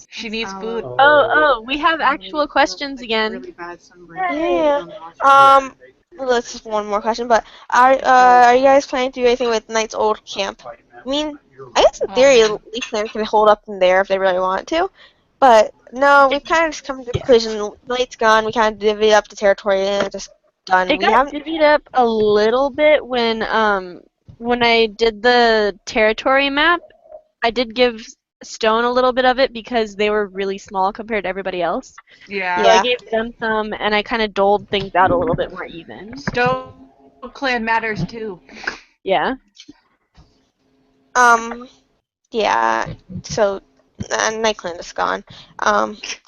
She needs food. Oh, we have actual questions again. Yeah. Let's just one more question. But are you guys planning to do anything with Knight's old camp? I mean, I guess in theory, Leaf Clan can hold up in there if they really want to. But no, we've kind of just come to the conclusion. Knight's gone. We kind of divvied up the territory and it's just done. It We got haven't. divvied up a little bit when I did the territory map. I did give Stone a little bit of it because they were really small compared to everybody else. Yeah. So I Yeah. gave them some, and I kind of doled things out a little bit more even. Stone Clan matters too. Yeah. Yeah. So, Night Clan is gone.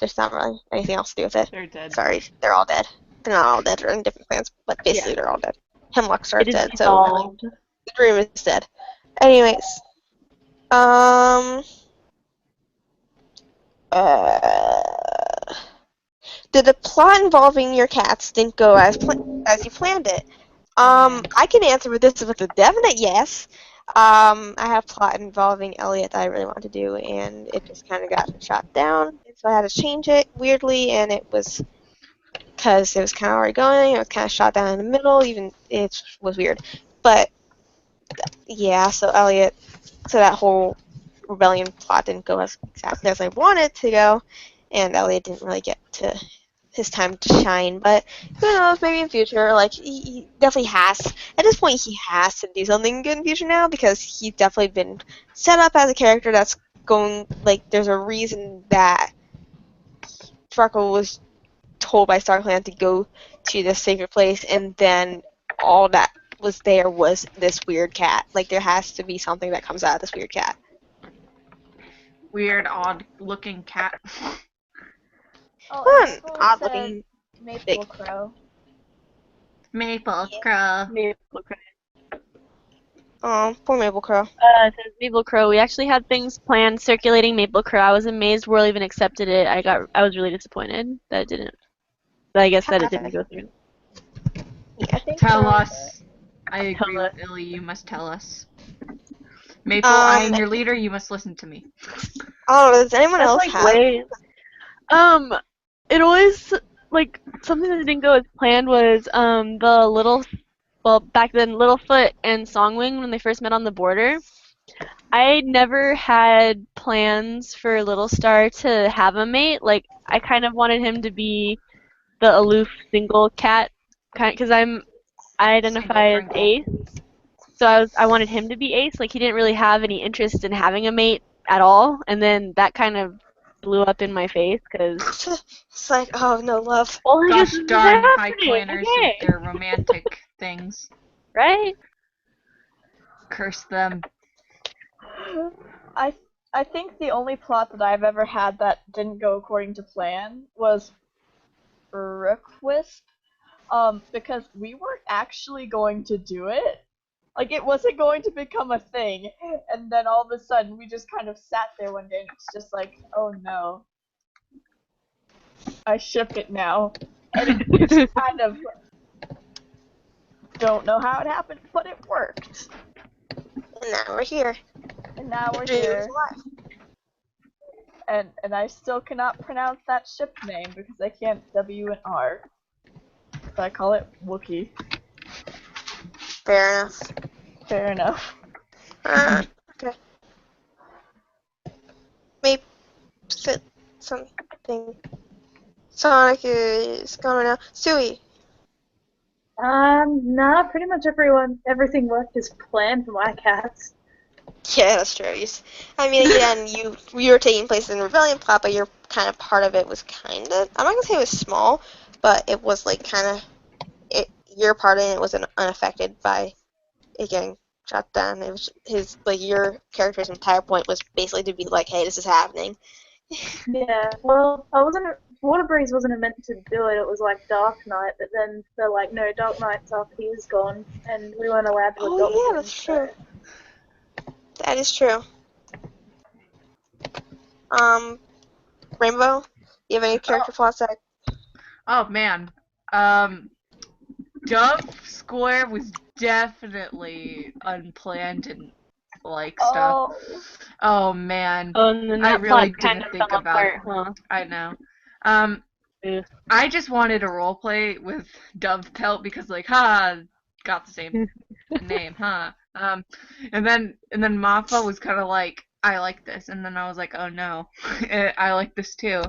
There's not really anything else to do with it. They're dead. Sorry, they're all dead. They're not all dead. They're in different clans, but basically they're all dead. Hemlock Star's It is dead, so dissolved. the dream is dead. Anyways, the plot involving your cats didn't go as you planned it. I can answer with this with a definite yes. I have plot involving Elliot that I really want to do, and it just kind of got shot down, and so I had to change it weirdly, and it was because it was kind of already going. It was kind of shot down in the middle. Even it was weird, but yeah. So that whole rebellion plot didn't go as exactly as I wanted to go, and Elliot didn't really get to his time to shine. But who knows? Maybe in future, like he definitely has. At this point, he has to do something good in future now because he's definitely been set up as a character that's going. Like, there's a reason that Sparkle was told by StarClan to go to this sacred place, and then all that was there was this weird cat. Like, there has to be something that comes out of this weird cat. Weird, odd-looking cat. Odd looking. Maple Crow. Maple Crow. Maple Crow. Oh, poor Maple Crow. It says Maple Crow. We actually had things planned circulating Maple Crow. I was amazed World even accepted it. I was really disappointed that it didn't. But I guess that it didn't go through. I think Tell us. I agree Tell with Illy. You must tell us. Maple, I am your leader. You must listen to me. Oh, does anyone else That's like have? way. It always like something that didn't go as planned was the little. Well, back then, Littlefoot and Songwing, when they first met on the border, I never had plans for Little Star to have a mate. Like, I kind of wanted him to be the aloof single cat, because I identify as Single Ace. So I wanted him to be Ace. Like, he didn't really have any interest in having a mate at all, and then that kind of blew up in my face, because... It's like, oh, no love. Well, Gosh this is darn high happening, planners okay. with their romantic things. Right? Curse them. I think the only plot that I've ever had that didn't go according to plan was Rookwisp. Because we weren't actually going to do it. Like, it wasn't going to become a thing. And then all of a sudden, we just kind of sat there one day and it's just like, oh no. I ship it now. And it just kind of... Don't know how it happened, but it worked. And now we're here. And now we're Dreams here. alive. And I still cannot pronounce that ship name because I can't W and R. So I call it Wookie. Fair enough. Fair enough. Okay. Maybe fit something. Sonic is gone right now. Suey. Nah, pretty much everything worked as planned for my cats. Yeah, that's true. I mean, again, you were taking place in Rebellion Plot, but your kind of part of it was kind of, I'm not gonna say it was small, but it was like kind of, your part in it was unaffected by it getting shot down. It was your character's entire point was basically to be like, hey, this is happening. Yeah, well, Water Breeze wasn't meant to do it, it was like Dark Knight, but then they're like, no, Dark Knight's after he was gone, and we weren't allowed to adopt Oh, yeah, him, that's so. true. That is true. Rainbow, you have any character flaws that? Oh man. DoW Square was definitely unplanned and like stuff. Oh man. Oh, and then I that really plot kind didn't of think fell about it. apart, huh? I know. Um, Ugh. I just wanted a roleplay with Dove Pelt because like, got the same name, huh? And then Mappa was kind of like, I like this, and then I was like, oh no, I like this too.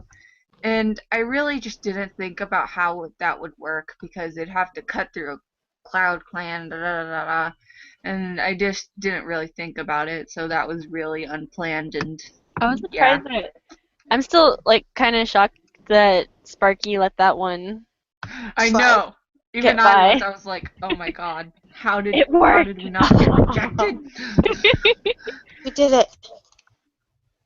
And I really just didn't think about how that would work because it'd have to cut through a Cloud Clan, da da da da, and I just didn't really think about it, so that was really unplanned and I was yeah. surprised that I'm still like kind of shocked that Sparky let that one. I know. Even Get by. I was like, oh my god, how did It worked. we not get rejected? We did it.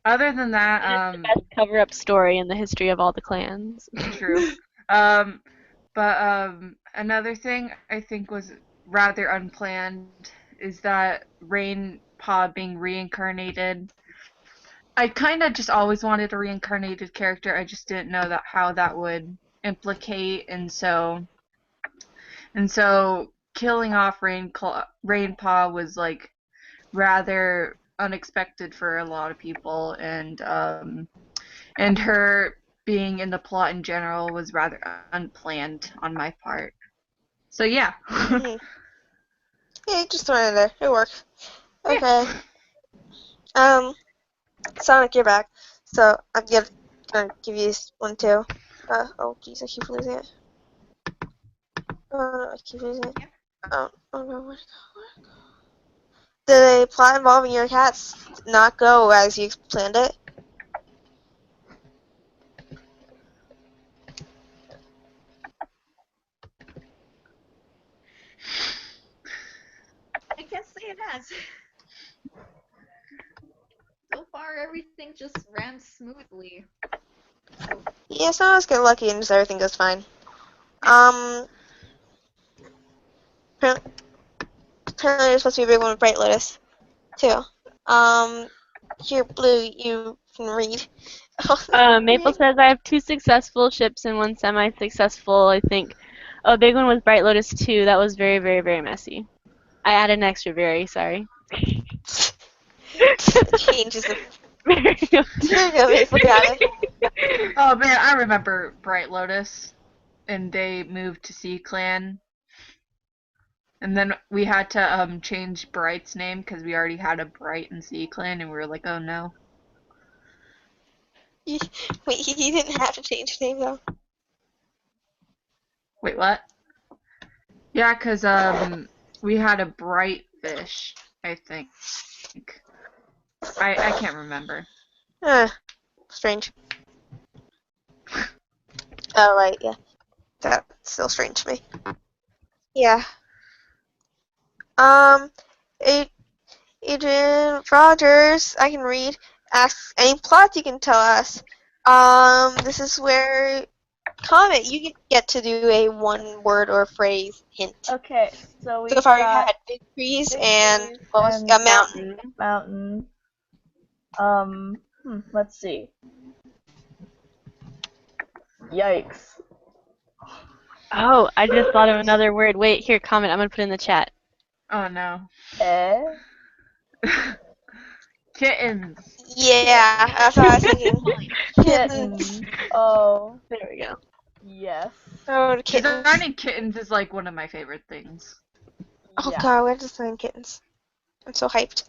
Other than that, It's the best cover-up story in the history of all the clans. true. But another thing I think was rather unplanned is that Rain Pod being reincarnated. I kind of just always wanted a reincarnated character. I just didn't know how that would implicate, and so killing off Rainpaw was like rather unexpected for a lot of people, and her being in the plot in general was rather unplanned on my part. So yeah. Yeah, just throw it in there. It worked. Okay. Sonic, you're back. So I'm gonna give you one too. Oh jeez, I keep losing it. Oh no, I keep losing it. Oh no, where'd it go? Did a plot involving your cats not go as you planned it? I can't say it has. So far, everything just ran smoothly. Yeah, some of us get lucky and just everything goes fine. Apparently there's supposed to be a big one with Bright Lotus, too. Here, Blue, you can read. Maple says I have 2 successful ships and 1 semi-successful, I think. Oh, big one was Bright Lotus 2. That was very, very, very messy. I added an extra very, sorry. Changes the. There you go. There you go, Maple got it. Oh man, I remember Bright Lotus, and they moved to Sea Clan, and then we had to change Bright's name because we already had a Bright in Sea Clan, and we were like, oh no. Wait, he didn't have to change his name though. Wait, what? Yeah, because we had a Bright fish, I think. I can't remember. Strange. Oh right, yeah. That's still strange to me. Yeah. Adrian Rogers, I can read. Asks any plots you can tell us. This is where comment you get to do a one word or phrase hint. Okay, so So far we had big trees and what was a mountain. Mountain. Let's see. Yikes. Oh, I just thought of another word. Wait, here, comment. I'm going to put it in the chat. Oh no. Kittens. Yeah, that's what I was thinking. Kittens. Oh. There we go. Yes. Oh, kittens. Designing kittens is like one of my favorite things. Oh Yeah. god, we're just playing kittens. I'm so hyped.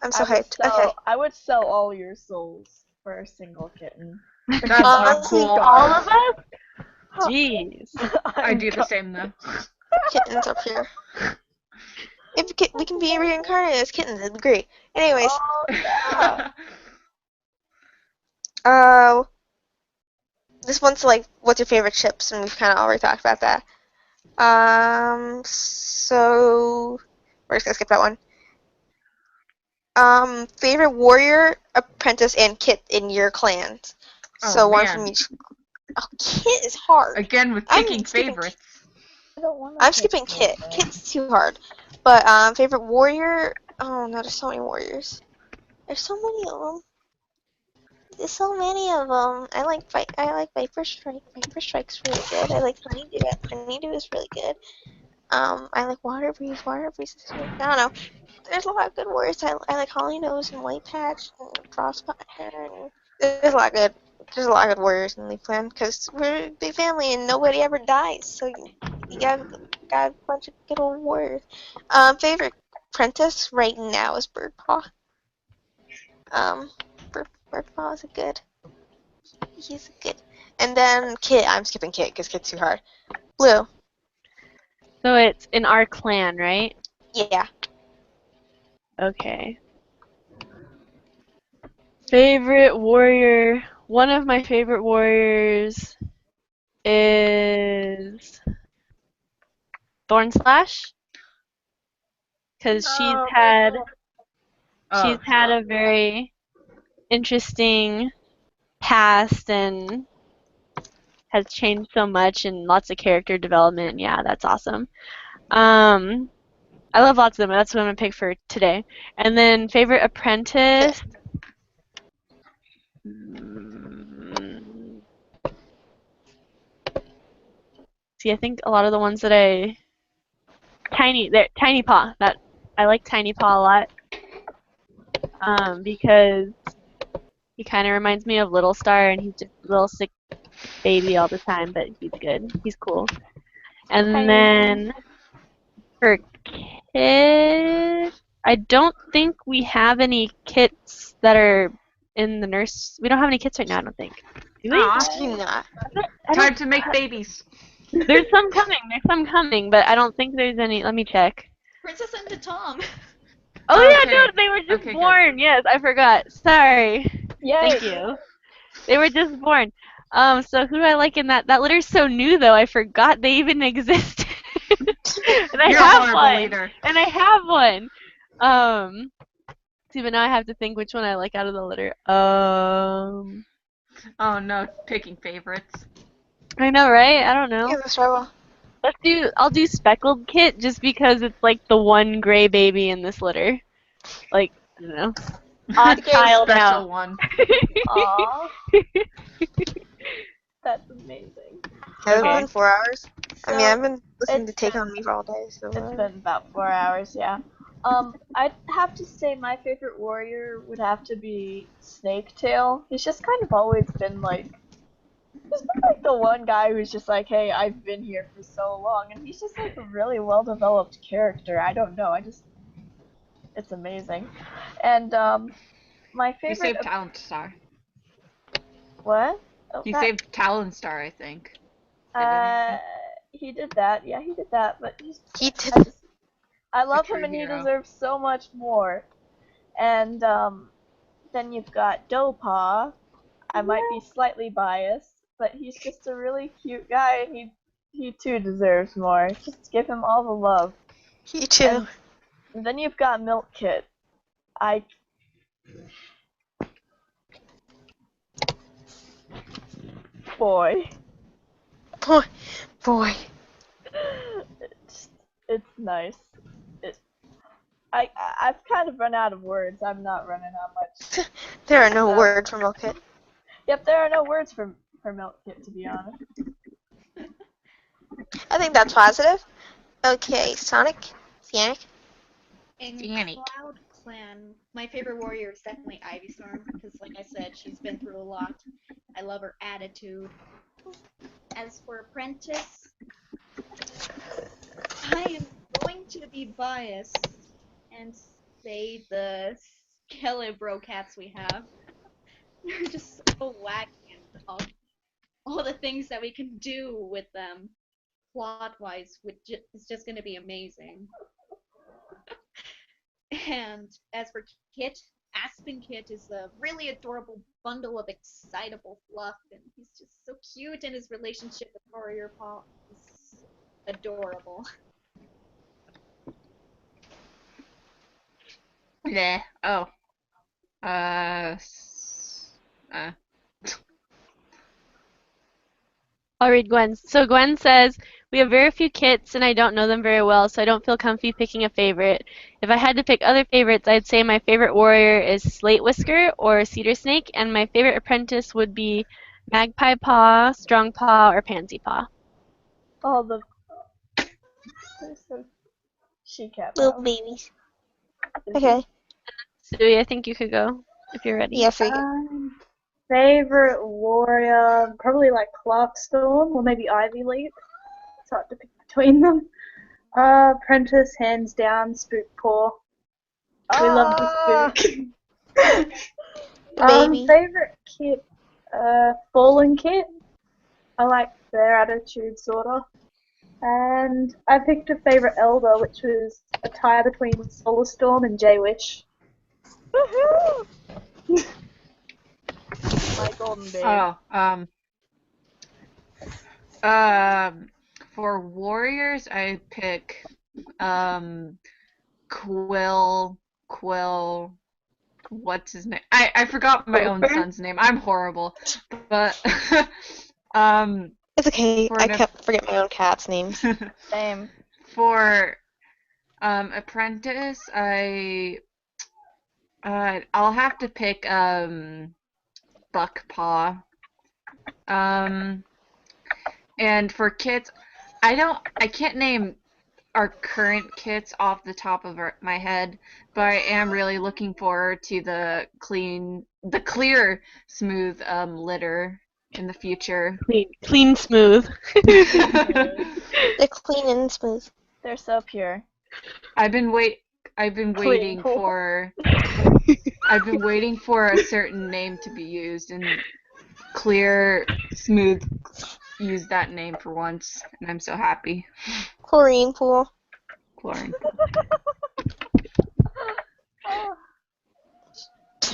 I'm so I would hyped. sell. Okay. I would sell all your souls for a single kitten. That's not Honestly, cool. All of us? Jeez. I do the same though. kittens up here. If we can be reincarnated as kittens, it'd be great. Anyways, Oh yeah. this one's like, what's your favorite chips? And we've kind of already talked about that. So we're just gonna skip that one. Favorite warrior, apprentice, and kit in your clans. So Oh, one man. from each. Oh, kit is hard. Again with I'm picking skipping favorites. I don't want I'm skipping kit. Kit's too hard. But favorite warrior. Oh no, there's so many warriors. There's so many of them. There's so many of them. I like Viper Strike. Viper Strike's really good. I like Honeydew. Honeydew is really good. I like Water Breeze. Water Breeze is really, I don't know. There's a lot of good warriors. I like Holly Nose and White Patch and Frostfire. And there's a lot of good. There's a lot of good warriors in League Plan because we're a big family and nobody ever dies. So you got a bunch of good old warriors. Favorite apprentice right now is Birdpaw. Birdpaw is a good. He's good. And then Kit. I'm skipping Kit because Kit's too hard. Blue. So it's in our clan, right? Yeah. Okay. Favorite warrior. One of my favorite warriors is Thornslash. Because she's had a very interesting past and has changed so much and lots of character development. Yeah, that's awesome. I love lots of them. That's what I'm gonna pick for today. And then favorite apprentice. See, I think a lot of the ones that Tiny Paw. That I like Tiny Paw a lot. Because he kind of reminds me of Little Star, and he's just a little sick baby all the time, but he's good. He's cool. And then for Kit, I don't think we have any kits that are in the nurse. We don't have any kits right now, I don't think. Do we? Aw. Do not. Time to make babies. There's some coming, but I don't think there's any. Let me check. Princess and the Tom. Oh yeah, no, Okay. they were just Okay, good. born. Yes, I forgot. Sorry. Yay. Thank you. They were just born. So who do I like in that? That litter's so new though. I forgot they even existed. And I You're a have horrible one. leader. And I have one. See, but now I have to think which one I like out of the litter. Oh no, picking favorites. I know, right? I don't know. Yeah, that's right. I'll do speckled kit just because it's like the one gray baby in this litter. Like, I don't know. Odd child Special out. one. Aw. That's amazing. Has it Okay. been 4 hours? I mean, I've been listening to it's Take been- On Me for all day, so. It's been about 4 hours, yeah. I'd have to say my favorite warrior would have to be Snaketail. He's just kind of always been like, the one guy who's just like, hey, I've been here for so long, and he's just like a really well developed character. I don't know, it's amazing. And my He favorite. saved Talon Star. What? Oh, He that- saved Talon Star, I think. He did that. Yeah, he did that. But He did. I love true him, and he hero. deserves so much more. And then you've got DoW. I might be slightly biased, but he's just a really cute guy, and he too deserves more. Just give him all the love. He too. And then you've got Milk Kit. Boy. Boy. It's nice. I've kind of run out of words. I'm not running out much. There are no words for Milk Kit. Yep, there are no words for Milk Kit, to be honest. I think that's positive. Okay, Sonic. In Danny. Cloud Clan, my favorite warrior is definitely Ivy Storm because, like I said, she's been through a lot. I love her attitude. As for Apprentice, I am going to be biased and say the Skelebro cats we have. They're just so wacky and all the things that we can do with them plot-wise is just going to be amazing. And as for Kit, Aspen Kit is a really adorable bundle of excitable fluff, and he's just so cute, and his relationship with Warrior Paw is adorable. Bleh. Oh. I'll read Gwen's. So Gwen says, we have very few kits and I don't know them very well, so I don't feel comfy picking a favorite. If I had to pick other favorites, I'd say my favorite warrior is Slate Whisker or Cedar Snake, and my favorite apprentice would be Magpie Paw, Strong Paw, or Pansy Paw. Oh, there's a she-cat. Little babies. Okay. Suey, I think you could go if you're ready. Yeah, freak. Favorite warrior, probably like Clarkstorm or maybe Ivy Leap. It's hard to pick between them. Apprentice, hands down, Spook Paw. We love the spook. Baby. Favorite kit, Fallen Kit. I like their attitude, sorta. And I picked a favorite elder, which was a tie between Solar and J-Wish. Woohoo! My golden babe. For warriors, I pick, Quill, what's his name? I forgot my own son's name. I'm horrible. But, It's okay. I For kept forget my own cat's names. Same. for, apprentice, I'll have to pick, Buckpaw. And for kits, I can't name our current kits off the top of my head, but I am really looking forward to the clear, smooth litter in the future. Clean, smooth. They're clean and smooth. They're so pure. I've been waiting for a certain name to be used, and clear, smooth used that name for once, and I'm so happy. Chlorine Pool. Chlorine.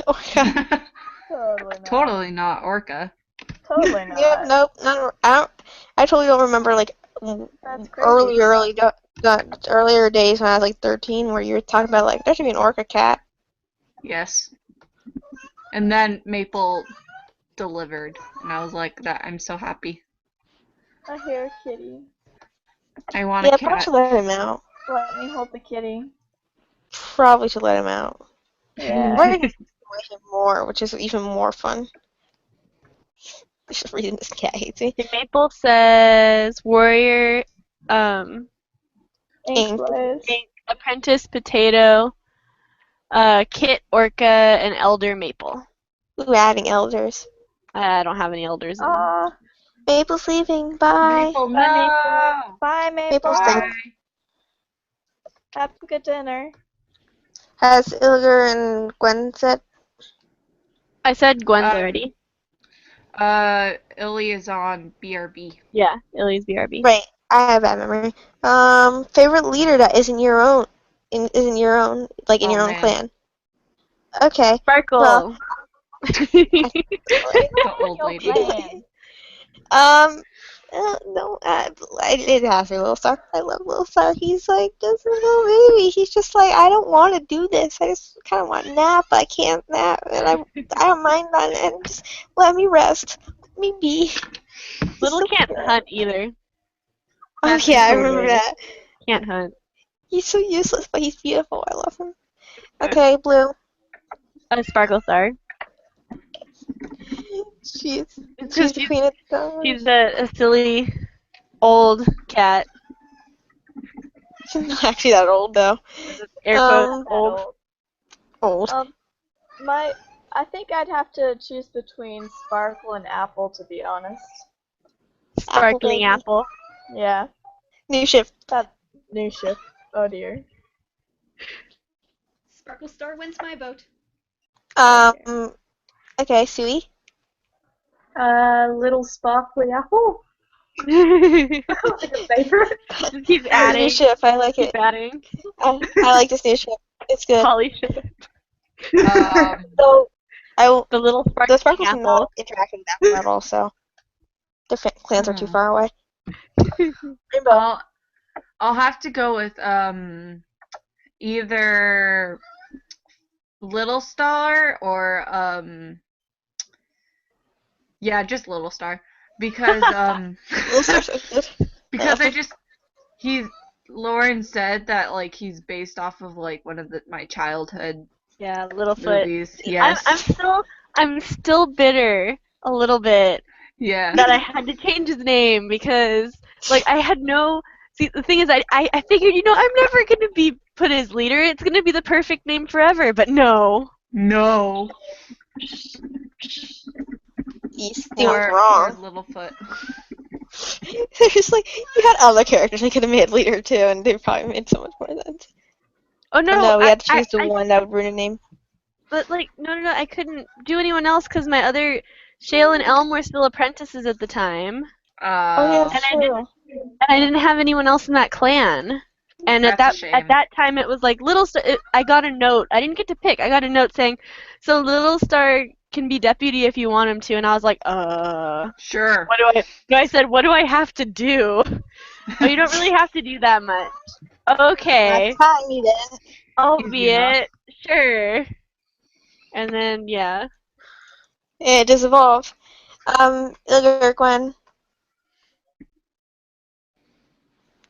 Oh, God. Totally not. Totally not Orca. Totally not. Yeah, nope. I totally don't remember like That's crazy. earlier days when I was like 13, where you were talking about like there should be an orca cat. Yes. And then Maple delivered, and I was like, that I'm so happy. I hear a kitty. I want Yeah, a probably cat. should let him out. Let me hold the kitty. Probably should let him out. Yeah. Let him more, which is even more fun. Just reading this cat hates me. Maple says warrior, Ink Blaze. apprentice potato, kit orca, and elder maple. Ooh, adding elders. I don't have any elders. Aw. Maple's leaving. Bye. Maple, Bye, no! Maple. Bye, Maple. Maple's Bye. Have a good dinner. Has Ilger and Gwen said? I said Gwen's already. Illy is on BRB. Yeah, Illy's BRB. Right. I have bad memory. Favorite leader that isn't your own, like in your own clan. Okay. Sparkle. Well, The old lady. No, I did have Little Star. I love Little Star. He's like just a little baby. He's just like, I don't want to do this. I just kind of want to nap, but I can't nap, and I don't mind that. And just let me rest. Let me be. Little can't hunt either. Oh yeah, I remember that. Can't hunt. He's so useless, but he's beautiful. I love him. Okay, Blue. Sparkle Star. She's Because the queen of the stars. She's a silly old cat. She's not actually that old though. Air quotes, old. Old. I think I'd have to choose between Sparkle and Apple, to be honest. Sparkling apple. Yeah. New ship. That new ship. Oh dear. Sparkle Star wins my vote. Okay, Sui. Little sparkly apple. Just Like a favorite. keep This adding. new ship, I like Keep it. adding. I like this new ship. It's good. Polly ship. So, The little the sparkling sparkles are apple. not interacting with that at all, so the clans are too far away. Rainbow. I'll have to go with either Little Star or yeah, just Little Star because Little Star's so good. because Lauren said that like he's based off of like one of my childhood Yeah, Littlefoot. movies. Yes. I'm still bitter a little bit Yeah. that I had to change his name because like I had no. See, the thing is, I figured, I'm never gonna be put as leader. It's gonna be the perfect name forever. But no. No. Steven's Or wrong. Littlefoot. They're just like, you had other characters I could have made leader too, and they probably made so much more sense. Oh no, But no, we had to I, choose the one that would ruin a name. but like no, I couldn't do anyone else because my other Shale and Elm were still apprentices at the time, Oh yeah, and that's I true. didn't and I didn't have anyone else in that clan. And That's a at shame. that time, it was like I got a note. I didn't get to pick. I got a note saying, "So Little Star can be deputy if you want him to." And I was like, Sure. what do I? No, I said, "What do I have to do?" Oh, you don't really have to do that much. Okay, That's tiny then. Easy enough. albeit sure. And then yeah. Yeah, it does evolve. Ilger Gwen.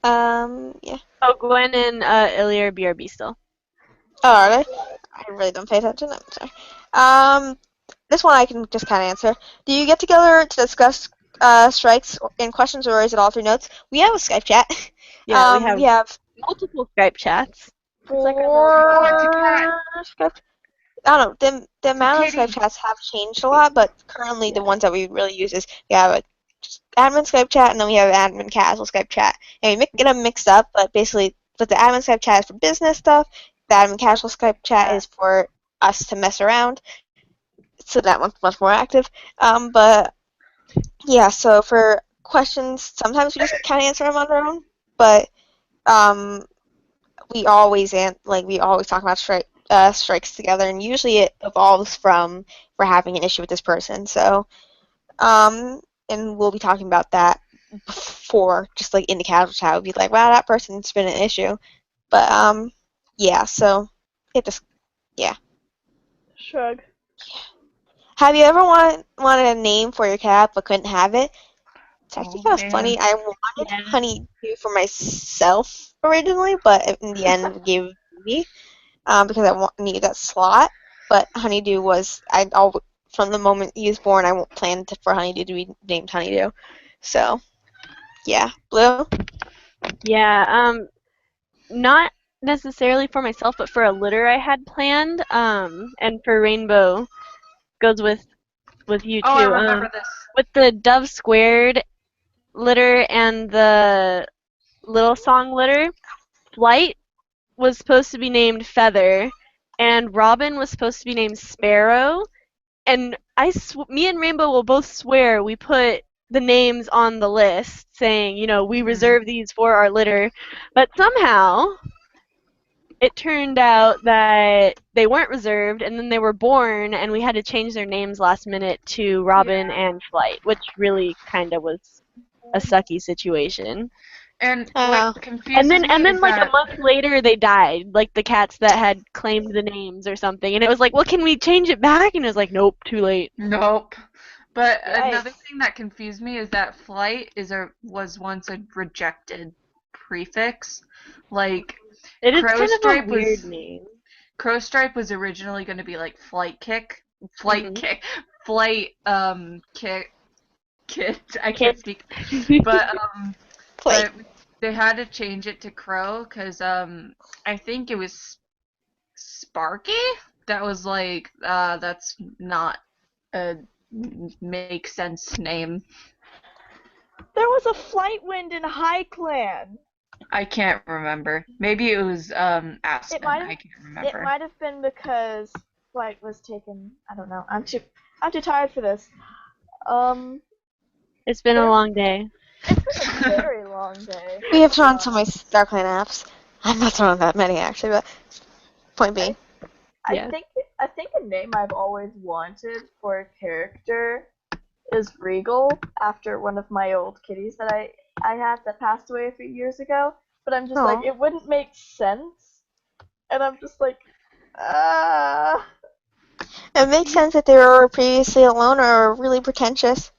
Yeah. Oh, Gwen and Ilya are BRB still. Oh, are they? I really don't pay attention. I'm sorry. This one I can just kind of answer. Do you get together to discuss strikes and questions, or is it all through notes? We have a Skype chat. Yeah, We have multiple Skype chats. four Skype. I don't know. The amount of Katie. Skype chats have changed a lot, but currently the ones that we really use is we have a admin Skype chat, and then we have an admin casual Skype chat. And we get them mixed up, but basically, the admin Skype chat is for business stuff. The admin casual Skype chat is for us to mess around. So that one's much more active. But yeah, so for questions, sometimes we just kind of answer them on our own, but we always talk about strikes together, and usually it evolves from we're having an issue with this person. So, and we'll be talking about that before, just like in the casual chat, we'll be like, wow, that person's been an issue. But yeah, so it just Shrug. Have you ever wanted a name for your cat but couldn't have it? It's actually kind of man. funny. I wanted Honeydew for myself originally, but in the end we gave it to me because I needed that slot. But Honeydew was from the moment he was born, I planned for Honeydew to be named Honeydew. So yeah, Blue. Yeah, not necessarily for myself, but for a litter I had planned. And for Rainbow goes with you too. Oh, I remember this. With the Dove Squared litter and the Little Song litter, Flight was supposed to be named Feather, and Robin was supposed to be named Sparrow. And me and Rainbow will both swear we put the names on the list saying, we reserve these for our litter. But somehow it turned out that they weren't reserved, and then they were born, and we had to change their names last minute to Robin and Flight, which really kind of was a sucky situation. And Oh. what confuses And me then is like that a month later they died, like the cats that had claimed the names or something, and it was like, well, can we change it back? And it was like, nope, too late. Nope. But Yikes. another thing that confused me is that Flight was once a rejected prefix. Like It is Crow kind of Stripe a weird was name. Crow Stripe was originally going to be like Flight Kick, Mhm. Flight Kit. I Kit. can't speak. But Play. but they had to change it to Crow because I think it was Sparky that was like that's not a make sense name. There was a Flight Wind in High Clan. I can't remember. Maybe it was Aspen. I can't remember. It might have been because flight was taken. I don't know. I'm too tired for this. It's been a long day. It's been a very long day. We have thrown so many Darkland apps. I'm not throwing that many actually, but point being. Yeah. I think a name I've always wanted for a character is Regal, after one of my old kitties that I had that passed away a few years ago. But I'm just like, it wouldn't make sense. And I'm just like, ah. It makes sense that they were previously alone or really pretentious.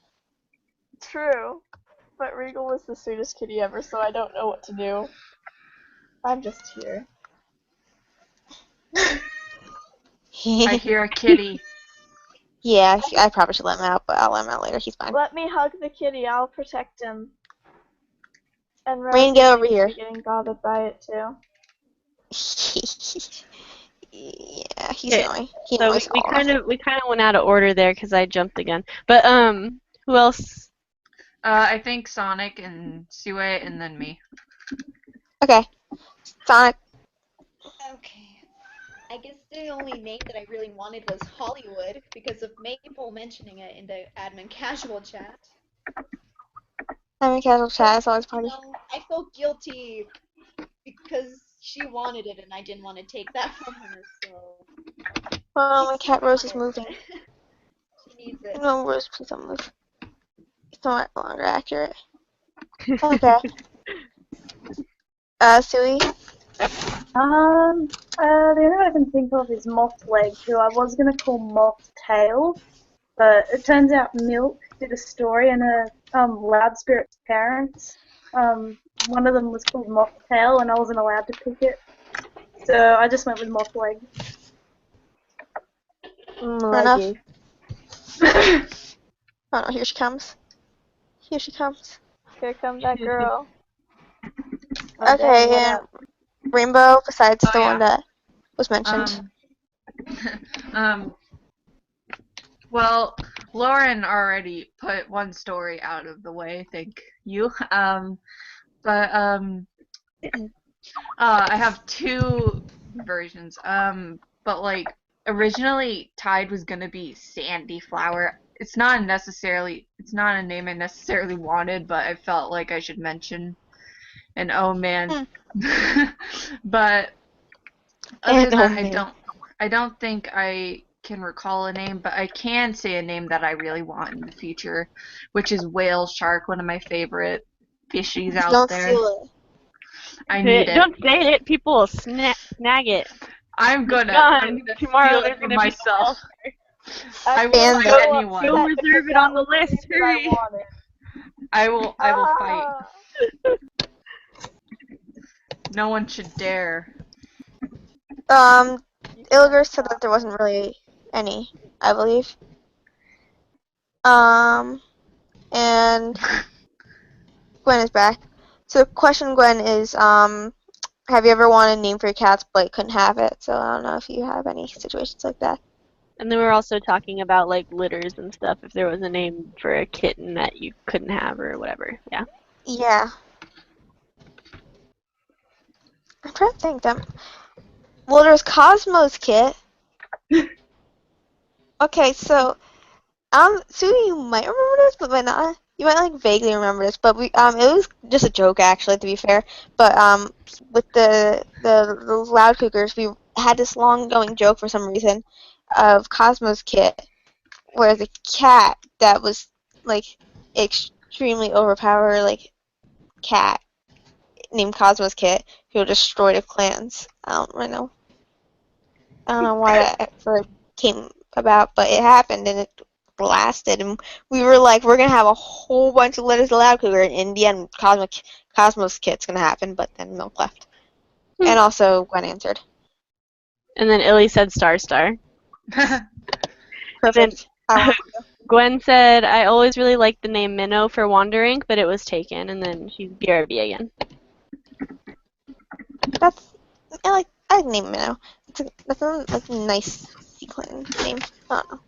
True. But Regal was the sweetest kitty ever, so I don't know what to do. I'm just here. I hear a kitty. Yeah, I probably should let him out, but I'll let him out later. He's fine. Let me hug the kitty. I'll protect him. And Rain, get over here. Getting bothered by it too. Yeah, he's annoying. He So annoys we all kind of of went out of order there because I jumped the gun. But who else? I think Sonic and Sue and then me. Okay. Sonic. Okay. I guess the only name that I really wanted was Hollywood because of Maple mentioning it in the admin casual chat. I'm in casual chat. It's always party. No, I felt guilty because she wanted it and I didn't want to take that from her, so... Oh, my cat Rose is moving. She needs it. No, Rose, please don't move. It's no longer accurate. Okay. Suey? The only one I can think of is Moth Leg, who I was going to call Moth Tail, but it turns out Milk did a story and Loud Spirit's parents. One of them was called Moth Tail and I wasn't allowed to pick it, so I just went with Moth Leg. Enough. Oh no, here she comes. Here she comes. Here comes that girl. Okay, and Rainbow, besides the one that was mentioned. Well, Lauren already put one story out of the way, thank you. But I have two versions. But like originally Tide was gonna be Sandy Flower. It's not a name I necessarily wanted, but I felt like I should mention. And oh man. But other than that, I don't think I can recall a name, but I can say a name that I really want in the future, which is whale shark, one of my favorite fishies out there. Steal it. I need it. Don't say it. People will snag it. I'm gonna Tomorrow steal it for myself. I won't fight anyone. You'll reserve it on the list. Hurry. I will fight. No one should dare. Illiger said that there wasn't really any, I believe. And Gwen is back. So the question, Gwen, is have you ever wanted a name for your cats but couldn't have it? So I don't know if you have any situations like that. And then we were also talking about like litters and stuff. If there was a name for a kitten that you couldn't have or whatever. Yeah. Yeah. I'm trying to think. Well, there's Cosmo's kit. Okay, so Sue, you might remember this, but might not. You might like vaguely remember this, but it was just a joke actually, to be fair. But with the loud cougars, we had this long going joke for some reason of Cosmo's kit, where the cat that was like extremely overpowered, like cat named Cosmo's kit, who destroyed the clans. I don't know why that ever came about, but it happened and it lasted, and we were like, we're gonna have a whole bunch of letters loud cougar, and in the end, Cosmos kit's gonna happen, but then Milk left, and also Gwen answered. And then Illy said Star. Perfect. Gwen said, I always really liked the name Minnow for Wandering, but it was taken, and then she's BRB again. I like name Minnow. That's a nice sequin name. I don't know.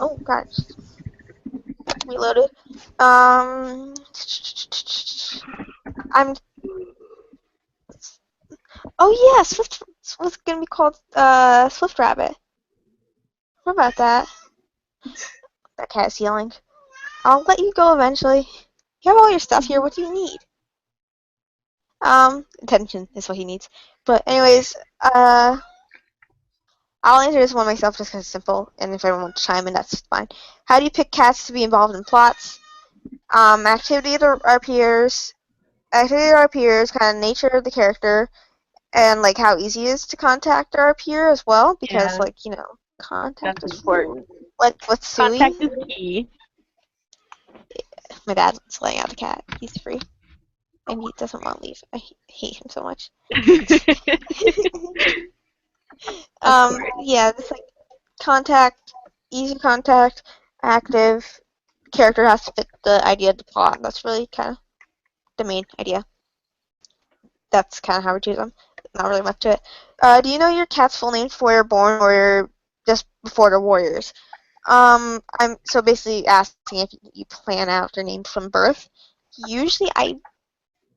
Oh god. Reloaded. Oh yeah, Swift was gonna be called Swift Rabbit. What about that? That cat's yelling. I'll let you go eventually. You have all your stuff here. What do you need? Attention is what he needs. But anyways, I'll answer this one myself just because it's simple, and if everyone wants to chime in, that's fine. How do you pick cats to be involved in plots? Activity of our peers, kind of nature of the character, and like how easy it is to contact our peer as well, because Yeah, like contact that's is important. like with Sui. Contact is key. My dad's laying out the cat. He's free, and he doesn't want to leave. I hate him so much. Yeah, it's like contact, easy contact, active. Character has to fit the idea of the plot. That's really kind of the main idea. That's kind of how we choose them. Not really much to it. Do you know your cat's full name before you're born, or just before the warriors? I'm so basically asking if you plan out their names from birth. Usually, I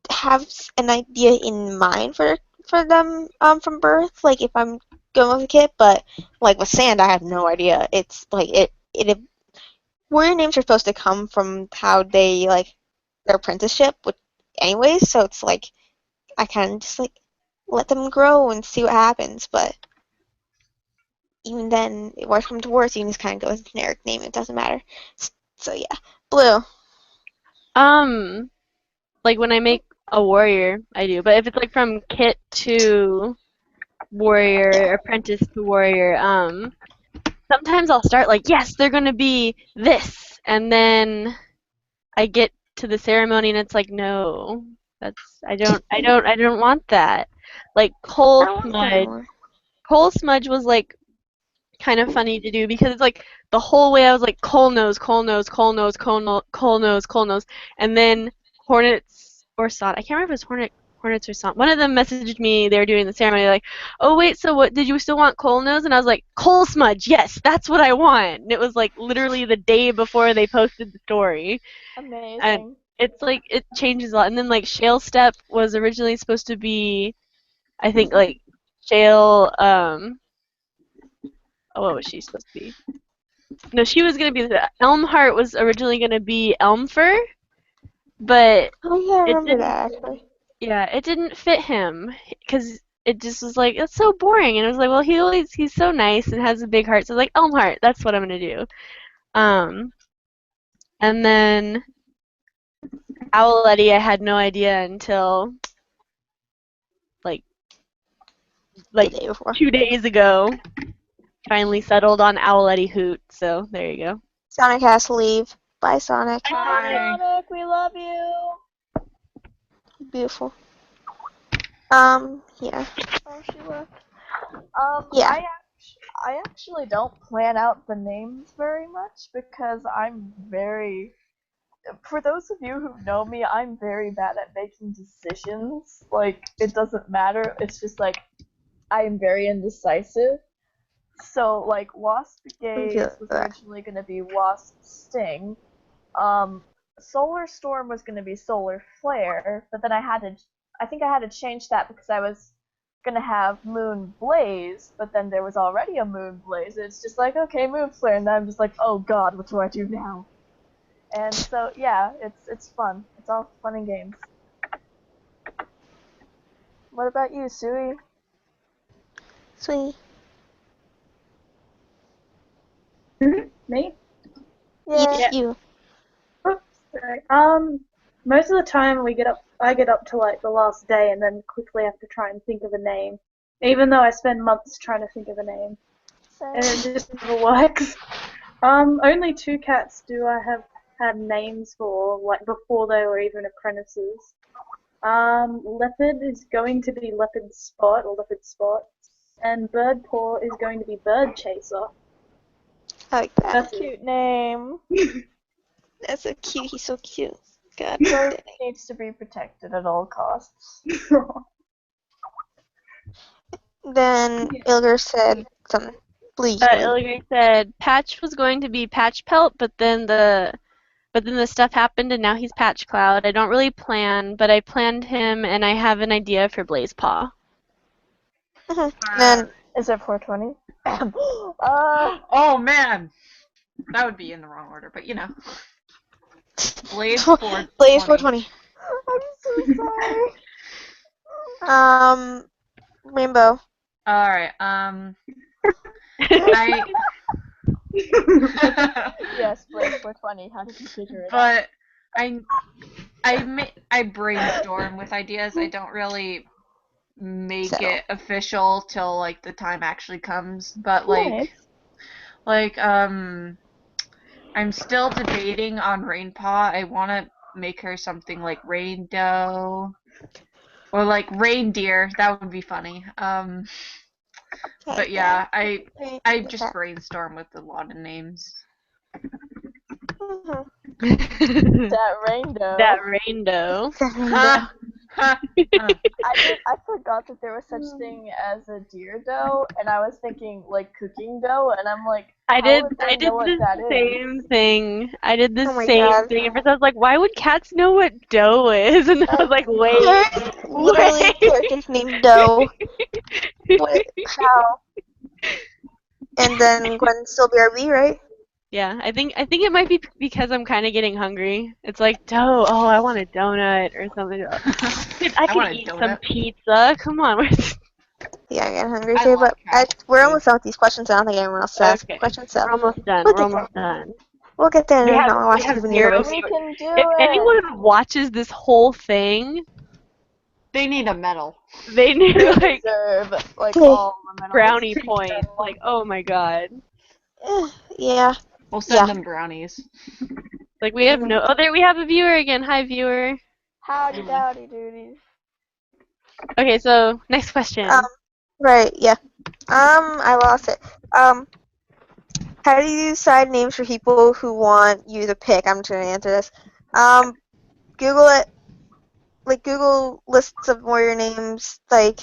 have an idea in mind for them from birth, like if I'm going with a kid, but like with Sand, I have no idea. It's like it warrior names are supposed to come from how they like their apprenticeship, which anyways, so it's like I kind of just like let them grow and see what happens, but even then, worst comes to worst, you can just kind of go with a generic name. It doesn't matter. So yeah, Blue. Like when I make a warrior, I do. But if it's like from kit to warrior, apprentice to warrior, sometimes I'll start like, yes, they're gonna be this, and then I get to the ceremony and it's like, no, I don't want that. Like I don't want that anymore. Coal Smudge was like kind of funny to do because it's like the whole way I was like coal nose, coal nose, coal nose, coal nose, coal nose, coal nose, and then Hornets or Sod. I can't remember if it was Hornets or Sod. One of them messaged me. They were doing the ceremony. Like, oh wait, so what? Did you still want coal nose? And I was like, coal smudge. Yes, that's what I want. And it was like literally the day before they posted the story. Amazing. And it's like it changes a lot. And then like Shale Step was originally supposed to be, I think like Shale. Oh, what was she supposed to be? No, she was gonna be Elmheart was originally gonna be Elmfur, but Oh yeah, I it remember didn't. that actually. Yeah, it didn't fit him because it just was like it's so boring, and it was like, well, he's so nice and has a big heart, so I was like Elmheart, that's what I'm gonna do. And then Owletti, I had no idea until like The day before. 2 days ago. Finally settled on Owletti Hoot, so there you go. Sonic has to leave. Bye, Sonic. Bye, Sonic. We love you. Beautiful. Yeah. Oh, she left. Yeah. I actually don't plan out the names very much because I'm very. For those of you who know me, I'm very bad at making decisions. Like, it doesn't matter. It's just like I'm very indecisive. So, like, Wasp Gaze was originally going to be Wasp Sting. Solar Storm was going to be Solar Flare, but then I think I had to change that because I was going to have Moon Blaze, but then there was already a Moon Blaze. It's just like, okay, Moon Flare, and then I'm just like, oh god, what do I do now? And so, yeah, it's fun. It's all fun and games. What about you, Sui? Sweet. Me? Yeah. You. Oops, sorry. Most of the time I get up to like the last day and then quickly have to try and think of a name. Even though I spend months trying to think of a name. And it just never works. Only 2 cats do I have had names for, like before they were even apprentices. Leopard is going to be Leopard Spot or Leopard Spot. And Bird Paw is going to be Bird Chaser. I like that. That's Cute name. That's so cute. He's so cute. God. Bird needs to be protected at all costs. Then Ilger said something. Please. Ilgari said Patch was going to be Patch Pelt, but then the stuff happened and now he's Patch Cloud. I don't really plan, but I planned him and I have an idea for Blaze Paw. And then Is it 420? Oh man, that would be in the wrong order, but you know. Blaze 420. Blaze 420. I'm so sorry. Rainbow. All right. Yes, Blaze 420. How did you figure it out? But I brainstorm with ideas. I don't really make Settle. it official till like the time actually comes. But Nice. I'm still debating on Rainpaw. I want to make her something like Rain DoW or like Reindeer. That would be funny. But yeah, I just brainstorm with a lot of names. That rainbow. That rainbow. Ha! Ha! I forgot that there was such thing as a deer dough, and I was thinking like cooking dough, and I'm like, I how did would they know what the that same thing. I did the Oh my same God. thing. At first I was like, why would cats know what dough is? And then I was like, wait. There's literally characters named DoW. What? How? And then Gwen still BRB, right? Yeah, I think it might be because I'm kind of getting hungry. It's like dough. Oh, I want a donut or something. I want could a eat some donut. pizza. Come on. Yeah, I'm getting hungry I too, love but cats. we're almost done with these questions. I don't think anyone else has Okay. questions, so We're almost done. We'll We're get there. almost done. We'll get there We and have I'll watch the zero videos. We can do If it. anyone watches this whole thing, They need a medal. they need They like deserve like Okay. all the medals. brownie points. Like, oh my god. Yeah. We'll send Yeah. them brownies. Like we have no. Oh, there we have a viewer again. Hi, viewer. Howdy dowdy doody. Okay, so next question. Right, yeah. I lost it. How do you decide names for people who want you to pick? I'm just gonna answer this. Google it. Like, Google lists of warrior names, like,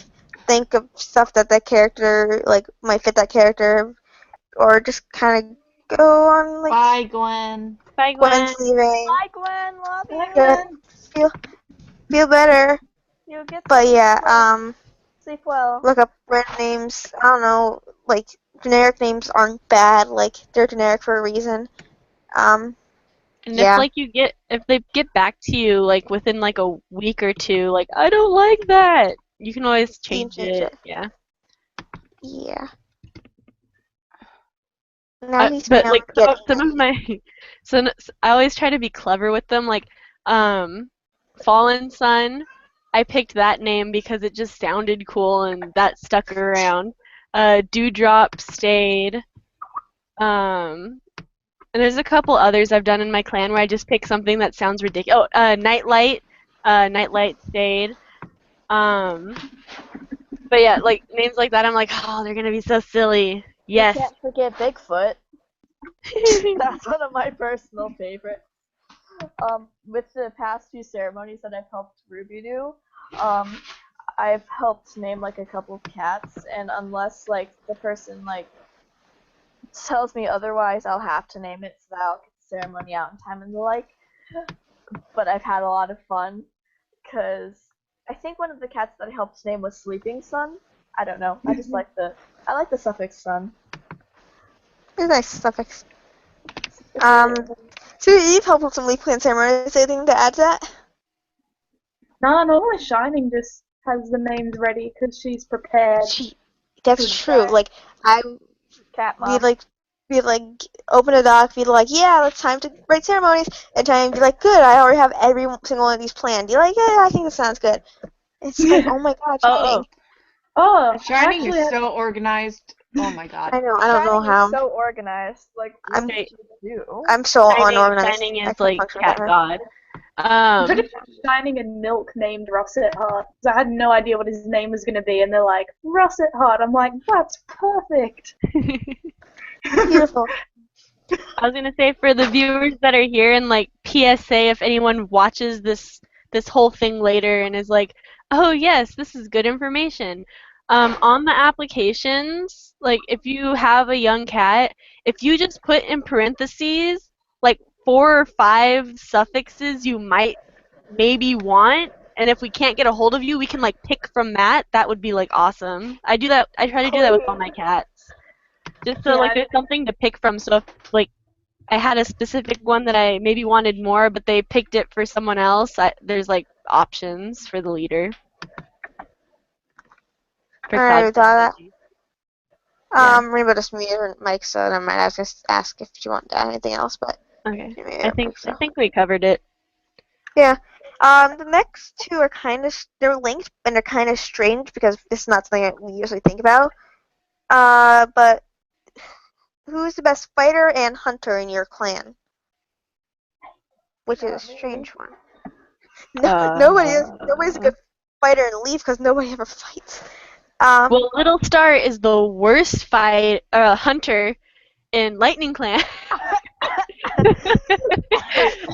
think of stuff that character, like, might fit that character, or just kind of go on, like, Bye, Gwen. Bye, Gwen. Gwen's leaving. Bye, Gwen. Love you. Good. Feel better. You get But to yeah, sleep well. look up random names. I don't know, like, generic names aren't bad. Like, they're generic for a reason. And Yeah. if they get back to you like within like a week or two, like I don't like that, you can always change it. Yeah. Yeah. Now he's But now like getting some of my, I always try to be clever with them. Like, Fallen Sun, I picked that name because it just sounded cool and that stuck around. Dewdrop stayed. And there's a couple others I've done in my clan where I just pick something that sounds ridiculous. Oh, Nightlight. Nightlight stayed. But yeah, like names like that, I'm like, oh, they're gonna be so silly. Yes. You can't forget Bigfoot. That's one of my personal favorites. With the past few ceremonies that I've helped Ruby do, I've helped name like a couple of cats, and unless like the person like tells me otherwise, I'll have to name it so that I'll get the ceremony out in time and the like. But I've had a lot of fun, because I think one of the cats that I helped name was Sleeping Sun. I don't know. I just like the suffix sun. It's a nice suffix. So you've helped with some Leaf Clan ceremonies. Anything to add to that? No, normally Shining just has the names ready because she's prepared. That's true. Like, Cat mom. we'd like open a doc, be like, yeah, it's time to write ceremonies, and try and be like, good, I already have every single one of these planned. You're like, yeah, I think this sounds good. It's like, oh my god, Shining. Oh, Shining actually, is so organized. Oh my god. I know, I don't know Shining how. is so organized. Like, what I'm- did you do? I'm so unorganized. Shining I is can't like function cat without her. god. I'm pretty sure Shining and Milk named Russet Heart. So I had no idea what his name was going to be, and they're like, Russet Heart. I'm like, that's perfect. Beautiful. I was gonna say for the viewers that are here and like PSA, if anyone watches this whole thing later and is like, oh yes, this is good information. On the applications, like if you have a young cat, if you just put in parentheses like 4 or 5 suffixes you might maybe want, and if we can't get a hold of you, we can like pick from that. That would be like awesome. I do that. I try to do that with all my cats, just so like there's something to pick from. So if like I had a specific one that I maybe wanted more, but they picked it for someone else, there's like options for the leader. For I thought that. Yeah. Rainbow just muted her mic, so I might have to ask if you want to add anything else, but Okay. maybe I think we covered it. Yeah. The next two are they're linked and they're kind of strange because this is not something that we usually think about. But who's the best fighter and hunter in your clan? Which is a strange one. Nobody's a good fighter in Leaf because nobody ever fights. Well, Little Star is the worst hunter in Lightning Clan.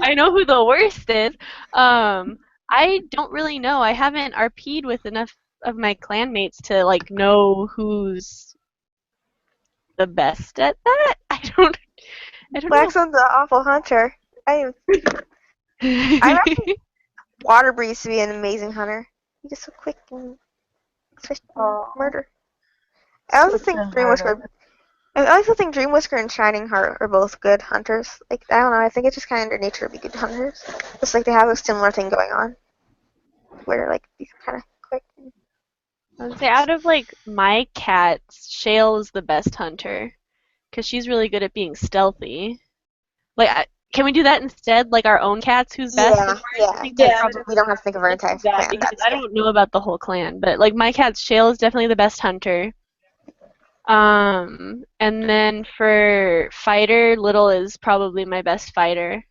I know who the worst is. I don't really know. I haven't RP'd with enough of my clanmates to like know who's the best at that. I don't Blackson's an awful hunter. I reckon Water Breeze to be an amazing hunter. He's just so quick and swift and murder. I also think Dreamwhisker and Shining Heart are both good hunters. Like, I don't know, I think it's just kind of their nature to be good hunters. Just like they have a similar thing going on. Where they're like, these kind of quick. I would say out of like my cats, Shale is the best hunter. Because she's really good at being stealthy. Like, can we do that instead? Like our own cats, who's best? Yeah. We don't have to think of our entire clan. Because I don't know about the whole clan, but like my cat, Shale is definitely the best hunter. And then for fighter, Little is probably my best fighter.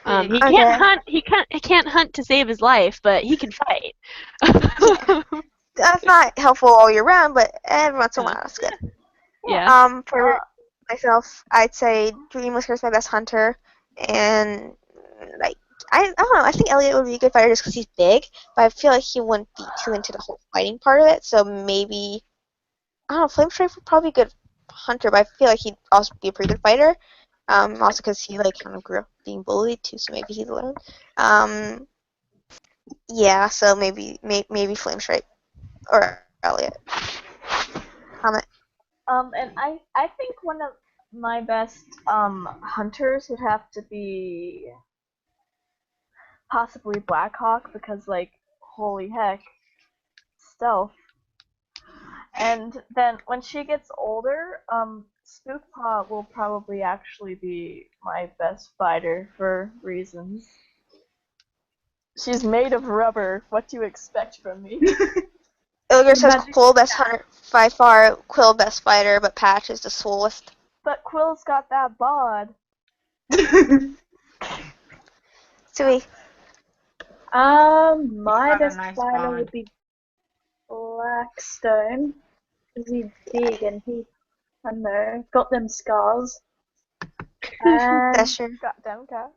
He can't hunt. He can't hunt to save his life, but he can fight. That's not helpful all year round, but every once in a while that's good. Yeah. For myself, I'd say Dreamwhisker is my best hunter, and like I don't know. I think Elliot would be a good fighter just because he's big, but I feel like he wouldn't be too into the whole fighting part of it. So maybe I don't know. Flame Strike would probably be a good hunter, but I feel like he'd also be a pretty good fighter. Also because he like kind of grew up being bullied too, so maybe he'd learn. Yeah. So maybe Flame Strike or Elliot. Comment. And I think one of my best hunters would have to be possibly Blackhawk because like holy heck, stealth. And then when she gets older, Spookpaw will probably actually be my best fighter for reasons. She's made of rubber. What do you expect from me? Ilger says Quill best hunter by far, Quill best fighter, but Patch is the swollest. But Quill's got that bod. Sui. My best nice fighter bod. would be Blackstone, because he's big and he, I don't know, got them scars. And That's true. Goddamn cat.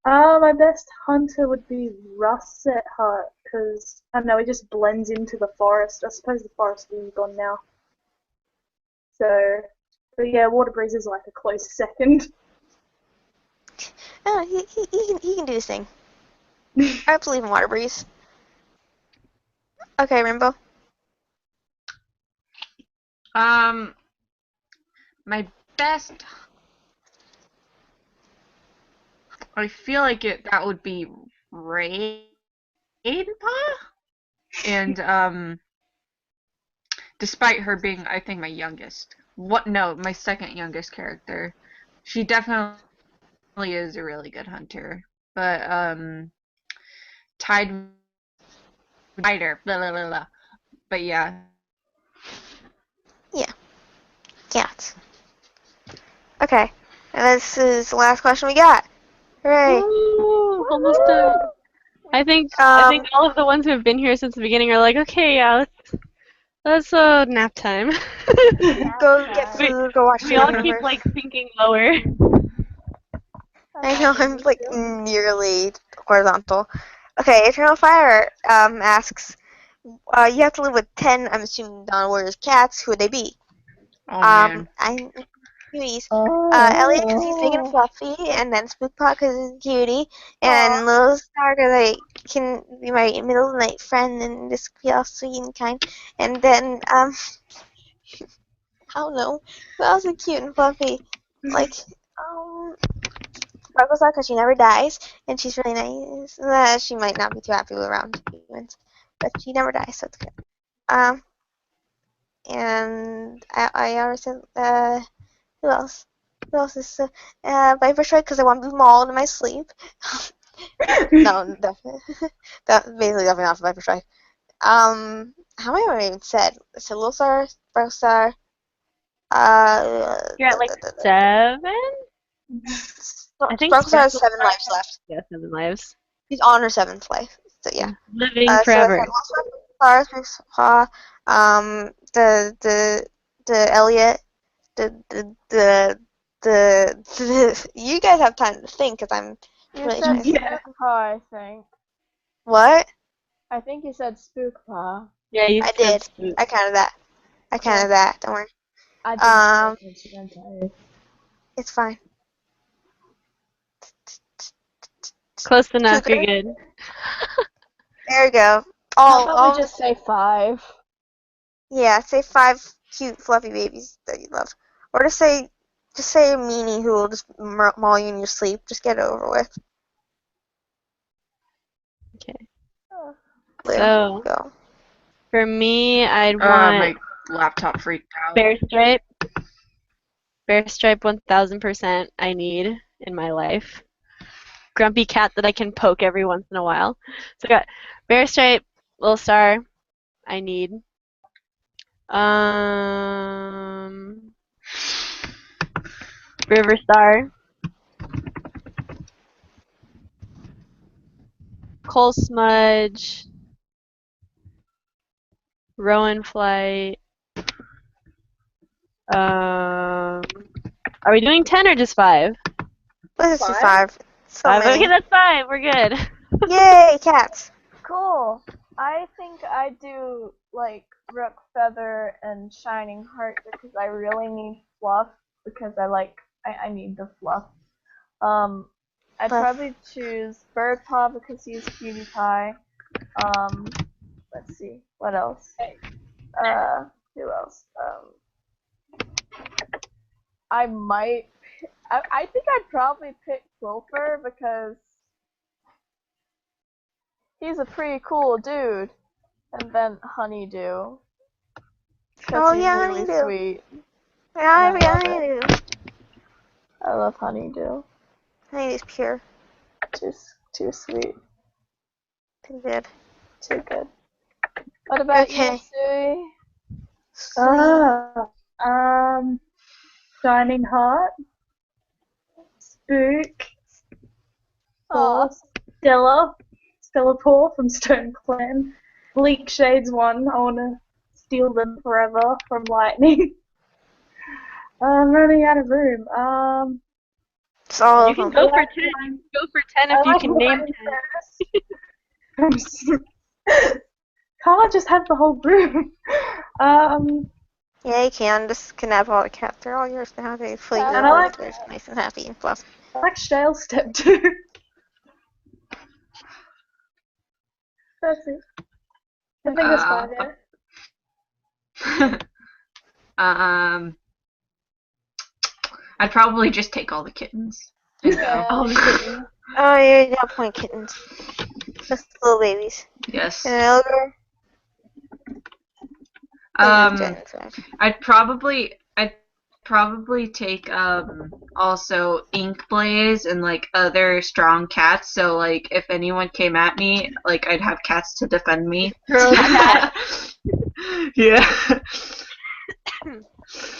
my best hunter would be Russet Heart, because, I don't know, he just blends into the forest. I suppose the forest is gone now. So, but yeah, Water Breeze is like a close second. Oh, he can do his thing. I believe in Water Breeze. Okay, Rainbow. My best. I feel like that would be Rainpaw, and despite her being, I think, my youngest. My second youngest character. She definitely is a really good hunter, but Tide Fighter, blah blah blah blah. But yeah. Cats. Okay, and this is the last question we got. Hooray! Ooh, almost done. I think all of the ones who have been here since the beginning are like, okay, yeah, let's nap time. Go get food. Go watch We all keep like sinking lower. I know, I'm like nearly horizontal. Okay, Eternal Fire asks, you have to live with 10, I'm assuming, Dawn Warriors cats. Who would they be? Oh man. cuties. Oh. Elliot because he's big and fluffy, and then Spookpaw because he's a cutie, and Little Star because I can be my middle of the night friend and just be all sweet and kind. And then I don't know, who else is cute and fluffy? Like Sparkle Star because she never dies, and she's really nice. She might not be too happy around humans, but she never dies, so it's good. And I already said, who else? Who else is Viper Strike because I want to be mauled in my sleep. No, definitely. Definitely not Viper Strike. How many have I even said? So Little Star, Sparkle Star, You're at like 7? I think Sparkle Star has Sparkle 7 lives left. Yeah, 7 lives. She's on her 7th life. So yeah. Living So I forever. said Little Star, the Elliot, the you guys have time to think because I'm You really said trying to think. Spookpaw, I think. What? I think you said Spookpaw. Yeah, you I said did. Spook. I counted that. Don't worry. I didn't I'm tired. It's fine. Close enough, Cougar? you're good. There we go. How about we just say 5? Yeah, say 5 cute fluffy babies that you love, or just say a meanie who will just maul you in your sleep. Just get it over with. Okay. Blue, So, go. for me, I'd My want laptop freaked out. Bear Stripe. Bear Stripe 1000% I need in my life. Grumpy cat that I can poke every once in a while. So I got Bear Stripe, Little Star, I need. River Star. Coal Smudge. Rowan Flight. Are we doing 10 or just 5? Let's do 5. So 5? many. Okay, that's 5. We're good. Yay, cats. Cool. I think I do like Rook Feather and Shining Heart because I really need fluff because I need the fluff. I'd Fluff. probably choose Bird Paw because he's cutie pie. Let's see, what else? Who else? I think I'd probably pick Quilfer because he's a pretty cool dude. And then Honeydew. Oh He's yeah, really Honeydew. sweet. Yeah, I love Honeydew. I love Honeydew. Honeydew's pure. Too sweet. Too good. Too good. What about Okay. you, Sui? Shining Heart, Spook, Aw. Stella Paw from Stone Clan, Bleak Shades 1, I want to steal them forever from Lightning. I'm running out of room. It's all You of can them. go for 10. You can go for 10 if you can name 10. Can't I just have the whole room? Yeah, you can. Just kidnap all the cats. They're all yours now. They flee Yeah, to the and I world. like- They're nice and happy and fluffy. I like Shale Step too. That's it. I think that's fine, yeah. I'd probably just take all the kittens. And go. Yeah. All the kittens. Oh, yeah, no point kittens. Just little babies. Yes. And an ogre. I'd probably take also Ink Blaze and like other strong cats. So like if anyone came at me, like I'd have cats to defend me. Yeah.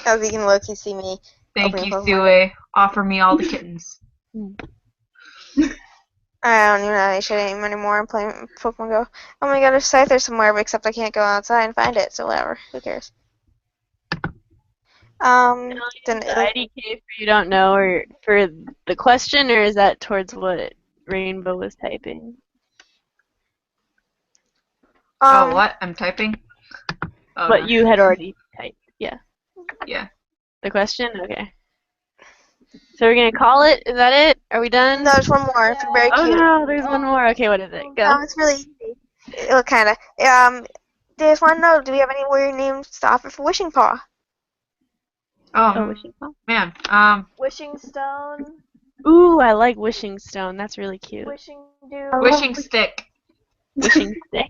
As you can look, you see me. Thank opening you, Pokemon. Sue. Offer me all the kittens. I don't even know how to show it anymore. I'm playing Pokemon Go. Oh my god, there's Scyther somewhere, but except I can't go outside and find it, so whatever. Who cares? Then The IDK for you don't know, or for the question, or is that towards what Rainbow was typing? Oh, what? I'm typing? Oh, What no. you had already typed. Yeah. Yeah. The question? Okay. So we're gonna call it? Is that it? Are we done? No, there's one more. It's very Oh cute. no, there's one more. Okay, what is it? Go. It's really easy. It kind of. They just want to know, do we have any weird names to offer for Wishing Paw? Oh, wishing paw. Man. Wishing stone. Ooh, I like wishing stone. That's really cute. Wishing dew. Wishing stick. Wishing stick.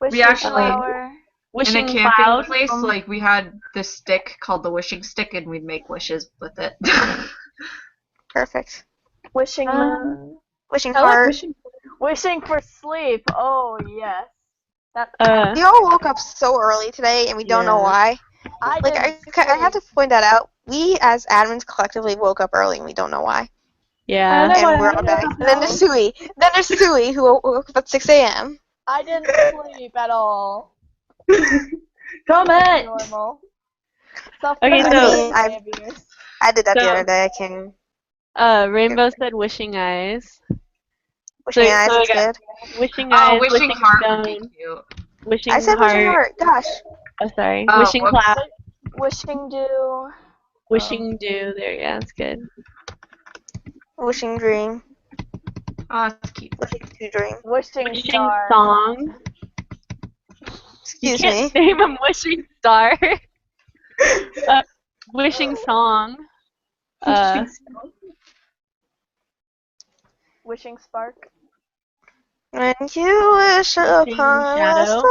Wishing actually- flower. In Wishing a camping cloud. place, like we had this stick called the wishing stick, and we'd make wishes with it. Perfect. Wishing moon. Wishing I like heart. Wishing for sleep. Oh yes. That. We all woke up so early today, and we don't know Yeah. why. I Like, didn't I have to sleep. point that out. We, as admins, collectively woke up early, and we don't know why. Yeah. know. And why we're I all back. woke And then there's Sui. Then there's Sui, who woke up at 6 a.m. I didn't sleep at all. Comment! Normal. Okay, so- I did that the So- other day. I can't. Rainbow said wishing eyes. Wishing so eyes I is got- good. Wishing Oh, eyes. wishing heart would be stone. cute. Wishing I said heart. wishing heart. Gosh. Oh, sorry. Oh, Wishing whoops. cloud. Wishing dew. Wishing dew. There you go. That's good. Wishing dream. Oh, that's cute. Wishing to dream. Wishing Wishing star. song. Excuse you can't me. name him wishing star. Wishing song. Wishing spark. When you wish upon a shadow.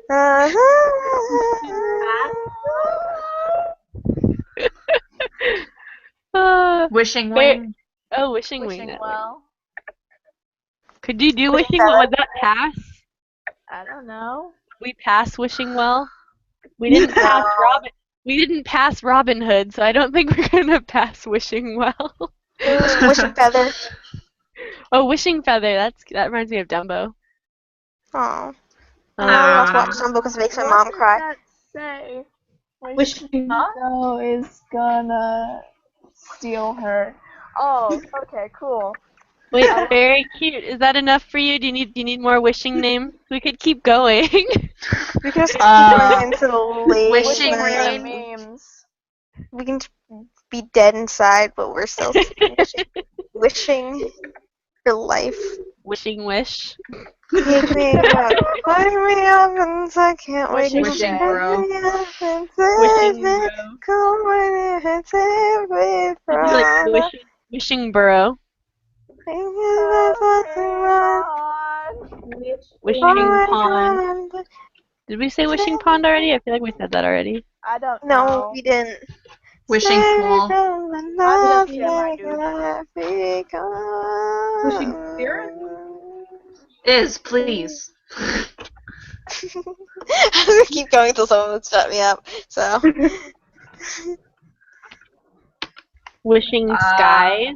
star. Wishing Wait. wing. Oh, wishing wing. Wishing That well. Could you do Wishing wishing? What would that pass? I don't know. We pass wishing well. We didn't pass Robin. We didn't pass Robin Hood, so I don't think we're gonna pass wishing well. Wishing feather. Oh, wishing feather. That reminds me of Dumbo. Oh. I was watching some because it makes my mom cry. What does that say? Wishing Joe is gonna steal her. Oh, okay, cool. Wait, very cute. Is that enough for you? Do you need more wishing names? We could keep going. We can just keep going into the late Wishing night. memes. We can be dead inside, but we're still wishing for life. Wishing wish. Wake me up, wake me up, and I can't wait to Wishing wake bro. me up and Wishing save bro. me. Come when it save me It'd be from like the wishing burrow. Wishing pond. Did we say wishing pond already? I feel like we said that already. I don't No, know. we didn't. Wishing pool. I'm just here, my dude. Wishing spirit? Is, please. I'm gonna keep going until someone would shut me up. So. Wishing skies.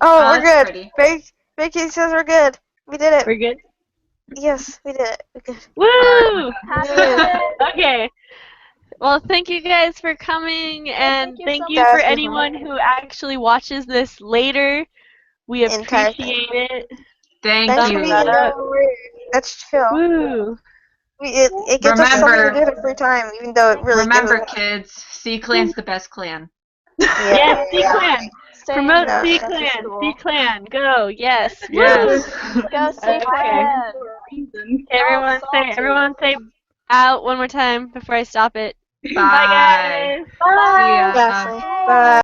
Oh, we're that's good. pretty. Vicky says we're good. We did it. We're good. Yes, we did it. We're good. Woo! Yeah. Okay. Well, thank you guys for coming, and thank you much. for Guys, anyone who actually watches this later. We Entire appreciate it. Thank Thanks for you. being Thumbs up. That's true. Woo! It gives us something to Remember- do in free time, even though it really Remember, gives us. kids, C-Clan's the best clan. Yes, C-Clan. Stay Promote No. C-Clan. C-Clan. Go. Yes. Yes. Go see Clan. Everyone say out one more time before I stop it. Bye. Bye, guys. See ya. Bye. Bye.